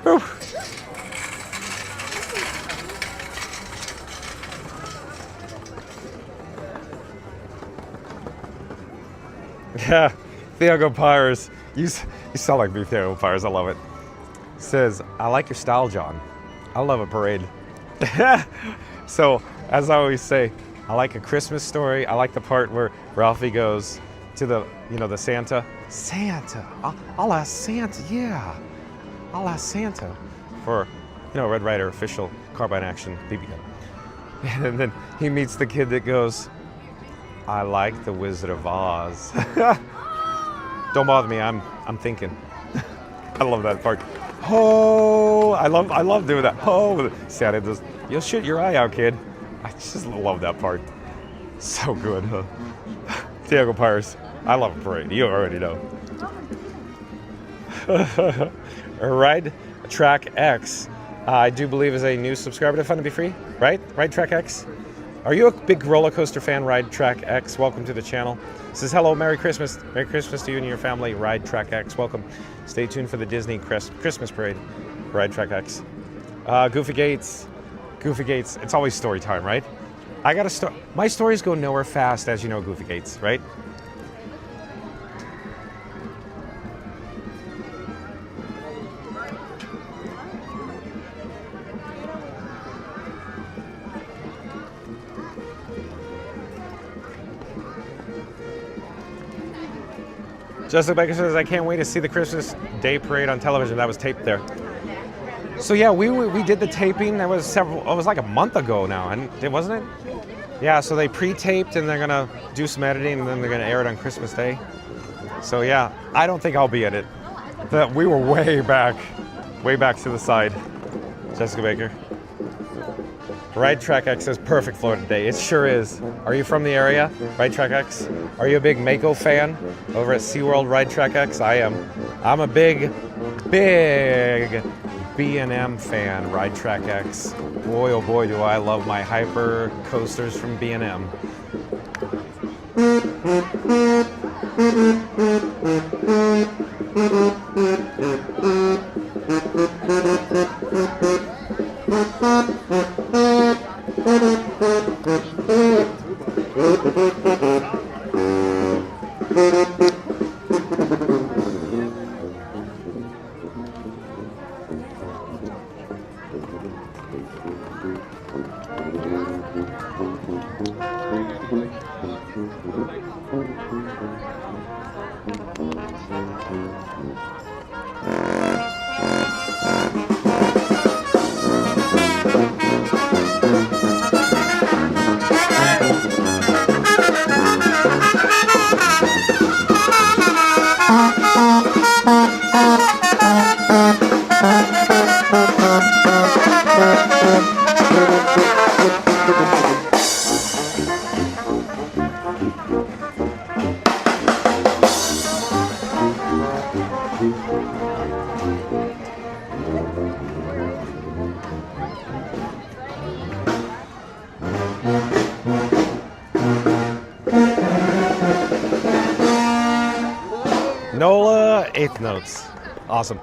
Whew. Yeah, Thiago Pires. You sound like me, Thiago Pires. I love it. Says, I like your style, John. I love a parade. So, as I always say, I like a Christmas story. I like the part where Ralphie goes to the, the Santa. Santa. I'll ask Santa. Yeah. I'll ask Santa for, Red Ryder official carbine action BB gun. And then he meets the kid that goes, I like the Wizard of Oz. Don't bother me. I'm thinking. I love that part. Oh, I love doing that. Oh, Santa does. You'll shoot your eye out, kid. I just love that part. So good, huh? Thiago Pires. I love a parade. You already know. Ride Track X. I do believe is a new subscriber to Fun to Be Free, right? Ride Track X. Are you a big roller coaster fan? Ride Track X. Welcome to the channel. Says hello, Merry Christmas. Merry Christmas to you and your family. Ride Track X. Welcome. Stay tuned for the Disney Christmas parade. Ride Track X. Goofy Gates. Goofy Gates. It's always story time, right? I got a story. My stories go nowhere fast, as you know, Goofy Gates, right? Jessica Baker says, I can't wait to see the Christmas Day parade on television. That was taped there. So yeah, we did the taping. That was it was like a month ago now, and wasn't it? Yeah, so they pre-taped and they're gonna do some editing and then they're gonna air it on Christmas Day. So yeah, I don't think I'll be at it. We were way back to the side. Jessica Baker. Ride Track X is perfect Florida Day. It sure is. Are you from the area? Ride Track X? Are you a big Mako fan over at SeaWorld Ride Track X? I am. I'm a big B&M fan, Ride Track X. Boy, oh boy, do I love my hyper coasters from B&M. eighth notes. Awesome.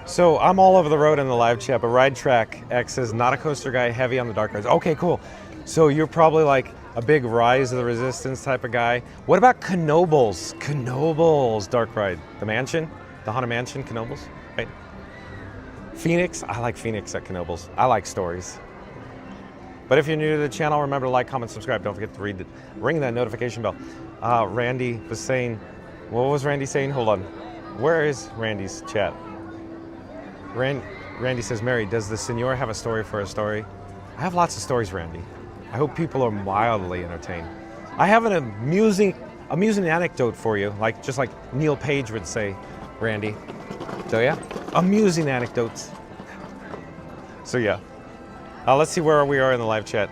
So I'm all over the road in the live chat, but Ride Track X says not a coaster guy, heavy on the dark rides. Okay, cool. So you're probably like a big Rise of the Resistance type of guy. What about Knoebels? Knoebels dark ride. The mansion, the Haunted Mansion, Knoebels, right? Phoenix, I like Phoenix at Knoebels. I like stories. But if you're new to the channel, remember to like, comment, subscribe. Don't forget to ring that notification bell. Randy was saying, what was Randy saying? Hold on. Where is Randy's chat? Randy says, Mary, does the Senor have a story for a story? I have lots of stories, Randy. I hope people are mildly entertained. I have an amusing anecdote for you, just like Neil Page would say, Randy. So yeah, amusing anecdotes. So yeah, let's see where we are in the live chat.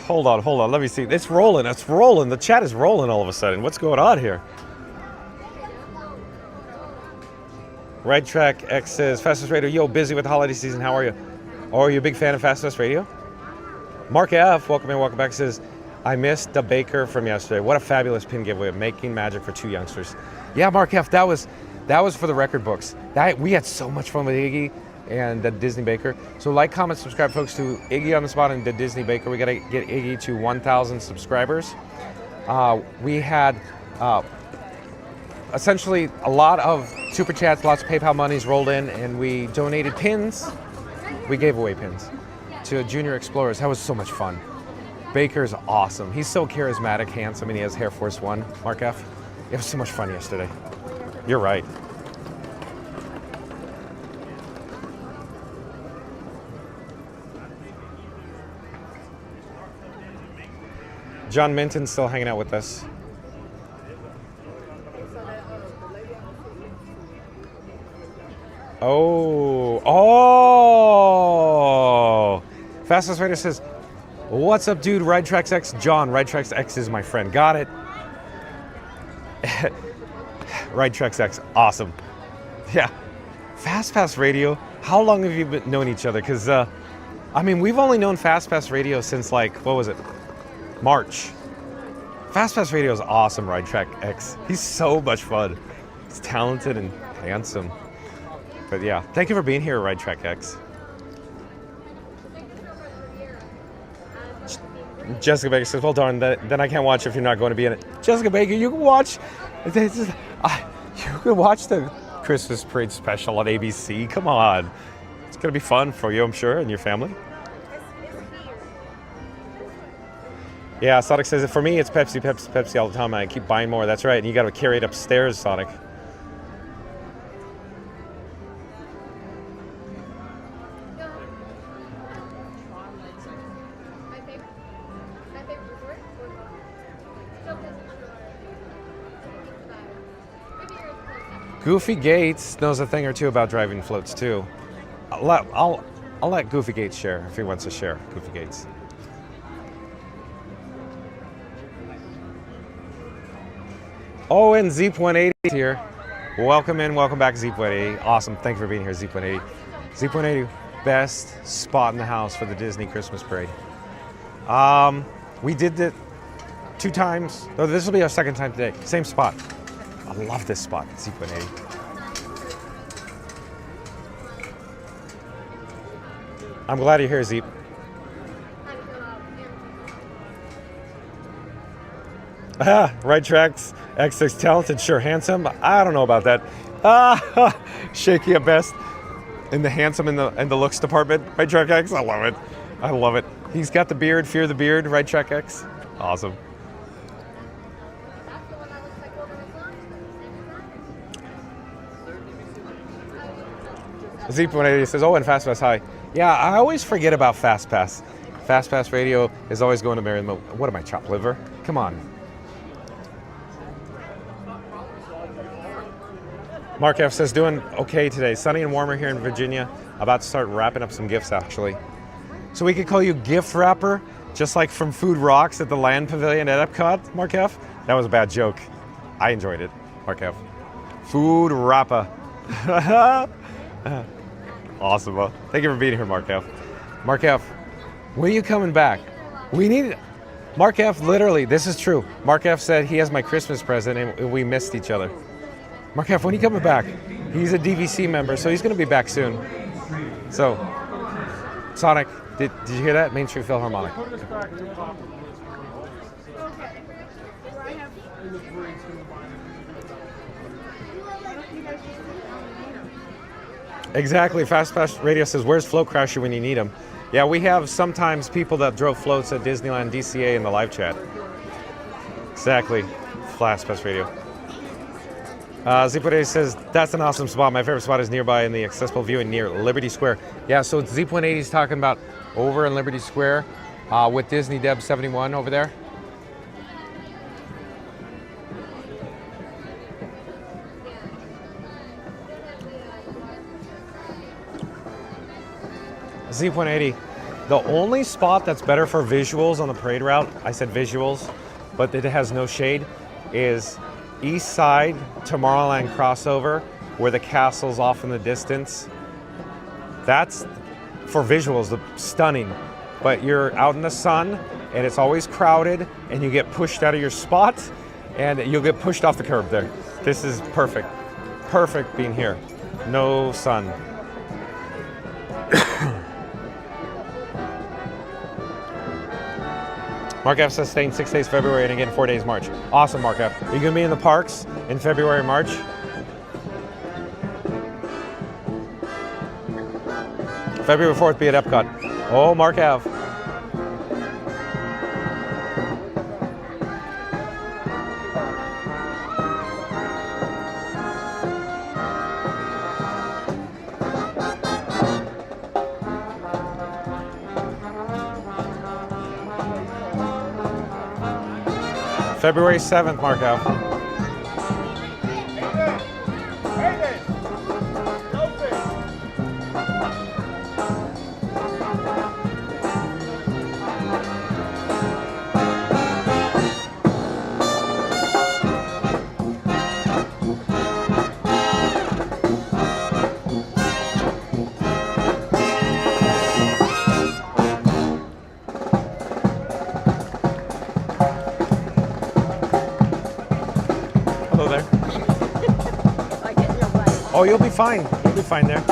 Hold on, let me see. It's rolling, the chat is rolling all of a sudden. What's going on here? Ride Track X says, Fastest Radio, yo, busy with the holiday season, how are you? Oh, are you a big fan of Fastest Radio? Mark F, welcome in, welcome back, says, I missed the baker from yesterday. What a fabulous pin giveaway, making magic for 2 youngsters. Yeah, Mark F, that was for the record books. We had so much fun with Iggy and the Disney Baker. So like, comment, subscribe, folks, to Iggy on the Spot and the Disney Baker. We got to get Iggy to 1,000 subscribers. We had essentially a lot of super chats, lots of PayPal monies rolled in, and we donated pins. We gave away pins to Junior Explorers. That was so much fun. Baker's awesome. He's so charismatic, handsome, and he has Air Force One, Mark F. It was so much fun yesterday. You're right. John Minton's still hanging out with us. Oh! Fastest Rider says, what's up, dude? Ride Tracks X, John. Ride Tracks X is my friend. Got it. Ride Tracks X, awesome. Yeah. Fast Pass Radio. How long have you known each other? Because, we've only known Fast Pass Radio since, what was it? March. Fast Pass Radio is awesome, Ride Track X. He's so much fun. He's talented and handsome. But yeah, thank you for being here, Ride Track X. Jessica Baker says, well, darn, then I can't watch if you're not going to be in it. Jessica Baker, you can watch the Christmas Parade special on ABC. Come on. It's going to be fun for you, I'm sure, and your family. Yeah, Sonic says, for me, it's Pepsi, Pepsi, Pepsi all the time. I keep buying more. That's right. And you got to carry it upstairs, Sonic. Goofy Gates knows a thing or two about driving floats too. I'll let Goofy Gates share if he wants to share. Goofy Gates. Oh, and Zeep180 is here. Welcome in, welcome back, Zeep180. Awesome, thank you for being here, Zeep180. Zeep180, best spot in the house for the Disney Christmas Parade. We did it 2 times. Oh, this will be our 2nd time today. Same spot. I love this spot, Zeep180. I'm glad you're here, Zeep. Right Tracks, X6 talented, sure handsome. I don't know about that. Shaky at best. In the handsome and the looks department, Right Track X, I love it. I love it. He's got the beard, fear the beard, Right Track X. Awesome. Zeep180 says, oh, and Fast Pass, hi. Yeah, I always forget about Fast Pass. Fast Pass Radio is always going to marry them. What am I, chopped liver? Come on. Mark F says, doing okay today. Sunny and warmer here in Virginia. About to start wrapping up some gifts, actually. So we could call you gift wrapper, just like from Food Rocks at the Land Pavilion at Epcot, Mark F. That was a bad joke. I enjoyed it, Mark F. Food wrapper. Awesome. Well, thank you for being here, Mark F. Mark F, when are you coming back? We need Mark F, literally, this is true. Mark F said he has my Christmas present and we missed each other. Mark F, when are you coming back? He's a DVC member, so he's going to be back soon. So, Sonic, did you hear that? Main Street Philharmonic. Exactly. Fast Radio says, where's Float Crasher when you need him? Yeah, we have sometimes people that drove floats at Disneyland DCA in the live chat. Exactly. Fast Radio. Zip180 says, that's an awesome spot. My favorite spot is nearby in the accessible view and near Liberty Square. Yeah, so Zip180 is talking about over in Liberty Square with Disney Deb 71 over there. Z180, the only spot that's better for visuals on the parade route, I said visuals, but it has no shade, is east side Tomorrowland crossover where the castle's off in the distance. That's for visuals, stunning. But you're out in the sun and it's always crowded and you get pushed out of your spot and you'll get pushed off the curb there. This is perfect. Perfect being here. No sun. Mark F says staying 6 days February and again 4 days March. Awesome, Mark F. Are you going to be in the parks in February, March? February 4th, be at Epcot. Oh, Mark F. February 7th, Mark F. Oh, you'll be fine. You'll be fine there.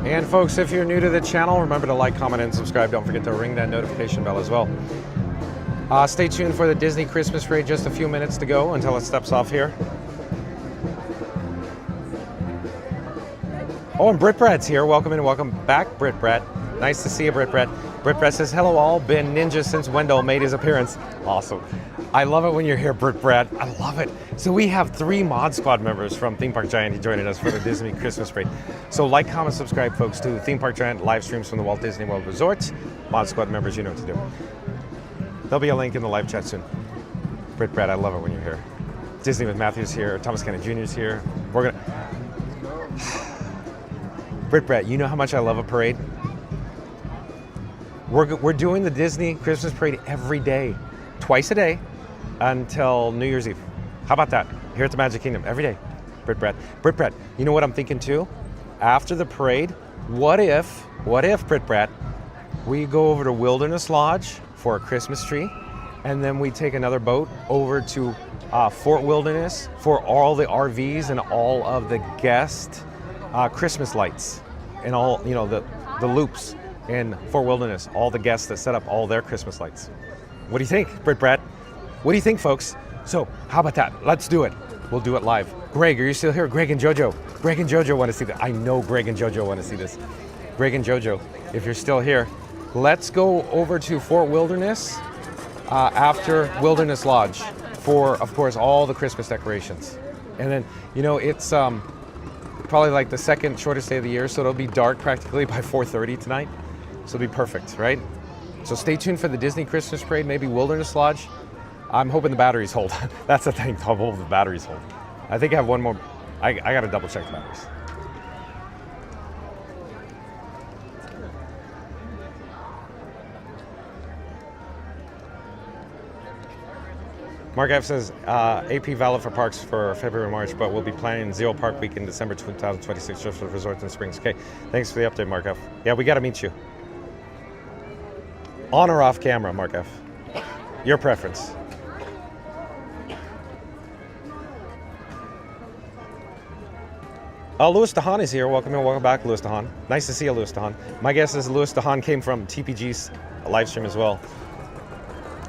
And folks, if you're new to the channel, remember to like, comment, and subscribe. Don't forget to ring that notification bell as well. Stay tuned for the Disney Christmas parade. Just a few minutes to go until it steps off here. Oh, and Brit Brat's here. Welcome and welcome back, Brit Brat. Nice to see you, Brit Brat. Brit Brat says, hello all, been ninja since Wendell made his appearance. Awesome. I love it when you're here, Brit Brat. I love it. So we have 3 Mod Squad members from Theme Park Giant joining us for the Disney Christmas parade. So like, comment, subscribe, folks, to Theme Park Giant live streams from the Walt Disney World Resort. Mod Squad members, you know what to do. There'll be a link in the live chat soon. Brit Brat, I love it when you're here. Disney with Matthew's here. Thomas Kennedy Jr. is here. We're gonna... Brit Brat, you know how much I love a parade? We're doing the Disney Christmas parade every day, twice a day, until New Year's Eve. How about that? Here at the Magic Kingdom, every day. Brit Brat. Brit Brat, you know what I'm thinking too? After the parade, what if, Brit Brat, we go over to Wilderness Lodge for a Christmas tree, and then we take another boat over to Fort Wilderness for all the RVs and all of the guest Christmas lights and all, you know, the loops in Fort Wilderness, all the guests that set up all their Christmas lights. What do you think, Brit Brat? What do you think, folks? So, how about that? Let's do it. We'll do it live. Greg, are you still here? Greg and JoJo. Greg and JoJo want to see this. I know Greg and JoJo want to see this. Greg and JoJo, if you're still here, let's go over to Fort Wilderness after Wilderness Lodge for, of course, all the Christmas decorations. And then, you know, it's probably like the second shortest day of the year, so it'll be dark practically by 4:30 tonight. So it'll be perfect, right? So stay tuned for the Disney Christmas Parade, maybe Wilderness Lodge. I'm hoping the batteries hold. That's the thing, I'm hoping the batteries hold. I think I have one more. I gotta double check the batteries. Mark F says, AP valid for parks for February, March, but we'll be planning Zero Park Week in December 2026 just for resorts and springs. Okay, thanks for the update, Mark F. Yeah, we got to meet you. On or off camera, Mark F. Your preference. Louis DeHaan is here. Welcome and welcome back, Louis DeHaan. Nice to see you, Louis DeHaan. My guess is Louis DeHaan came from TPG's live stream as well.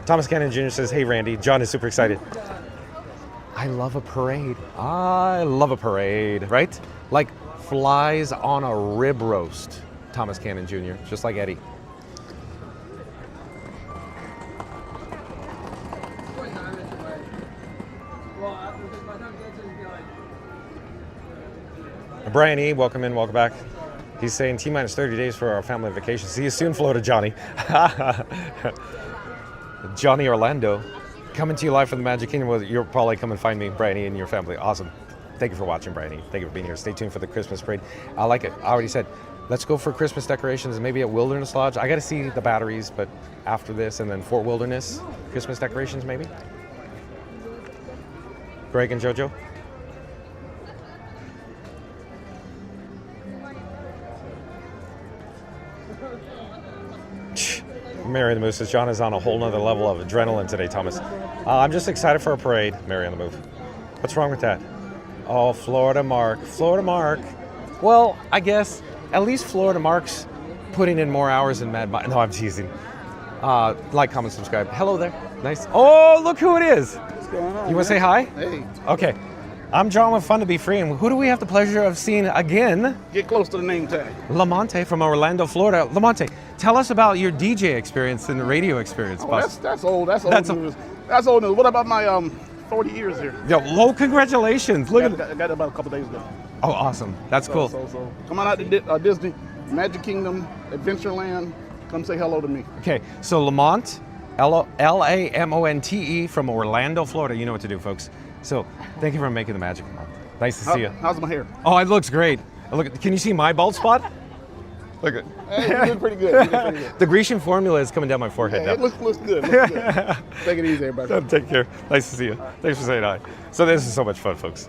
Thomas Cannon Jr. says, hey, Randy. John is super excited. I love a parade. I love a parade, right? Like flies on a rib roast, Thomas Cannon Jr., just like Eddie. Brian E., welcome in, welcome back. He's saying T-minus 30 days for our family vacation. See you soon, Florida Johnny. Johnny Orlando, coming to you live from the Magic Kingdom. Well, you'll probably come and find me, Brian E., and your family. Awesome. Thank you for watching, Brian E. Thank you for being here. Stay tuned for the Christmas parade. I like it. I already said, let's go for Christmas decorations, maybe at Wilderness Lodge. I got to see the batteries, but after this, and then Fort Wilderness, Christmas decorations, maybe. Greg and JoJo. Mary on the Move says, John is on a whole nother level of adrenaline today, Thomas. I'm just excited for a parade, Mary on the Move. What's wrong with that? Oh, Florida Mark. Florida Mark. Well, I guess at least Florida Mark's putting in more hours than Mad Mike. No, I'm teasing. Like, comment, subscribe. Hello there. Nice. Oh, look who it is. What's going on? You want to say hi? Hey. Okay. I'm John with Fun to Be Free, and who do we have the pleasure of seeing again? Get close to the name tag. Lamonte from Orlando, Florida. Lamonte, tell us about your DJ experience and the radio experience. Oh, that's old. That's old. That's old news. What about my 40 years here? Yo, low congratulations. Look I got it about a couple days ago. Oh, awesome. That's cool. So come on out to Disney, Magic Kingdom, Adventureland. Come say hello to me. Okay, so Lamont, Lamonte from Orlando, Florida. You know what to do, folks. So thank you for making the magic. Nice to see you. How's my hair? Oh, it looks great. Look, can you see my bald spot? Look at Hey, you did pretty good. The Grecian formula is coming down my forehead now. It looks good. Take it easy, everybody. Take care. Nice to see you. Thanks for saying hi. So this is so much fun, folks.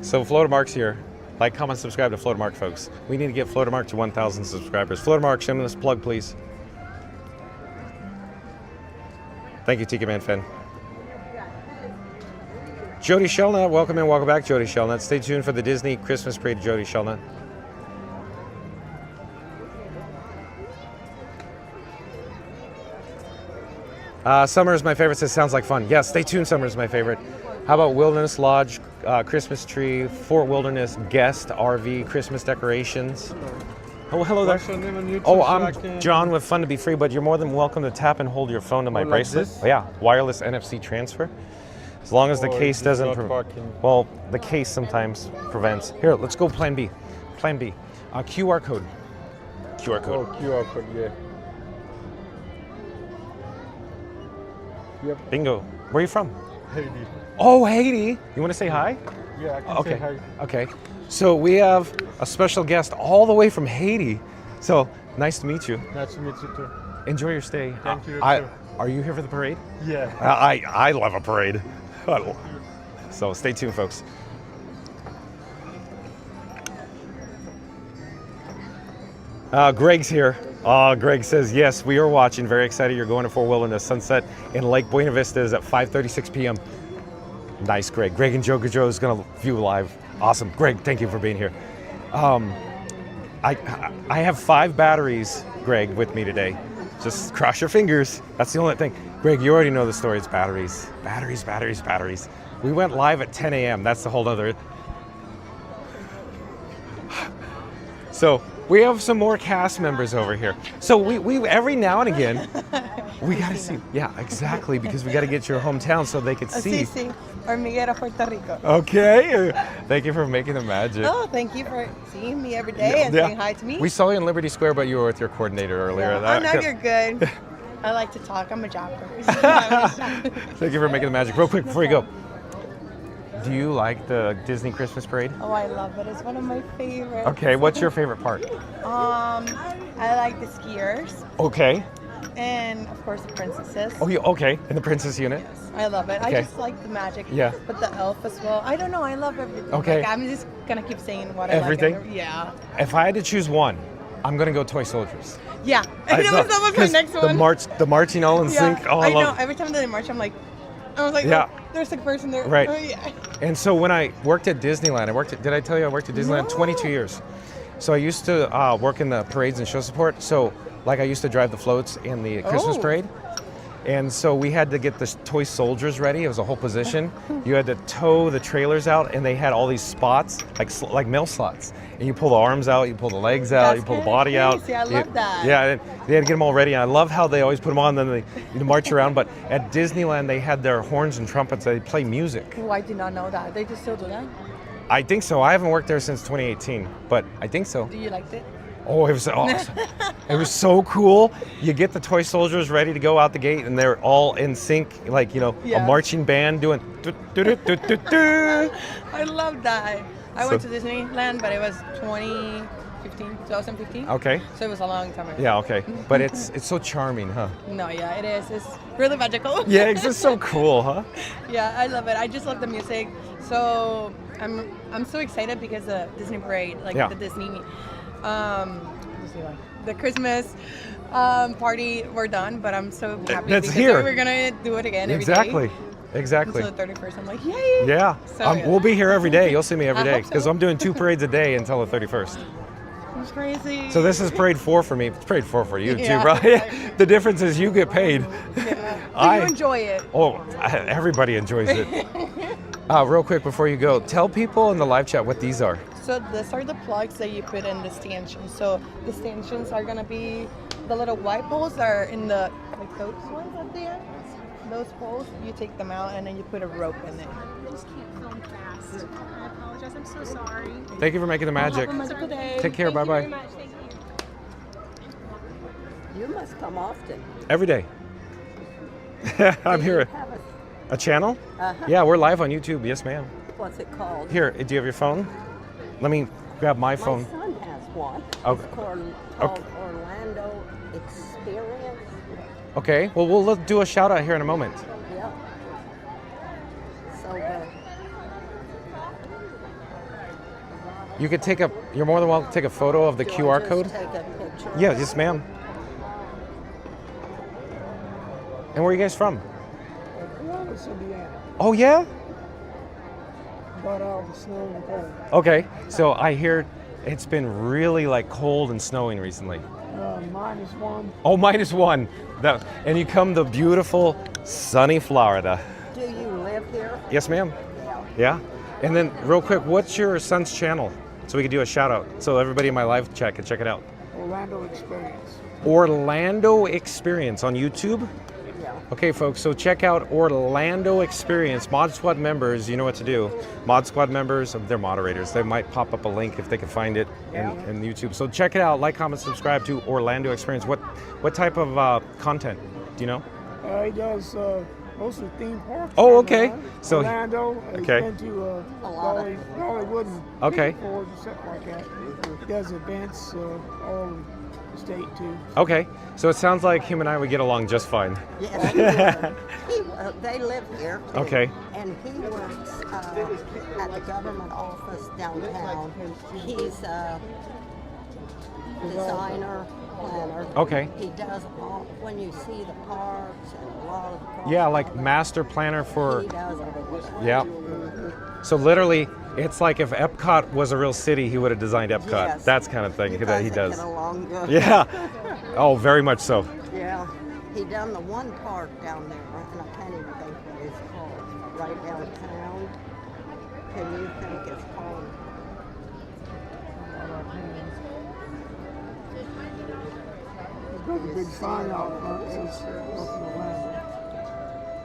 So Florida Mark's here. Like, comment, subscribe to Florida Mark, folks. We need to get Florida Mark to 1,000 subscribers. Florida Mark, shameless plug, please. Thank you, Tika Man Fan. Jody Shellnut, welcome in, welcome back, Jody Shellnut. Stay tuned for the Disney Christmas parade, Jody Shellnut. Summer is my favorite, says sounds like fun. Yes, stay tuned, summer is my favorite. How about Wilderness Lodge, Christmas tree, Fort Wilderness, guest, RV, Christmas decorations? Oh, hello there. What's your name on YouTube? Oh, I'm John with Fun to Be Free, but you're more than welcome to tap and hold your phone to my like bracelet. this? Oh, yeah, wireless NFC transfer. As long as the Or case is it doesn't, not parking? well, the case sometimes prevents. Here, let's go plan B. Plan B. QR code. QR code. Oh, QR code, yeah. Yep. Bingo. Where are you from? Haiti. Oh, Haiti. You want to say hi? Yeah, I can Okay. say hi. Okay. So we have a special guest all the way from Haiti. So nice to meet you. Nice to meet you too. Enjoy your stay. Thank you, too. Are you here for the parade? Yeah. I love a parade. So stay tuned, folks. Greg's here. Greg says, yes, we are watching. Very excited. You're going to Fort Wilderness. Sunset in Lake Buena Vista is at 5:36 p.m. Nice, Greg. Greg and Joe is going to view live. Awesome. Greg, thank you for being here. I have 5 batteries, Greg, with me today. Just cross your fingers. That's the only thing. Greg, you already know the story. It's batteries. Batteries, batteries, batteries. We went live at 10 a.m. That's the whole other. So we have some more cast members over here. So we every now and again, we got to see. Yeah, exactly, because we got to get your hometown so they could see. Sí, Hormiguero, Puerto Rico. Okay. Thank you for making the magic. Oh, thank you for seeing me every day and saying hi to me. We saw you in Liberty Square, but you were with your coordinator earlier. Yeah. Oh, no, you're good. I like to talk. I'm a jobber. Thank you for making the magic. Real quick before you go. Do you like the Disney Christmas Parade? Oh, I love it. It's one of my favorites. Okay, what's your favorite part? I like the skiers. Okay. And of course the princesses. Oh, yeah, okay. And the princess unit? Yes, I love it. Okay. I just like the magic. Yeah. But the elf as well. I don't know. I love everything. Okay. Like, I'm just gonna keep saying what Everything? I like. Yeah. If I had to choose one, I'm gonna go Toy Soldiers. Yeah. That was my next one. The marching all in sync. Oh, I know. love. Every time they march, I was like, Yeah. oh, there's a person there. Right. Oh, yeah. And so when I worked at Disneyland, did I tell you I worked at Disneyland 22 years? So I used to work in the parades and show support. So like I used to drive the floats in the Christmas parade. And so we had to get the toy soldiers ready. It was a whole position. You had to tow the trailers out, and they had all these spots, like mail slots. And you pull the arms out, you pull the legs out, you pull the body out. Crazy. I love that. Yeah, and they had to get them all ready. And I love how they always put them on, then they march around. But at Disneyland, they had their horns and trumpets. They play music. Oh, I did not know that. They just still do that? I think so. I haven't worked there since 2018, but I think so. Do you like it? Oh, it was awesome. It was so cool. You get the toy soldiers ready to go out the gate, and they're all in sync, like, a marching band doing I love that. I went to Disneyland, but it was 2015. Okay. So it was a long time ago. Yeah, okay. But it's so charming, huh? No, yeah, it is. It's really magical. Yeah, it's just so cool, huh? Yeah, I love it. I just love the music. So I'm so excited because the Disney parade, the Disney, the Christmas party, we're done. But I'm so happy That's because here. we're gonna do it again Exactly. every day. Exactly. Until the 31st, I'm like, yay! Yeah. So, We'll be here every day. You'll see me every I day hope so. because I'm doing 2 parades a day until the 31st. It's crazy. So this is parade 4 for me. It's parade 4 for you Yeah. too, right? The difference is you get paid. Yeah. You enjoy it. Oh, everybody enjoys it. Real quick before you go, tell people in the live chat what these are. So these are the plugs that you put in the stanchions. So the stanchions are gonna be the little white poles that are in the those ones up there. Those poles, you take them out and then you put a rope in it. I just can't film fast. I apologize. I'm so sorry. Thank you for making the magic. Have a magical day. Take care. Thank you Bye very bye. much. Thank you. You must come often. Every day. I'm here. Have A channel? Uh-huh. Yeah, we're live on YouTube. Yes, ma'am. What's it called? Here, do you have your phone? Let me grab my phone. My son has one. Okay. It's called Okay. Orlando Experience. Okay. Well, we'll do a shout out here in a moment. Yeah. So good. You could you're more than welcome to take a photo of the Do I QR just code. Take a picture. Yeah, yes, ma'am. And where are you guys from? Columbus, Indiana. Oh, yeah? Got out the snow and cold. Okay. So I hear it's been really cold and snowing recently. -1. Oh, -1. And you come to beautiful, sunny Florida. Do you live here? Yes, ma'am. Yeah. And then, real quick, what's your son's channel? So we could do a shout out. So everybody in my live chat can check it out. Orlando Experience. Orlando Experience on YouTube? Yeah. Okay, folks, so check out Orlando Experience. Mod Squad members, you know what to do. Mod Squad members, they're moderators. They might pop up a link if they can find it in YouTube. So check it out. Like, comment, subscribe to Orlando Experience. What type of content? Do you know? He does mostly theme parks. Oh, okay. So Orlando. okay. He's been to Dollywood and Okay. Newport and stuff like that. He does events all over the state too. Okay, so it sounds like him and I would get along just fine. Yes, they live here too. Okay. And he works at the government office downtown. He's a designer, planner. Okay. He does all, when you see the parks and a lot of the parks. Yeah, like master planner for. He does everything. Yeah. So literally, it's like if Epcot was a real city, he would have designed Epcot. Yes. That's kind of thing that he does. Get along good. Yeah. Oh, very much so. Yeah. He done the one park down there, and I can't even think what it's called. Right downtown. Can you think it's called? There's a big sign out front that says welcome to land.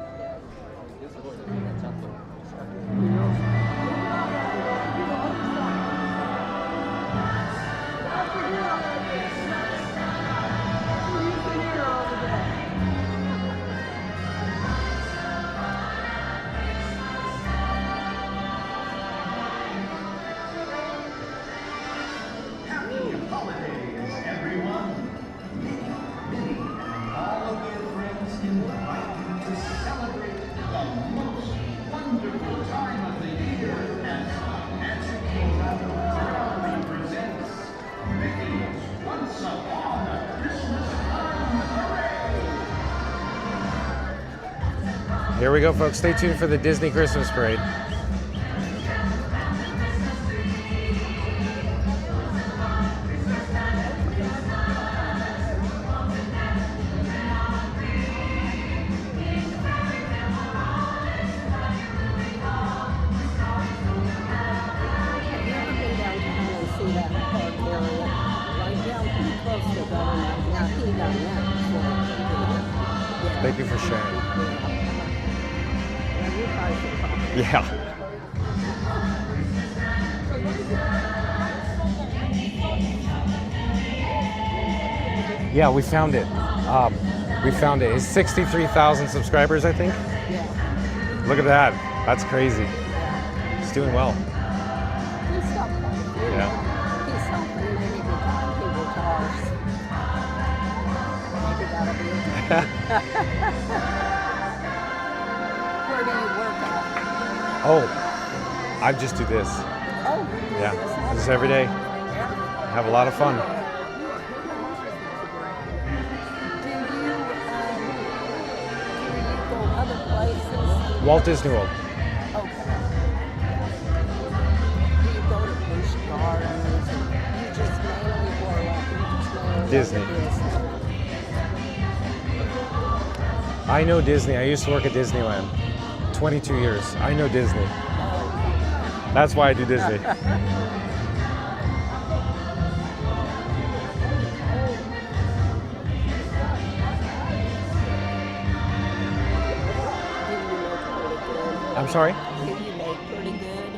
Happy holidays, everyone! Mickey, Minnie, and all of their friends invite you to celebrate the most wonderful time of the year as the Magic Kingdom proudly presents Mickey's Once Upon a Christmastime Parade! Here we go, folks. Stay tuned for the Disney Christmas Parade. Thank you for sharing. Yeah. Yeah, we found it. We found it. It's 63,000 subscribers, I think. Look at that. That's crazy. It's doing well. Yeah. Where do you work at? Oh, I just do this. Oh, Yeah, this is every day. Have a lot of fun. do you go other places? Walt Disney World. Okay. Do you go to Busch Gardens? You just mainly work Disney. I know Disney. I used to work at Disneyland. 22 years. I know Disney. That's why I do Disney. I'm sorry? Do you make pretty good?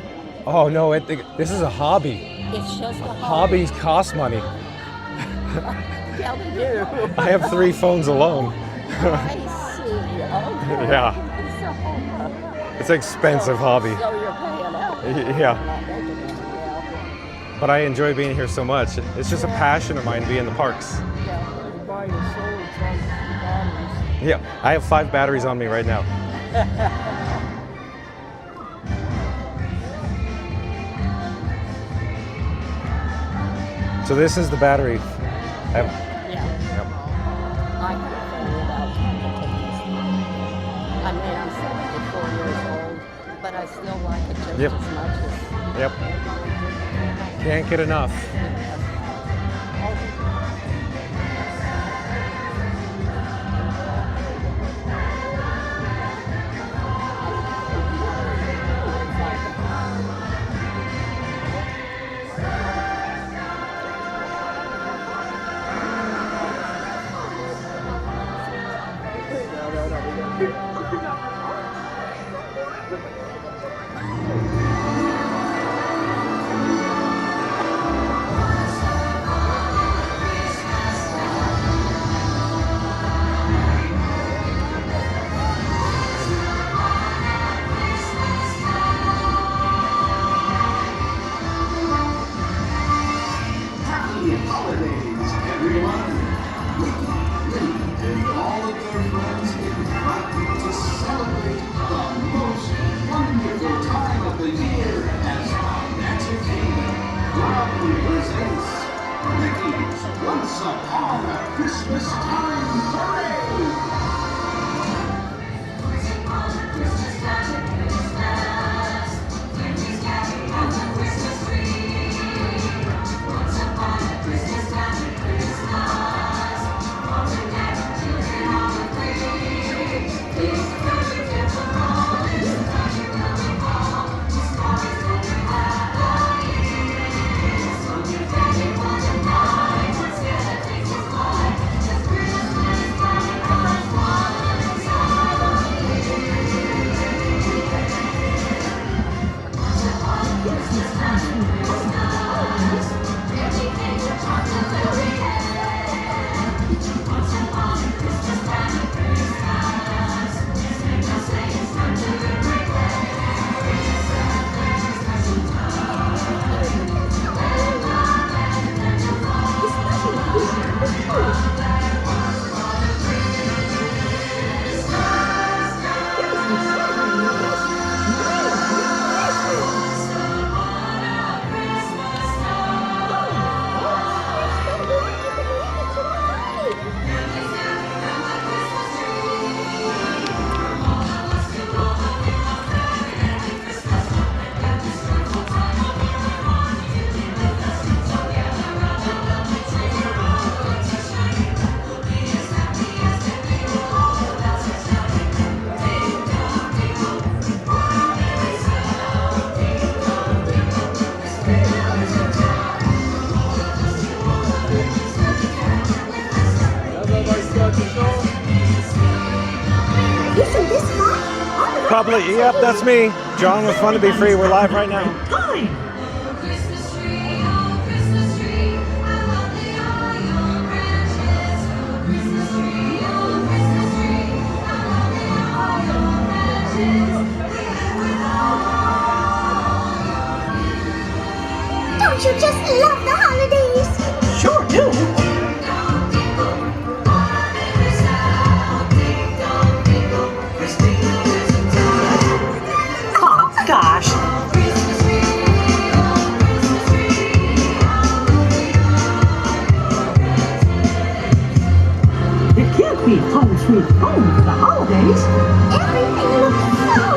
Oh no, this is a hobby. It's just a hobby. Hobbies cost money. Yeah, they do. I have 3 phones alone. I see. Okay. Yeah. So, It's an expensive hobby. so you're paying out. Yeah. But I enjoy being here so much. It's just a passion of mine to be in the parks. You buy your solar charge for batteries. Yeah, I have 5 batteries on me right now. So this is the battery. I have a feeling about I mean, I'm 74 years old, but I still like it just Yep. as much as. Yep. Can't get enough. Happy holidays, everyone! Mickey, Minnie, and all of their friends invite you to celebrate the most wonderful time of the year as the Magic Kingdom proudly presents Mickey's Once Upon a Christmastime Parade! Just Probably. Yep, that's me. John with Fun to Be Free. We're live right now. Christmas tree, oh Christmas tree, how lovely are your branches. Oh Christmas tree, oh Christmas tree, how lovely are your branches. We live with all. Don't you just love the holidays? Sure do. Oh, gosh. It can't be home sweet home for the holidays. Everything looks so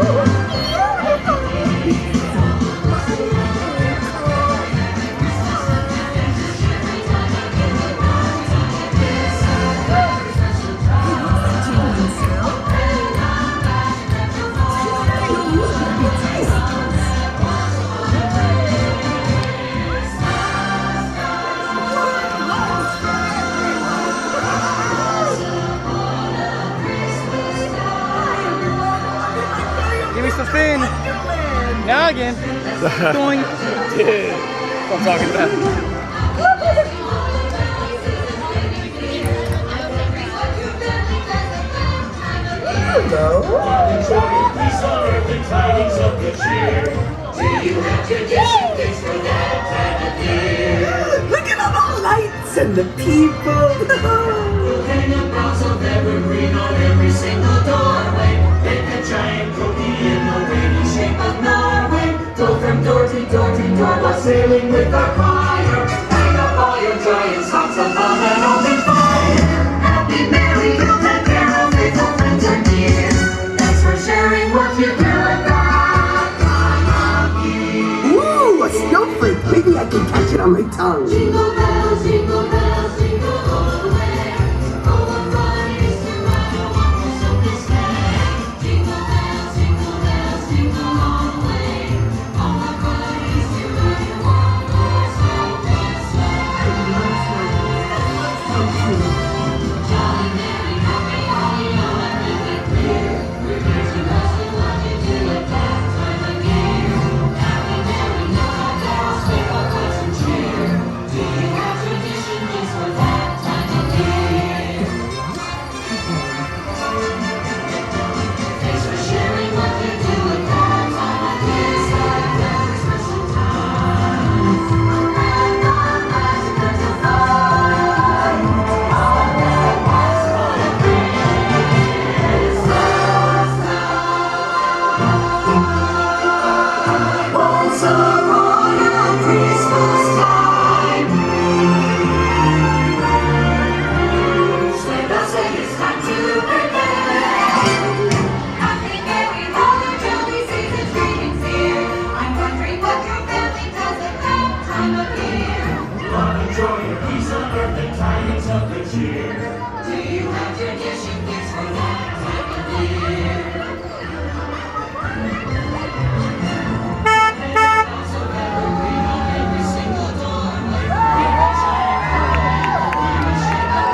Give me some spin. Now again. Doing. Yeah. That's what I'm talking about. Look at all the lights and the people. We'll hang a box of evergreen on every single doorway. Make a giant cookie in the wavy shape of Norway. Go from door to door to door while sailing with our choir. Hang up all your giant socks above an open fire. Happy, merry, Yuletide carol, faithful friends are dear. Thanks for sharing what you do at that time of year. Ooh, a snowflake. Maybe I can catch it on my tongue. Jingle bells, jingle all the way. Oh, what fun it is to ride a one-horse open sleigh. Jingle bells, jingle all the way. Oh, what fun it is to ride a one-horse open sleigh. Jolly, merry, happy, holly, oh, and make it clear. We're here to ask you what you do at that time of year. Happy, merry, Yuletide carols, make our hearts and cheer. Do you have tradition just for that time of year? Thanks for sharing what you do at that time of year. It's like that special time. And our magic comes to find. Our love has what it brings. Once upon a Christmas time. Sleigh bells say it's time to prepare. Happy, merry, holly, jolly season's greetings here. I'm wondering what your family does at that time of year. Love and joy and peace on earth and tidings of good cheer. Do you have tradition gifts for that time of year? Also evergreen on every single doorway. Make a giant cookie in the shape of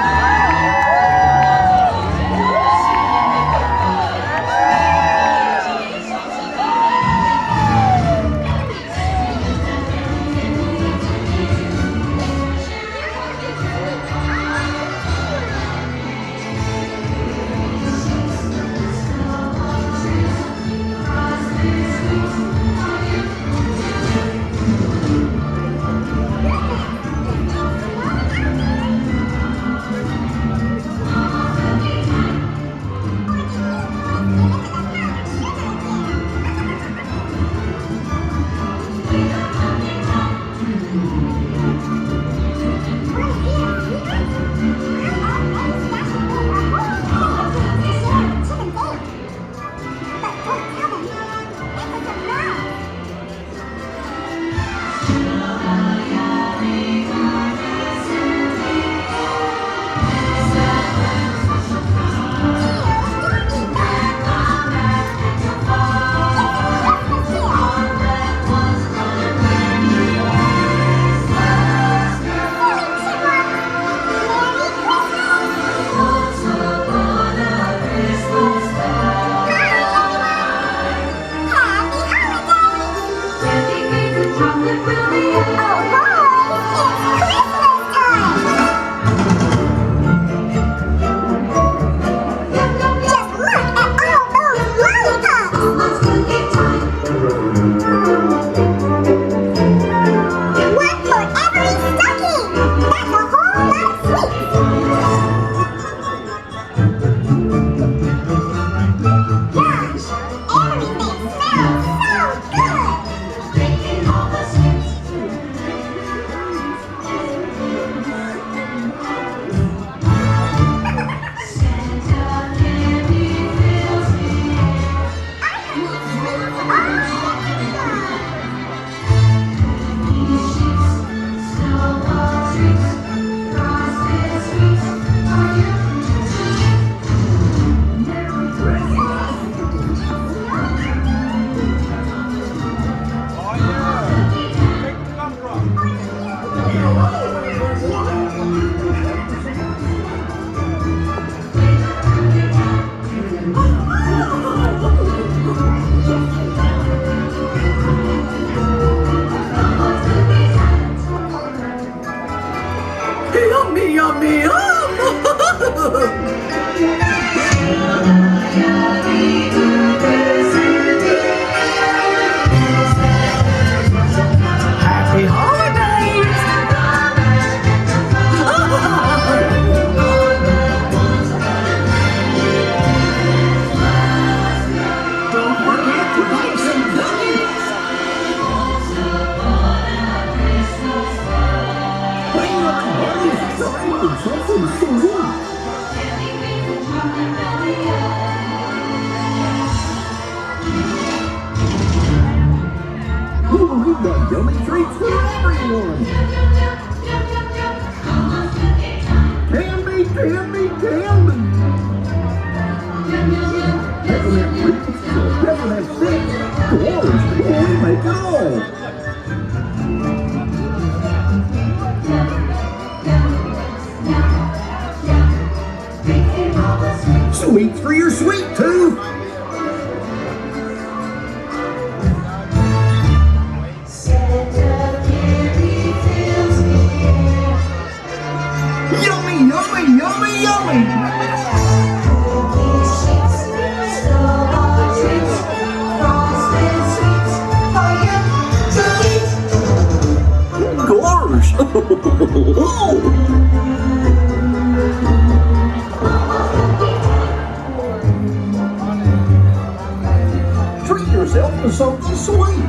Yummy, yummy, yum! Happy holidays! Don't forget to buy some cookies! Bring up the parties, celebrate something sweet! Ooh, we've got yummy treats for everyone! Candy, candy, candy! Peppermint Reese's, peppermint sticks, dwarves, we make it all! Sweets for your sweet tooth! Yummy, yummy, yummy, yummy! Gosh! Treat yourself to something sweet!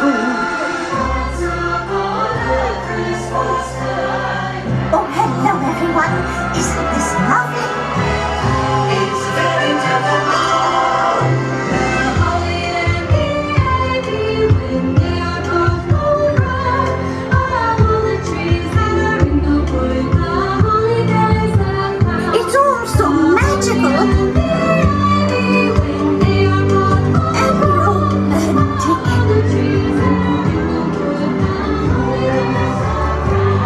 Oh, hello everyone. Isn't this lovely? It's very delightful. The holly and the ivy, when they are both full grown, all the trees that are in the wood, the holidays have come. It's all so magical. When they are both full and romantic. All the trees in the wood, the holidays have come.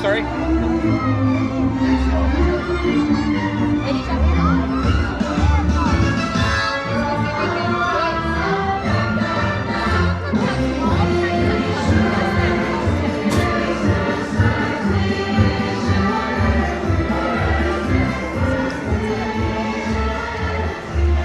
sorry.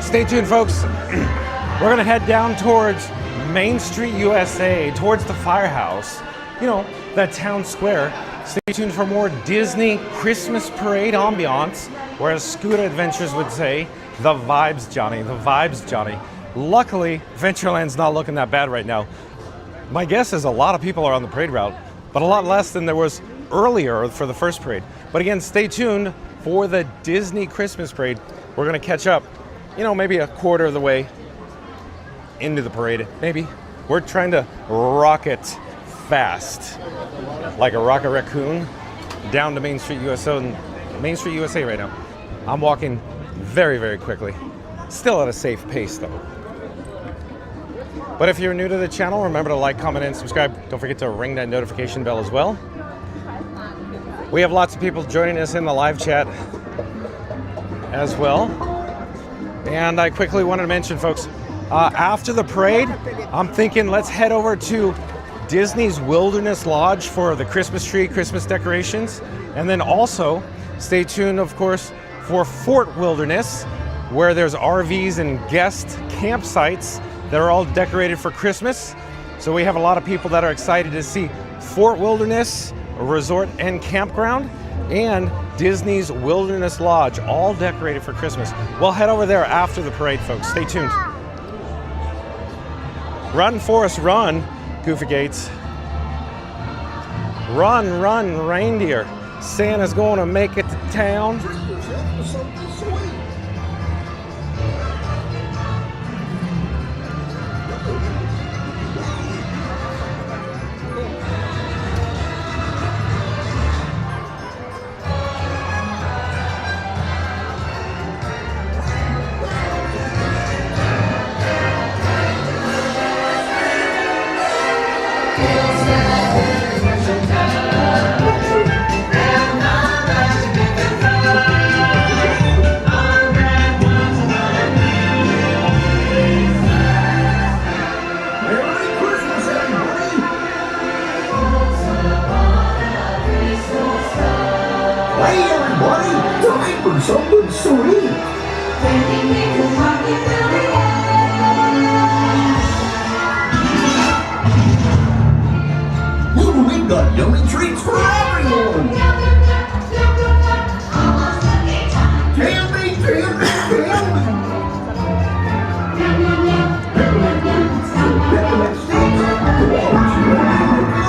Stay tuned, folks. We're gonna head down towards Main Street, USA, towards the firehouse. You know, that town square. Stay tuned for more Disney Christmas parade ambiance, or as Scooter Adventures would say, the vibes, Johnny, the vibes, Johnny. Luckily, Ventureland's not looking that bad right now. My guess is a lot of people are on the parade route, but a lot less than there was earlier for the first parade. But again, stay tuned for the Disney Christmas parade. We're gonna catch up, you know, maybe a quarter of the way into the parade, maybe. We're trying to rocket fast, like a rocket raccoon, down to Main Street USA right now. I'm walking very, very quickly. Still at a safe pace though. But if you're new to the channel, remember to like, comment, and subscribe. Don't forget to ring that notification bell as well. We have lots of people joining us in the live chat as well. And I quickly wanted to mention, folks, after the parade, I'm thinking let's head over to Disney's Wilderness Lodge for the Christmas tree, Christmas decorations. And then also stay tuned, of course, for Fort Wilderness, where there's RVs and guest campsites that are all decorated for Christmas. So we have a lot of people that are excited to see Fort Wilderness Resort and Campground and Disney's Wilderness Lodge, all decorated for Christmas. We'll head over there after the parade, folks. Stay tuned. Run, Forrest, run, Goofy Gates. Run, run, reindeer. Santa's going to make it to town. Hey everybody, time for something sweet. We've got yummy treats for everyone. Candy, candy, candy. Peppermint sticks, dwarfs, ready to go.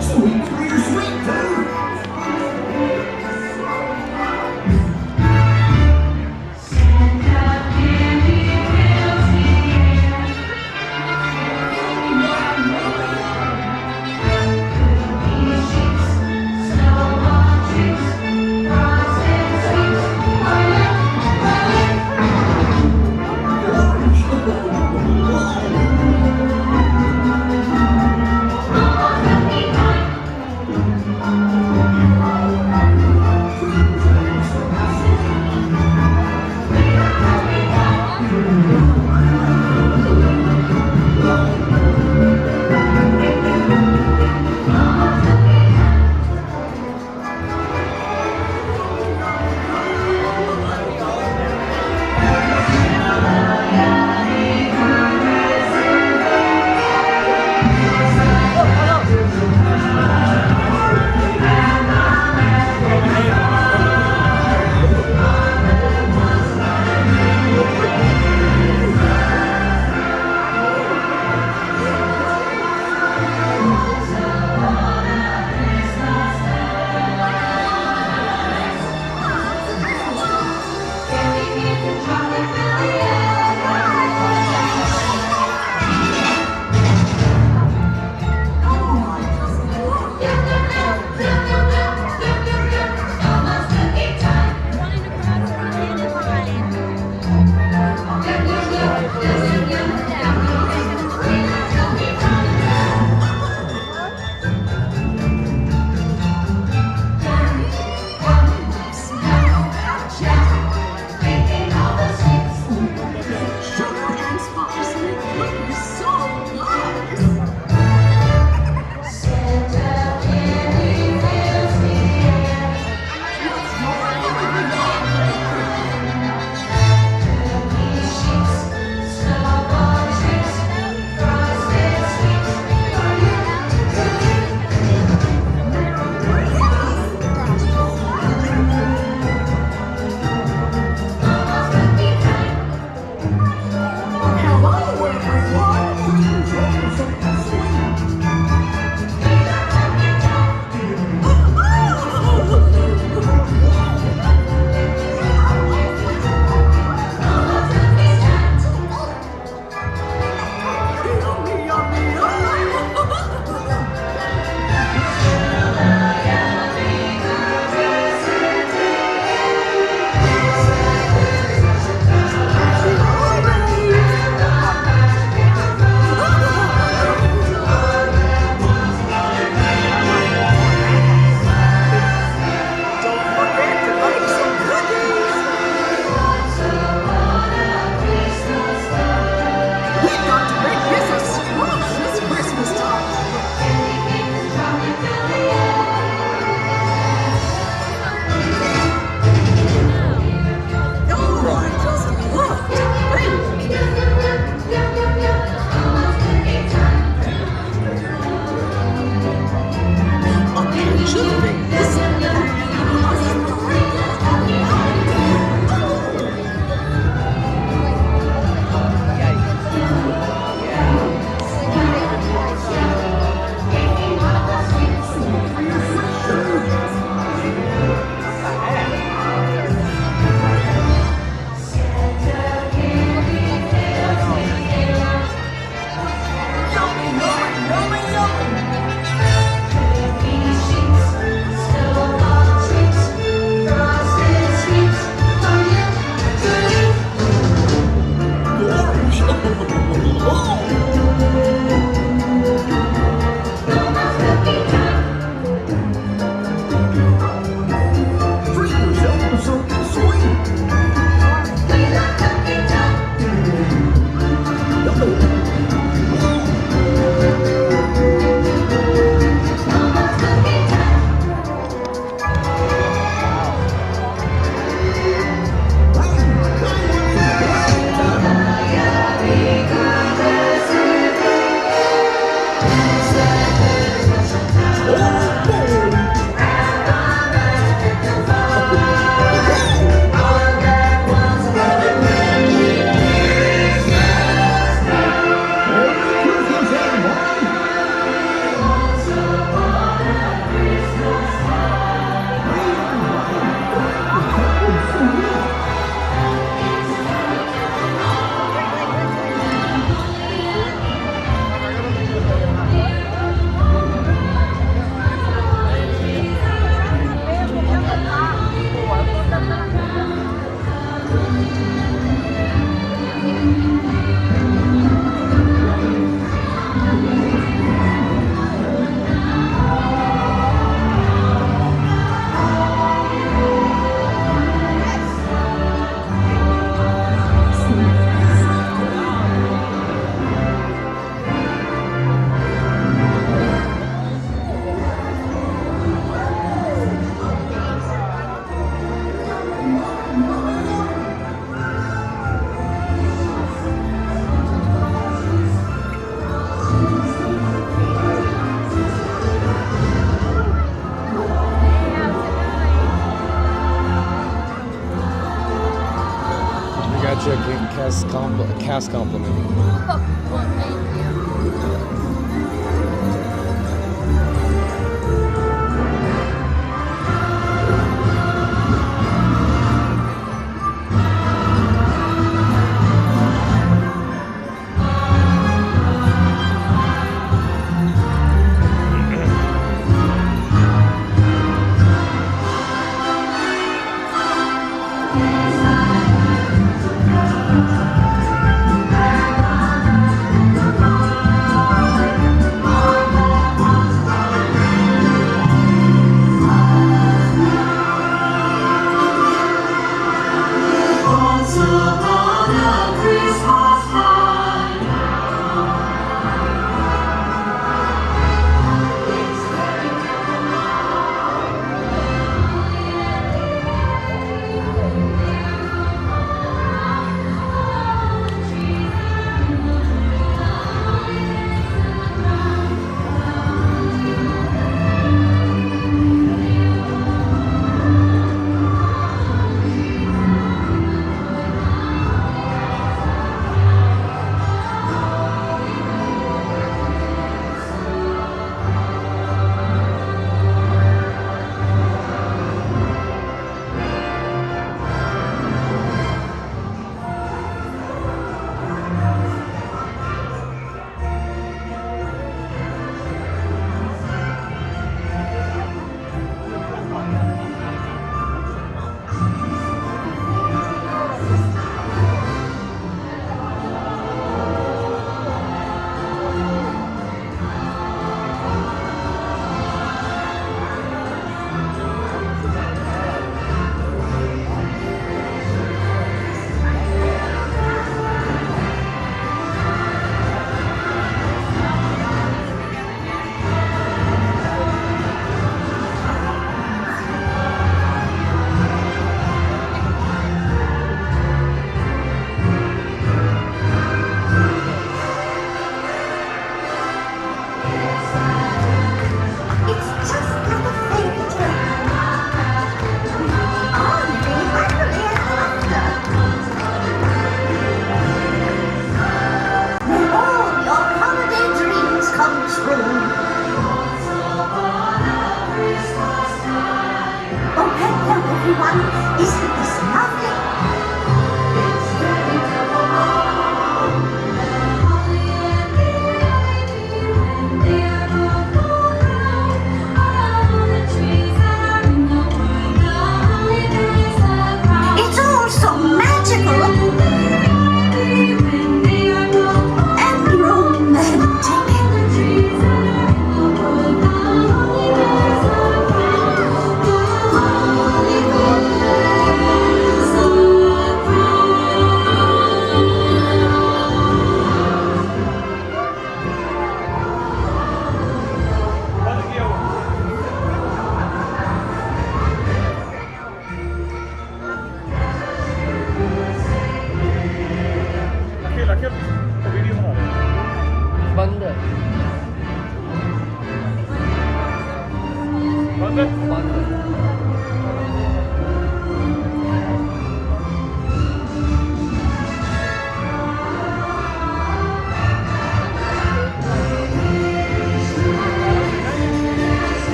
Sweet for your sweet tooth. cast compliment. Well, thank you. Once upon a Christmas time.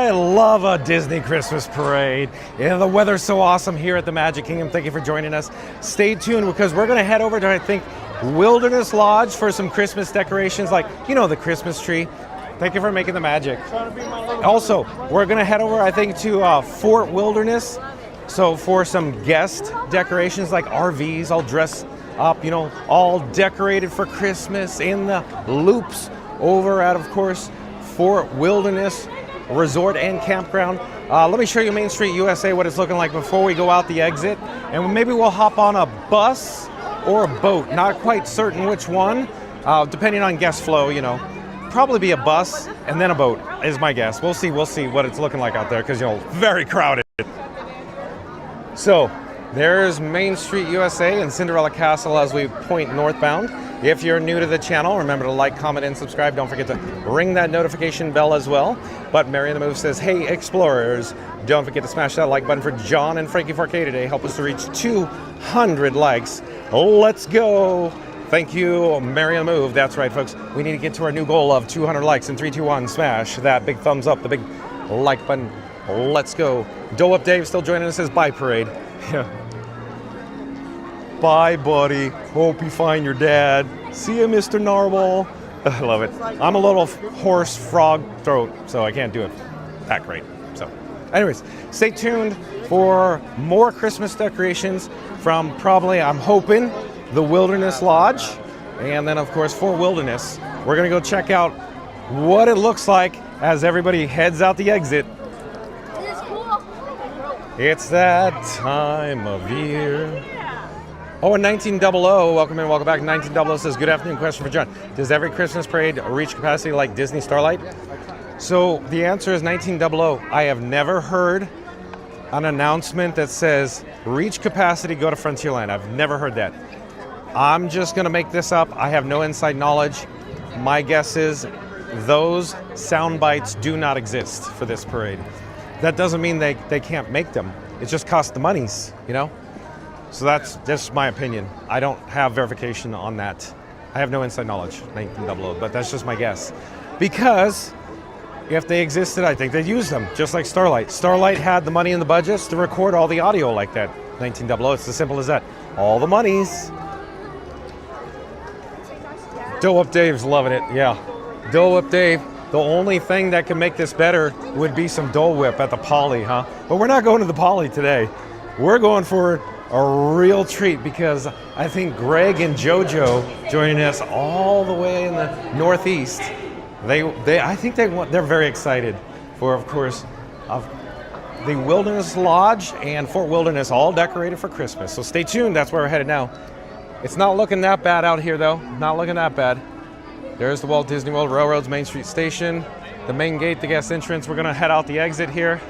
I love a Disney Christmas parade. Yeah, the weather's so awesome here at the Magic Kingdom. Thank you for joining us. Stay tuned because we're going to head over to, I think, Wilderness Lodge for some Christmas decorations, like, you know, the Christmas tree. Thank you for making the magic. Also, we're going to head over, I think, to Fort Wilderness. So for some guest decorations like RVs, all dressed up, you know, all decorated for Christmas in the loops over at, of course, Fort Wilderness Resort and Campground. Let me show you Main Street USA, what it's looking like before we go out the exit. And maybe we'll hop on a bus or a boat. Not quite certain which one, depending on guest flow, you know. Probably be a bus and then a boat is my guess. We'll see what it's looking like out there because, you know, very crowded. So there's Main Street USA and Cinderella Castle as we point northbound. If you're new to the channel, remember to like, comment, and subscribe. Don't forget to ring that notification bell as well. But Mary on the Move says, hey, explorers, don't forget to smash that like button for John and Frankie 4K today. Help us to reach 200 likes. Let's go. Thank you, Mary on the Move. That's right, folks. We need to get to our new goal of 200 likes in 3, 2, 1. Smash that big thumbs up, the big like button. Let's go. Dole Up Dave still joining us, says bye, parade. Yeah. Bye, buddy. Hope you find your dad. See you, Mr. Narwhal. I love it. I'm a little hoarse frog throat, so I can't do it that great. So, anyways, stay tuned for more Christmas decorations from probably, I'm hoping, the Wilderness Lodge, and then of course Fort Wilderness. We're gonna go check out what it looks like as everybody heads out the exit. It's that time of year. Oh, and 1900, welcome in, welcome back. 1900 says, good afternoon, question for John. Does every Christmas parade reach capacity like Disney Starlight? So the answer is 1900. I have never heard an announcement that says, reach capacity, go to Frontierland. I've never heard that. I'm just gonna make this up. I have no inside knowledge. My guess is those sound bites do not exist for this parade. That doesn't mean they can't make them. It just costs the monies, you know? So that's just my opinion. I don't have verification on that. I have no inside knowledge, 1900, but that's just my guess. Because if they existed, I think they'd use them, just like Starlight. Starlight had the money in the budgets to record all the audio like that, 1900. It's as simple as that. All the monies. Dole Up Dave's loving it, yeah. Dole Whip Dave, the only thing that can make this better would be some Dole Whip at the Poly, huh? But we're not going to the Poly today. We're going for a real treat because I think Greg and JoJo joining us all the way in the Northeast. I think they're very excited for, of course, the Wilderness Lodge and Fort Wilderness all decorated for Christmas. So stay tuned, that's where we're headed now. It's not looking that bad out here though, not looking that bad. There's the Walt Disney World Railroad's Main Street Station, the main gate, the guest entrance. We're gonna head out the exit here.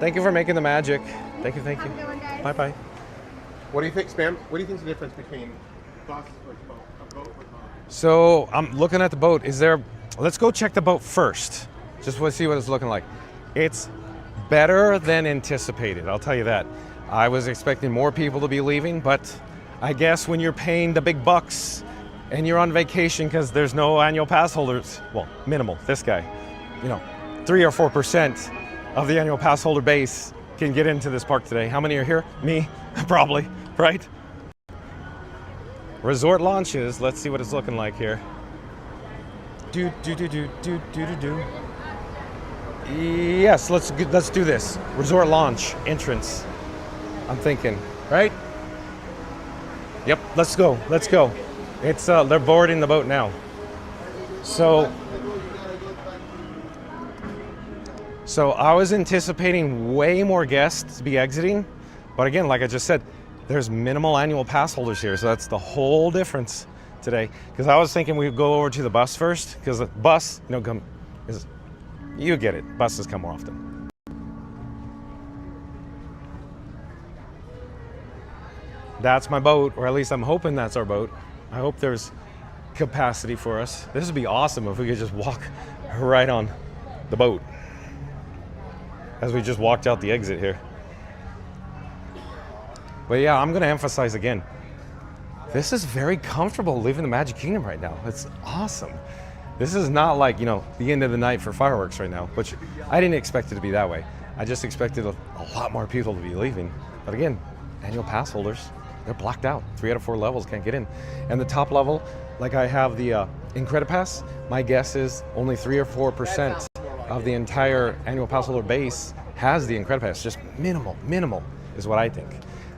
Thank you for making the magic. Thank you, thank you. Bye-bye. What do you think, Spam? What do you think is the difference between bus or boat? A boat or boat? So I'm looking at the boat. Let's go check the boat first. Just want to see what it's looking like. It's better than anticipated, I'll tell you that. I was expecting more people to be leaving, but I guess when you're paying the big bucks and you're on vacation because there's no annual pass holders, well, minimal, this guy, 3 or 4% of the annual pass holder base can get into this park today. How many are here? Me, probably, right? Resort launches, let's see what it's looking like here. Do. Yes, let's do this. Resort launch entrance. I'm thinking, right? Yep, let's go. It's they're boarding the boat now. So I was anticipating way more guests to be exiting, but again, like I just said, there's minimal annual pass holders here, so that's the whole difference today. Because I was thinking we'd go over to the bus first, because the bus, you get it, buses come more often. That's my boat, or at least I'm hoping that's our boat. I hope there's capacity for us. This would be awesome if we could just walk right on the boat as we just walked out the exit here. But yeah, I'm gonna emphasize again, This is very comfortable living the Magic Kingdom right now. It's awesome. This is not like, you know, the end of the night for fireworks right now, which I didn't expect it to be that way. I just expected a lot more people to be leaving. But again, annual pass holders, they're blocked out. 3 out of 4 levels can't get in. And the top level, like I have the Incredipass, my guess is only 3 or 4% of the entire annual pass holder base has the Incredipass. Just minimal is what I think.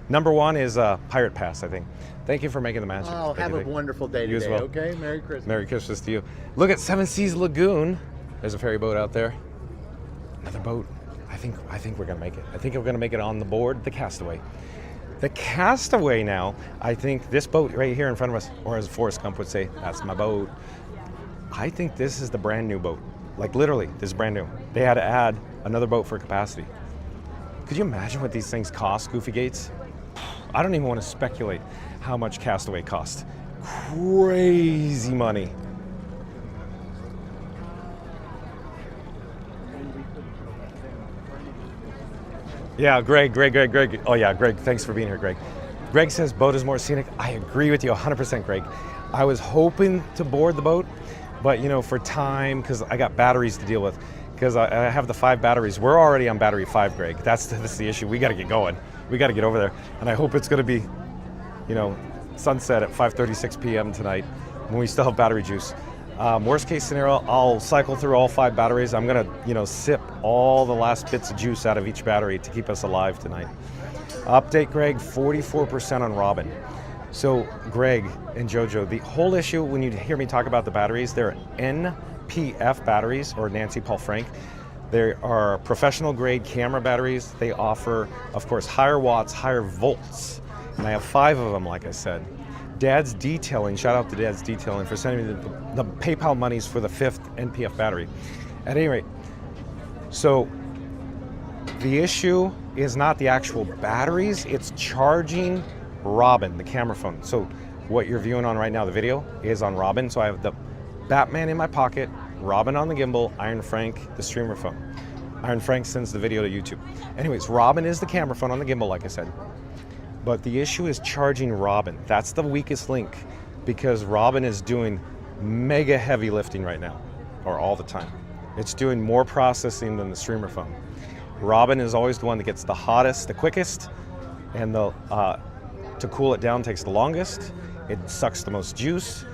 Number 1 is Pirate Pass, I think. Thank you for making the magic. Oh, have a wonderful day You as today, well. okay? Merry Christmas. Merry Christmas to you. Look at Seven Seas Lagoon. There's a ferry boat out there. Another boat. I think we're gonna make it. I think we're gonna make it on the board, the Castaway. The Castaway now, I think this boat right here in front of us, or as Forrest Gump would say, that's my boat. I think this is the brand new boat. Like literally, this is brand new. They had to add another boat for capacity. Could you imagine what these things cost, Goofy Gates? I don't even want to speculate how much Castaway cost. Crazy money. Yeah, Greg. Oh yeah, Greg, thanks for being here, Greg. Greg says boat is more scenic. I agree with you 100%, Greg. I was hoping to board the boat, but you know, for time, because I got batteries to deal with, because I have the 5 batteries. We're already on battery 5, Greg. That's the issue. We got to get going. We got to get over there. And I hope it's going to be, you know, sunset at 5:36 p.m. tonight when we still have battery juice. Worst case scenario, I'll cycle through all 5 batteries. I'm going to, you know, sip all the last bits of juice out of each battery to keep us alive tonight. Update, Greg, 44% on Robin. So, Greg and JoJo, the whole issue when you hear me talk about the batteries, they're NPF batteries, or Nancy Paul Frank. They are professional grade camera batteries. They offer, of course, higher watts, higher volts. And I have 5 of them, like I said. Dad's Detailing, shout out to Dad's Detailing for sending me the PayPal monies for the 5th NPF battery. At any rate, so the issue is not the actual batteries, it's charging Robin, the camera phone. So what you're viewing on right now, the video, is on Robin. So I have the Batman in my pocket, Robin on the gimbal, Iron Frank, the streamer phone. Iron Frank sends the video to YouTube. Anyways, Robin is the camera phone on the gimbal, like I said. But the issue is charging Robin. That's the weakest link, because Robin is doing mega heavy lifting right now, or all the time. It's doing more processing than the streamer phone. Robin is always the one that gets the hottest, the quickest, and the to cool it down takes the longest. It sucks the most juice.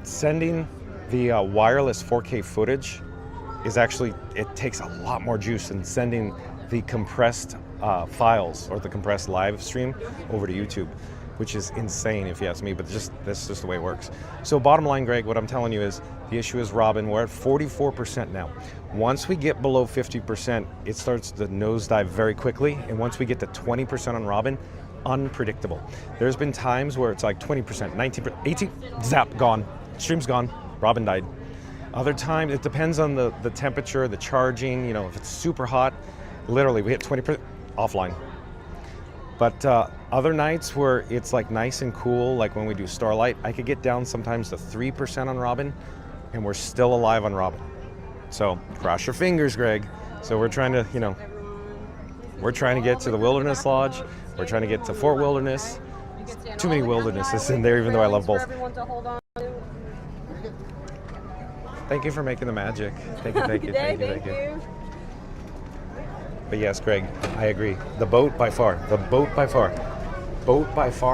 Sending the wireless 4K footage is actually, it takes a lot more juice than sending the compressed files or the compressed live stream over to YouTube, which is insane if you ask me, but that's just the way it works. So bottom line, Greg, what I'm telling you is the issue is Robin. We're at 44% now. Once we get below 50%, it starts to nosedive very quickly. And once we get to 20% on Robin, unpredictable. There's been times where it's like 20%, 19%, 18, zap, gone. Stream's gone, Robin died. Other times, it depends on the temperature, the charging, you know, if it's super hot, literally we hit 20% offline. But other nights where it's like nice and cool, like when we do Starlight, I could get down sometimes to 3% on Robin, and we're still alive on Robin. So cross your fingers, Greg. So we're trying to, you know, we're trying to get to the Wilderness Lodge. We're trying to get to Fort Wilderness. Too many wildernesses in there, even though I love both. Thank you for making the magic. Thank you. But yes, Greg, I agree. The boat by far,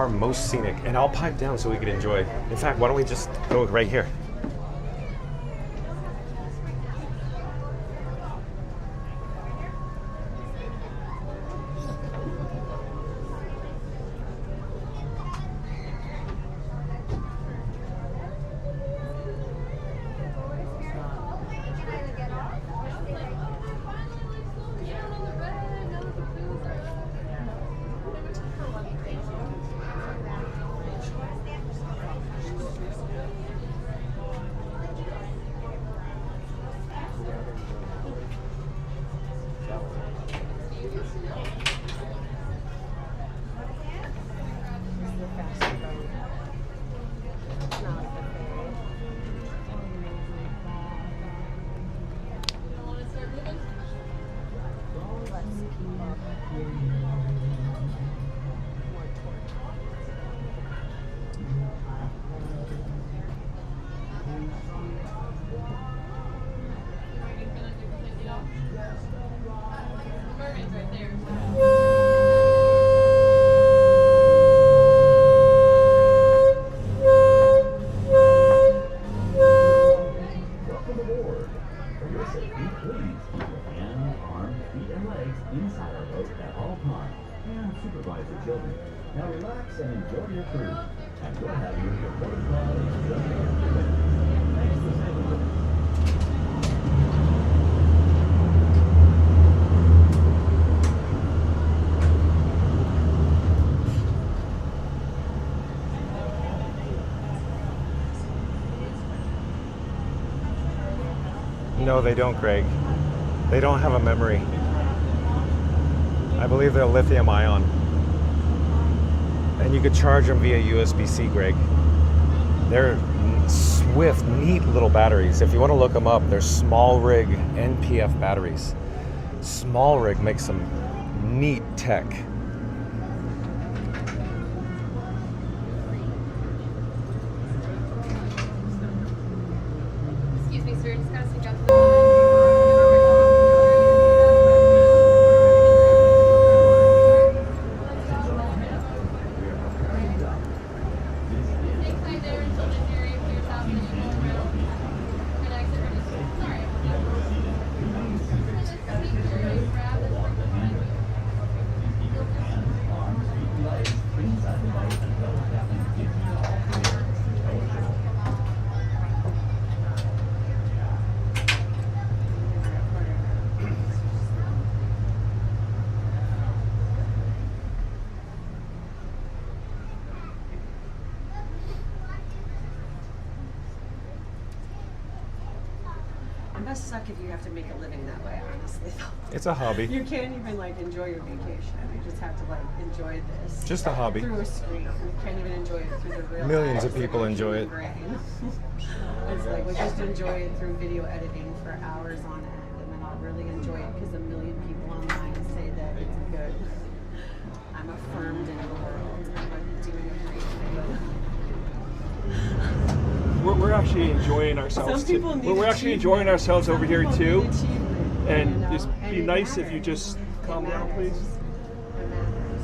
most scenic. And I'll pipe down so we can enjoy. In fact, why don't we just go right here? For your safety, please keep your hands, arms, feet, and legs inside our boat at all times and supervise your children. Now relax and enjoy your cruise. And we'll have you your port call in just a few minutes. Thanks for sailing with us. No, they don't, Greg. They don't have a memory. I believe they're lithium ion. And you could charge them via USB-C, Greg. They're swift, neat little batteries. If you want to look them up, they're small rig NPF batteries. Small rig makes some neat tech. Excuse me, sir. Just gotta stick out It must suck if you have to make a living that way, honestly. It's a hobby. You can't even like enjoy your vacation. You just have to like enjoy this. Just a hobby. Through a screen. You can't even enjoy it through the real Millions eyes of people your enjoy human it. brain. It's like we just enjoy it through video editing for hours on end, and then I'll really enjoy it because a million people online say that it's good. I'm affirmed in the world. I'm doing a great thing. We're actually enjoying ourselves. Some people need We're actually enjoying ourselves over here too. And you know, it'd and be it nice if matters. you just calm It down, please. matters. It matters.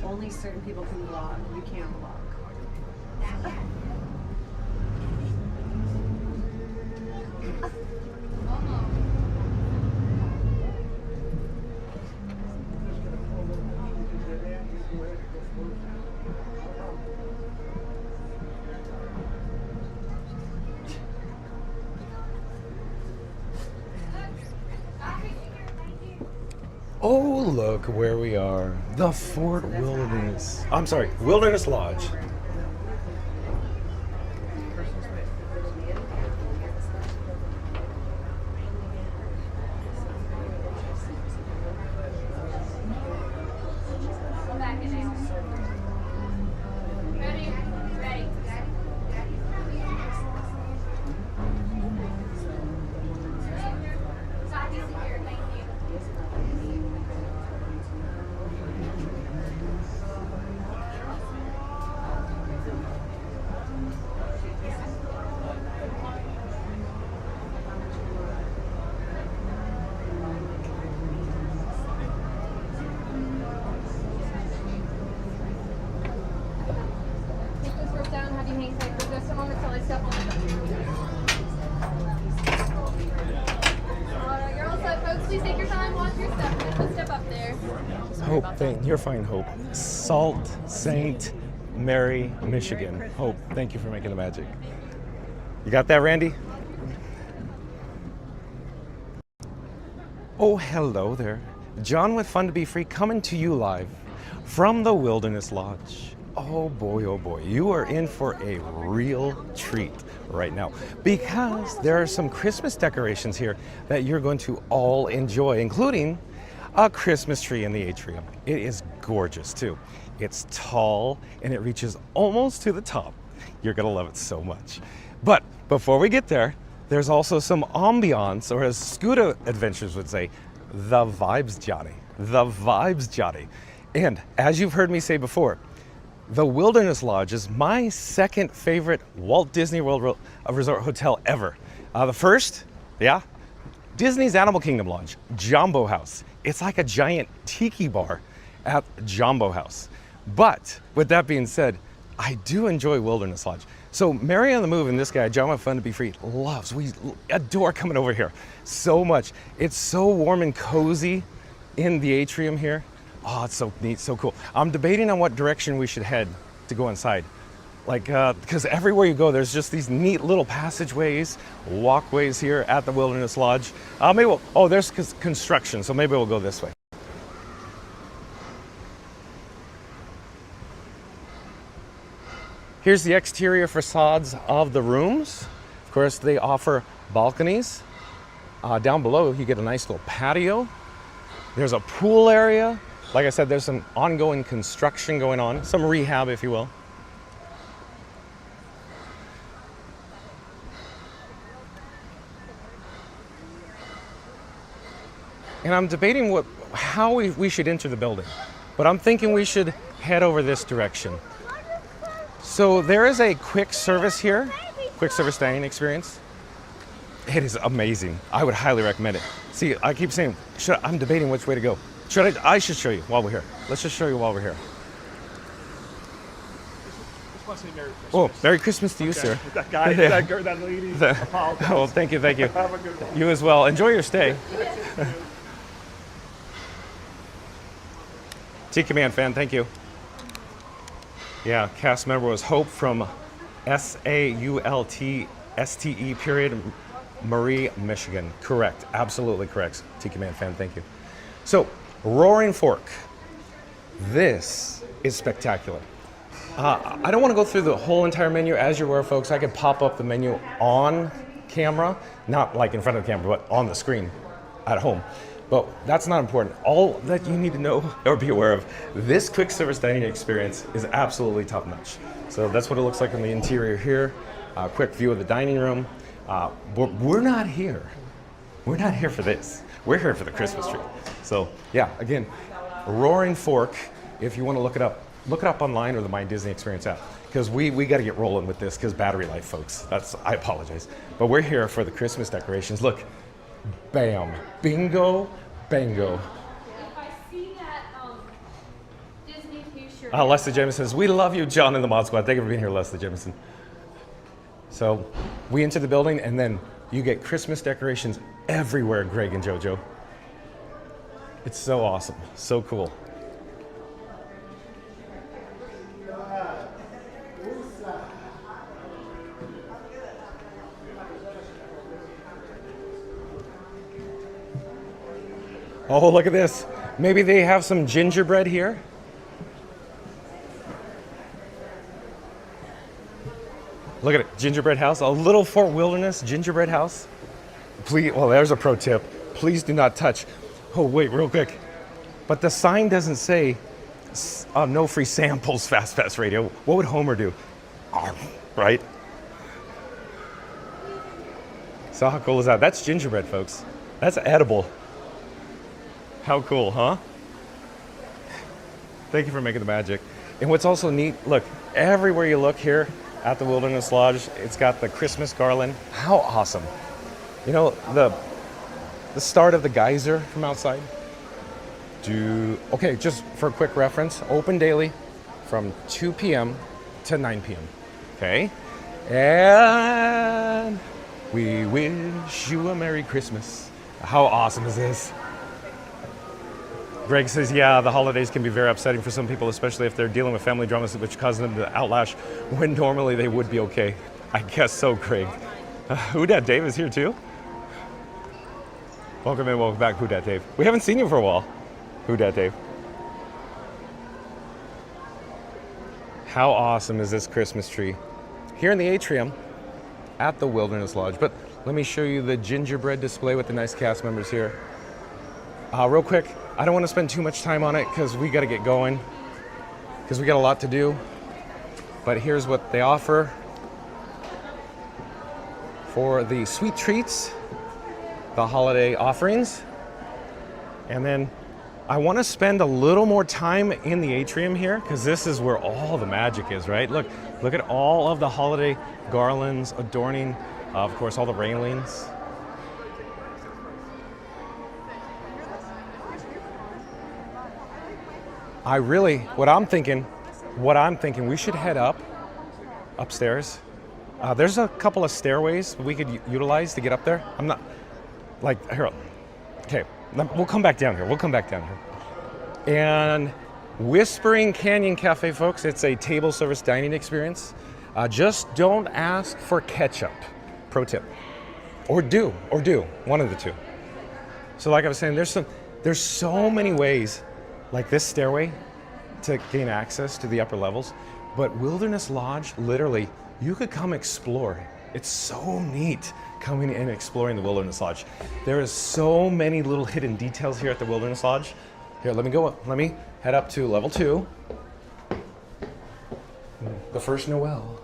So, only certain people can vlog. You can't vlog. Oh, look where we are. The Fort Wilderness. I'm sorry, Wilderness Lodge. Come back in there. Ready? Ready. Copy secure. Thank you. Take this rope down, have you hang tight for just a moment till I step on it. Alright, you're all set, folks. Please take your time, watch your step. Let's step up there. Hope, you're fine, Hope. Salt St. Mary, Michigan. Hope, thank you for making the magic. You got that, Randy? Oh, hello there. John with Fun to Be Free coming to you live from the Wilderness Lodge. Oh boy, you are in for a real treat right now because there are some Christmas decorations here that you're going to all enjoy, including a Christmas tree in the atrium. It is gorgeous too. It's tall and it reaches almost to the top. You're gonna love it so much. But before we get there, there's also some ambiance, or as Scuda Adventures would say, the vibes, Johnny. The vibes, Johnny. And as you've heard me say before, the Wilderness Lodge is my second favorite Walt Disney World Resort hotel ever. The first, Disney's Animal Kingdom Lodge, Jumbo House. It's like a giant tiki bar at Jumbo House. But with that being said, I do enjoy Wilderness Lodge. So Mary on the Move and this guy, John with Fun to Be Free, we adore coming over here so much. It's so warm and cozy in the atrium here. Oh, it's so neat, so cool. I'm debating on what direction we should head to go inside. Like, because everywhere you go, there's just these neat little passageways, walkways here at the Wilderness Lodge. There's construction, so maybe we'll go this way. Here's the exterior facades of the rooms. Of course, they offer balconies. Down below, you get a nice little patio. There's a pool area. Like I said, there's some ongoing construction going on, some rehab, if you will. And I'm debating how we should enter the building, but I'm thinking we should head over this direction. So there is a quick service here, quick service dining experience. It is amazing. I would highly recommend it. See, I keep saying, I'm debating which way to go. I should show you while we're here. Let's just show you while we're here. Just want to say Merry Christmas. Oh, Merry Christmas to you, sir. That guy, Yeah. that girl, that lady. Oh, thank you. Have a good one. You as well. Enjoy your stay. T-Command fan, thank you. Yeah, cast member was Hope from SAULTSTE period, Marie, Michigan. Correct, absolutely correct. T-Command fan, thank you. So, Roaring Fork. This is spectacular. I don't want to go through the whole entire menu. As you're aware, folks, I could pop up the menu on camera, not like in front of the camera, but on the screen at home. But that's not important. All that you need to know or be aware of, this quick service dining experience is absolutely top notch. So that's what it looks like on the interior here. Quick view of the dining room. We're not here. We're not here for this. We're here for the Christmas tree. So yeah, again, Roaring Fork, if you want to look it up online or the My Disney Experience app, because we got to get rolling with this because battery life, folks. I apologize. But we're here for the Christmas decorations. Look, bam, bingo, bango. Leslie Jameson says, we love you, John and the Mod Squad. Thank you for being here, Leslie Jameson. So we enter the building and then you get Christmas decorations everywhere, Greg and JoJo. It's so awesome, so cool. Oh, look at this. Maybe they have some gingerbread here. Look at it, gingerbread house, a little Fort Wilderness gingerbread house. Please, well, there's a pro tip. Please do not touch. Oh, wait, real quick. But the sign doesn't say no free samples, Fast Radio. What would Homer do? Right? So how cool is that? That's gingerbread, folks. That's edible. How cool, huh? Thank you for making the magic. And what's also neat, look, everywhere you look here at the Wilderness Lodge, it's got the Christmas garland. How awesome. You know, the start of the geyser from outside. Okay, just for a quick reference, open daily from 2 p.m. to 9 p.m. Okay? And we wish you a Merry Christmas. How awesome is this? Greg says, yeah, the holidays can be very upsetting for some people, especially if they're dealing with family dramas which cause them to outlash when normally they would be okay. I guess so, Greg. Who Dat Dave is here too? Welcome in, welcome back, Who Dat Dave. We haven't seen you for a while. Who Dat Dave. How awesome is this Christmas tree? Here in the atrium at the Wilderness Lodge. But let me show you the gingerbread display with the nice cast members here. Real quick, I don't want to spend too much time on it because we got to get going, because we got a lot to do. But here's what they offer for the sweet treats, the holiday offerings. And then I want to spend a little more time in the atrium here because this is where all the magic is, right? Look at all of the holiday garlands adorning, of course, all the railings. what I'm thinking, we should head upstairs There's a couple of stairways we could utilize to get up there. I'm not, like, here, okay, we'll come back down here. And Whispering Canyon Cafe, folks, it's a table service dining experience. Just don't ask for ketchup, pro tip. Or do, one of the two. So like I was saying, there's so many ways, like this stairway, to gain access to the upper levels. But Wilderness Lodge, literally, you could come explore. It's so neat coming in and exploring the Wilderness Lodge. There is so many little hidden details here at the Wilderness Lodge. Here, let me head up to level 2. The first Noel.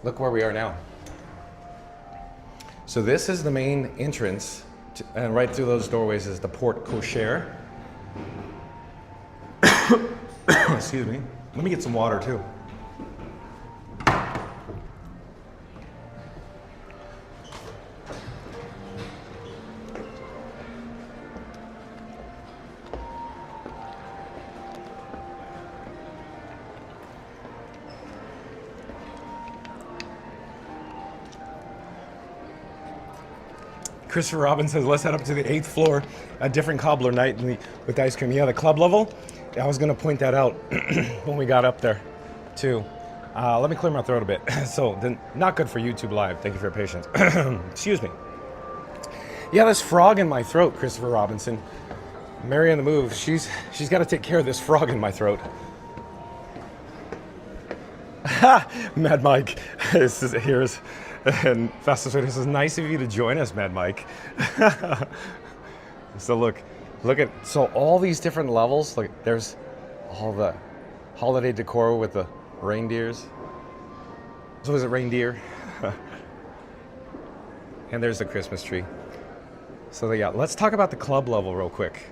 Look where we are now. So this is the main entrance, and right through those doorways is the porte cochere. Excuse me. Let me get some water too. Christopher Robbins says, let's head up to the 8th floor, a different cobbler night with ice cream. Yeah, the club level, I was going to point that out when we got up there, too. Let me clear my throat a bit. So, then, not good for YouTube Live. Thank you for your patience. Excuse me. Yeah, this frog in my throat, Christopher Robinson. Mary on the Move, she's got to take care of this frog in my throat. Mad Mike, here's... And Fastest Way, this is nice of you to join us, Mad Mike. So look at, so all these different levels, like there's all the holiday decor with the reindeers. So is it reindeer? And there's the Christmas tree. So yeah, let's talk about the club level real quick.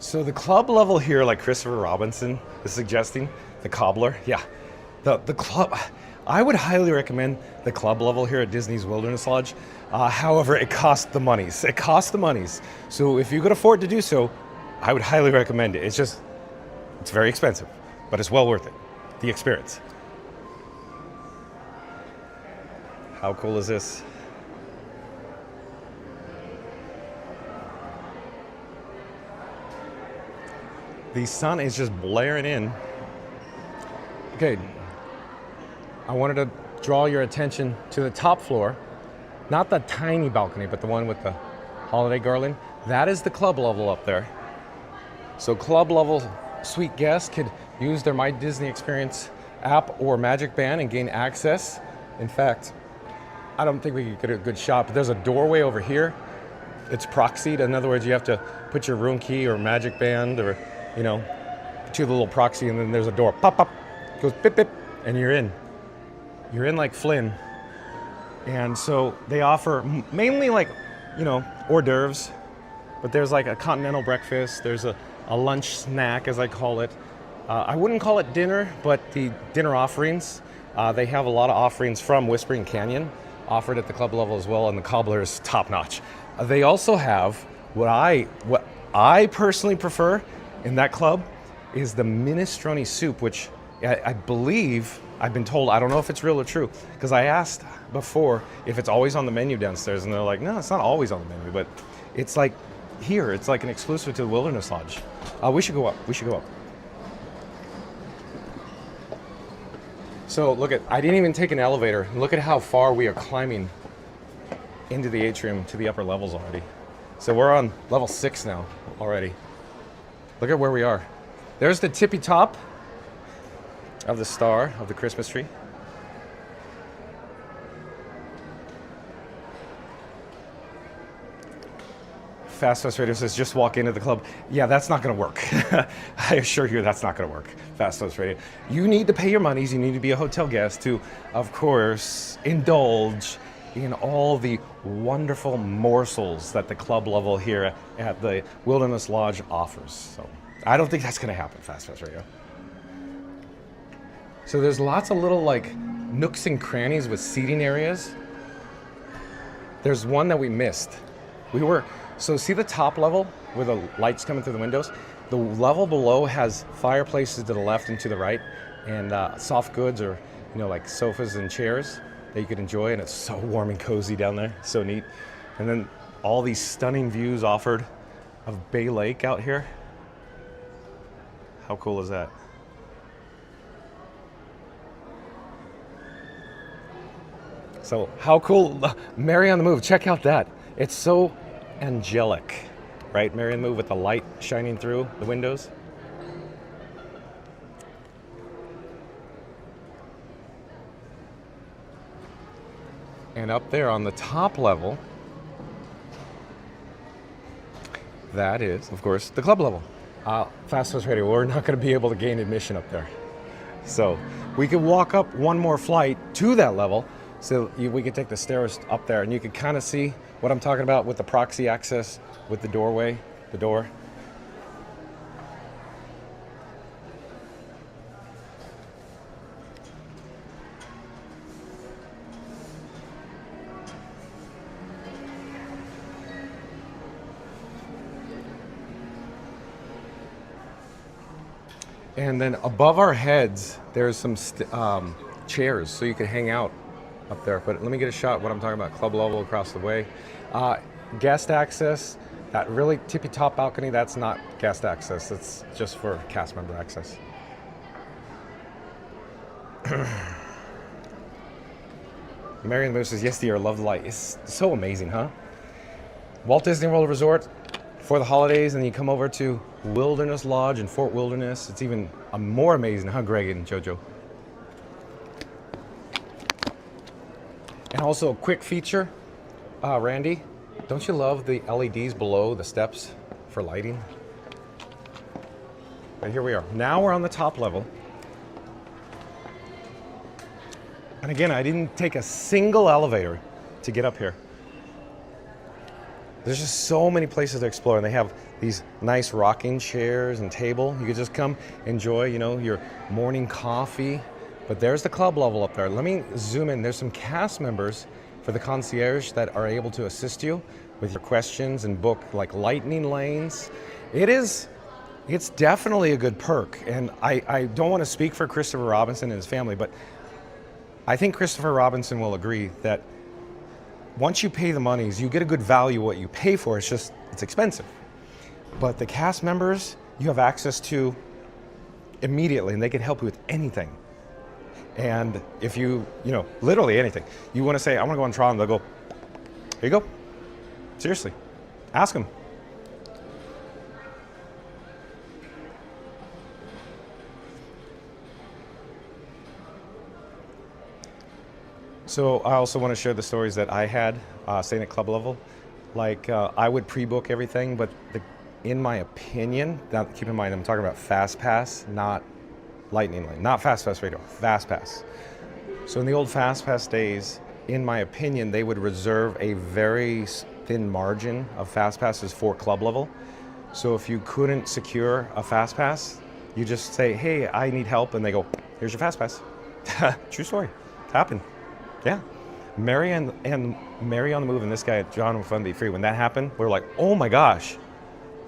So the club level here, like Christopher Robinson is suggesting, the cobbler, yeah, the club, I would highly recommend the club level here at Disney's Wilderness Lodge. However, it costs the monies. So if you could afford to do so, I would highly recommend it. It's very expensive, but it's well worth it. The experience. How cool is this? The sun is just blaring in. Okay. I wanted to draw your attention to the top floor, not the tiny balcony, but the one with the holiday garland. That is the club level up there. So club level suite guests could use their My Disney Experience app or Magic Band and gain access. In fact, I don't think we could get a good shot, but there's a doorway over here. It's proxied. In other words, you have to put your room key or Magic Band or, to the little proxy, and then there's a door. Pop, pop, goes bip, bip, and you're in. You're in like Flynn. And so they offer mainly like, hors d'oeuvres, but there's like a continental breakfast. There's a lunch snack, as I call it. I wouldn't call it dinner, but the dinner offerings, they have a lot of offerings from Whispering Canyon offered at the club level as well, and the cobbler is top notch. They also have what I personally prefer in that club is the minestrone soup, which I believe, I've been told, I don't know if it's real or true, because I asked before if it's always on the menu downstairs, and they're like, no, it's not always on the menu, but it's like here, it's like an exclusive to the Wilderness Lodge. We should go up. So look I didn't even take an elevator. Look at how far we are climbing into the atrium to the upper levels already. So we're on level 6 now already. Look at where we are. There's the tippy top of the star of the Christmas tree. Fast Radio says, just walk into the club. Yeah, that's not going to work. I assure you that's not going to work. Fast Radio. You need to pay your monies. You need to be a hotel guest to, of course, indulge in all the wonderful morsels that the club level here at the Wilderness Lodge offers. So I don't think that's going to happen, Fast Radio. So there's lots of little like nooks and crannies with seating areas. There's one that we missed. So see the top level where the lights coming through the windows? The level below has fireplaces to the left and to the right, and soft goods or you know, like sofas and chairs that you could enjoy, and it's so warm and cozy down there, so neat. And then all these stunning views offered of Bay Lake out here. How cool is that? So how cool, Mary on the Move, check out that. It's so angelic, right? Mary on the Move with the light shining through the windows. And up there on the top level, that is, of course, the club level. Fast Pass Radio, we're not going to be able to gain admission up there. So we could walk up one more flight to that level, so we could take the stairs up there, and you could kind of see what I'm talking about with the proxy access, with the doorway, the door. And then above our heads, there's some chairs, so you can hang out up there. But let me get a shot of what I'm talking about. Club level across the way. Guest access, that really tippy top balcony, that's not guest access. It's just for cast member access. Mary and the Moose says, yes, dear, love the light. It's so amazing, huh? Walt Disney World Resort for the holidays, and then you come over to Wilderness Lodge in Fort Wilderness. It's even more amazing, huh, Greg and JoJo? And also a quick feature, Randy, don't you love the LEDs below the steps for lighting? And here we are. Now we're on the top level. And again, I didn't take a single elevator to get up here. There's just so many places to explore, and they have these nice rocking chairs and table. You could just come enjoy, you know, your morning coffee. But there's the club level up there. Let me zoom in. There's some cast members for the concierge that are able to assist you with your questions and book like lightning lanes. It's definitely a good perk. And I don't want to speak for Christopher Robinson and his family, but I think Christopher Robinson will agree that once you pay the monies, you get a good value what you pay for. It's just, it's expensive. But the cast members, you have access to immediately, and they can help you with anything. And if you know, literally anything, you want to say, I want to go on Tron, they'll go, here you go. Seriously, ask them. So I also want to share the stories that I had staying at club level. Like I would pre-book everything, but in my opinion, now keep in mind I'm talking about Fast Pass, not Lightning Lane, not Fast Pass Radio, Fast Pass. So in the old Fast Pass days, in my opinion, they would reserve a very thin margin of Fast Passes for club level. So if you couldn't secure a Fast Pass, you just say, hey, I need help, and they go, here's your Fast Pass. True story, happened. Yeah, Mary and Mary on the Move and this guy at John with Fun Be Free. When that happened, we were like, oh my gosh,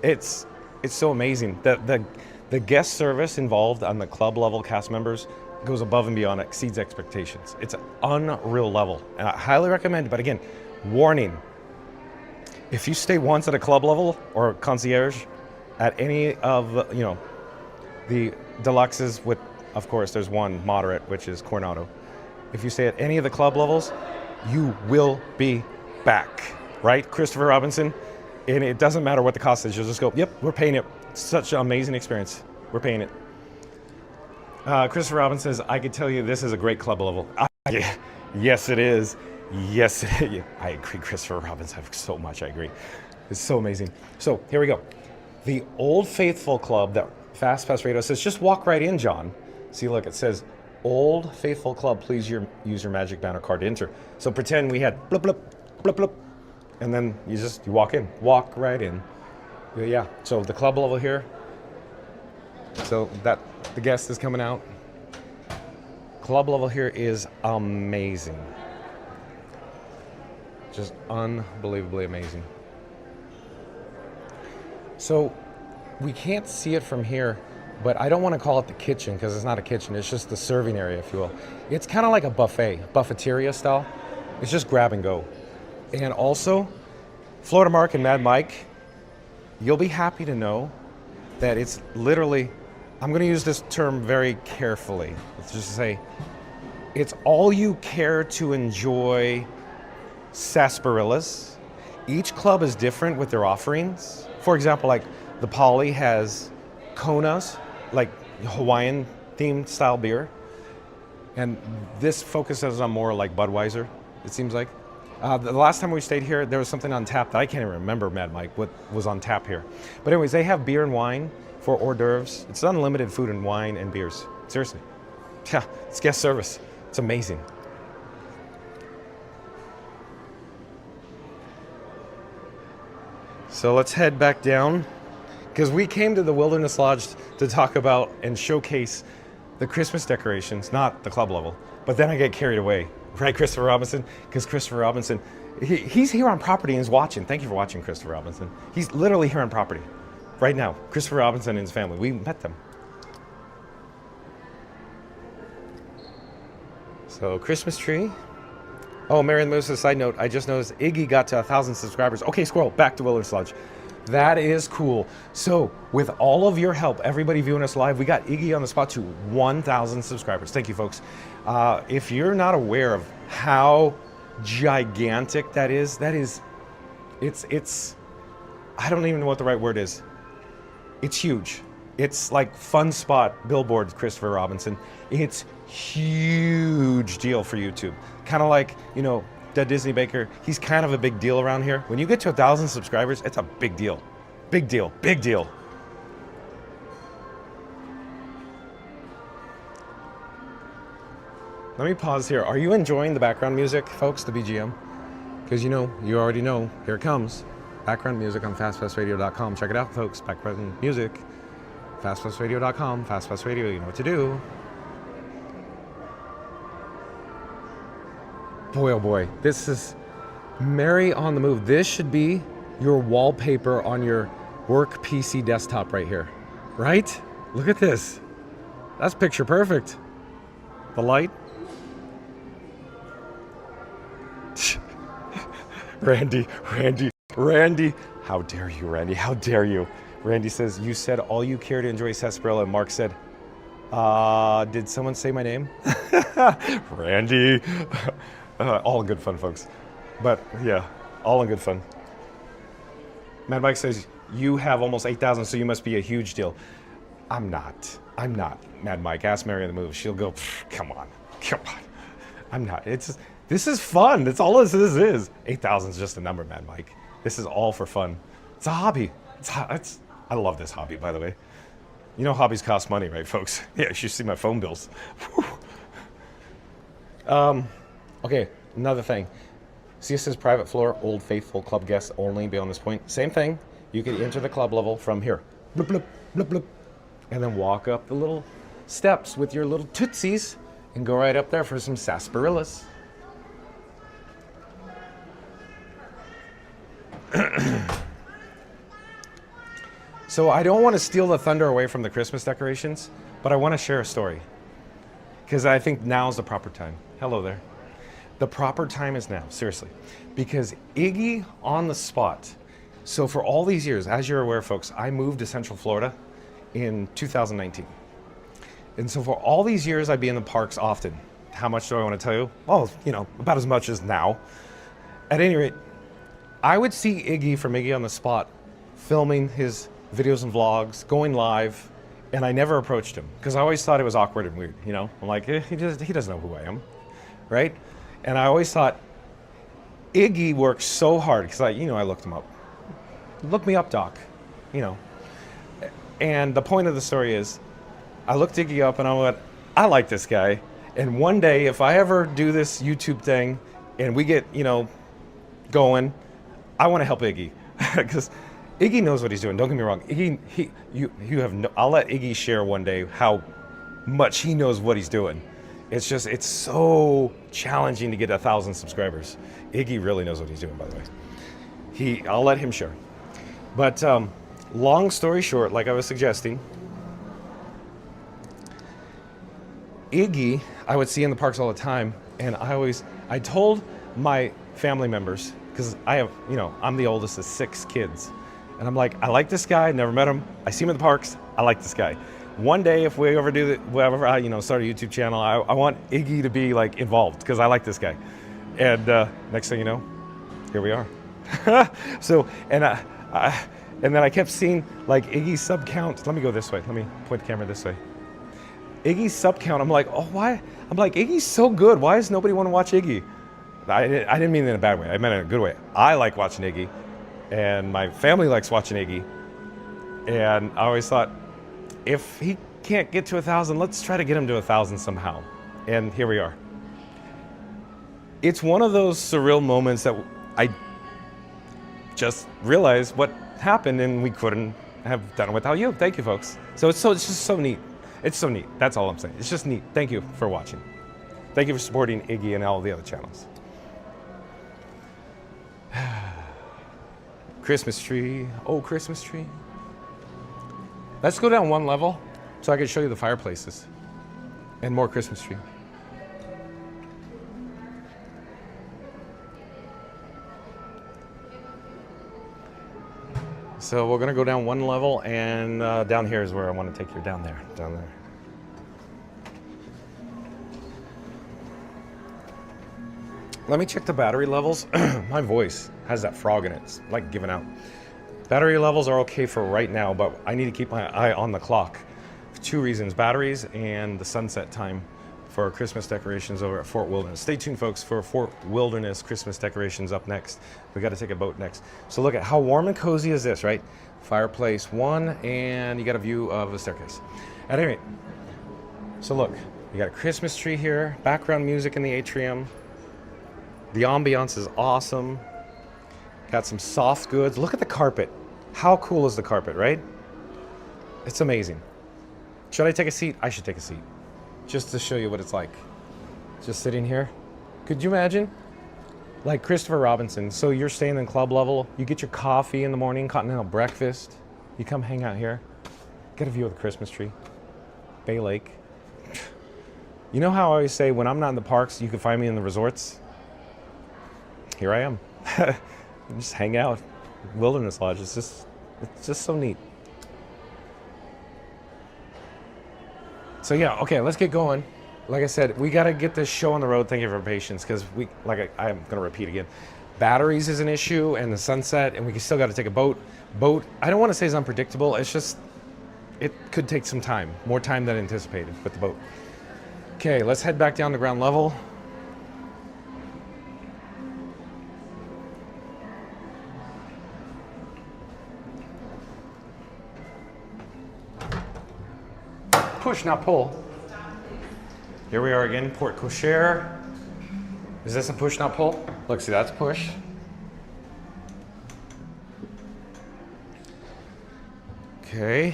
it's so amazing. The guest service involved on the club level cast members goes above and beyond, exceeds expectations. It's an unreal level, and I highly recommend it. But again, warning: if you stay once at a club level or concierge at any of the deluxes, with, of course, there's one moderate, which is Coronado. If you stay at any of the club levels, you will be back, right? Christopher Robinson, and it doesn't matter what the cost is. You'll just go, yep, we're paying it. Such an amazing experience. We're paying it. Christopher Robinson says, I could tell you this is a great club level. Yes, it is. Yes, I agree, Christopher Robinson. So much, I agree. It's so amazing. So here we go. The Old Faithful Club that Fast Pass Radio says, just walk right in, John. See, look, it says, Old Faithful Club, please use your magic banner card to enter. So pretend we had blip, blip, blip, blip, and then you walk in, walk right in. Yeah, so the club level here. So that the guest is coming out. Club level here is amazing. Just unbelievably amazing. So we can't see it from here, but I don't want to call it the kitchen because it's not a kitchen. It's just the serving area, if you will. It's kind of like a buffet, buffeteria style. It's just grab and go. And also, Florida Mark and Mad Mike, you'll be happy to know that it's literally, I'm going to use this term very carefully. Let's just say, it's all you care to enjoy sarsaparillas. Each club is different with their offerings. For example, like the Poly has Konas, like Hawaiian themed style beer. And this focuses on more like Budweiser, it seems like. The last time we stayed here, there was something on tap that I can't even remember, Mad Mike, what was on tap here. But anyways, they have beer and wine for hors d'oeuvres. It's unlimited food and wine and beers. Seriously. Yeah, it's guest service. It's amazing. So let's head back down because we came to the Wilderness Lodge to talk about and showcase the Christmas decorations, not the club level. But then I get carried away, right, Christopher Robinson? Because Christopher Robinson, he's here on property and he's watching. Thank you for watching, Christopher Robinson. He's literally here on property right now. Christopher Robinson and his family, we met them. So Christmas tree. Oh, Marion Moose, a side note, I just noticed Iggy got to 1,000 subscribers. Okay, squirrel, back to Wilderness Lodge. That is cool. So with all of your help, everybody viewing us live, we got Iggy on the spot to 1,000 subscribers. Thank you, folks. If you're not aware of how gigantic that is, it's, I don't even know what the right word is. It's huge. It's like fun spot billboards, Christopher Robinson. It's huge deal for YouTube. Kind of like, you know, Dead Disney Baker, he's kind of a big deal around here. When you get to 1,000 subscribers, it's a big deal. Big deal, big deal. Let me pause here. Are you enjoying the background music, folks, the BGM? Because you know, you already know, here it comes. Background music on fastpassradio.com. Check it out, folks, background music. fastpassradio.com, Fastpass Radio, you know what to do. Boy, oh boy, this is Merry on the Move. This should be your wallpaper on your work PC desktop right here, right? Look at this. That's picture perfect. The light. Randy, how dare you, Randy? How dare you? Randy says, you said all you care to enjoy sarsaparilla. And Mark said, did someone say my name? Randy. All in good fun, folks. But yeah, all in good fun. Mad Mike says, you have almost 8,000, so you must be a huge deal. I'm not, Mad Mike. Ask Mary on the Move. She'll go, come on. I'm not. This is fun. That's all this is. 8,000 is just a number, Mad Mike. This is all for fun. It's a hobby. I love this hobby, by the way. You know hobbies cost money, right, folks? Yeah, you should see my phone bills. Okay, another thing. See, it says private floor, Old Faithful club guests only beyond this point. Same thing. You can enter the club level from here. Bloop, bloop, bloop, bloop. And then walk up the little steps with your little tootsies and go right up there for some sarsaparillas. So I don't want to steal the thunder away from the Christmas decorations, but I want to share a story. Because I think now's the proper time. Hello there. The proper time is now, seriously. Because Iggy on the spot. So for all these years, as you're aware, folks, I moved to Central Florida in 2019. And so for all these years, I'd be in the parks often. How much do I want to tell you? Well, you know, about as much as now. At any rate, I would see Iggy from Iggy on the Spot filming his videos and vlogs, going live, and I never approached him because I always thought it was awkward and weird, you know? I'm like, he doesn't know who I am, right? And I always thought, Iggy works so hard because I looked him up. Look me up, Doc, you know. And the point of the story is, I looked Iggy up and I went, I like this guy. And one day, if I ever do this YouTube thing and we get, going, I want to help Iggy because Iggy knows what he's doing. Don't get me wrong. I'll let Iggy share one day how much he knows what he's doing. It's so challenging to get 1,000 subscribers. Iggy really knows what he's doing, by the way. I'll let him share. But long story short, like I was suggesting, Iggy, I would see in the parks all the time, and I told my family members, because I have, I'm the oldest of 6 kids, and I'm like, I like this guy, never met him, I see him in the parks, I like this guy. One day, if we ever do whatever, start a YouTube channel, I want Iggy to be like involved, because I like this guy. And next thing you know, here we are. So, and then I kept seeing like Iggy's sub count. Let me go this way. Let me point the camera this way. Iggy's sub count. I'm like, oh, why? I'm like, Iggy's so good. Why does nobody want to watch Iggy? I didn't mean it in a bad way. I meant it in a good way. I like watching Iggy, and my family likes watching Iggy. And I always thought, if he can't get to 1,000, let's try to get him to 1,000 somehow. And here we are. It's one of those surreal moments that I just realized what happened, and we couldn't have done it without you. Thank you, folks. So it's just so neat. It's so neat. That's all I'm saying. It's just neat. Thank you for watching. Thank you for supporting Iggy and all the other channels. Christmas tree. Oh, Christmas tree. Let's go down one level so I can show you the fireplaces and more Christmas tree. So we're gonna go down one level, and down here is where I want to take you. Down there. Let me check the battery levels. My voice has that frog in it. It's like giving out. Battery levels are okay for right now, but I need to keep my eye on the clock for 2 reasons: batteries and the sunset time for Christmas decorations over at Fort Wilderness. Stay tuned, folks, for Fort Wilderness Christmas decorations up next. We got to take a boat next. So look at how warm and cozy is this, right? Fireplace 1, and you got a view of the staircase. At any rate, so look, you got a Christmas tree here, background music in the atrium. The ambiance is awesome. Got some soft goods. Look at the carpet. How cool is the carpet, right? It's amazing. Should I take a seat? I should take a seat, just to show you what it's like. Just sitting here. Could you imagine? Like Christopher Robinson. So you're staying in club level. You get your coffee in the morning, continental breakfast. You come hang out here. Get a view of the Christmas tree. Bay Lake. You know how I always say, when I'm not in the parks, you can find me in the resorts? Here I am. Just hang out. Wilderness Lodge. It's just so neat. So yeah, okay, let's get going. Like I said, we got to get this show on the road. Thank you for your patience, because I'm going to repeat again. Batteries is an issue, and the sunset, and we still got to take a boat. I don't want to say it's unpredictable. It's just, it could take some time, more time than anticipated with the boat. Okay, let's head back down to ground level. Push, not pull. Here we are again, Port Cochere. Is this a push, not pull? Look, see, that's push. Okay.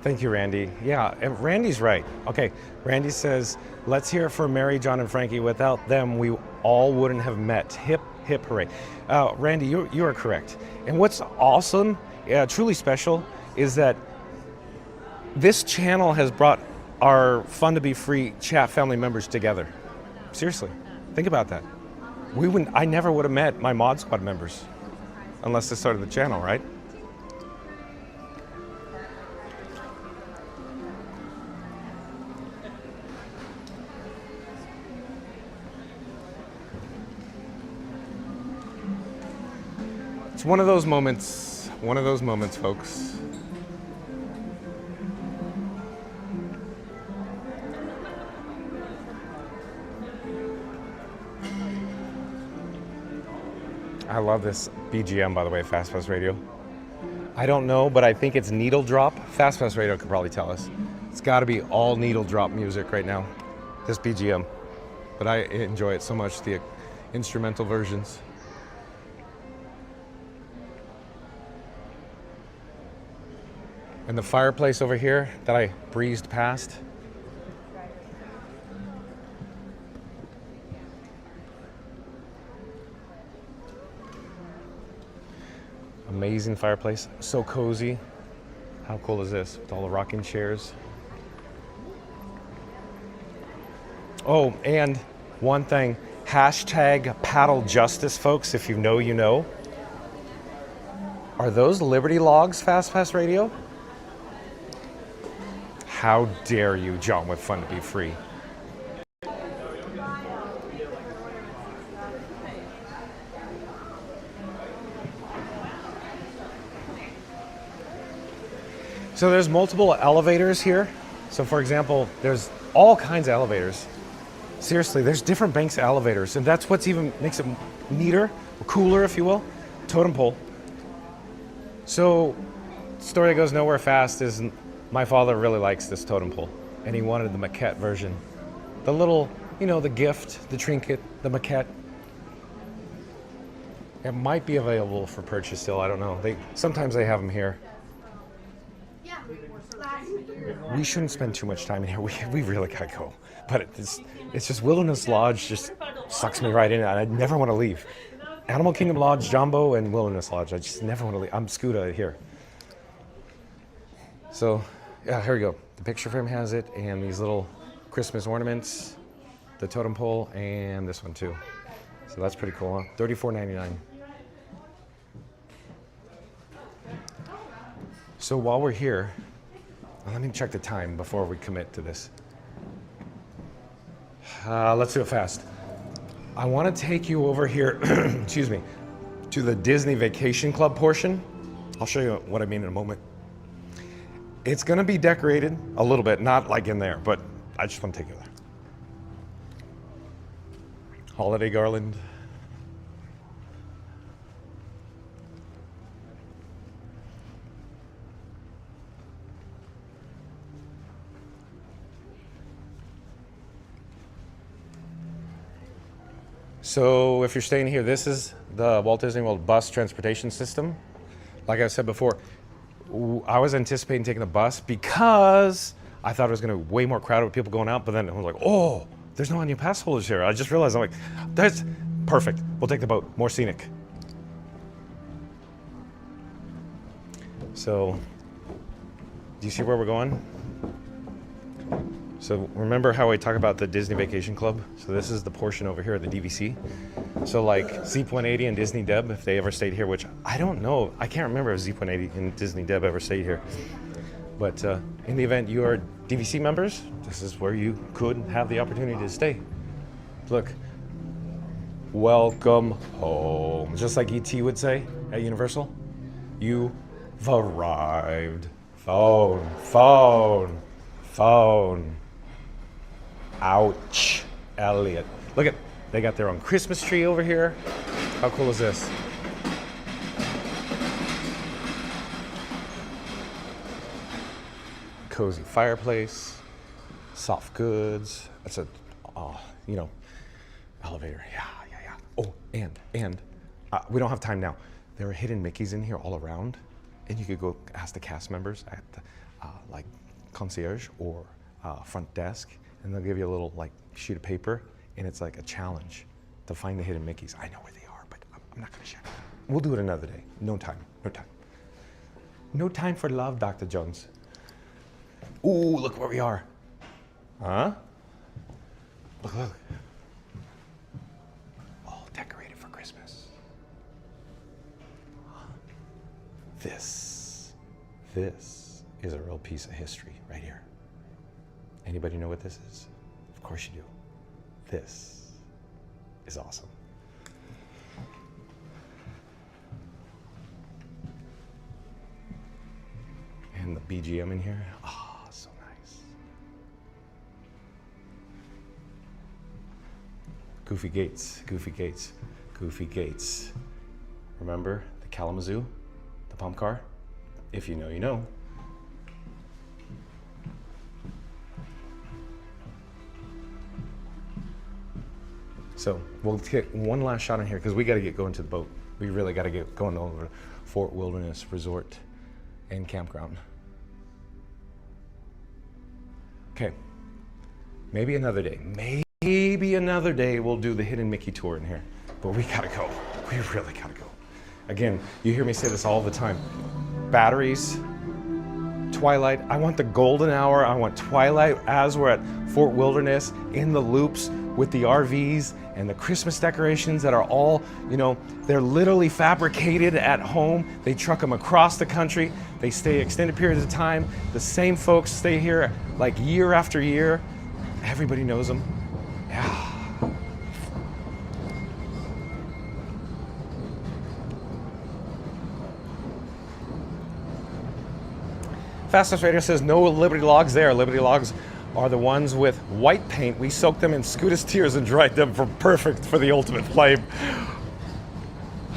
Thank you, Randy. Yeah, and Randy's right. Okay, Randy says, let's hear it for Mary, John, and Frankie. Without them, we all wouldn't have met. Hip, hip, hooray. Randy, you are correct. And what's awesome, truly special, is that this channel has brought our Fun to Be Free chat family members together. Seriously, think about that. I never would have met my Mod Squad members unless they started the channel, right? It's one of those moments, folks. I love this BGM, by the way, Fast Pass Radio. I don't know, but I think it's needle drop. Fast Pass Radio could probably tell us. It's got to be all needle drop music right now, this BGM. But I enjoy it so much, the instrumental versions. And the fireplace over here that I breezed past. Amazing fireplace, so cozy. How cool is this with all the rocking chairs? Oh, and one thing, hashtag paddle justice, folks, if you know, you know. Are those Liberty Logs Fast Pass Radio? How dare you, John with Fun to Be Free. So there's multiple elevators here. So for example, there's all kinds of elevators. Seriously, there's different banks of elevators, and that's what's even makes it neater, or cooler, if you will. Totem pole. So, story that goes nowhere fast is my father really likes this totem pole, and he wanted the maquette version. The little, you know, the gift, the trinket, the maquette. It might be available for purchase still, I don't know. Sometimes they have them here. We shouldn't spend too much time in here. We really gotta go. But it's just Wilderness Lodge just sucks me right in, and I never want to leave. Animal Kingdom Lodge, Jumbo, and Wilderness Lodge. I just never want to leave. I'm Scooter here. So, yeah, here we go. The picture frame has it, and these little Christmas ornaments, the totem pole, and this one too. So that's pretty cool, huh? $34.99. So while we're here, let me check the time before we commit to this. Let's do it fast. I want to take you over here, excuse me, to the Disney Vacation Club portion. I'll show you what I mean in a moment. It's going to be decorated a little bit, not like in there, but I just want to take you there. Holiday garland. So if you're staying here, this is the Walt Disney World bus transportation system. Like I said before, I was anticipating taking the bus because I thought it was going to be way more crowded with people going out, but then I was like, oh, there's no annual pass holders here. I just realized, I'm like, that's perfect. We'll take the boat, more scenic. So, do you see where we're going? So remember how I talk about the Disney Vacation Club? So this is the portion over here at the DVC. So like Zeep 180 and Disney Deb, if they ever stayed here, which I don't know, I can't remember if Zeep 180 and Disney Deb ever stayed here. But in the event you are DVC members, this is where you could have the opportunity to stay. Look, welcome home. Just like ET would say at Universal, you've arrived. Phone, phone, phone. Ouch, Elliot. Look at, they got their own Christmas tree over here. How cool is this? Cozy fireplace, soft goods. That's a, you know, elevator. Yeah. Oh, and we don't have time now. There are hidden Mickeys in here all around, and you could go ask the cast members at the, like concierge or front desk, and they'll give you a little like sheet of paper, and it's like a challenge to find the hidden Mickeys. I know where they are, but I'm not gonna share. We'll do it another day. No time. No time for love, Dr. Jones. Ooh, look where we are. Huh? Look. All decorated for Christmas. This is a real piece of history right here. Anybody know what this is? Of course you do. This is awesome. And the BGM in here. Oh, so nice. Goofy Gates. Remember the Kalamazoo, the pump car? If you know, you know. So we'll take one last shot in here because we got to get going to the boat. We really got to get going over Fort Wilderness Resort and Campground. Okay, maybe another day. Maybe another day we'll do the Hidden Mickey tour in here. But we gotta go. We really gotta go. Again, you hear me say this all the time. Batteries, twilight. I want the golden hour. I want twilight as we're at Fort Wilderness in the loops with the RVs and the Christmas decorations that are all, they're literally fabricated at home. They truck them across the country. They stay extended periods of time. The same folks stay here like year after year. Everybody knows them. Yeah. Fastest Radio says no Liberty Logs there. Liberty Logs are the ones with white paint. We soaked them in Scoota's tears and dried them perfect for the ultimate flame.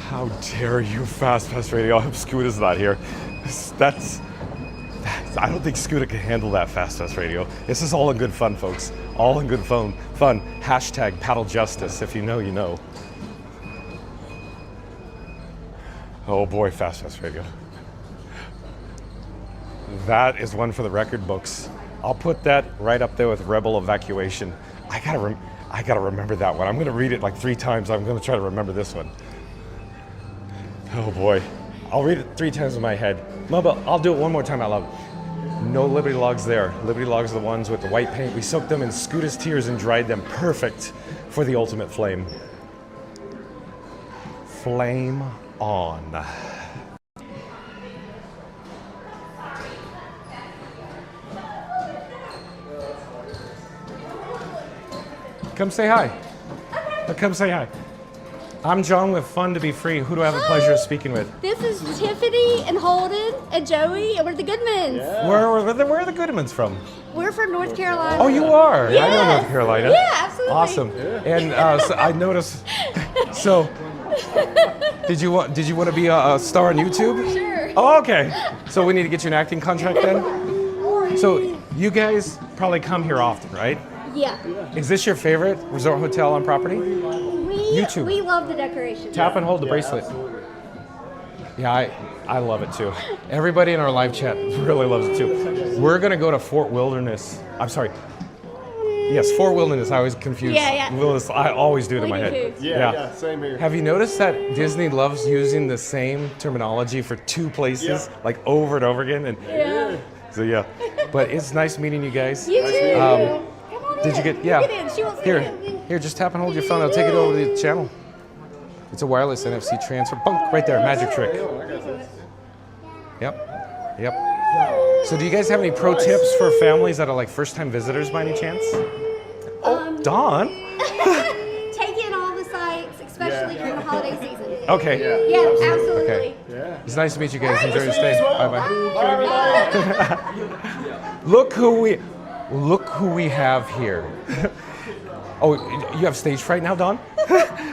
How dare you, Fast Radio? I hope Scoota's not here. That's I don't think Scooter can handle that, Fast Radio. This is all in good fun, folks. All in good fun. Hashtag paddle justice. If you know, you know. Oh boy, Fast Radio. That is one for the record books. I'll put that right up there with Rebel Evacuation. I gotta remember that one. I'm gonna read it like 3 times. I'm gonna try to remember this one. Oh boy. I'll read it 3 times in my head. No, but I'll do it one more time out loud. No Liberty Logs there. Liberty Logs are the ones with the white paint. We soaked them in Scoota's tears and dried them perfect for the ultimate flame. Flame on. Come say hi. Come say hi. I'm John with Fun to Be Free. Who do I have the pleasure of speaking with? This is Tiffany and Holden and Joey, and we're the Goodmans. Yeah. Where are the Goodmans from? We're from North Carolina. Oh, you are? Yes. I know North Carolina. Yeah, absolutely. Awesome. And so I noticed. So, did you want to be a star on YouTube? Sure. Oh, okay. So we need to get you an acting contract then. So you guys probably come here often, right? Yeah. Is this your favorite resort hotel on property? YouTube. We love the decorations. Tap and hold the bracelet. Yeah, I love it too. Everybody in our live chat really loves it too. We're gonna go to Fort Wilderness. I'm sorry. Yes, Fort Wilderness. I always confuse. Yeah. Wilderness. I always do it in my head. Too. Yeah, same here. Have you noticed that Disney loves using the same terminology for 2 places, like over and over again? And Yeah. so yeah, but it's nice meeting you guys. You too. Did you get? Yeah. Get in. She wants to Here, get in. here. Just tap and hold your phone. I'll take it over to the channel. It's a wireless NFC transfer. Bunk right there. Magic trick. Yep. So, do you guys have any pro tips for families that are like first-time visitors by any chance? Oh, Dawn. Take in all the sights, especially during the holiday season. Okay. Yeah, absolutely. Okay. It's nice to meet you guys. Enjoy your stay. Bye bye. Bye. Look who we have here. Oh, you have stage fright now, Dawn?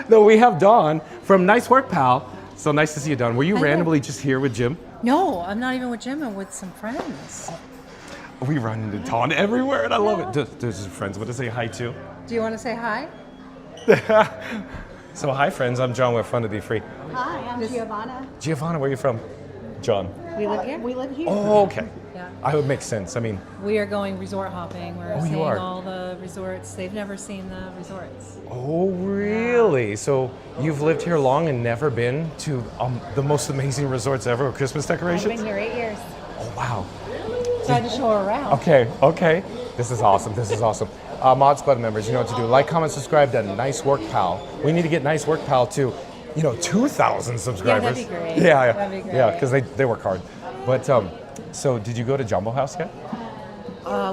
No, we have Dawn from Nice Work, Pal. So nice to see you, Dawn. Were you randomly just here with Jim? No, I'm not even with Jim. I'm with some friends. We run into Dawn everywhere, and I love it. There's his friends. Want to say hi to? Do you want to say hi? So hi, friends. I'm John with Fun to Be Free. Hi, I'm Giovanna. Giovanna, where are you from? John. We live here. We live here. Oh, okay. Yeah. I would make sense. I mean, We are going resort hopping. We're Oh, you seeing are? all the resorts. They've never seen the resorts. oh, really? So you've lived here long and never been to the most amazing resorts ever with Christmas I've decorations? been here 8 years. Oh, wow. So I had to show her around. Okay. This is awesome. Mod Squad members, you know what to do. Like, comment, subscribe to Nice Work Pal. We need to get Nice Work Pal to, 2,000 subscribers. that'd be great. Yeah. That'd be great. Yeah, because they work hard. But, so did you go to Jumbo House yet?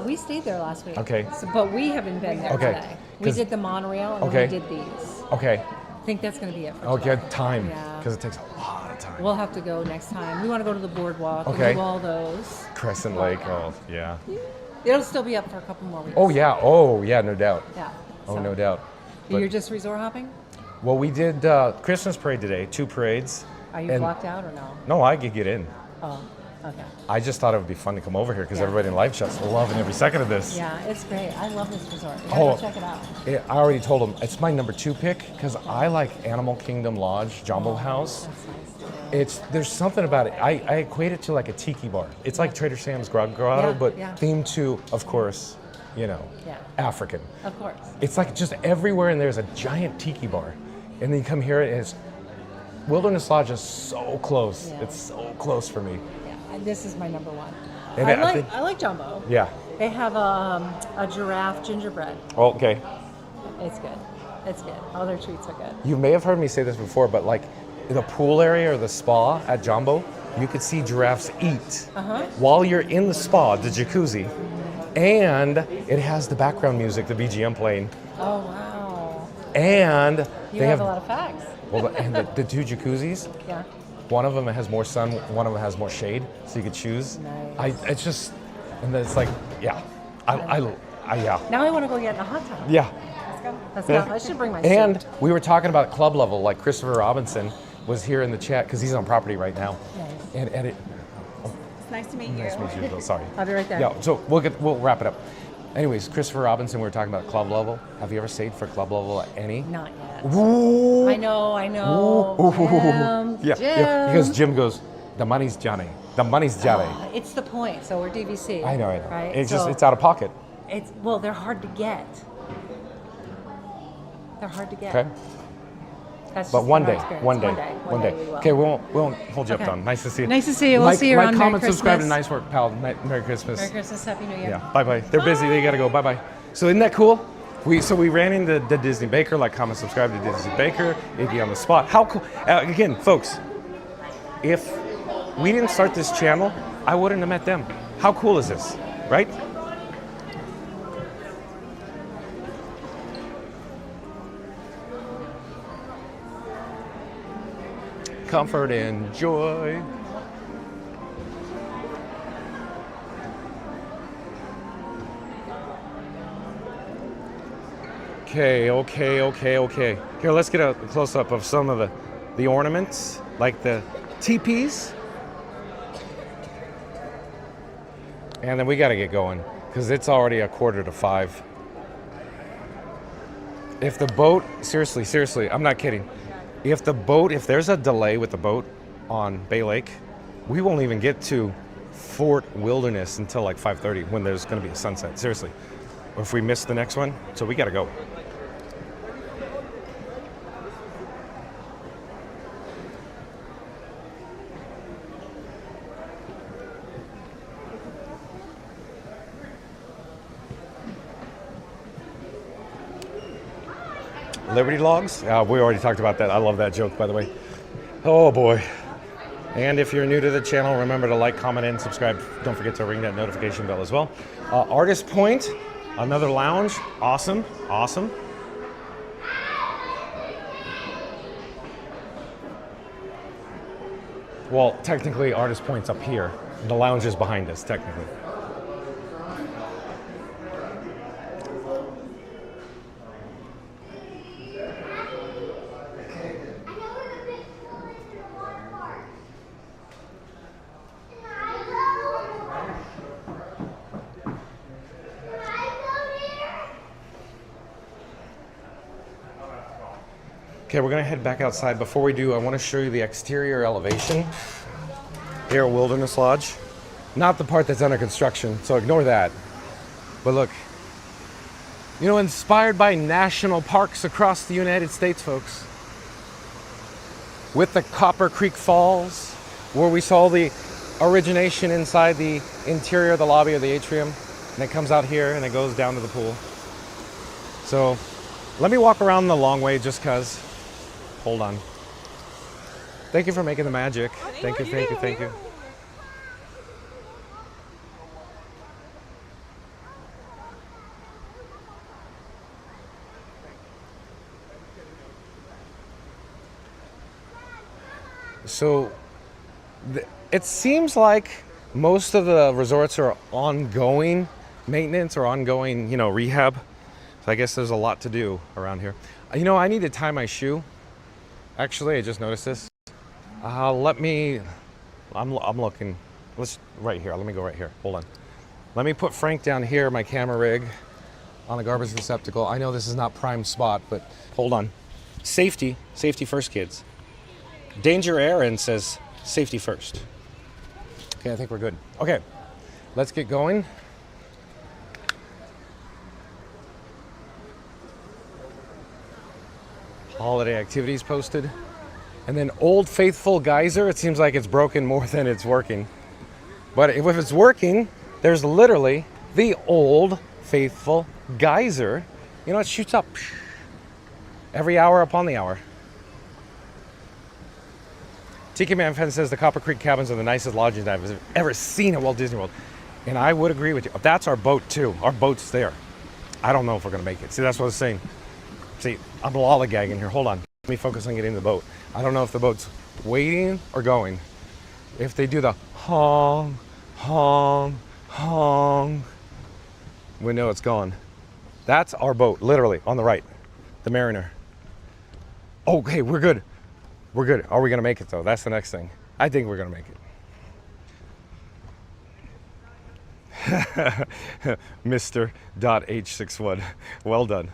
We stayed there last week. Okay. But we haven't been there Okay. today. We 'Cause- did the monorail and Okay. then we did these. Okay. I think that's going to be it for Okay, today. time. Yeah. Because it takes a lot of time. We'll have to go next time. We want to go to the boardwalk Okay. and do all those. Crescent Lake, oh, yeah. It'll still be up for a couple more weeks. Oh, yeah, no doubt. Yeah. Oh, So- no doubt. You're But- just resort hopping? Well, we did Christmas parade today, 2 parades. Are you and- blocked out or no? No, I could get in. Oh, okay. I just thought it would be fun to come over here because Yeah. everybody in live chat's loving every second of this. Yeah, it's great. I love this resort. You gotta Oh, go check it out. I already told him it's my number 2 pick because I like Animal Kingdom Lodge Jumbo House. There's something about it. I equate it to like a tiki bar. It's like Trader Sam's Grotto, Yeah, but yeah. themed to, of course, African. Of course. It's like just everywhere in there's a giant tiki bar, and then you come here and it's Wilderness Lodge is so close. Yeah. It's so close for me. Yeah, and this is my number one. And I like Jumbo. Yeah. They have a giraffe gingerbread. Okay. It's good. It's good. All their treats are good. You may have heard me say this before, but like the pool area or the spa at Jumbo, you could see giraffes eat while you're in the spa, the jacuzzi, and it has the background music, the BGM playing, Oh wow. and You they have a lot of facts. well, and the two jacuzzis. Yeah. One of them has more sun, one of them has more shade, so you could choose. Nice. It's just, and then it's like, yeah, yeah. Now I want to go get in a hot tub. Yeah. Let's go. Let's go. I should bring my And suit. we were talking about club level, like Christopher Robinson was here in the chat because he's on property right now. Nice. And it, It's nice to meet nice to meet you, Bill. Sorry. I'll be right there. Yeah, so we'll wrap it up. Anyways, Christopher Robinson, we were talking about club level. Have you ever stayed for club level at any? Not yet. Ooh. I know. Ooh. Jim, Yeah, Jim. yeah. Because Jim goes, the money's Johnny. The money's Johnny. It's the point. So we're DVC. I know. Right? It's So just, it's out of pocket. they're hard to get. They're hard to get. Okay. That's But just one been day, our experience. one day. we will. Okay, we won't hold you up, Okay. Don. Nice to see you. Nice to see you. We'll see you like, around. comment, Merry subscribe, and Christmas. nice work, pal. Merry Christmas. Merry Christmas. Happy New Year. Yeah, bye-bye. They're busy. They got to go. Bye-bye. So isn't that cool? We ran into the Disney Baker. Like, comment, subscribe to Disney Baker. Iggy on the spot. How cool. Again, folks, if we didn't start this channel, I wouldn't have met them. How cool is this, right? Comfort and joy. Okay. Here, let's get a close-up of some of the ornaments, like the teepees. And then we got to get going, because it's already 4:45. If the boat, seriously, I'm not kidding. If there's a delay with the boat on Bay Lake, we won't even get to Fort Wilderness until like 5:30 when there's going to be a sunset. Seriously. Or if we miss the next one, so we got to go. Liberty Logs? We already talked about that. I love that joke, by the way. Oh boy. And if you're new to the channel, remember to like, comment, and subscribe. Don't forget to ring that notification bell as well. Artist Point, another lounge. Awesome. Well, technically, Artist Point's up here. The lounge is behind us, technically. Okay, we're gonna head back outside. Before we do, I wanna show you the exterior elevation here at Wilderness Lodge. Not the part that's under construction, so ignore that. But look, inspired by national parks across the United States, folks. With the Copper Creek Falls, where we saw the origination inside the interior of the lobby of the atrium, and it comes out here and it goes down to the pool. So let me walk around the long way just cause. Hold on. Thank you for making the magic. Thank you. So it seems like most of the resorts are ongoing maintenance or ongoing, rehab. So I guess there's a lot to do around here. I need to tie my shoe. Actually, I just noticed this. I'm looking. Right here. Let me go right here. Hold on. Let me put Frank down here, my camera rig, on the garbage receptacle. I know this is not prime spot, but hold on. Safety first, kids. Danger Aaron says safety first. Okay, I think we're good. Okay, let's get going. Holiday activities posted. And then Old Faithful Geyser, it seems like it's broken more than it's working. But if it's working, there's literally the Old Faithful Geyser. You know, it shoots up every hour upon the hour. Tiki Man Fan says the Copper Creek cabins are the nicest lodgings I've ever seen at Walt Disney World. And I would agree with you. That's our boat too. Our boat's there. I don't know if we're gonna make it. See, that's what I was saying. See, I'm lollygagging here. Hold on. Let me focus on getting the boat. I don't know if the boat's waiting or going. If they do the honk, honk, honk, we know it's gone. That's our boat, literally, on the right. The Mariner. Okay, we're good. We're good. Are we gonna make it though? That's the next thing. I think we're gonna make it. Mr. H61. Well done.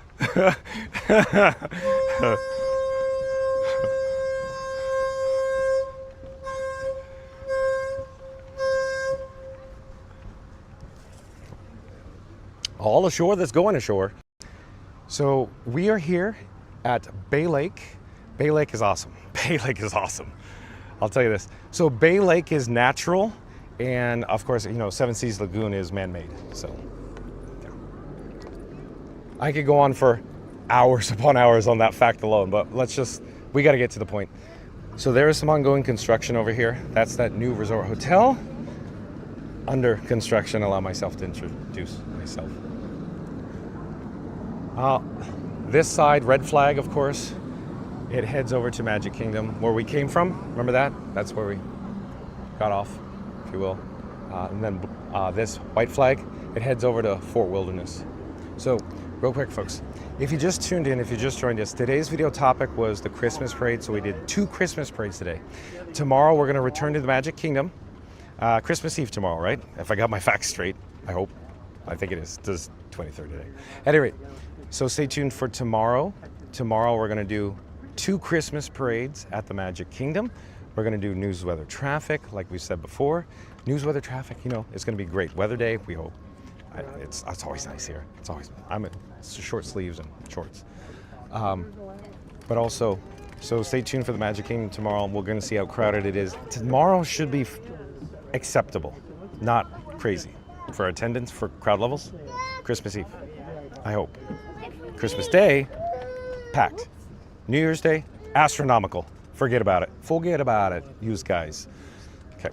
All ashore that's going ashore. So we are here at Bay Lake. Bay Lake is awesome. Bay Lake is awesome. I'll tell you this. So Bay Lake is natural, and of course, you know, Seven Seas Lagoon is man-made. So yeah. I could go on for hours upon hours on that fact alone, but we got to get to the point. So there is some ongoing construction over here. That's that new resort hotel under construction. Allow myself to introduce myself. This side, red flag, of course, it heads over to Magic Kingdom, where we came from. Remember that? That's where we got off, if you will. And then this white flag, it heads over to Fort Wilderness. So, real quick, folks, if you just tuned in, if you just joined us, today's video topic was the Christmas parade. So we did 2 Christmas parades today. Tomorrow, we're going to return to the Magic Kingdom. Christmas Eve tomorrow, right? If I got my facts straight, I hope. I think it is. It's 23rd today. At any rate, so stay tuned for tomorrow. Tomorrow, we're going to do 2 Christmas parades at the Magic Kingdom. We're going to do news, weather, traffic, like we said before. News, weather, traffic, you know, it's going to be great. Weather day, we hope. It's always nice here. It's short sleeves and shorts. But also, so stay tuned for the Magic Kingdom tomorrow. We're going to see how crowded it is. Tomorrow should be acceptable, not crazy. For attendance, for crowd levels, Christmas Eve, I hope. Christmas Day, packed. New Year's Day, astronomical. Forget about it. Forget about it, you guys. Okay.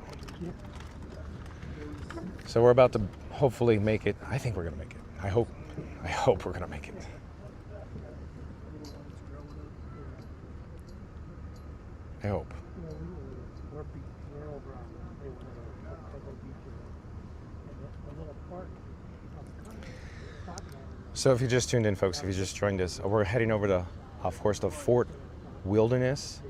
So we're about to hopefully make it. I think we're gonna make it. I hope we're gonna make it. I hope. So if you just tuned in, folks, if you just joined us, we're heading over to, of course, the Fort Wilderness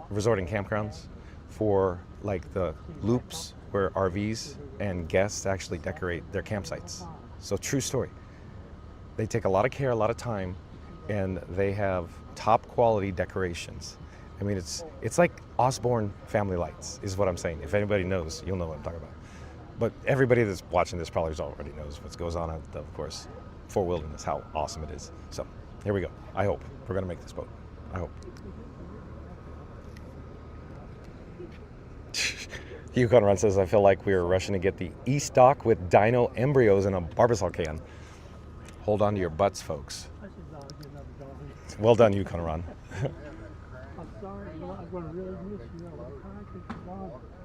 Resort and Campgrounds for like the loops where RVs and guests actually decorate their campsites. So true story. They take a lot of care, a lot of time, and they have top quality decorations. I mean, it's like Osborne Family Lights is what I'm saying. If anybody knows, you'll know what I'm talking about. But everybody that's watching this probably already knows what goes on at, of course, Fort Wilderness, how awesome it is. So here we go. I hope we're gonna make this boat. I hope. Yukon Run says, I feel like we were rushing to get the East Dock with dino embryos in a Barbasol can. Hold on to your butts, folks. Well done, Yukon Run. I'm sorry, I'm going to really miss you.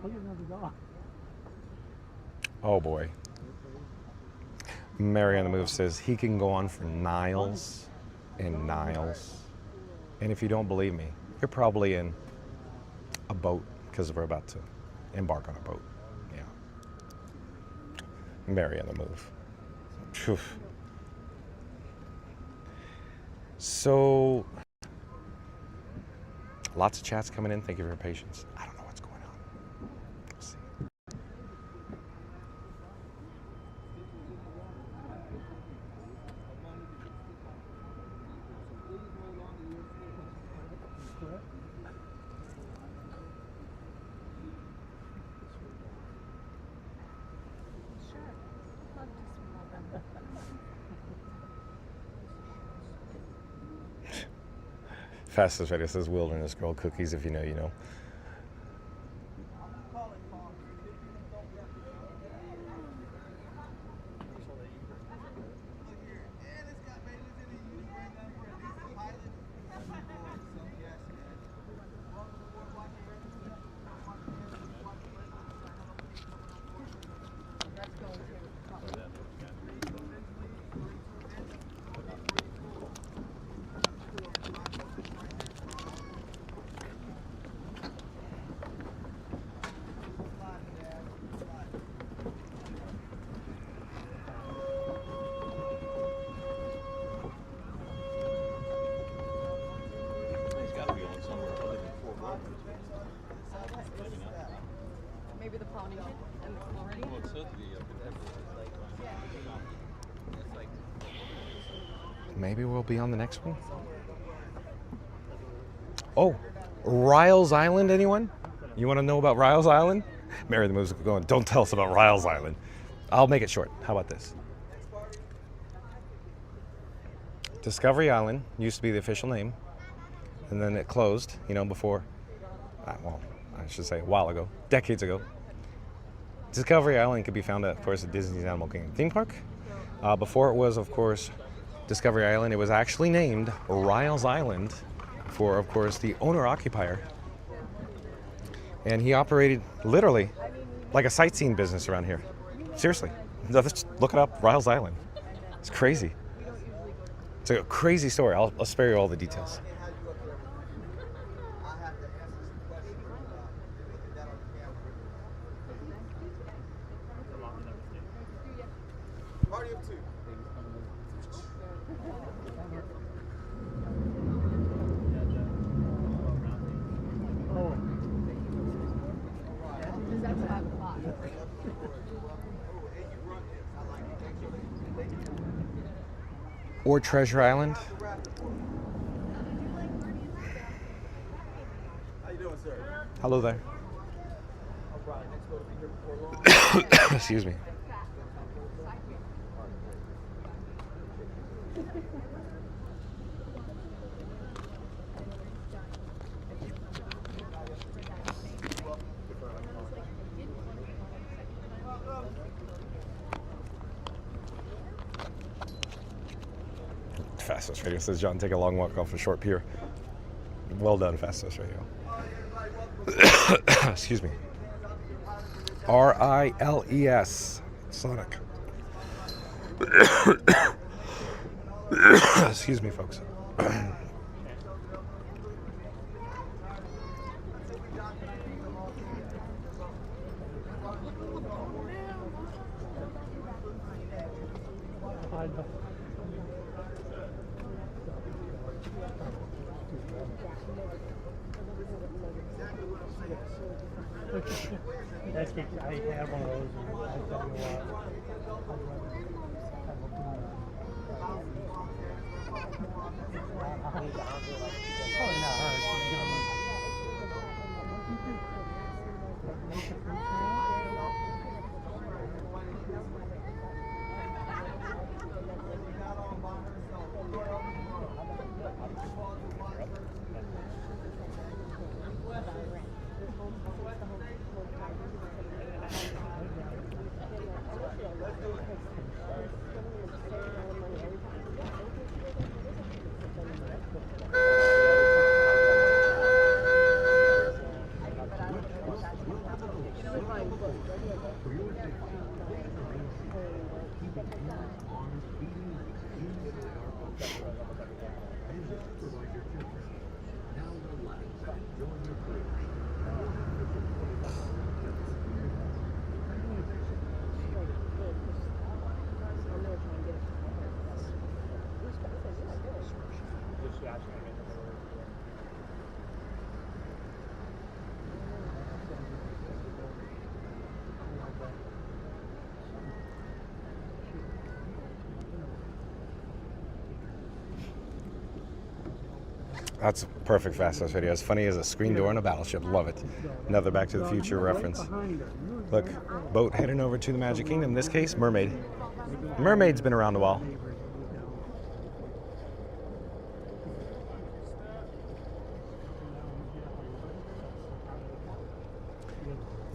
Look at another dog. Oh boy. Mary on the Move says he can go on for Niles and Niles. And if you don't believe me, you're probably in a boat because we're about to embark on a boat. Yeah. Mary on the Move. Phew. So, lots of chats coming in. Thank you for your patience. I don't know what's going on. We'll see. Fastest Radio says Wilderness Girl cookies. If you know, you know. Maybe the pollination and the chlorine. Maybe we'll be on the next one. Oh, Riles Island, anyone? You want to know about Riles Island? Mary the Moose going, don't tell us about Riles Island. I'll make it short. How about this? Discovery Island used to be the official name, and then it closed, you know, before, well, I should say a while ago, decades ago. Discovery Island could be found at, of course, at Disney's Animal Kingdom theme park. Before it was, of course, Discovery Island, it was actually named Riles Island for, of course, the owner-occupier. And he operated literally like a sightseeing business around here. Seriously. Just look it up, Riles Island. It's crazy. It's a crazy story. I'll spare you all the details. Party of two. Or Treasure Island. How you doing, sir? Hello there. Excuse me. Fastest Radio says, John, take a long walk off a short pier. Well done, Fastest Radio. Excuse me. R-I-L-E-S. Sonic. Excuse me, folks. That's good. I had one of those. And I tell you That's a perfect Fastest Radio. As funny as a screen door on a battleship. Love it. Another Back to the Future reference. Look, boat heading over to the Magic Kingdom. In this case, mermaid. Mermaid's been around a while.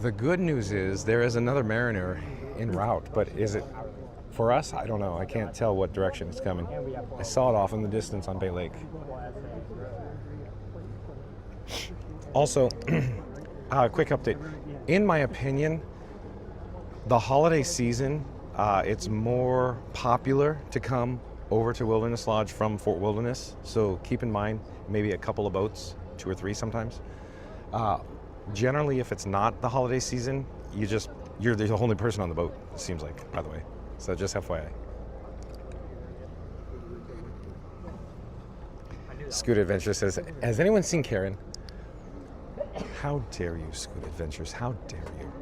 The good news is there is another Mariner en route, but is it for us? I don't know. I can't tell what direction it's coming. I saw it off in the distance on Bay Lake. Also, quick update. In my opinion, the holiday season, it's more popular to come over to Wilderness Lodge from Fort Wilderness. So keep in mind, maybe a couple of boats, 2 or 3 sometimes. Generally, if it's not the holiday season, you're the only person on the boat, it seems like, by the way. So just FYI. Scoot Adventure says, has anyone seen Karen? How dare you, Scoot Adventures? How dare you?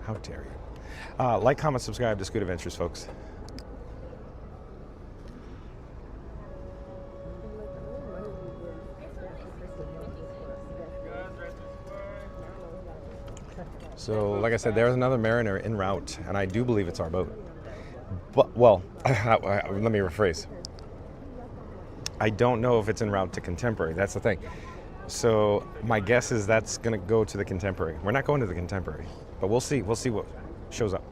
How dare you? Like, comment, subscribe to Scoot Adventures, folks. So, like I said, there's another Mariner en route, and I do believe it's our boat. But, well, let me rephrase. I don't know if it's en route to Contemporary. That's the thing. So, my guess is that's going to go to the Contemporary. We're not going to the Contemporary, but we'll see. We'll see what shows up.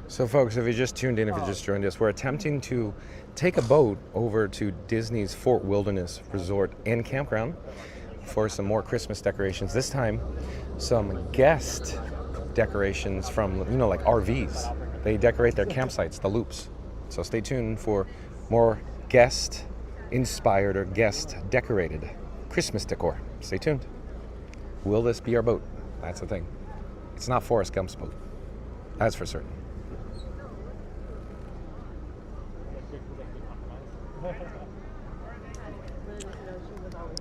So folks, if you just tuned in, if you just joined us, we're attempting to take a boat over to Disney's Fort Wilderness Resort and Campground for some more Christmas decorations. This time, some guest decorations from, like RVs. They decorate their campsites, the loops. So stay tuned for more guest-inspired or guest-decorated Christmas decor. Stay tuned. Will this be our boat? That's the thing. It's not Forrest Gump's boat. That's for certain.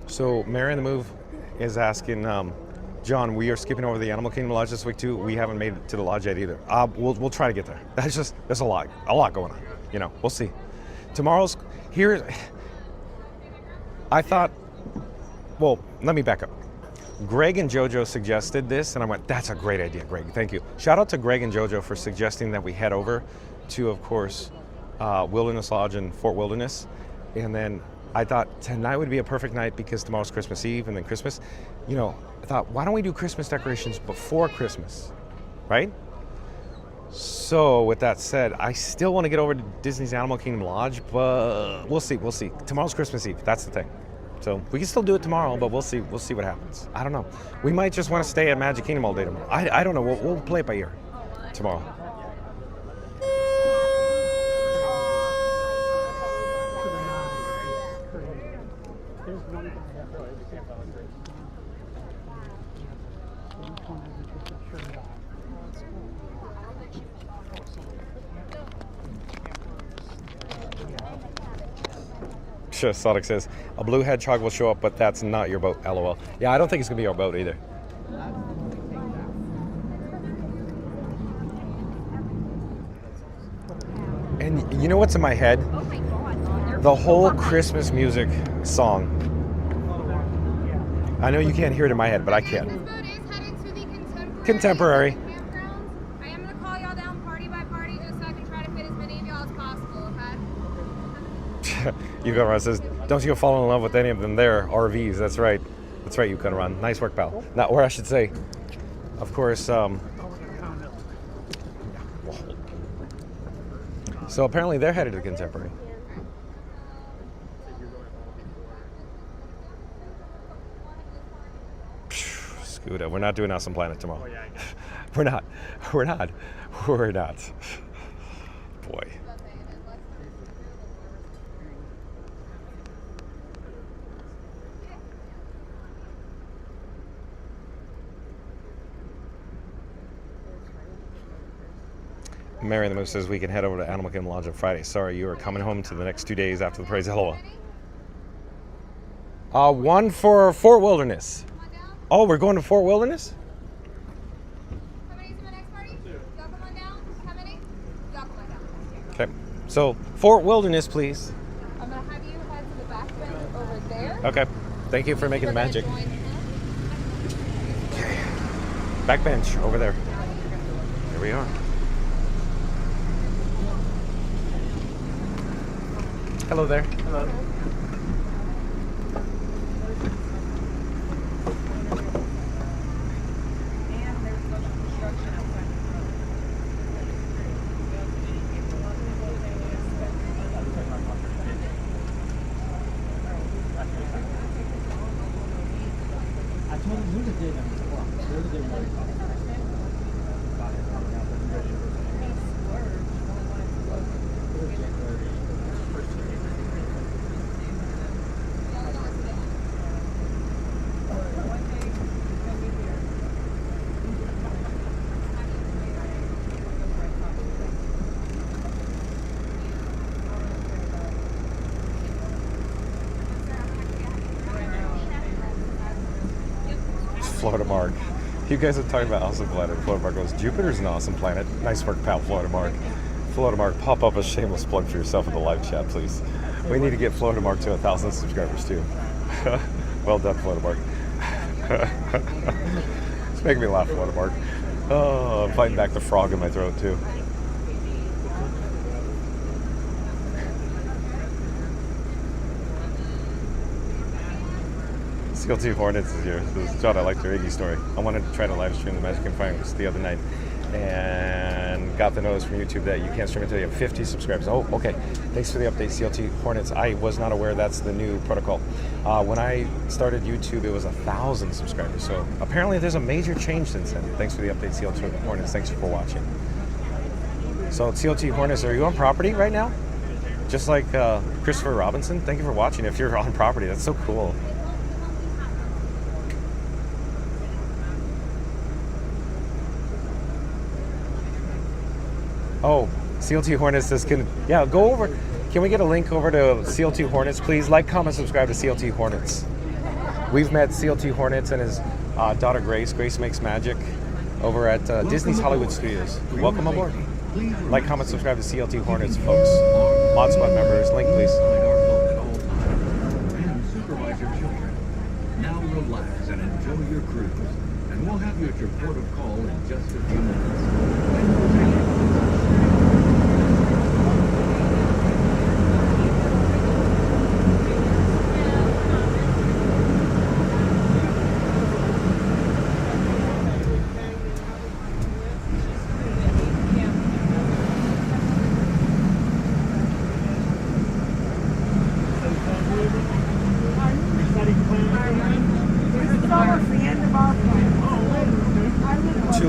So Mary on the Move is asking, John, we are skipping over the Animal Kingdom Lodge this week too. We haven't made it to the lodge yet either. We'll try to get there. There's a lot going on. We'll see. Tomorrow's here. I thought, well, let me back up. Greg and JoJo suggested this, and I went, that's a great idea, Greg. Thank you. Shout out to Greg and JoJo for suggesting that we head over to, of course, Wilderness Lodge and Fort Wilderness. And then I thought tonight would be a perfect night because tomorrow's Christmas Eve and then Christmas. I thought, why don't we do Christmas decorations before Christmas, right? So with that said, I still want to get over to Disney's Animal Kingdom Lodge, but we'll see. Tomorrow's Christmas Eve. That's the thing. So we can still do it tomorrow, but we'll see what happens. I don't know. We might just want to stay at Magic Kingdom all day tomorrow. I don't know. We'll play it by ear tomorrow. Sonic says, a blue hedgehog will show up, but that's not your boat, LOL. Yeah, I don't think it's going to be our boat either. And you know what's in my head? The whole Christmas music song. I know you can't hear it in my head, but I can. Contemporary. I am going to call y'all down party by party just so I can try to fit as many of y'all as possible, okay? Yukaran says, don't you fall in love with any of them there, RVs. That's right, Yukaran. Nice work, pal. Not where I should say, of course. So apparently they're headed to Contemporary. Scooter, we're not doing Awesome Planet tomorrow. We're not. Boy. Mary the Moose says we can head over to Animal Kingdom Lodge on Friday. Sorry, you are coming home to the next 2 days after the parade. LOL. One for Fort Wilderness. Oh, we're going to Fort Wilderness? Okay, so Fort Wilderness, please. I'm going to have you head to the back bin over there. Okay. Thank you for making the magic. Okay. Back bench over there. Here we are. Hello there. Hello. Florida Mark. You guys are talking about awesome planet. Florida Mark goes, Jupiter's an awesome planet. Nice work, pal, Florida Mark. Florida Mark, pop up a shameless plug for yourself in the live chat, please. We need to get Florida Mark to 1,000 subscribers, too. Well done, Florida Mark. It's making me laugh, Florida Mark. Oh, I'm fighting back the frog in my throat, too. CLT Hornets is here. This is John. I liked your Iggy story. I wanted to try to live stream the Magic and Finals the other night and got the notice from YouTube that you can't stream until you have 50 subscribers. Oh, okay. Thanks for the update, CLT Hornets. I was not aware that's the new protocol. When I started YouTube, it was 1,000 subscribers. So apparently there's a major change since then. Thanks for the update, CLT Hornets. Thanks for watching. So CLT Hornets, are you on property right now? Just like Christopher Robinson? Thank you for watching. If you're on property, that's so cool. Oh, CLT Hornets, this can, yeah, go over. Can we get a link over to CLT Hornets, please? Like, comment, subscribe to CLT Hornets. We've met CLT Hornets and his daughter Grace. Grace Makes Magic over at Disney's Hollywood Studios. Welcome aboard. Like, comment, subscribe to CLT Hornets, folks. Mod Squad members, link, please. And supervise your children. Now relax and enjoy your cruise. And we'll have you at your port of call in just a few minutes.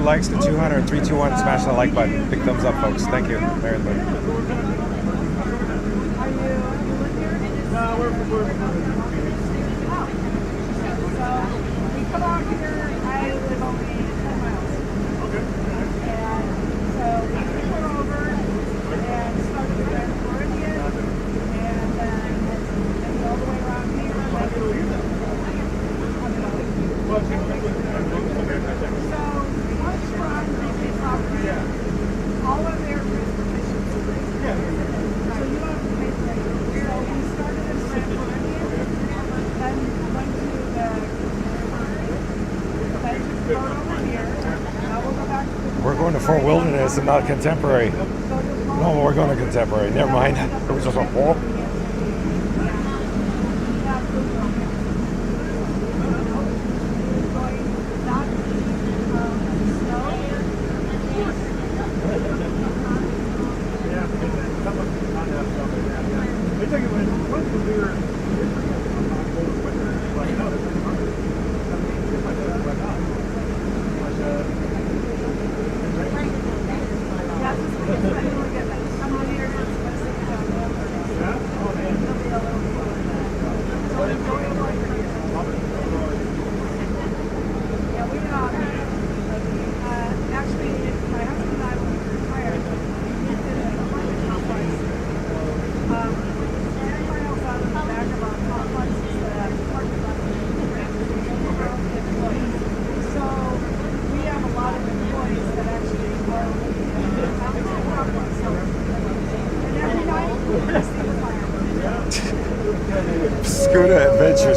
Likes to 200, 3, 2, 1, smash the like button. Big thumbs up, folks. Thank you. Very good. We come out here, I live only 10 miles. Okay. And so we came over and started with Floridian, and then all the way around here. All of their transportation is free. So you don't have to pay for anything. So we started in San Floridian, then went to the over here. Now we'll go back to the We're going to Fort Wilderness and not Contemporary. No, we're going to Contemporary. Never mind. It was just a whoop. Yeah.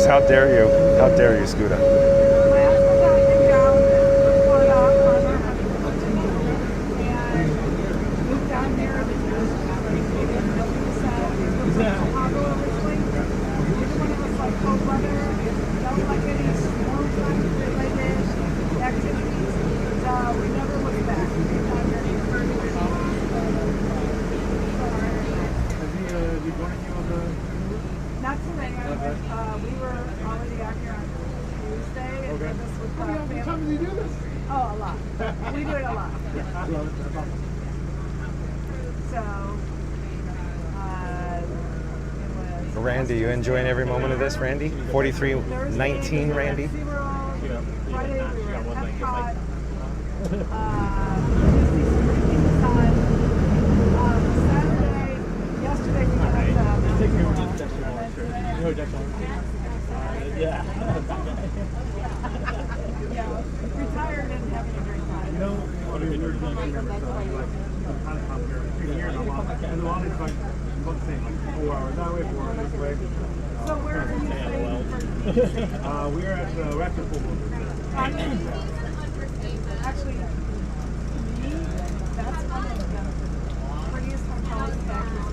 How dare you? How dare you, Scooter? My husband got a new gown for the on our honeymoon, and moved down here because nobody said we were from Chicago originally. Neither one of us like cold weather, don't like any storm related activities. We never looked back. Not today. We were already out here on Tuesday, and did this with How many times do you do this? Oh, a lot. We do it a lot. So, it was Randy, you enjoying every moment of this, Randy? 4319, Randy. Friday we were at Epcot. Saturday, yesterday we went Yeah. yeah, retired and having a great time. You know, what we were doing here, like, kind of come here, 3 years, and a lot of it's like, about the same, like 4 hours that way, 4 hours this way. So where are you staying? We are at the Raptor PeopleMover. Actually, to me, that's one of the prettiest hotels back here.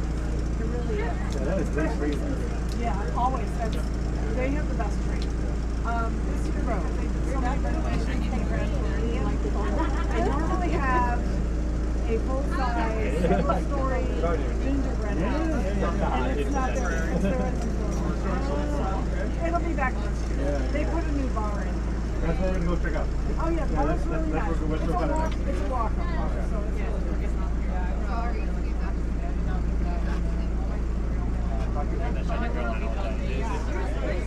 It really is. Yeah, that is great for you. Yeah, always. They have the best tree. This is the road. So many renovations. I normally have a full-size, single-story gingerbread house, and it's not there. It's there. It'll be back next year. They put a new bar in. That's what we're going to go check out. Oh yeah, the bar's really nice. It's a walk-up bar, so it's really good.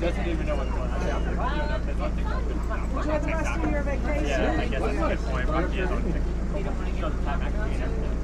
Doesn't even know what's going on. Did you have the rest of your vacation? Yeah, I guess that's a good point. But yeah, don't think time actually and everything.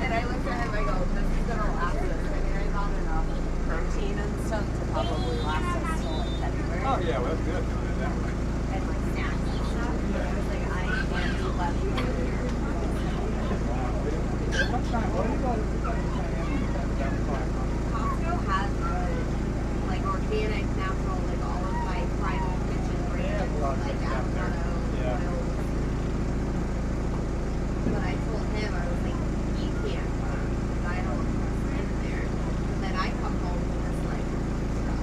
And I looked at him, I go, this is gonna last us. I mean, I got enough protein and stuff to probably last us till like February. Oh, yeah, well, that's good. And like snacks and stuff. I was like, I can't do less food. Costco has like organic, natural, like all of my primal kitchen brands, like avocado, oil. But I told him, I was like, he can't come because I don't in there. And then I come home with this like stuff.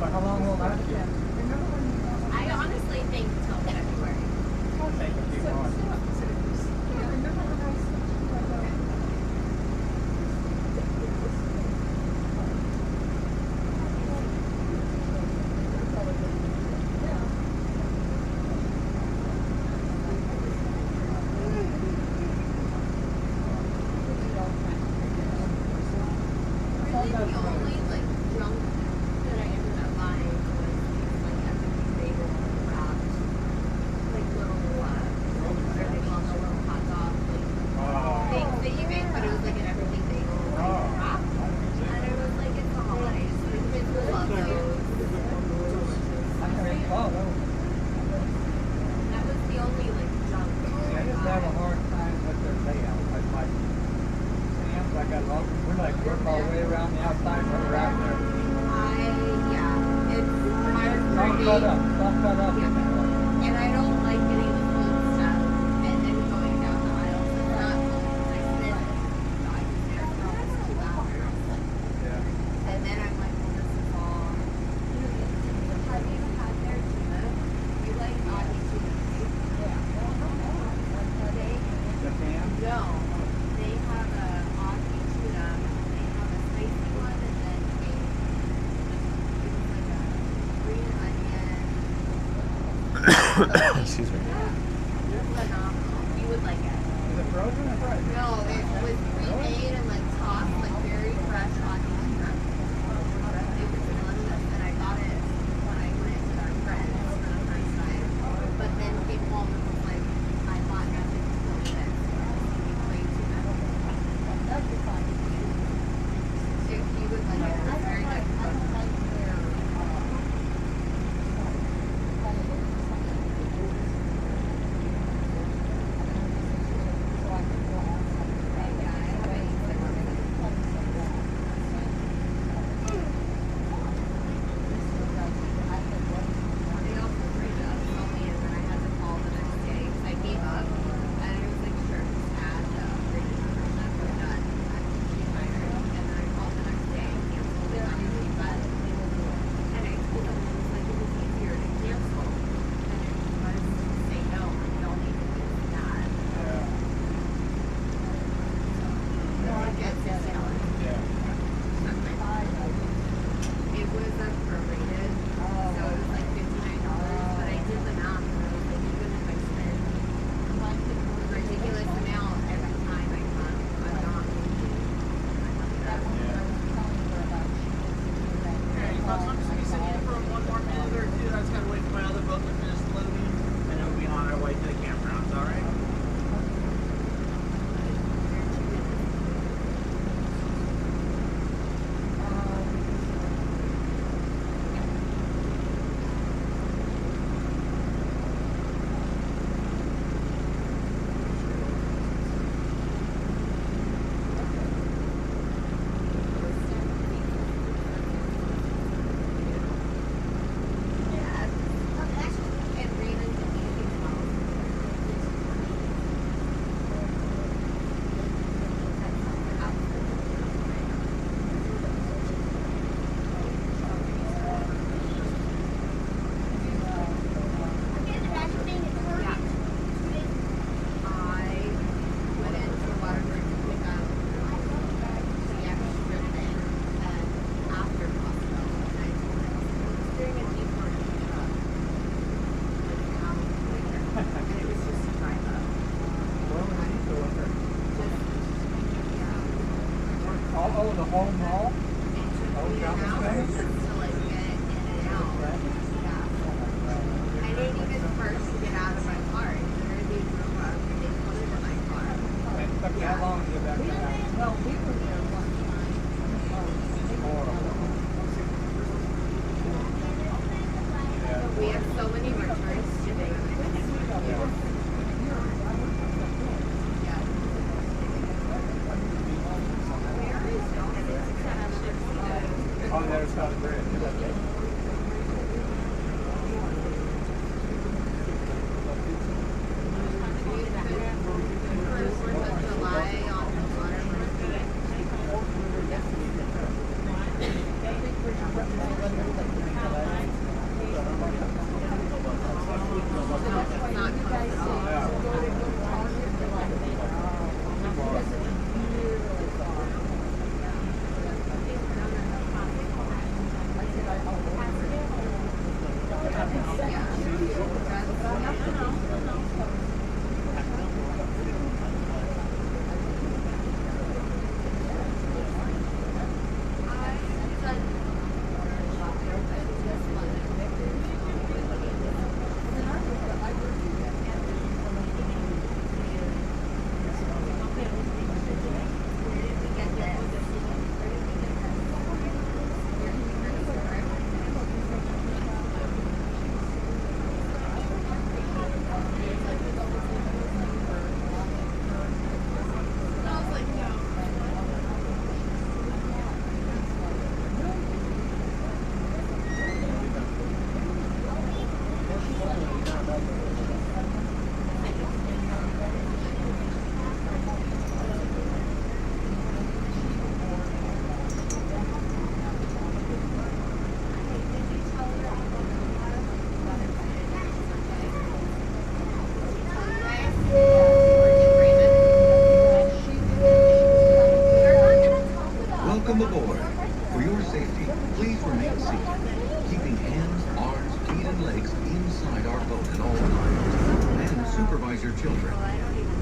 But how long will that be? I honestly think till February. Take a few months. Really the only like junk that I ended up buying was like everything bagel wrapped, like little what are they called, the little hot dog like things that you make, but it was like an everything bagel like wrap. And it was like it's the holidays. The kids will love those. That was the only like junk. I just have a hard time with their layout. Like Sam's, I got love. We're like work all the way around the outside when we're out there. Yeah, it's my And I don't like getting the food stuff and then going down the aisle. So it's not fun. I spent, I was there for almost 2 hours. And then I'm like, well, this is all. Have you had their tuna? You like Ahi tuna? No. They have a Ahi tuna. They have a spicy one and then green onion. Excuse me. Phenomenal. You would like it. Is it frozen or fried? No, it was pre-made and like tossed, like very fresh Ahi tuna. It was delicious, and I got it when I went with our friends for the first time. But then came home and was like, I thought nothing was delicious. It was way too much. You would like it. It was very good. Oh, the whole mall? Oh, shopping space? I didn't even first get out of my car. As soon as they drove up, they put it in my car. It took you how long to get back to the house? Well, we were there one time. We have so many returns today. On the other side of the bridge.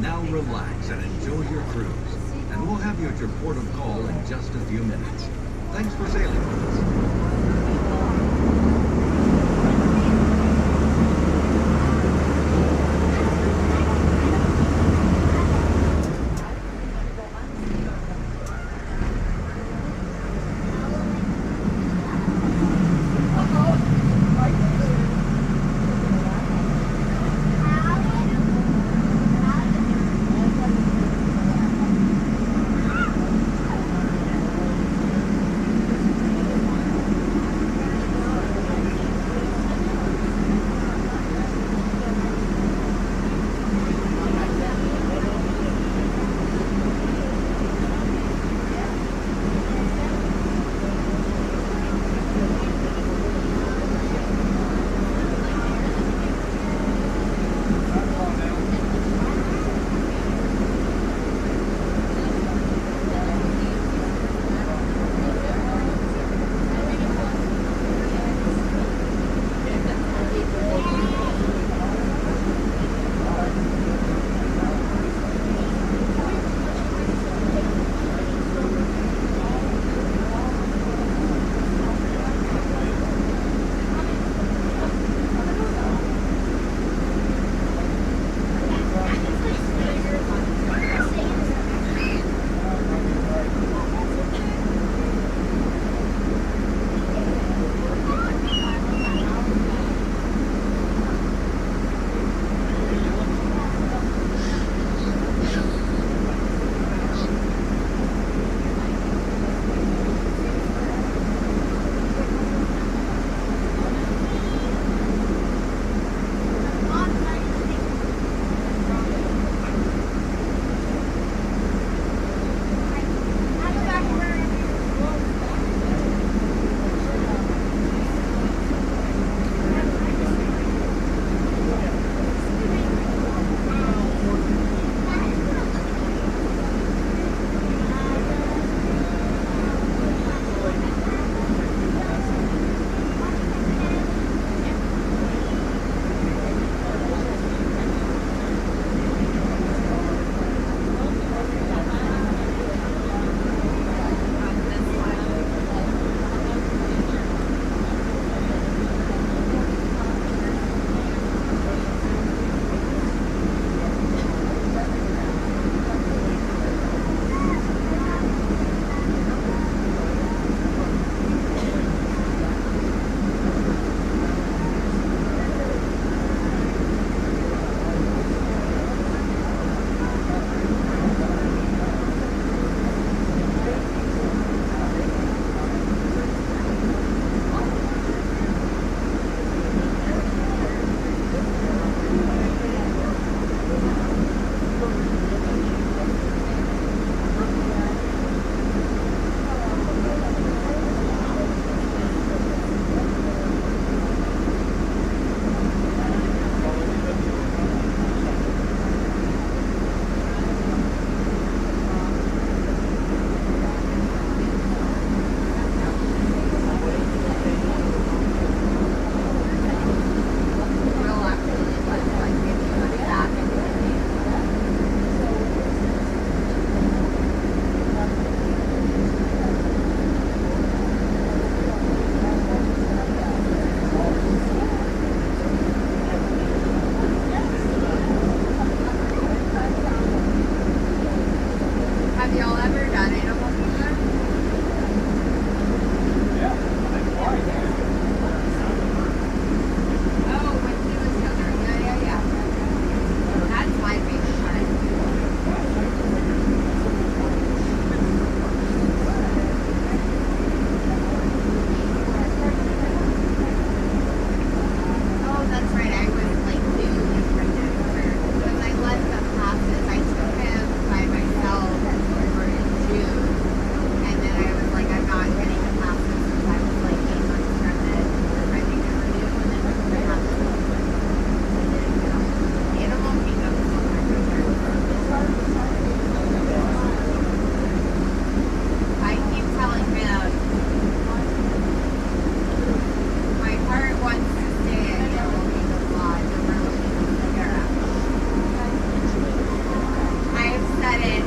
Now relax and enjoy your cruise. And we'll have you at your port of call in just a few minutes. Thanks for sailing with us.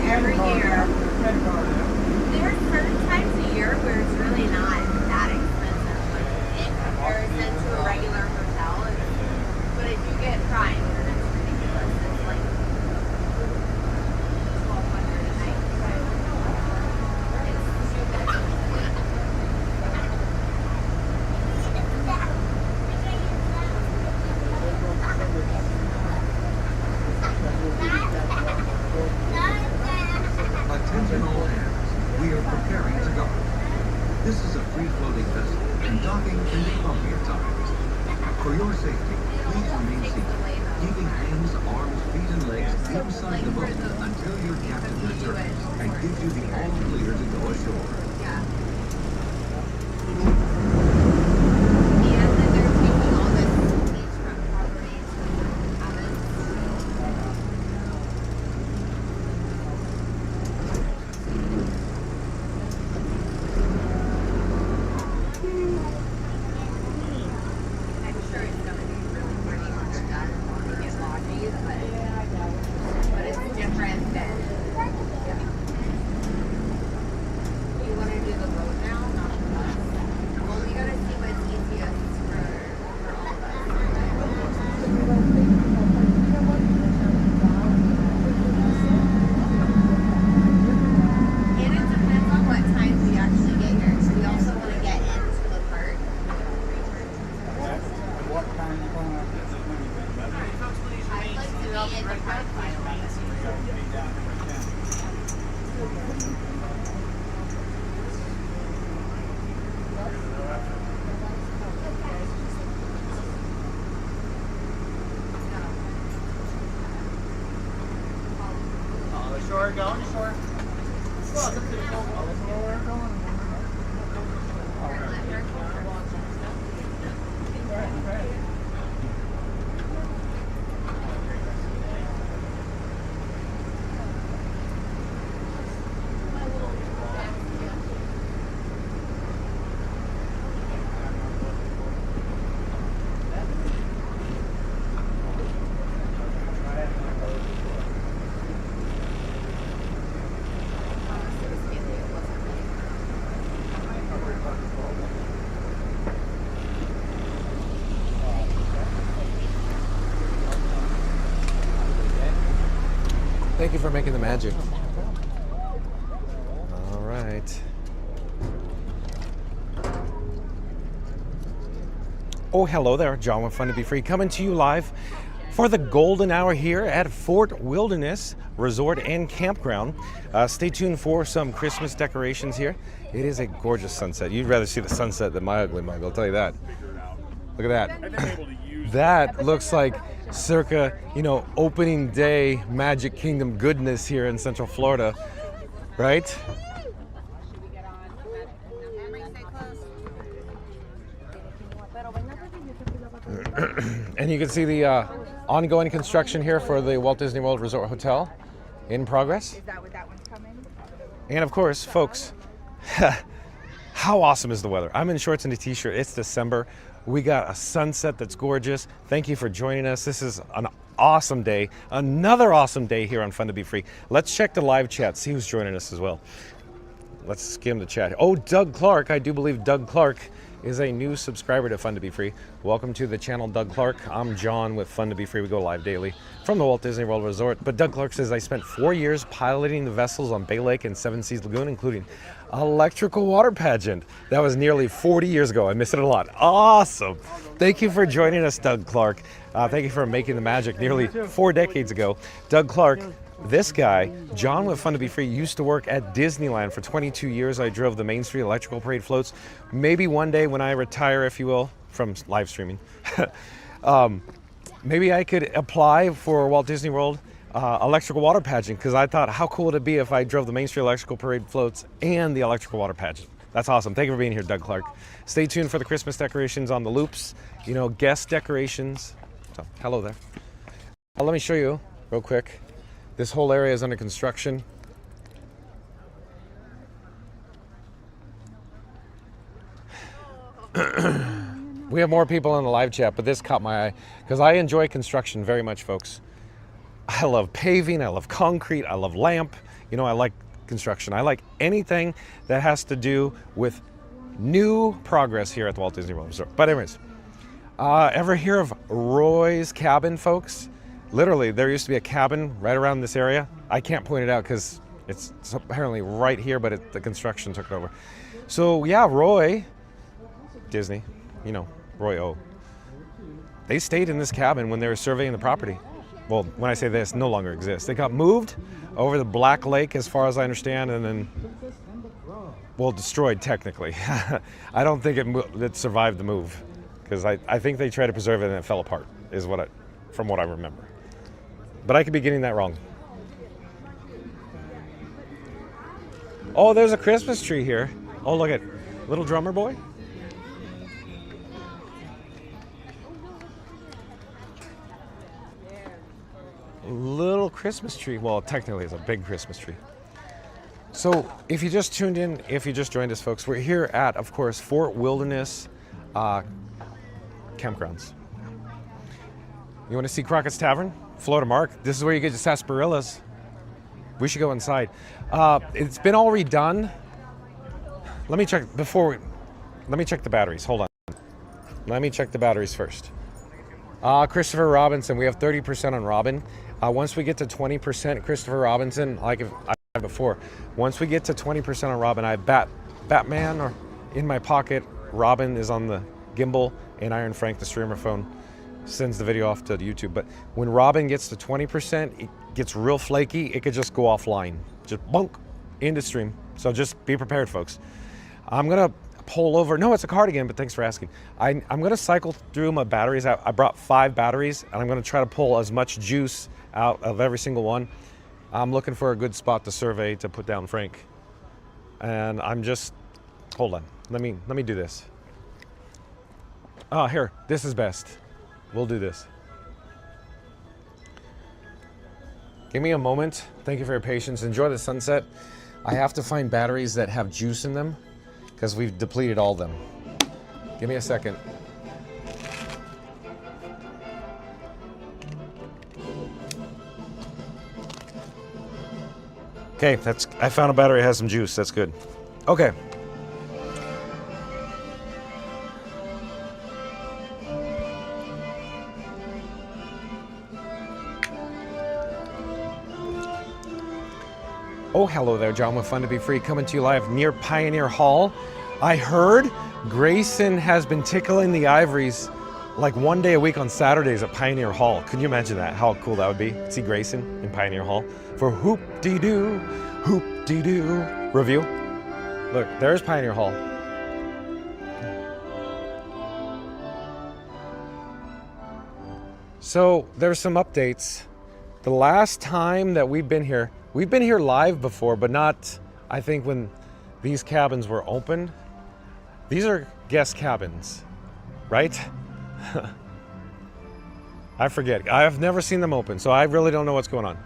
every year. There's certain times of year where it's really not that expensive, like in comparison to a regular hotel. But if you get prime, then it's ridiculous. It's like $1,200 a night. It's stupid. Attention all hands, we are preparing to dock. This is a free-floating vessel, and docking can be bumpy at times. For your safety, please remain seated, keeping hands, arms, feet, and legs inside the boat until your captain returns and gives you the all clear to go ashore. Yeah. And then they're taking all this beachfront properties and cabins. I'm sure it's gonna be really pretty when they're done and they get lodges, but it's different than. You wanna do the boat now, not the bus? Well, we gotta see what's easiest for all of us. And it depends on what time we actually get here, because we also wanna get into the park. I'd like to be in the park by 11. Shore, going shore. Welcome to the Thank you for making the magic. All right. Oh, hello there. John with Fun to Be Free coming to you live for the golden hour here at Fort Wilderness Resort and Campground. Stay tuned for some Christmas decorations here. It is a gorgeous sunset. You'd rather see the sunset than my ugly mug, I'll tell you that. Look at that. That looks like circa, opening day Magic Kingdom goodness here in Central Florida, right? And you can see the ongoing construction here for the Walt Disney World Resort Hotel in progress. Is that what that one's coming? And of course, folks, how awesome is the weather? I'm in shorts and a t-shirt. It's December. We got a sunset that's gorgeous. Thank you for joining us. This is an awesome day. Another awesome day here on Fun to Be Free. Let's check the live chat, see who's joining us as well. Let's skim the chat. Oh, Doug Clark. I do believe Doug Clark is a new subscriber to Fun to Be Free. Welcome to the channel, Doug Clark. I'm John with Fun to Be Free. We go live daily from the Walt Disney World Resort. But Doug Clark says, I spent 4 years piloting the vessels on Bay Lake and Seven Seas Lagoon, including electrical water pageant. That was nearly 40 years ago. I miss it a lot. Awesome. Thank you for joining us, Doug Clark. Thank you for making the magic nearly 4 decades ago. Doug Clark, this guy, John with Fun to Be Free, used to work at Disneyland for 22 years. I drove the Main Street Electrical Parade floats. Maybe one day when I retire, if you will, from live streaming, maybe I could apply for Walt Disney World electrical water pageant, because I thought, how cool would it be if I drove the Main Street Electrical Parade floats and the electrical water pageant? That's awesome. Thank you for being here, Doug Clark. Stay tuned for the Christmas decorations on the loops, guest decorations. So, hello there. Let me show you real quick. This whole area is under construction. We have more people in the live chat, but this caught my eye because I enjoy construction very much, folks. I love paving, I love concrete, I love lamp. You know, I like construction. I like anything that has to do with new progress here at the Walt Disney World Resort. But anyways, ever hear of Roy's Cabin, folks? Literally, there used to be a cabin right around this area. I can't point it out because it's apparently right here, but the construction took it over. So yeah, Roy, Disney, you know, Roy O. They stayed in this cabin when they were surveying the property. Well, when I say this, no longer exists. They got moved over the Black Lake, as far as I understand, and then, well, destroyed technically. I don't think it survived the move, because I think they tried to preserve it and it fell apart, from what I remember. But I could be getting that wrong. Oh, there's a Christmas tree here. Oh, look at little drummer boy. Little Christmas tree. Well, technically it's a big Christmas tree. So if you just tuned in, if you just joined us, folks, we're here at, of course, Fort Wilderness Campgrounds. You want to see Crockett's Tavern? Florida Mark. This is where you get your sarsaparillas. We should go inside. It's been all redone. Let me check let me check the batteries. Hold on. Let me check the batteries first. Christopher Robinson, we have 30% on Robin. Once we get to 20%, Christopher Robinson, like I said before, once we get to 20% on Robin, I have Batman or in my pocket. Robin is on the gimbal, and Iron Frank, the streamer phone, sends the video off to YouTube. But when Robin gets to 20%, it gets real flaky. It could just go offline, just bunk into stream. So just be prepared, folks. I'm gonna pull over. No, it's a cardigan, but thanks for asking. I'm gonna cycle through my batteries. I brought 5 batteries, and I'm gonna try to pull as much juice out of every single one. I'm looking for a good spot to survey to put down Frank. And I'm just, hold on. Let me do this. Oh, here, this is best. We'll do this. Give me a moment. Thank you for your patience. Enjoy the sunset. I have to find batteries that have juice in them because we've depleted all of them. Give me a second. Okay, I found a battery that has some juice. That's good. Okay. Oh, hello there, John with Fun to Be Free, coming to you live near Pioneer Hall. I heard Grayson has been tickling the ivories like one day a week on Saturdays at Pioneer Hall. Can you imagine that? How cool that would be? See Grayson in Pioneer Hall for Hoop-dee-doo review. Look, there's Pioneer Hall. So there's some updates. The last time that we've been here live before, but not, I think, when these cabins were opened. These are guest cabins, right? I forget. I've never seen them open, so I really don't know what's going on.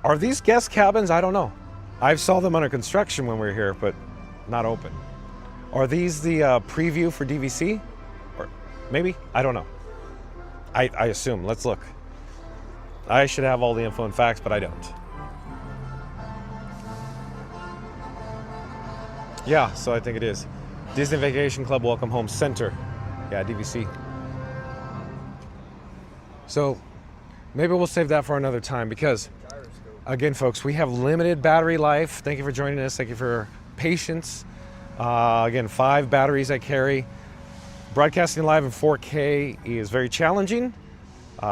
Are these guest cabins? I don't know. I saw them under construction when we were here, but not open. Are these the preview for DVC? Or maybe? I don't know. I assume. Let's look. I should have all the info and facts, but I don't. Yeah, so I think it is. Disney Vacation Club Welcome Home Center. Yeah, DVC. So maybe we'll save that for another time because, again, folks, we have limited battery life. Thank you for joining us. Thank you for your patience. Again, 5 batteries I carry. Broadcasting live in 4K is very challenging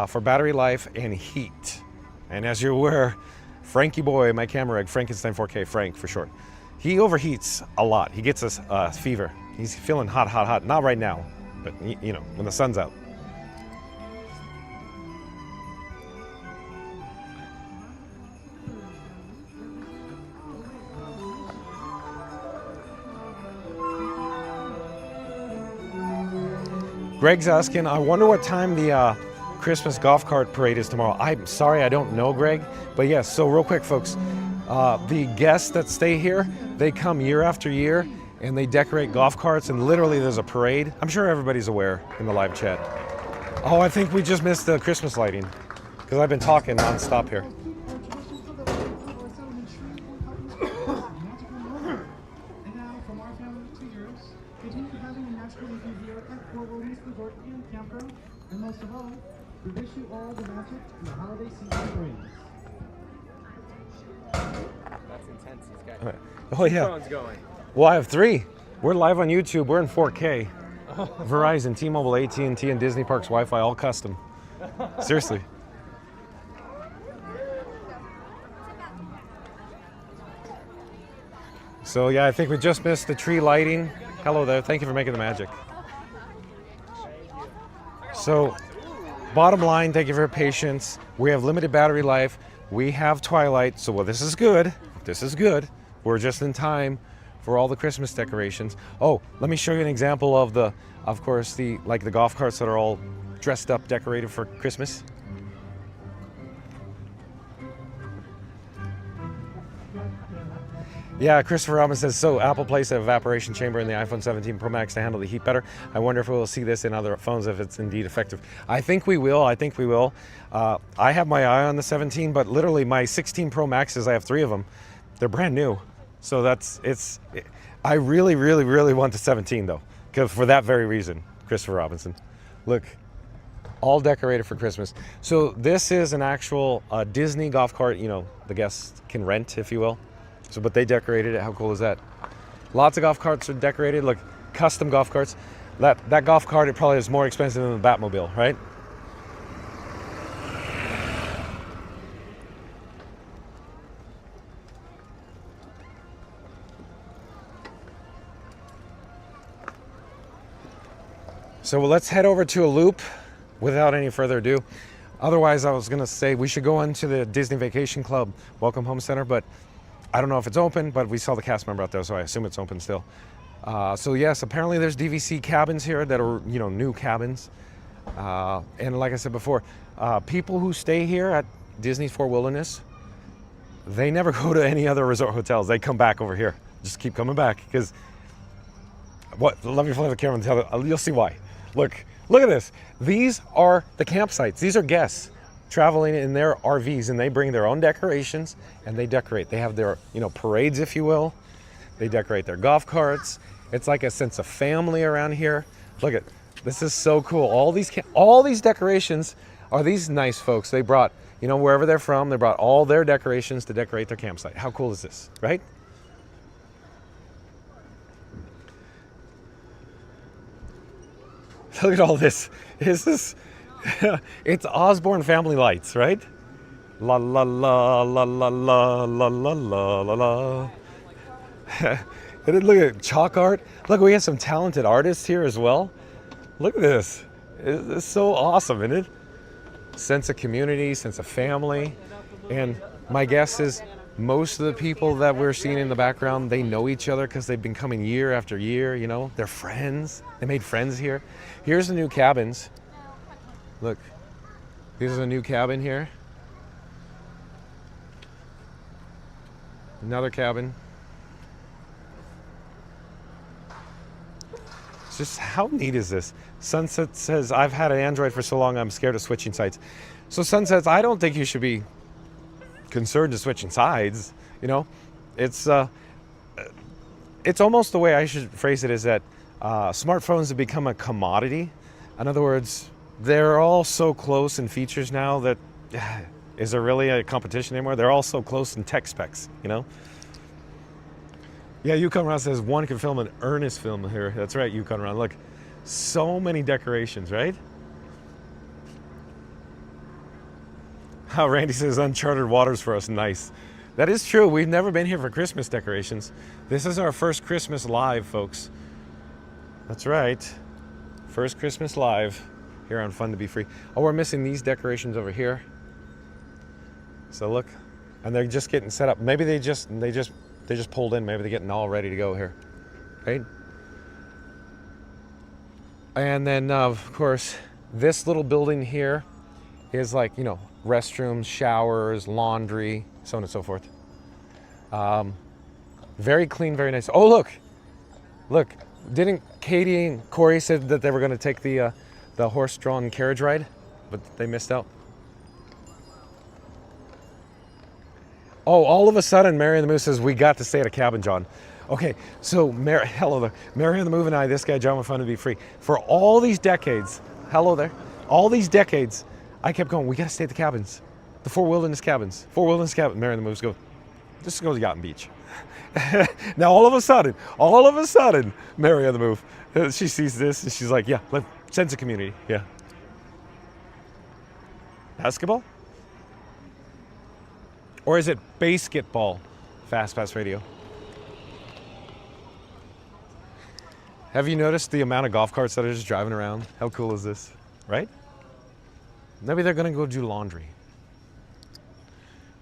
for battery life and heat. And as you're aware, Frankie boy, my camera rig, Frankenstein 4K, Frank for short, he overheats a lot. He gets us fever. He's feeling hot, hot, hot. Not right now, but you know, when the sun's out. Greg's asking, I wonder what time the Christmas golf cart parade is tomorrow. I'm sorry, I don't know, Greg. But yes, so real quick, folks, the guests that stay here, they come year after year and they decorate golf carts, and literally there's a parade. I'm sure everybody's aware in the live chat. Oh, I think we just missed the Christmas lighting. because I've been talking nonstop here. And now, from our family to yours, continue having a natural looking here at Fort Wilderness Resort and Campground. And most of all, we wish you all the magic the holiday season brings. That's intense. He's got Oh yeah. phones going. Well, I have 3. We're live on YouTube. We're in 4K. Verizon, T-Mobile, AT&T, and Disney Parks Wi-Fi, all custom. Seriously. So yeah, I think we just missed the tree lighting. Hello there. Thank you for making the magic. So, bottom line, thank you for your patience. We have limited battery life. We have twilight. So, well, this is good. This is good. We're just in time for all the Christmas decorations. Oh, let me show you an example of the, of course, the golf carts that are all dressed up, decorated for Christmas. Yeah, Christopher Robinson says, so Apple placed an evaporation chamber in the iPhone 17 Pro Max to handle the heat better. I wonder if we'll see this in other phones if it's indeed effective. I think we will. I think we will. I have my eye on the 17, but literally my 16 Pro Maxes, I have 3 of them. They're brand new. So I really, really, really want the 17 though, because for that very reason, Christopher Robinson. Look, all decorated for Christmas. So this is an actual Disney golf cart, you know, the guests can rent, if you will. So, but they decorated it. How cool is that? Lots of golf carts are decorated. Look, custom golf carts. That golf cart, it probably is more expensive than the Batmobile, right? So let's head over to a loop without any further ado. Otherwise, I was gonna say we should go into the Disney Vacation Club Welcome Home Center, but I don't know if it's open, but we saw the cast member out there, so I assume it's open still. So yes, apparently there's DVC cabins here that are, you know, new cabins. And like I said before, people who stay here at Disney's Fort Wilderness, they never go to any other resort hotels. They come back over here. Just keep coming back, because let me flip the camera and tell you'll see why. Look at this. These are the campsites. These are guests traveling in their RVs, and they bring their own decorations and they decorate. They have their, you know, parades, if you will. They decorate their golf carts. It's like a sense of family around here. Look at this, is so cool. All these decorations are these nice folks. They brought, you know, wherever they're from, they brought all their decorations to decorate their campsite. How cool is this, right? Look at all this. It's Osborne Family Lights, right? La la la la la la la la la la la. And then look at chalk art. Look, we have some talented artists here as well. Look at this. It's so awesome, isn't it? Sense of community, sense of family. And my guess is most of the people that we're seeing in the background, they know each other because they've been coming year after year, you know? They're friends. They made friends here. Here's the new cabins. Look, this is a new cabin here. Another cabin. It's just, how neat is this? Sunset says, I've had an Android for so long, I'm scared of switching sites. So Sunset says, I don't think you should be concerned to switching sides. You know, it's almost the way I should phrase it is that smartphones have become a commodity. In other words, they're all so close in features now that is there really a competition anymore? They're all so close in tech specs, you know? Yeah, Yukon Ron says one can film an earnest film here. That's right, Yukon Ron. Look, so many decorations, right? How Randy says uncharted waters for us. Nice. That is true. We've never been here for Christmas decorations. This is our first Christmas live, folks. That's right. First Christmas live here on Fun to Be Free. Oh, we're missing these decorations over here. So look, and they're just getting set up. Maybe they just pulled in. Maybe they're getting all ready to go here, right? And then of course, this little building here is like, you know, restrooms, showers, laundry, so on and so forth. Very clean, very nice. Oh, look, didn't Katie and Corey said that they were going to take the horse-drawn carriage ride, but they missed out. Oh, all of a sudden, Mary and the Moose says, we got to stay at a cabin, John. Okay, so hello there. Mary and the Move and I, this guy, John, with Fun to Be Free. For all these decades, hello there, all these decades, I kept going, we got to stay at the cabins. The Four Wilderness Cabins. Mary and the Moves go, just go to Yacht Beach. Now, all of a sudden, Mary and the Move, she sees this and she's like, yeah, sense of community, yeah. Basketball? Or is it basketball? Fast Pass Radio. Have you noticed the amount of golf carts that are just driving around? How cool is this, right? Maybe they're gonna go do laundry.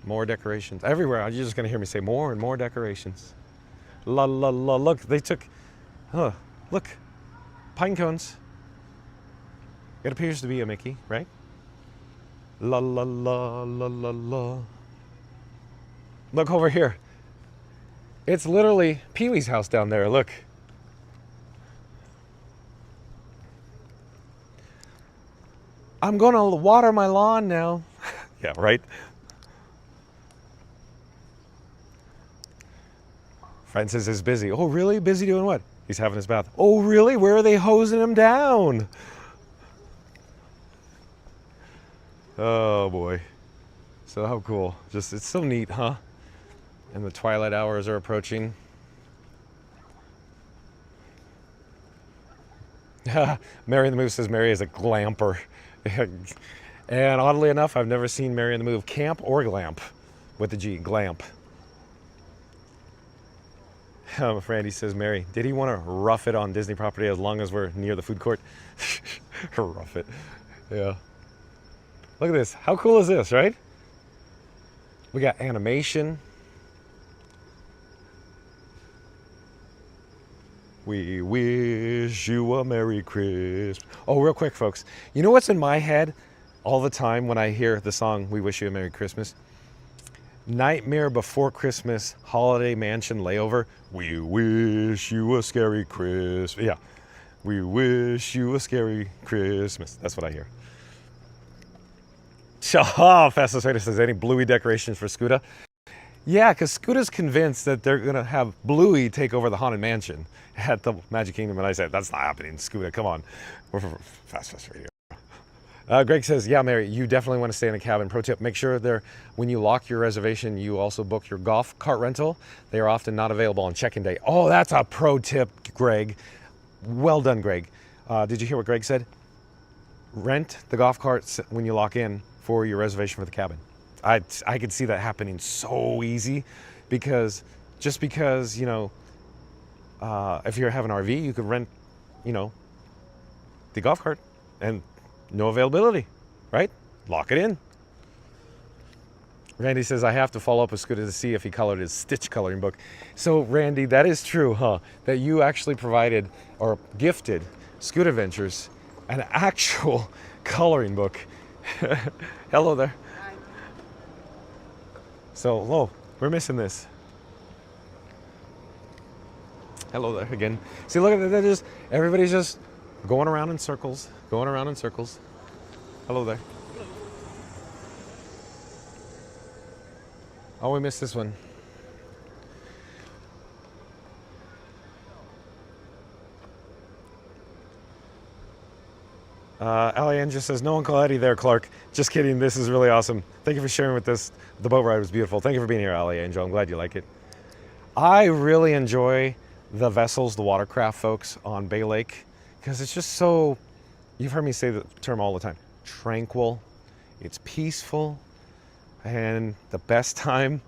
More decorations. Everywhere, you're just gonna hear me say more and more decorations. La la la, look, they took, look, pine cones. It appears to be a Mickey, right? La la la la la la. Look over here. It's literally Pee-wee's house down there, look. I'm gonna water my lawn now. Yeah, right? Francis is busy. Oh, really? Busy doing what? He's having his bath. Oh, really? Where are they hosing him down? Oh, boy. So how cool. Just, it's so neat, huh? And the twilight hours are approaching. Mary and the Move says Mary is a glamper. And oddly enough, I've never seen Mary and the Move camp or glamp with the G, glamp. Randy says, Mary, did he want to rough it on Disney property as long as we're near the food court? Rough it. Yeah. Look at this. How cool is this, right? We got animation. We wish you a Merry Christmas. Oh, real quick, folks. You know what's in my head all the time when I hear the song, We Wish You a Merry Christmas? Nightmare Before Christmas, Holiday Mansion Layover. We wish you a scary Christmas. Yeah. We wish you a scary Christmas. That's what I hear. Fastest Trader says, any Bluey decorations for Scooter? Yeah, because Scooter's convinced that they're going to have Bluey take over the Haunted Mansion at the Magic Kingdom. And I said, that's not happening, Scooter. Come on. We're for Fast Radio. Greg says, yeah, Mary, you definitely want to stay in a cabin. Pro tip, make sure when you lock your reservation, you also book your golf cart rental. They are often not available on check-in day. Oh, that's a pro tip, Greg. Well done, Greg. Did you hear what Greg said? Rent the golf carts when you lock in for your reservation for the cabin. I could see that happening so easy because you know, if you have an RV, you could rent, you know, the golf cart and no availability, right? Lock it in. Randy says, I have to follow up with Scooter to see if he colored his Stitch coloring book. So Randy, that is true, huh? That you actually provided or gifted Scoot Adventures an actual coloring book. Hello there. So, whoa, we're missing this. Hello there again. See, look at that. Everybody's just going around in circles, going around in circles. Hello there. Oh, we missed this one. Allie just says, no Uncle Eddie there, Clark. Just kidding. This is really awesome. Thank you for sharing with us. The boat ride was beautiful. Thank you for being here, Allie Angel. I'm glad you like it. I really enjoy the vessels, the watercraft folks on Bay Lake, because it's just so, you've heard me say the term all the time, tranquil. It's peaceful. And the best time,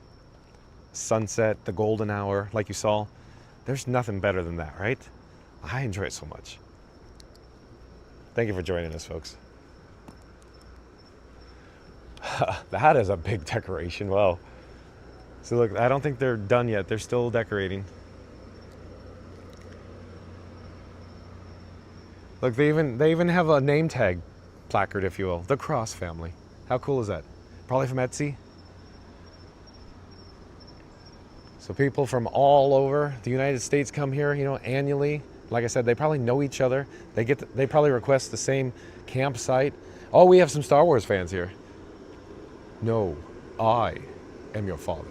sunset, the golden hour, like you saw. There's nothing better than that, right? I enjoy it so much. Thank you for joining us, folks. That is a big decoration. Wow. So look, I don't think they're done yet. They're still decorating. Look, they even have a name tag placard, if you will. The Cross family. How cool is that? Probably from Etsy. So people from all over the United States come here, you know, annually. Like I said, they probably know each other. They probably request the same campsite. Oh, we have some Star Wars fans here. No, I am your father.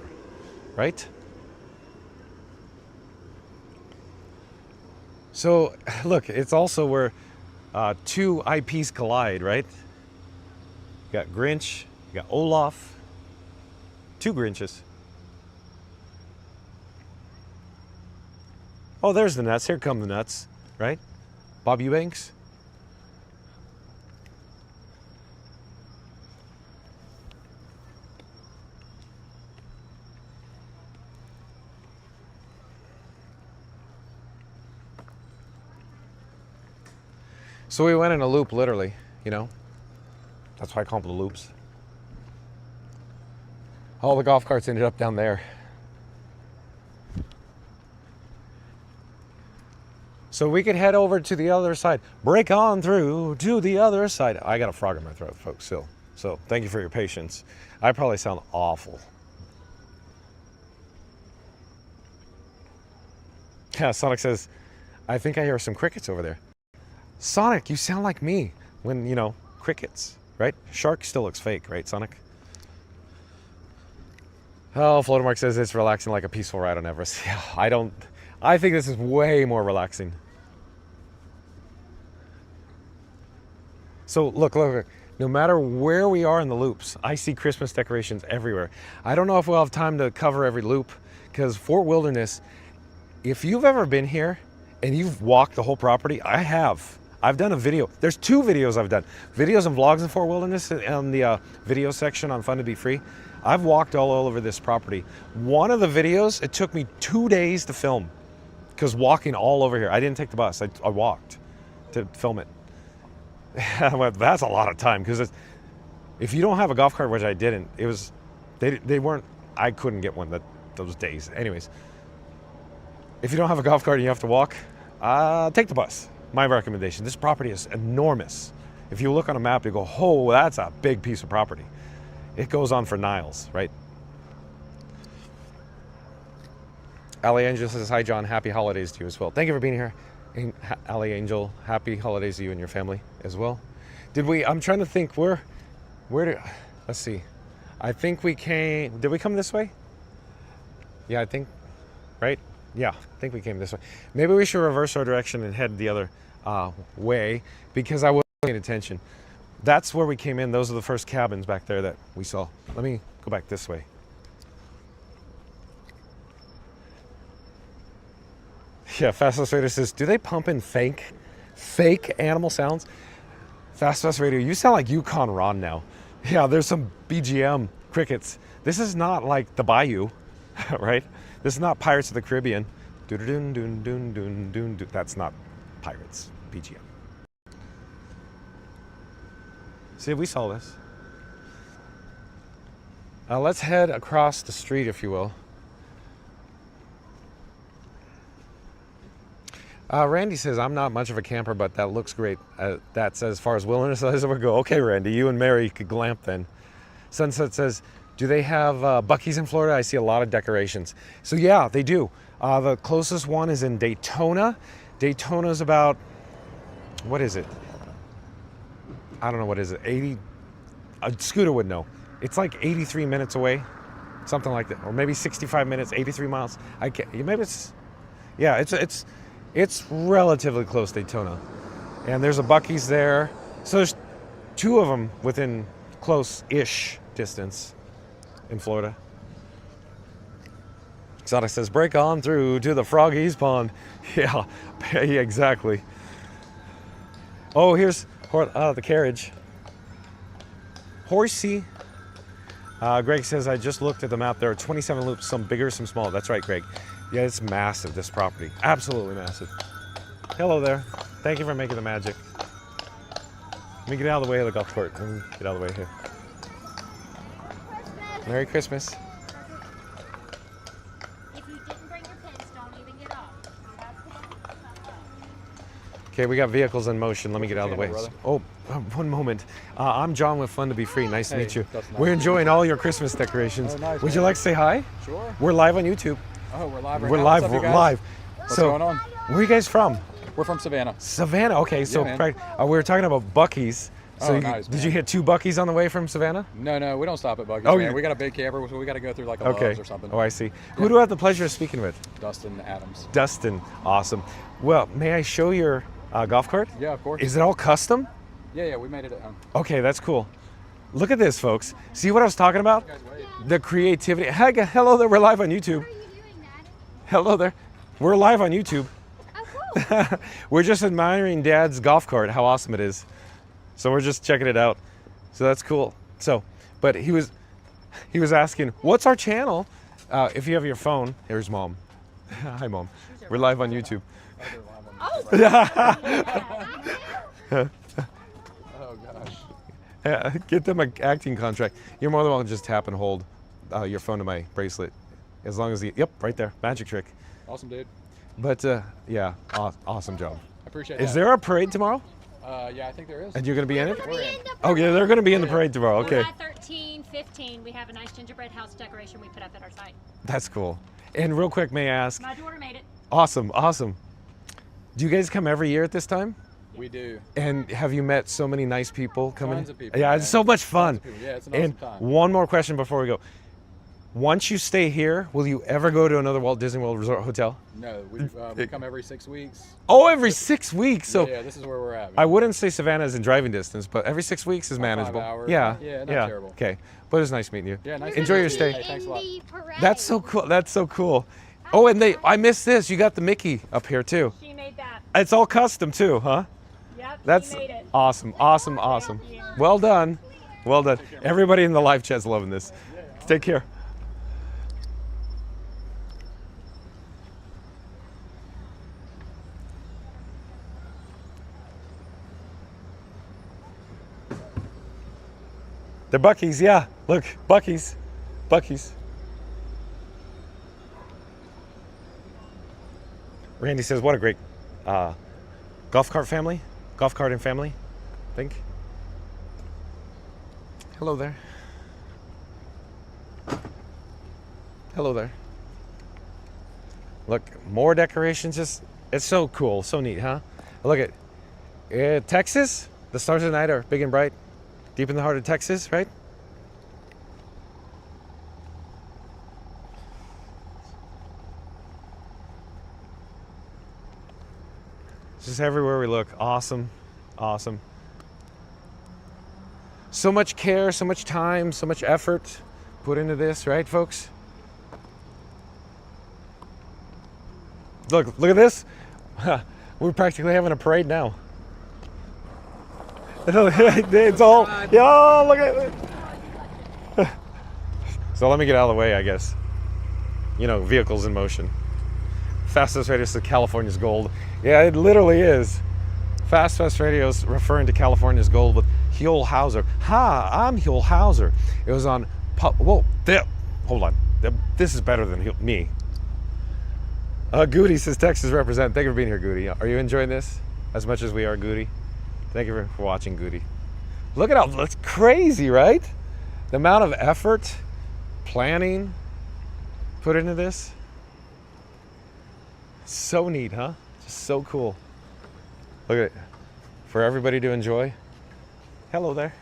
right? So, look, it's also where two IPs collide, right? You got Grinch, you got Olaf, two Grinches. Oh, there's the nuts. Here come the nuts, right? Bob Eubanks. So we went in a loop, literally, you know. That's why I call them the loops. All the golf carts ended up down there. So we could head over to the other side. Break on through to the other side. I got a frog in my throat, folks, still. So thank you for your patience. I probably sound awful. Yeah, Sonic says, I think I hear some crickets over there. Sonic, you sound like me when, you know, crickets, right? Shark still looks fake, right, Sonic? Oh, Floatermark says it's relaxing like a peaceful ride on Everest. Yeah, I think this is way more relaxing. So look, no matter where we are in the loops, I see Christmas decorations everywhere. I don't know if we'll have time to cover every loop, because Fort Wilderness, if you've ever been here and you've walked the whole property, I have. I've done a video. There's 2 videos I've done. Videos and vlogs in Fort Wilderness on the video section on Fun to Be Free. I've walked all over this property. One of the videos, it took me 2 days to film because walking all over here. I didn't take the bus. I walked to film it. Well, that's a lot of time because if you don't have a golf cart, which I didn't, it was, they weren't, I couldn't get one those days. Anyways, if you don't have a golf cart and you have to walk, take the bus. My recommendation. This property is enormous. If you look on a map, you go, oh, that's a big piece of property. It goes on for miles, right? Ali Angel says, hi, John. Happy holidays to you as well. Thank you for being here. And Ali Angel, happy holidays to you and your family as well. I'm trying to think, let's see. I think we came, did we come this way? Yeah, I think, right? Yeah, I think we came this way. Maybe we should reverse our direction and head the other way because I wasn't paying attention. That's where we came in. Those are the first cabins back there that we saw. Let me go back this way. Yeah, Fast Radio says, do they pump in fake animal sounds? Fast Radio, you sound like Yukon Ron now. Yeah, there's some BGM crickets. This is not like the Bayou, right? This is not Pirates of the Caribbean. That's not Pirates, BGM. See, we saw this. Let's head across the street, if you will. Randy says, I'm not much of a camper, but that looks great. That's as far as wilderness as we go. Okay, Randy, you and Mary could glamp then. Sunset says, do they have Buc-ee's in Florida? I see a lot of decorations. So yeah, they do. The closest one is in Daytona. Daytona's about, what is it? I don't know, what is it? 80, Scooter would know. It's like 83 minutes away, something like that. Or maybe 65 minutes, 83 miles. I can't, maybe it's, yeah, it's relatively close, Daytona. And there's a Buc-ee's there. So there's 2 of them within close-ish distance in Florida. Exotic says, break on through to the Froggy's Pond. Yeah, exactly. Oh, here's the carriage. Horsey. Greg says, I just looked at the map. There are 27 loops, some bigger, some small. That's right, Greg. Yeah, it's massive, this property. Absolutely massive. Hello there. Thank you for making the magic. Let me get out of the way of the golf court. Let me get out of the way here. Merry Christmas. If you didn't bring your pins, don't even get up. Okay, we got vehicles in motion. Let me get out of the way. Oh, one moment. I'm John with Fun to Be Free. Nice to meet you. We're enjoying all your Christmas decorations. Oh, nice, Would you man. like to say hi? Sure. We're live on YouTube. Oh, we're live right We're now. live. What's up, We're you guys? live. What's So, going on? where are you guys from? We're from Savannah. Savannah. Okay, so Yeah, man. we were talking about Buc-ee's. So Oh, nice, did man. you hit 2 Buc-ee's on the way from Savannah? No, we don't stop at Buc-ee's, Oh, man. you- We got a big camper, so we got to go through like a Okay. Love's or something. Oh, I see. Who Yeah. do I have the pleasure of speaking with? Dustin Adams. Dustin. Awesome. Well, may I show your golf cart? Yeah, of course. Is it all custom? Yeah, we made it at home. Okay, that's cool. Look at this, folks. See what I was talking about? The creativity. Hello there. We're live on YouTube. Hello there. We're live on YouTube. We're just admiring Dad's golf cart, how awesome it is. So we're just checking it out. So that's cool. So, but he was asking, what's our channel? If you have your phone, here's Mom. Hi, Mom. We're live on YouTube. Oh gosh. Yeah, get them an acting contract. You're more than welcome to just tap and hold your phone to my bracelet. As long as yep, right there, magic trick. Awesome, dude. But yeah, awesome job. I appreciate Is that. there a parade tomorrow? Yeah, I think there is. And you're going to be in it? We're in. Oh, yeah, they're going to be in the parade tomorrow. Okay. July 13, 15, we have a nice gingerbread house decoration we put up at our site. That's cool. And real quick, may I ask? My daughter made it. Awesome, awesome. Do you guys come every year at this time? We do. And have you met so many nice people coming? Tons of people, Yeah, man. it's so much fun. Tons of people. Yeah, it's an And awesome time. one more question before we go. Once you stay here, will you ever go to another Walt Disney World Resort hotel? No, we come every 6 weeks. Oh, every 6 weeks. So yeah, this is where we're at. I wouldn't say Savannah is in driving distance, but every 6 weeks is About 5 manageable. hours. Yeah, Yeah, not terrible. Okay, but it was nice meeting you. Yeah, nice Enjoy meeting your you. stay. Hey, thanks a lot. That's so cool. That's so cool. Oh, and I missed this. You got the Mickey up here too. She made that. It's all custom too, huh? Yep, That's she made it. awesome, awesome, awesome. Well done. Well done. Everybody in the live chat's loving this. Take care. They're Buc-ee's, yeah. Look, Buc-ee's. Buc-ee's. Randy says, what a great golf cart family. Golf cart and family, I think. Hello there. Hello there. Look, more decorations. It's so cool, so neat, huh? Look at Texas. The stars of the night are big and bright, deep in the heart of Texas, right? Just everywhere we look, awesome, awesome. So much care, so much time, so much effort put into this, right, folks? Look at this. We're practically having a parade now. It's all, yeah, look at it. So let me get out of the way, I guess. You know, vehicles in motion. Fastest radius to California's gold. Yeah, it literally is. Fast Radio's referring to California's gold with Huell Hauser. Ha, I'm Huell Hauser. It was on, whoa, there, hold on. This is better than me. Goody says Texas represent. Thank you for being here, Goody. Are you enjoying this as much as we are, Goody? Thank you for watching, Goody. Look at how, that's crazy, right? The amount of effort, planning put into this. So neat, huh? Just so cool. Look at it. For everybody to enjoy. Hello there.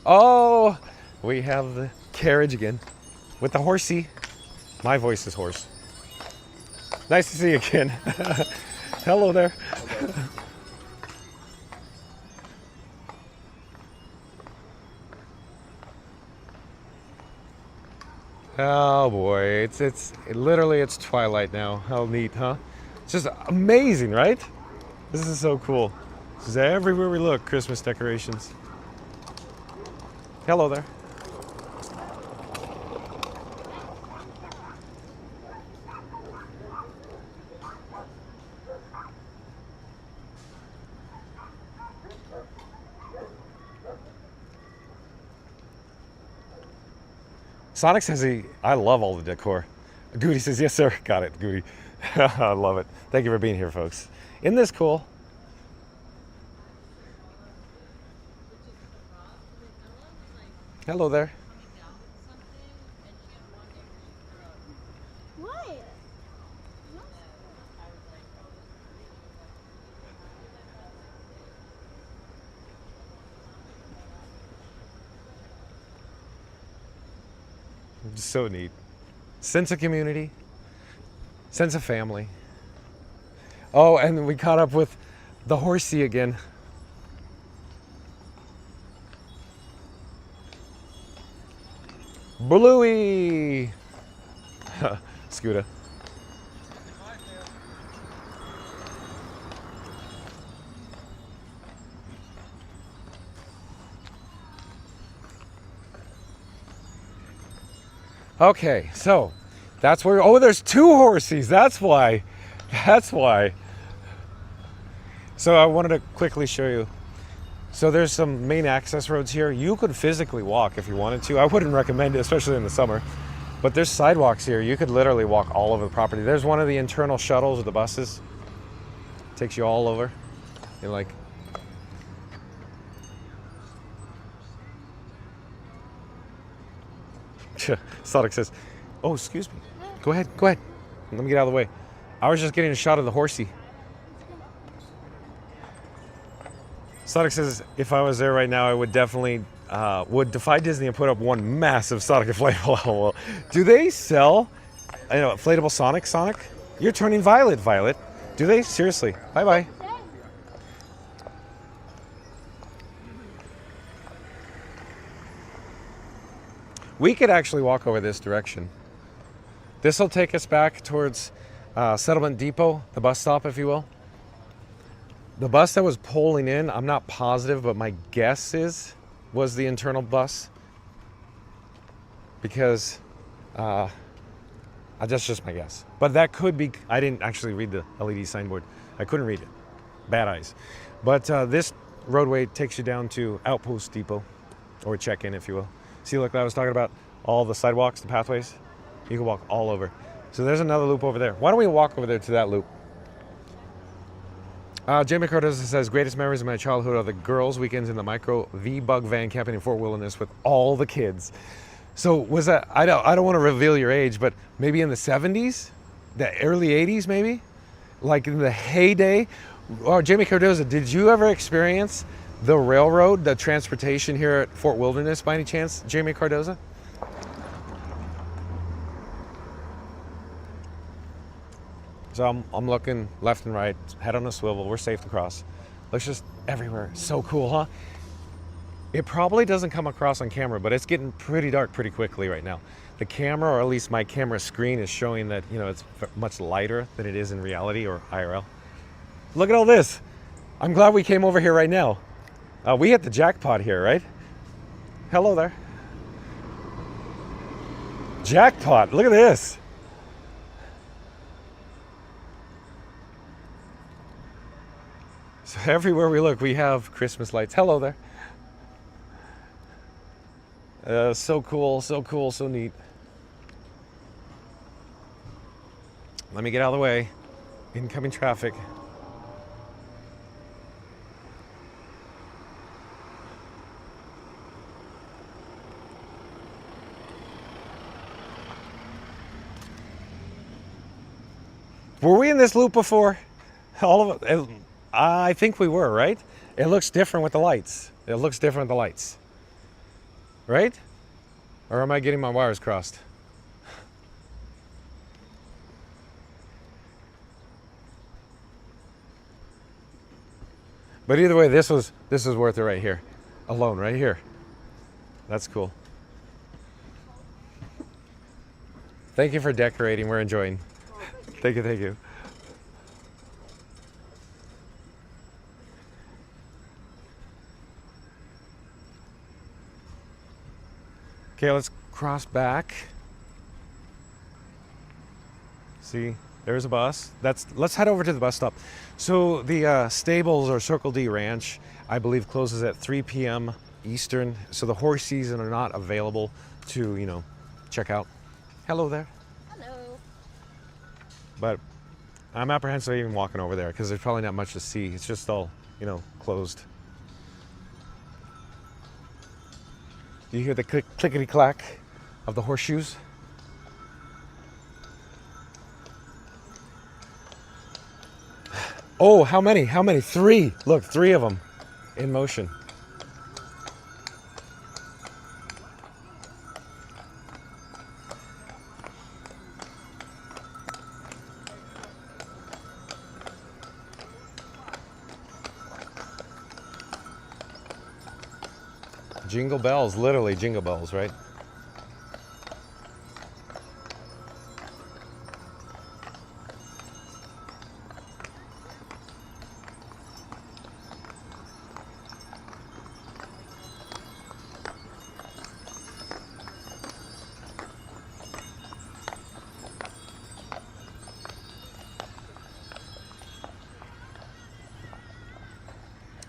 Oh, we have the carriage again with the horsey. My voice is hoarse. Nice to see you again. Hello there. Oh boy, it's literally it's twilight now. How neat, huh? It's just amazing, right? This is so cool. This is everywhere we look, Christmas decorations. Hello there. Sonic says I love all the decor. Goody says, yes, sir. Got it, Goody. I love it. Thank you for being here, folks. Isn't this cool? Hello there. What? So neat. Sense of community, sense of family. Oh, and we caught up with the horsey again. Bluey! Scooter. Okay, so that's where, oh, there's two horsies. That's why. That's why. So I wanted to quickly show you. So there's some main access roads here. You could physically walk if you wanted to. I wouldn't recommend it, especially in the summer. But there's sidewalks here. You could literally walk all over the property. There's one of the internal shuttles with the buses. Takes you all over. And like, Sonic says, oh, excuse me. Go ahead, go ahead. Let me get out of the way. I was just getting a shot of the horsey. Sonic says, if I was there right now, I would definitely would defy Disney and put up one massive Sonic inflatable owl. Do they sell, inflatable Sonic? You're turning violet, Violet. Do they? Seriously. Bye-bye. We could actually walk over this direction. This will take us back towards Settlement Depot, the bus stop, if you will. The bus that was pulling in, I'm not positive, but my guess was the internal bus. Because that's just my guess. But that could be, I didn't actually read the LED signboard. I couldn't read it. Bad eyes. But this roadway takes you down to Outpost Depot, or check-in, if you will. See, look, I was talking about all the sidewalks, the pathways. You can walk all over. So there's another loop over there. Why don't we walk over there to that loop? Jamie Cardoza says, greatest memories of my childhood are the girls' weekends in the micro V-Bug van camping in Fort Wilderness with all the kids. So was that, I don't want to reveal your age, but maybe in the 70s? The early 80s maybe? Like in the heyday? Or Jamie Cardoza, did you ever experience the railroad, the transportation here at Fort Wilderness by any chance, Jamie Cardoza? So I'm looking left and right, head on a swivel, we're safe to cross. Looks just everywhere, so cool, huh? It probably doesn't come across on camera, but it's getting pretty dark pretty quickly right now. The camera, or at least my camera screen, is showing that, it's much lighter than it is in reality or IRL. Look at all this. I'm glad we came over here right now. We hit the jackpot here, right? Hello there. Jackpot, look at this. So everywhere we look, we have Christmas lights. Hello there. So cool, so neat. Let me get out of the way. Incoming traffic. Were we in this loop before? All of it. I think we were, right? It looks different with the lights. It looks different with the lights. Right? Or am I getting my wires crossed? But either way, this is worth it right here. Alone, right here. That's cool. Thank you for decorating. We're enjoying. Thank you. Okay, let's cross back. See, there's a bus. Let's head over to the bus stop. So the stables or Circle D Ranch, I believe, closes at 3 p.m. Eastern. So the horse season are not available to, check out. Hello there. Hello. But I'm apprehensive even walking over there because there's probably not much to see. It's just all, closed. Do you hear the clickety-clack of the horseshoes? Oh, how many? 3. Look, 3 of them in motion. Jingle bells, literally jingle bells, right?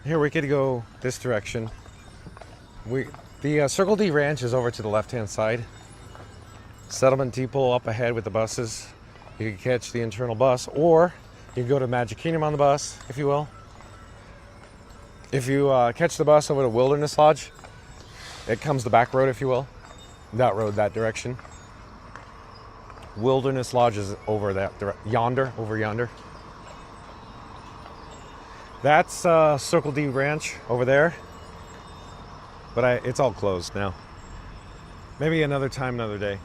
Here we could go this direction. The Circle D Ranch is over to the left-hand side. Settlement Depot up ahead with the buses. You can catch the internal bus, or you can go to Magic Kingdom on the bus, if you will. If you catch the bus over to Wilderness Lodge, it comes the back road, if you will. That road, that direction. Wilderness Lodge is over that yonder, over yonder. That's Circle D Ranch over there, but it's all closed now. Maybe another time, another day.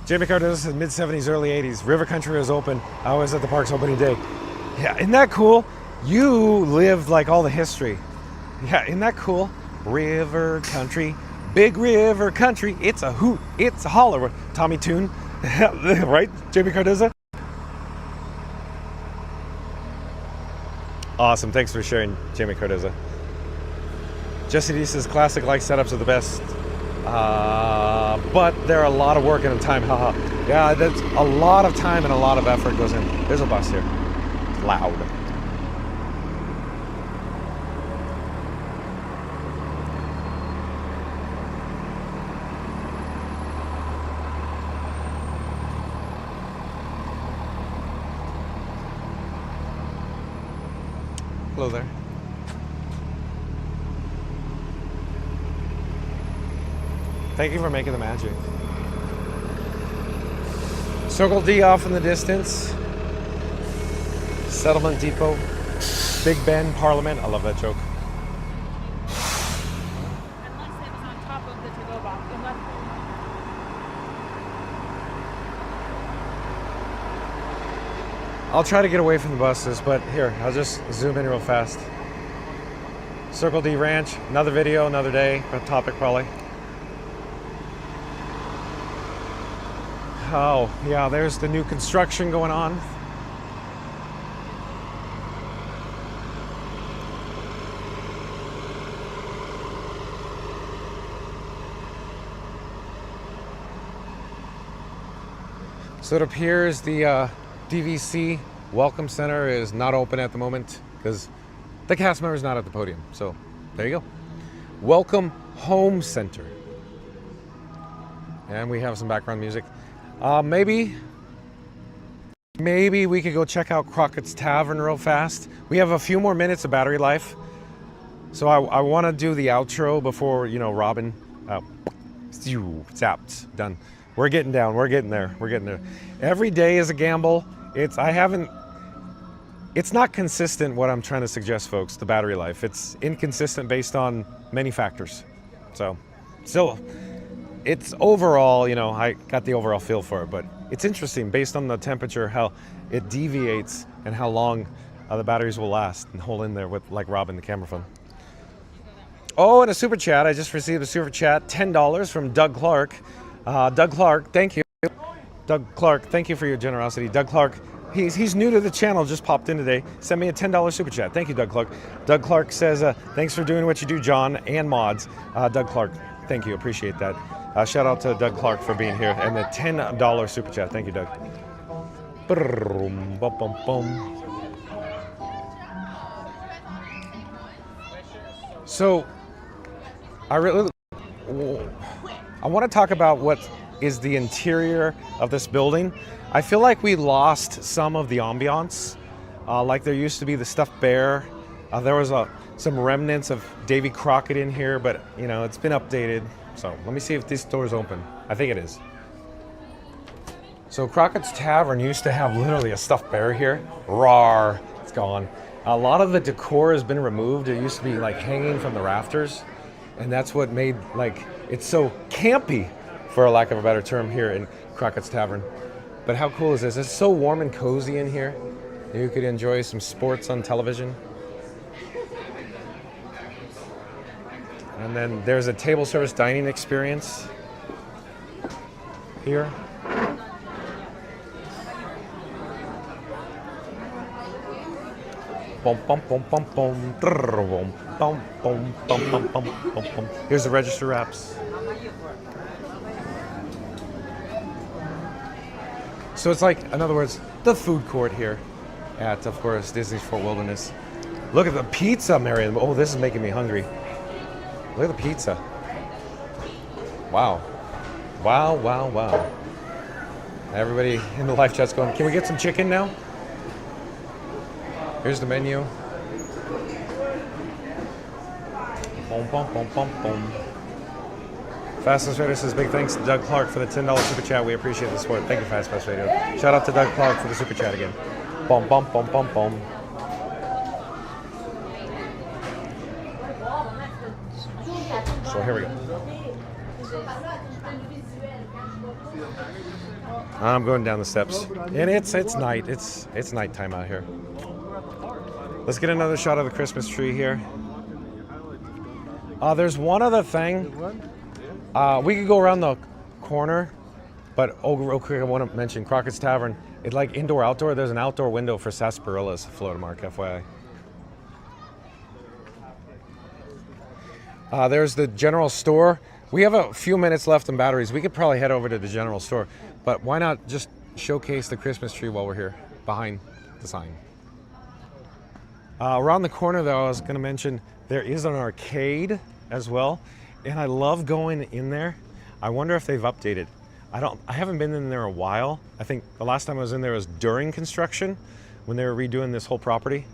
Jamie Cardozo said mid-70s, early 80s. River Country was open. I was at the park's opening day. Yeah, isn't that cool? You lived like all the history. Yeah, isn't that cool? River Country, big river country. It's a hoot, it's a holler. Tommy Tune, right? Jamie Cardozo? Awesome, thanks for sharing, Jamie Cardozo. Jesse D says classic-like setups are the best, but they're a lot of work and time, haha. Yeah, that's a lot of time and a lot of effort goes in. There's a bus here, it's loud. Hello there. Thank you for making the magic. Circle D off in the distance. Settlement Depot. Big Ben, Parliament. I love that joke. Unless it was on top of the to-go box. I'll try to get away from the buses, but here, I'll just zoom in real fast. Circle D Ranch, another video, another day, a topic probably. Oh, yeah, there's the new construction going on. So it appears the DVC Welcome Center is not open at the moment because the cast member is not at the podium. So there you go. Welcome Home Center. And we have some background music. Maybe we could go check out Crockett's Tavern real fast. We have a few more minutes of battery life. So I want to do the outro before, you know, Robin. Zapped. Done. We're getting down. We're getting there. We're getting there. Every day is a gamble. It's not consistent what I'm trying to suggest, folks, the battery life. It's inconsistent based on many factors. So, still, it's overall, you know, I got the overall feel for it, but it's interesting based on the temperature, how it deviates and how long the batteries will last and hold in there with, like Robin, the camera phone. Oh, and a super chat. I just received a super chat, $10 from Doug Clark. Doug Clark, thank you. Doug Clark, thank you for your generosity. Doug Clark, he's new to the channel, just popped in today. Send me a $10 super chat. Thank you, Doug Clark. Doug Clark says, thanks for doing what you do, John and mods. Doug Clark, thank you, appreciate that. Shout out to Doug Clark for being here and the $10 super chat. Thank you, Doug. So, I want to talk about what is the interior of this building. I feel like we lost some of the ambiance. Like there used to be the stuffed bear. There was some remnants of Davy Crockett in here, but you know, it's been updated. So let me see if this door's open. I think it is. So Crockett's Tavern used to have literally a stuffed bear here. Rawr, it's gone. A lot of the decor has been removed. It used to be like hanging from the rafters. And that's what made like it's so campy, for a lack of a better term, here in Crockett's Tavern. But how cool is this? It's so warm and cozy in here. You could enjoy some sports on television. And then there's a table service dining experience here. Bum, bum, bum, bum, bum, drrr, bum, bum, bum, bum, bum, bum, bum, bum. Here's the register wraps. So it's like, in other words, the food court here at, of course, Disney's Fort Wilderness. Look at the pizza, Marion. Oh, this is making me hungry. Look at the pizza. Wow. Wow, wow, wow. Everybody in the live chat's going, can we get some chicken now? Here's the menu. Boom, boom, boom, boom, boom. Fastest Radio says big thanks to Doug Clark for the $10 super chat. We appreciate the support. Thank you, Fast Radio. Shout out to Doug Clark for the super chat again. Boom, boom, boom, boom, boom. So here we go. I'm going down the steps, and it's night. It's nighttime out here. Let's get another shot of the Christmas tree here. There's one other thing. We could go around the corner, but real quick, I want to mention Crockett's Tavern. It's like indoor-outdoor. There's an outdoor window for sarsaparillas, Florida Mark, FYI. There's the general store. We have a few minutes left in batteries. We could probably head over to the general store, but why not just showcase the Christmas tree while we're here, behind the sign. Around the corner, though, I was going to mention there is an arcade as well, and I love going in there. I wonder if they've updated. I haven't been in there a while. I think the last time I was in there was during construction, when they were redoing this whole property.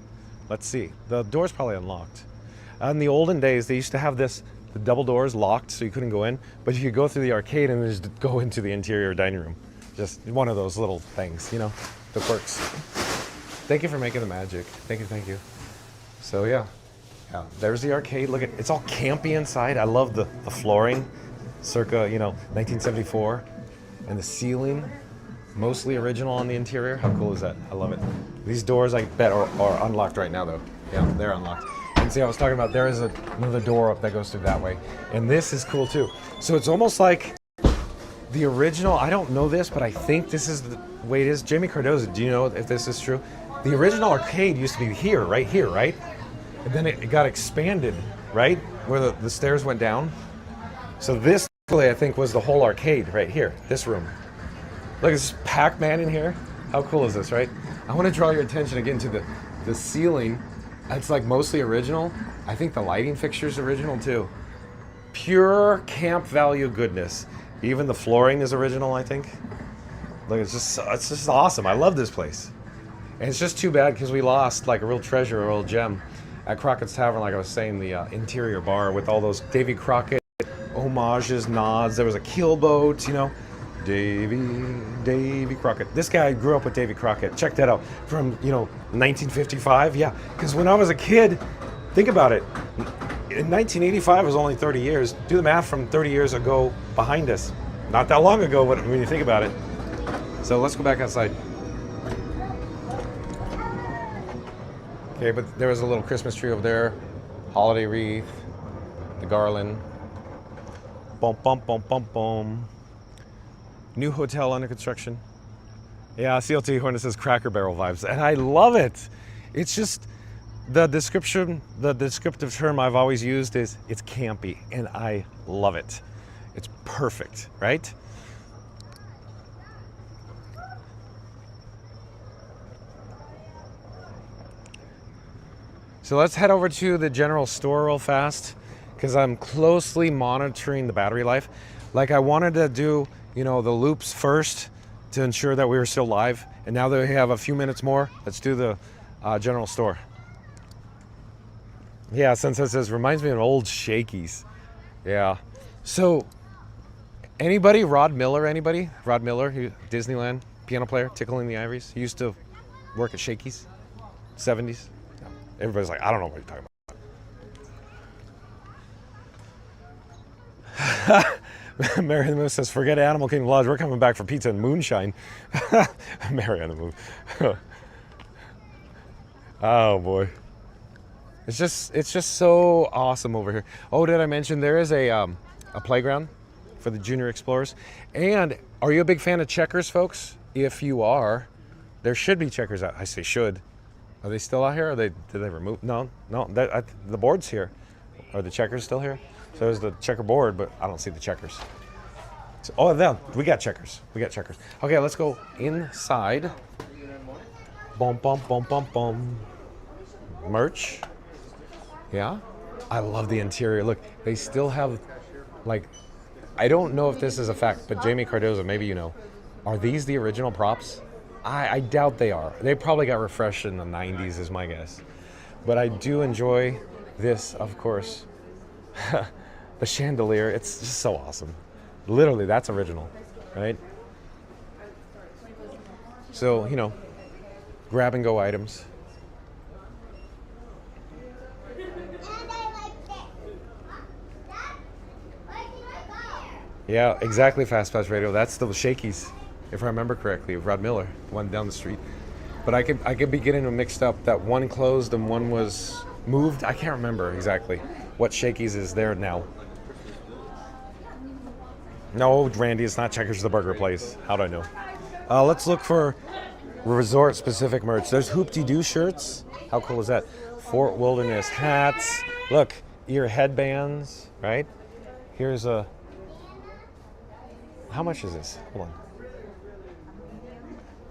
Let's see. The door's probably unlocked. In the olden days, they used to have the double doors locked so you couldn't go in, but you could go through the arcade and just go into the interior dining room. Just one of those little things, you know, the quirks. Thank you for making the magic. Thank you, thank you. So yeah, there's the arcade. Look at, it's all campy inside. I love the flooring, circa, 1974. And the ceiling, mostly original on the interior. How cool is that? I love it. These doors, I bet, are unlocked right now, though. Yeah, they're unlocked. And see, I was talking about there is another door up that goes through that way. And this is cool, too. So it's almost like the original, I don't know this, but I think this is the way it is. Jamie Cardozo, do you know if this is true? The original arcade used to be here, right? And then it got expanded, right? Where the stairs went down. So this, I think, was the whole arcade right here, this room. Look, it's Pac-Man in here. How cool is this, right? I want to draw your attention again to the ceiling. It's like mostly original. I think the lighting fixture's original too. Pure camp value goodness. Even the flooring is original, I think. Look, it's just awesome. I love this place. And it's just too bad because we lost like a real treasure, a real gem at Crockett's Tavern, like I was saying, the interior bar with all those Davy Crockett homages, nods. There was a keelboat, Davy Crockett. This guy grew up with Davy Crockett. Check that out. From, 1955. Yeah, because when I was a kid, think about it. In 1985 was only 30 years. Do the math from 30 years ago behind us. Not that long ago when you think about it. So let's go back outside. Okay, but there was a little Christmas tree over there. Holiday wreath. The garland. Bum, bum, bum, bum, bum. New hotel under construction. Yeah, CLT Hornet says Cracker Barrel vibes, and I love it. It's just the descriptive term I've always used is it's campy, and I love it. It's perfect, right? So let's head over to the general store real fast, because I'm closely monitoring the battery life. Like I wanted to do, the loops first to ensure that we were still live. And now that we have a few minutes more, let's do the general store. Yeah, Sunset says, reminds me of old Shakey's. Yeah. So, anybody? Rod Miller, anybody? Rod Miller, Disneyland, piano player, tickling the ivories. He used to work at Shakey's, 70s. Everybody's like, I don't know what you're talking about. Mary on the Moon says, forget Animal Kingdom Lodge. We're coming back for pizza and moonshine. Mary on the Moon. Oh, boy. It's just so awesome over here. Oh, did I mention there is a playground for the junior explorers? And are you a big fan of checkers, folks? If you are, there should be checkers out. I say should. Are they still out here? Or did they remove? No. The board's here. Are the checkers still here? So there's the checkerboard, but I don't see the checkers. Oh, then we got checkers. Okay, let's go inside. Bum bum bum bum bum. Merch. Yeah, I love the interior. Look, they still have, like, I don't know if this is a fact, but Jamie Cardoza, maybe you know, are these the original props? I doubt they are. They probably got refreshed in the 90s is my guess. But I do enjoy this, of course. The chandelier, it's just so awesome. Literally, that's original, right? So, you know, grab and go items. Yeah, exactly, Fast Pass Radio. That's the Shakey's, if I remember correctly, of Rod Miller, the one down the street. But I could be getting them mixed up. That one closed and one was moved. I can't remember exactly what Shakey's is there now. No, Randy, it's not Checkers the Burger Place. How'd I know? Let's look for resort-specific merch. There's Hoop-de-Doo shirts. How cool is that? Fort Wilderness hats. Look, ear headbands, right? Here's a... How much is this? Hold on.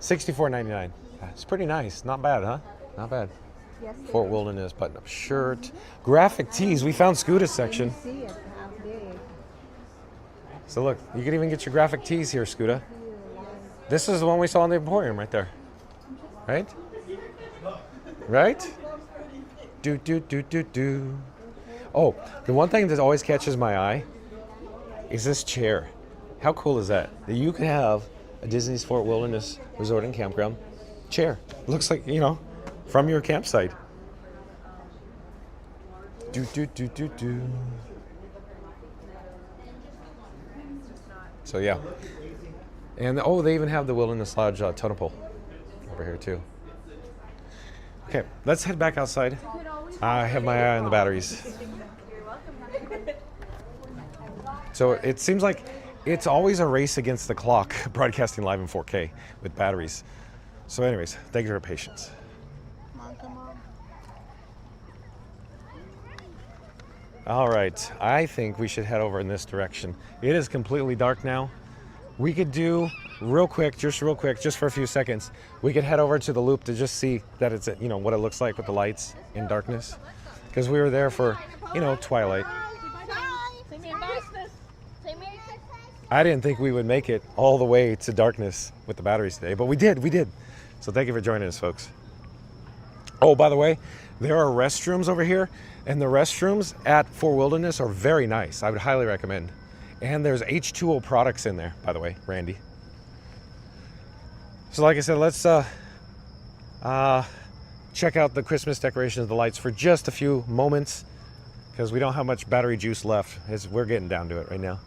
$64.99. It's pretty nice. Not bad, huh? Not bad. Yes, Fort Wilderness button-up shirt. Graphic tees. We found Scoota's section. see it, how big. So look, you can even get your graphic tees here, Scooter. This is the one we saw in the Emporium right there. Right? Right? Do. Oh, the one thing that always catches my eye is this chair. How cool is that? That you could have a Disney's Fort Wilderness Resort and Campground chair. Looks like, you know, from your campsite. Do. So yeah. And oh, they even have the Wilderness Lodge totem pole over here too. Okay, let's head back outside. I have my eye on the batteries. So it seems like it's always a race against the clock broadcasting live in 4K with batteries. So anyways, thank you for your patience. All right, I think we should head over in this direction. It is completely dark now. We could do real quick, just for a few seconds, we could head over to the loop to just see that it's, you know, what it looks like with the lights in darkness. Because we were there for, you know, twilight. I didn't think we would make it all the way to darkness with the batteries today, but we did. So thank you for joining us, folks. Oh, by the way, there are restrooms over here, and the restrooms at Fort Wilderness are very nice. I would highly recommend. And there's H2O products in there, by the way, Randy. So like I said, let's check out the Christmas decorations, the lights, for just a few moments, because we don't have much battery juice left. We're getting down to it right now.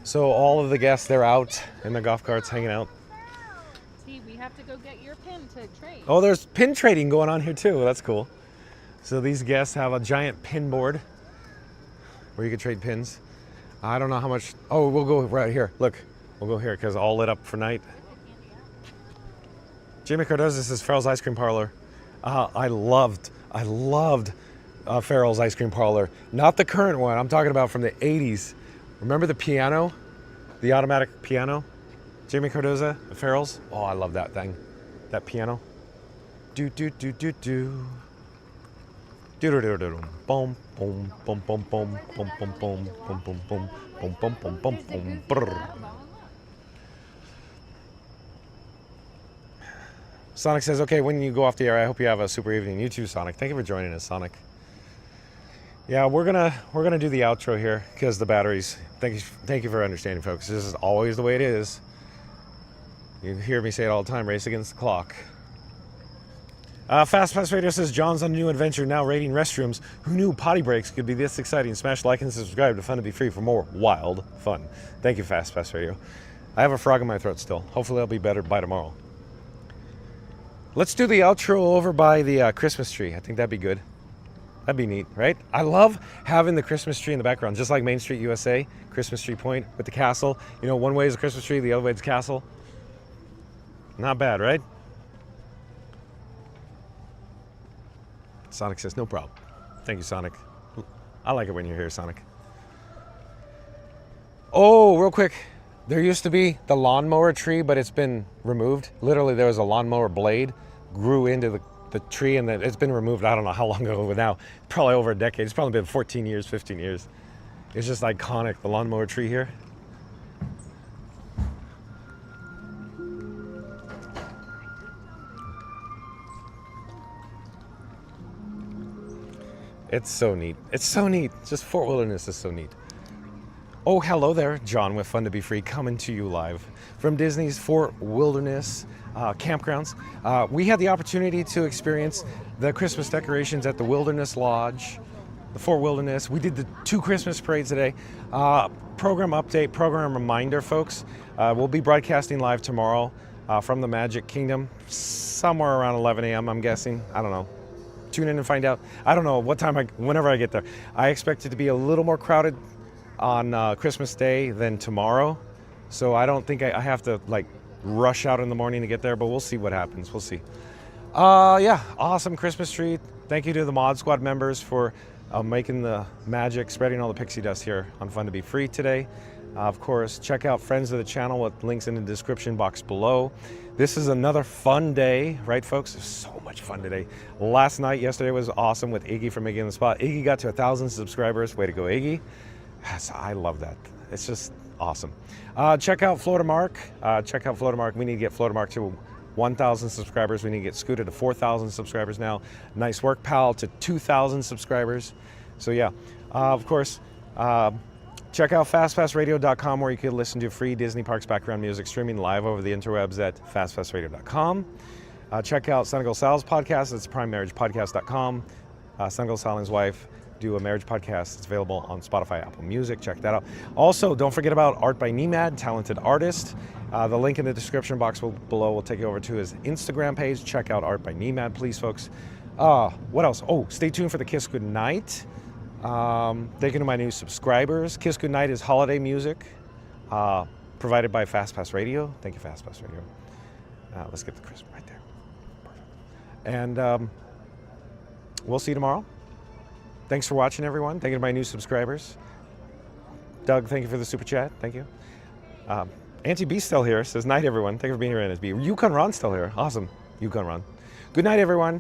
So all of the guests, they're out in the golf carts hanging out. See, we have to go get your pin to trade. Oh, there's pin trading going on here too. That's cool. So these guests have a giant pin board where you can trade pins. I don't know how much. Oh, we'll go right here. Look, we'll go here because all lit up for night. Jamie Cardoza, this is Farrell's Ice Cream Parlor. I loved Farrell's Ice Cream Parlor. Not the current one. I'm talking about from the 80s. Remember the piano? The automatic piano? Jamie Cardoza at Farrell's? Oh, I love that thing. That piano. Do. Boom, boom, boom, boom, boom, boom, boom, boom, boom, boom, boom, boom, boom, boom, boom, boom, brrr. Sonic says, okay, when you go off the air, I hope you have a super evening. You too, Sonic. Thank you for joining us, Sonic. Yeah, we're gonna do the outro here because the batteries. Thank you for understanding, folks. This is always the way it is. You hear me say it all the time, race against the clock. Fast Pass Radio says John's on a new adventure now raiding restrooms. Who knew potty breaks could be this exciting? Smash like and subscribe to Fun to Be Free for more wild fun. Thank you, Fast Pass Radio. I have a frog in my throat still. Hopefully I'll be better by tomorrow. Let's do the outro over by the Christmas tree. I think that'd be good. That'd be neat, right? I love having the Christmas tree in the background, just like Main Street USA, Christmas tree point with the castle. You know, one way is a Christmas tree, the other way is the castle. Not bad, right? Sonic says, no problem. Thank you, Sonic. I like it when you're here, Sonic. Oh, real quick. There used to be the lawnmower tree, but it's been removed. Literally, there was a lawnmower blade, grew into the tree, and then it's been removed. I don't know how long ago, but now, probably over a decade. It's probably been 14 years, 15 years. It's just iconic, the lawnmower tree here. It's so neat. It's so neat. Just Fort Wilderness is so neat. Oh, hello there. John with Fun to Be Free coming to you live from Disney's Fort Wilderness campgrounds. We had the opportunity to experience the Christmas decorations at the Wilderness Lodge, the Fort Wilderness. We did the 2 Christmas parades today. Program update, program reminder, folks. We'll be broadcasting live tomorrow from the Magic Kingdom, somewhere around 11 a.m., I'm guessing. I don't know. Tune in and find out. I don't know what time, whenever I get there. I expect it to be a little more crowded on Christmas Day than tomorrow. So I don't think I have to like rush out in the morning to get there, but we'll see what happens. We'll see. Yeah, awesome Christmas tree. Thank you to the Mod Squad members for making the magic, spreading all the pixie dust here on Fun to Be Free today. Of course, check out friends of the channel with links in the description box below. This is another fun day, right, folks? There's so much fun today. Yesterday was awesome with Iggy from Iggy on the Spot. Iggy got to 1,000 subscribers. Way to go, Iggy. Yes, I love that. It's just awesome. Check out Florida Mark. We need to get Florida Mark to 1,000 subscribers. We need to get Scooter to 4,000 subscribers now. Nice work, pal, to 2,000 subscribers. So yeah, of course, check out fastpassradio.com where you can listen to free Disney Parks background music streaming live over the interwebs at fastpassradio.com. Check out Santa Claus podcast. It's primemarriagepodcast.com. Santa Claus and his wife do a marriage podcast. It's available on Spotify, Apple Music. Check that out. Also, don't forget about Art by Nemad, talented artist. The link in the description box below will take you over to his Instagram page. Check out Art by Nemad, please, folks. What else? Oh, stay tuned for the Kiss Goodnight. Thank you to my new subscribers. Kiss Goodnight is holiday music provided by Fast Pass Radio. Thank you, Fast Pass Radio. Let's get the Christmas right there. Perfect. And we'll see you tomorrow. Thanks for watching, everyone. Thank you to my new subscribers. Doug, thank you for the super chat. Thank you. Auntie B's still here. Says, night, everyone. Thank you for being here, Auntie B. Yukon Ron's still here. Awesome. Yukon Ron. Good night, everyone.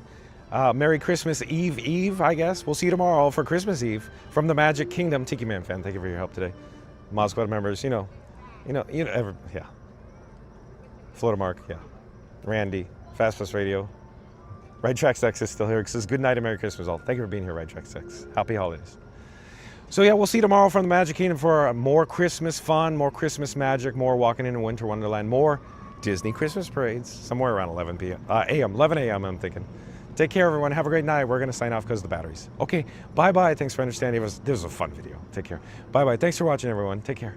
Merry Christmas Eve, I guess. We'll see you tomorrow for Christmas Eve from the Magic Kingdom. Tiki Man fan, thank you for your help today. Mod Squad members, yeah. Florida Mark, yeah. Randy, Fast Pass Radio. Ride Track Sex is still here. It says, good night and Merry Christmas all. Thank you for being here, Ride Track Sex. Happy holidays. So yeah, we'll see you tomorrow from the Magic Kingdom for more Christmas fun, more Christmas magic, more walking in a winter wonderland, more Disney Christmas parades, somewhere around 11 a.m., I'm thinking. Take care, everyone. Have a great night. We're going to sign off because of the batteries. Okay, bye-bye. Thanks for understanding. This was a fun video. Take care. Bye-bye. Thanks for watching, everyone. Take care.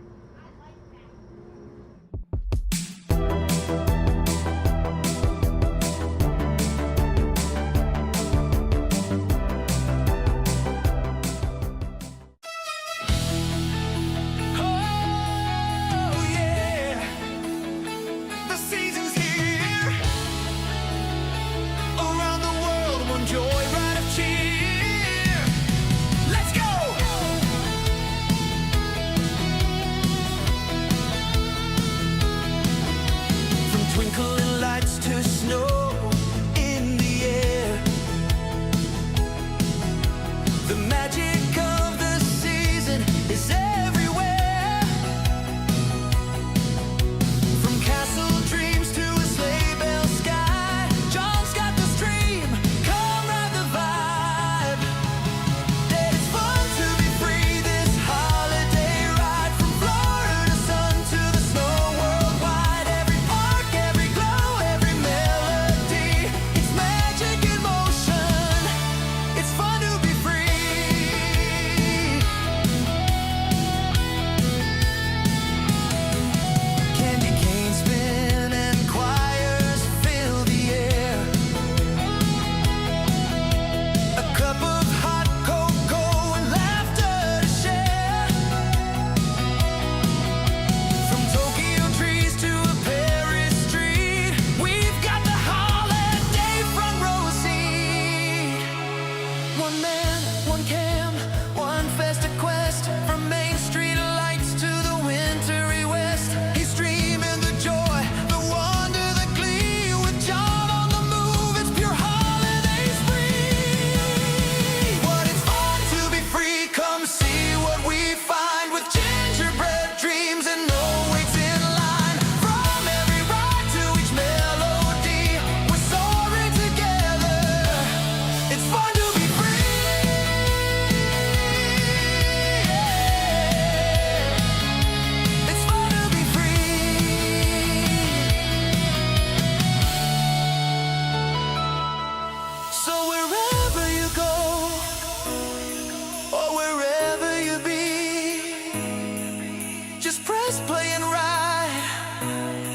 Just press play and ride.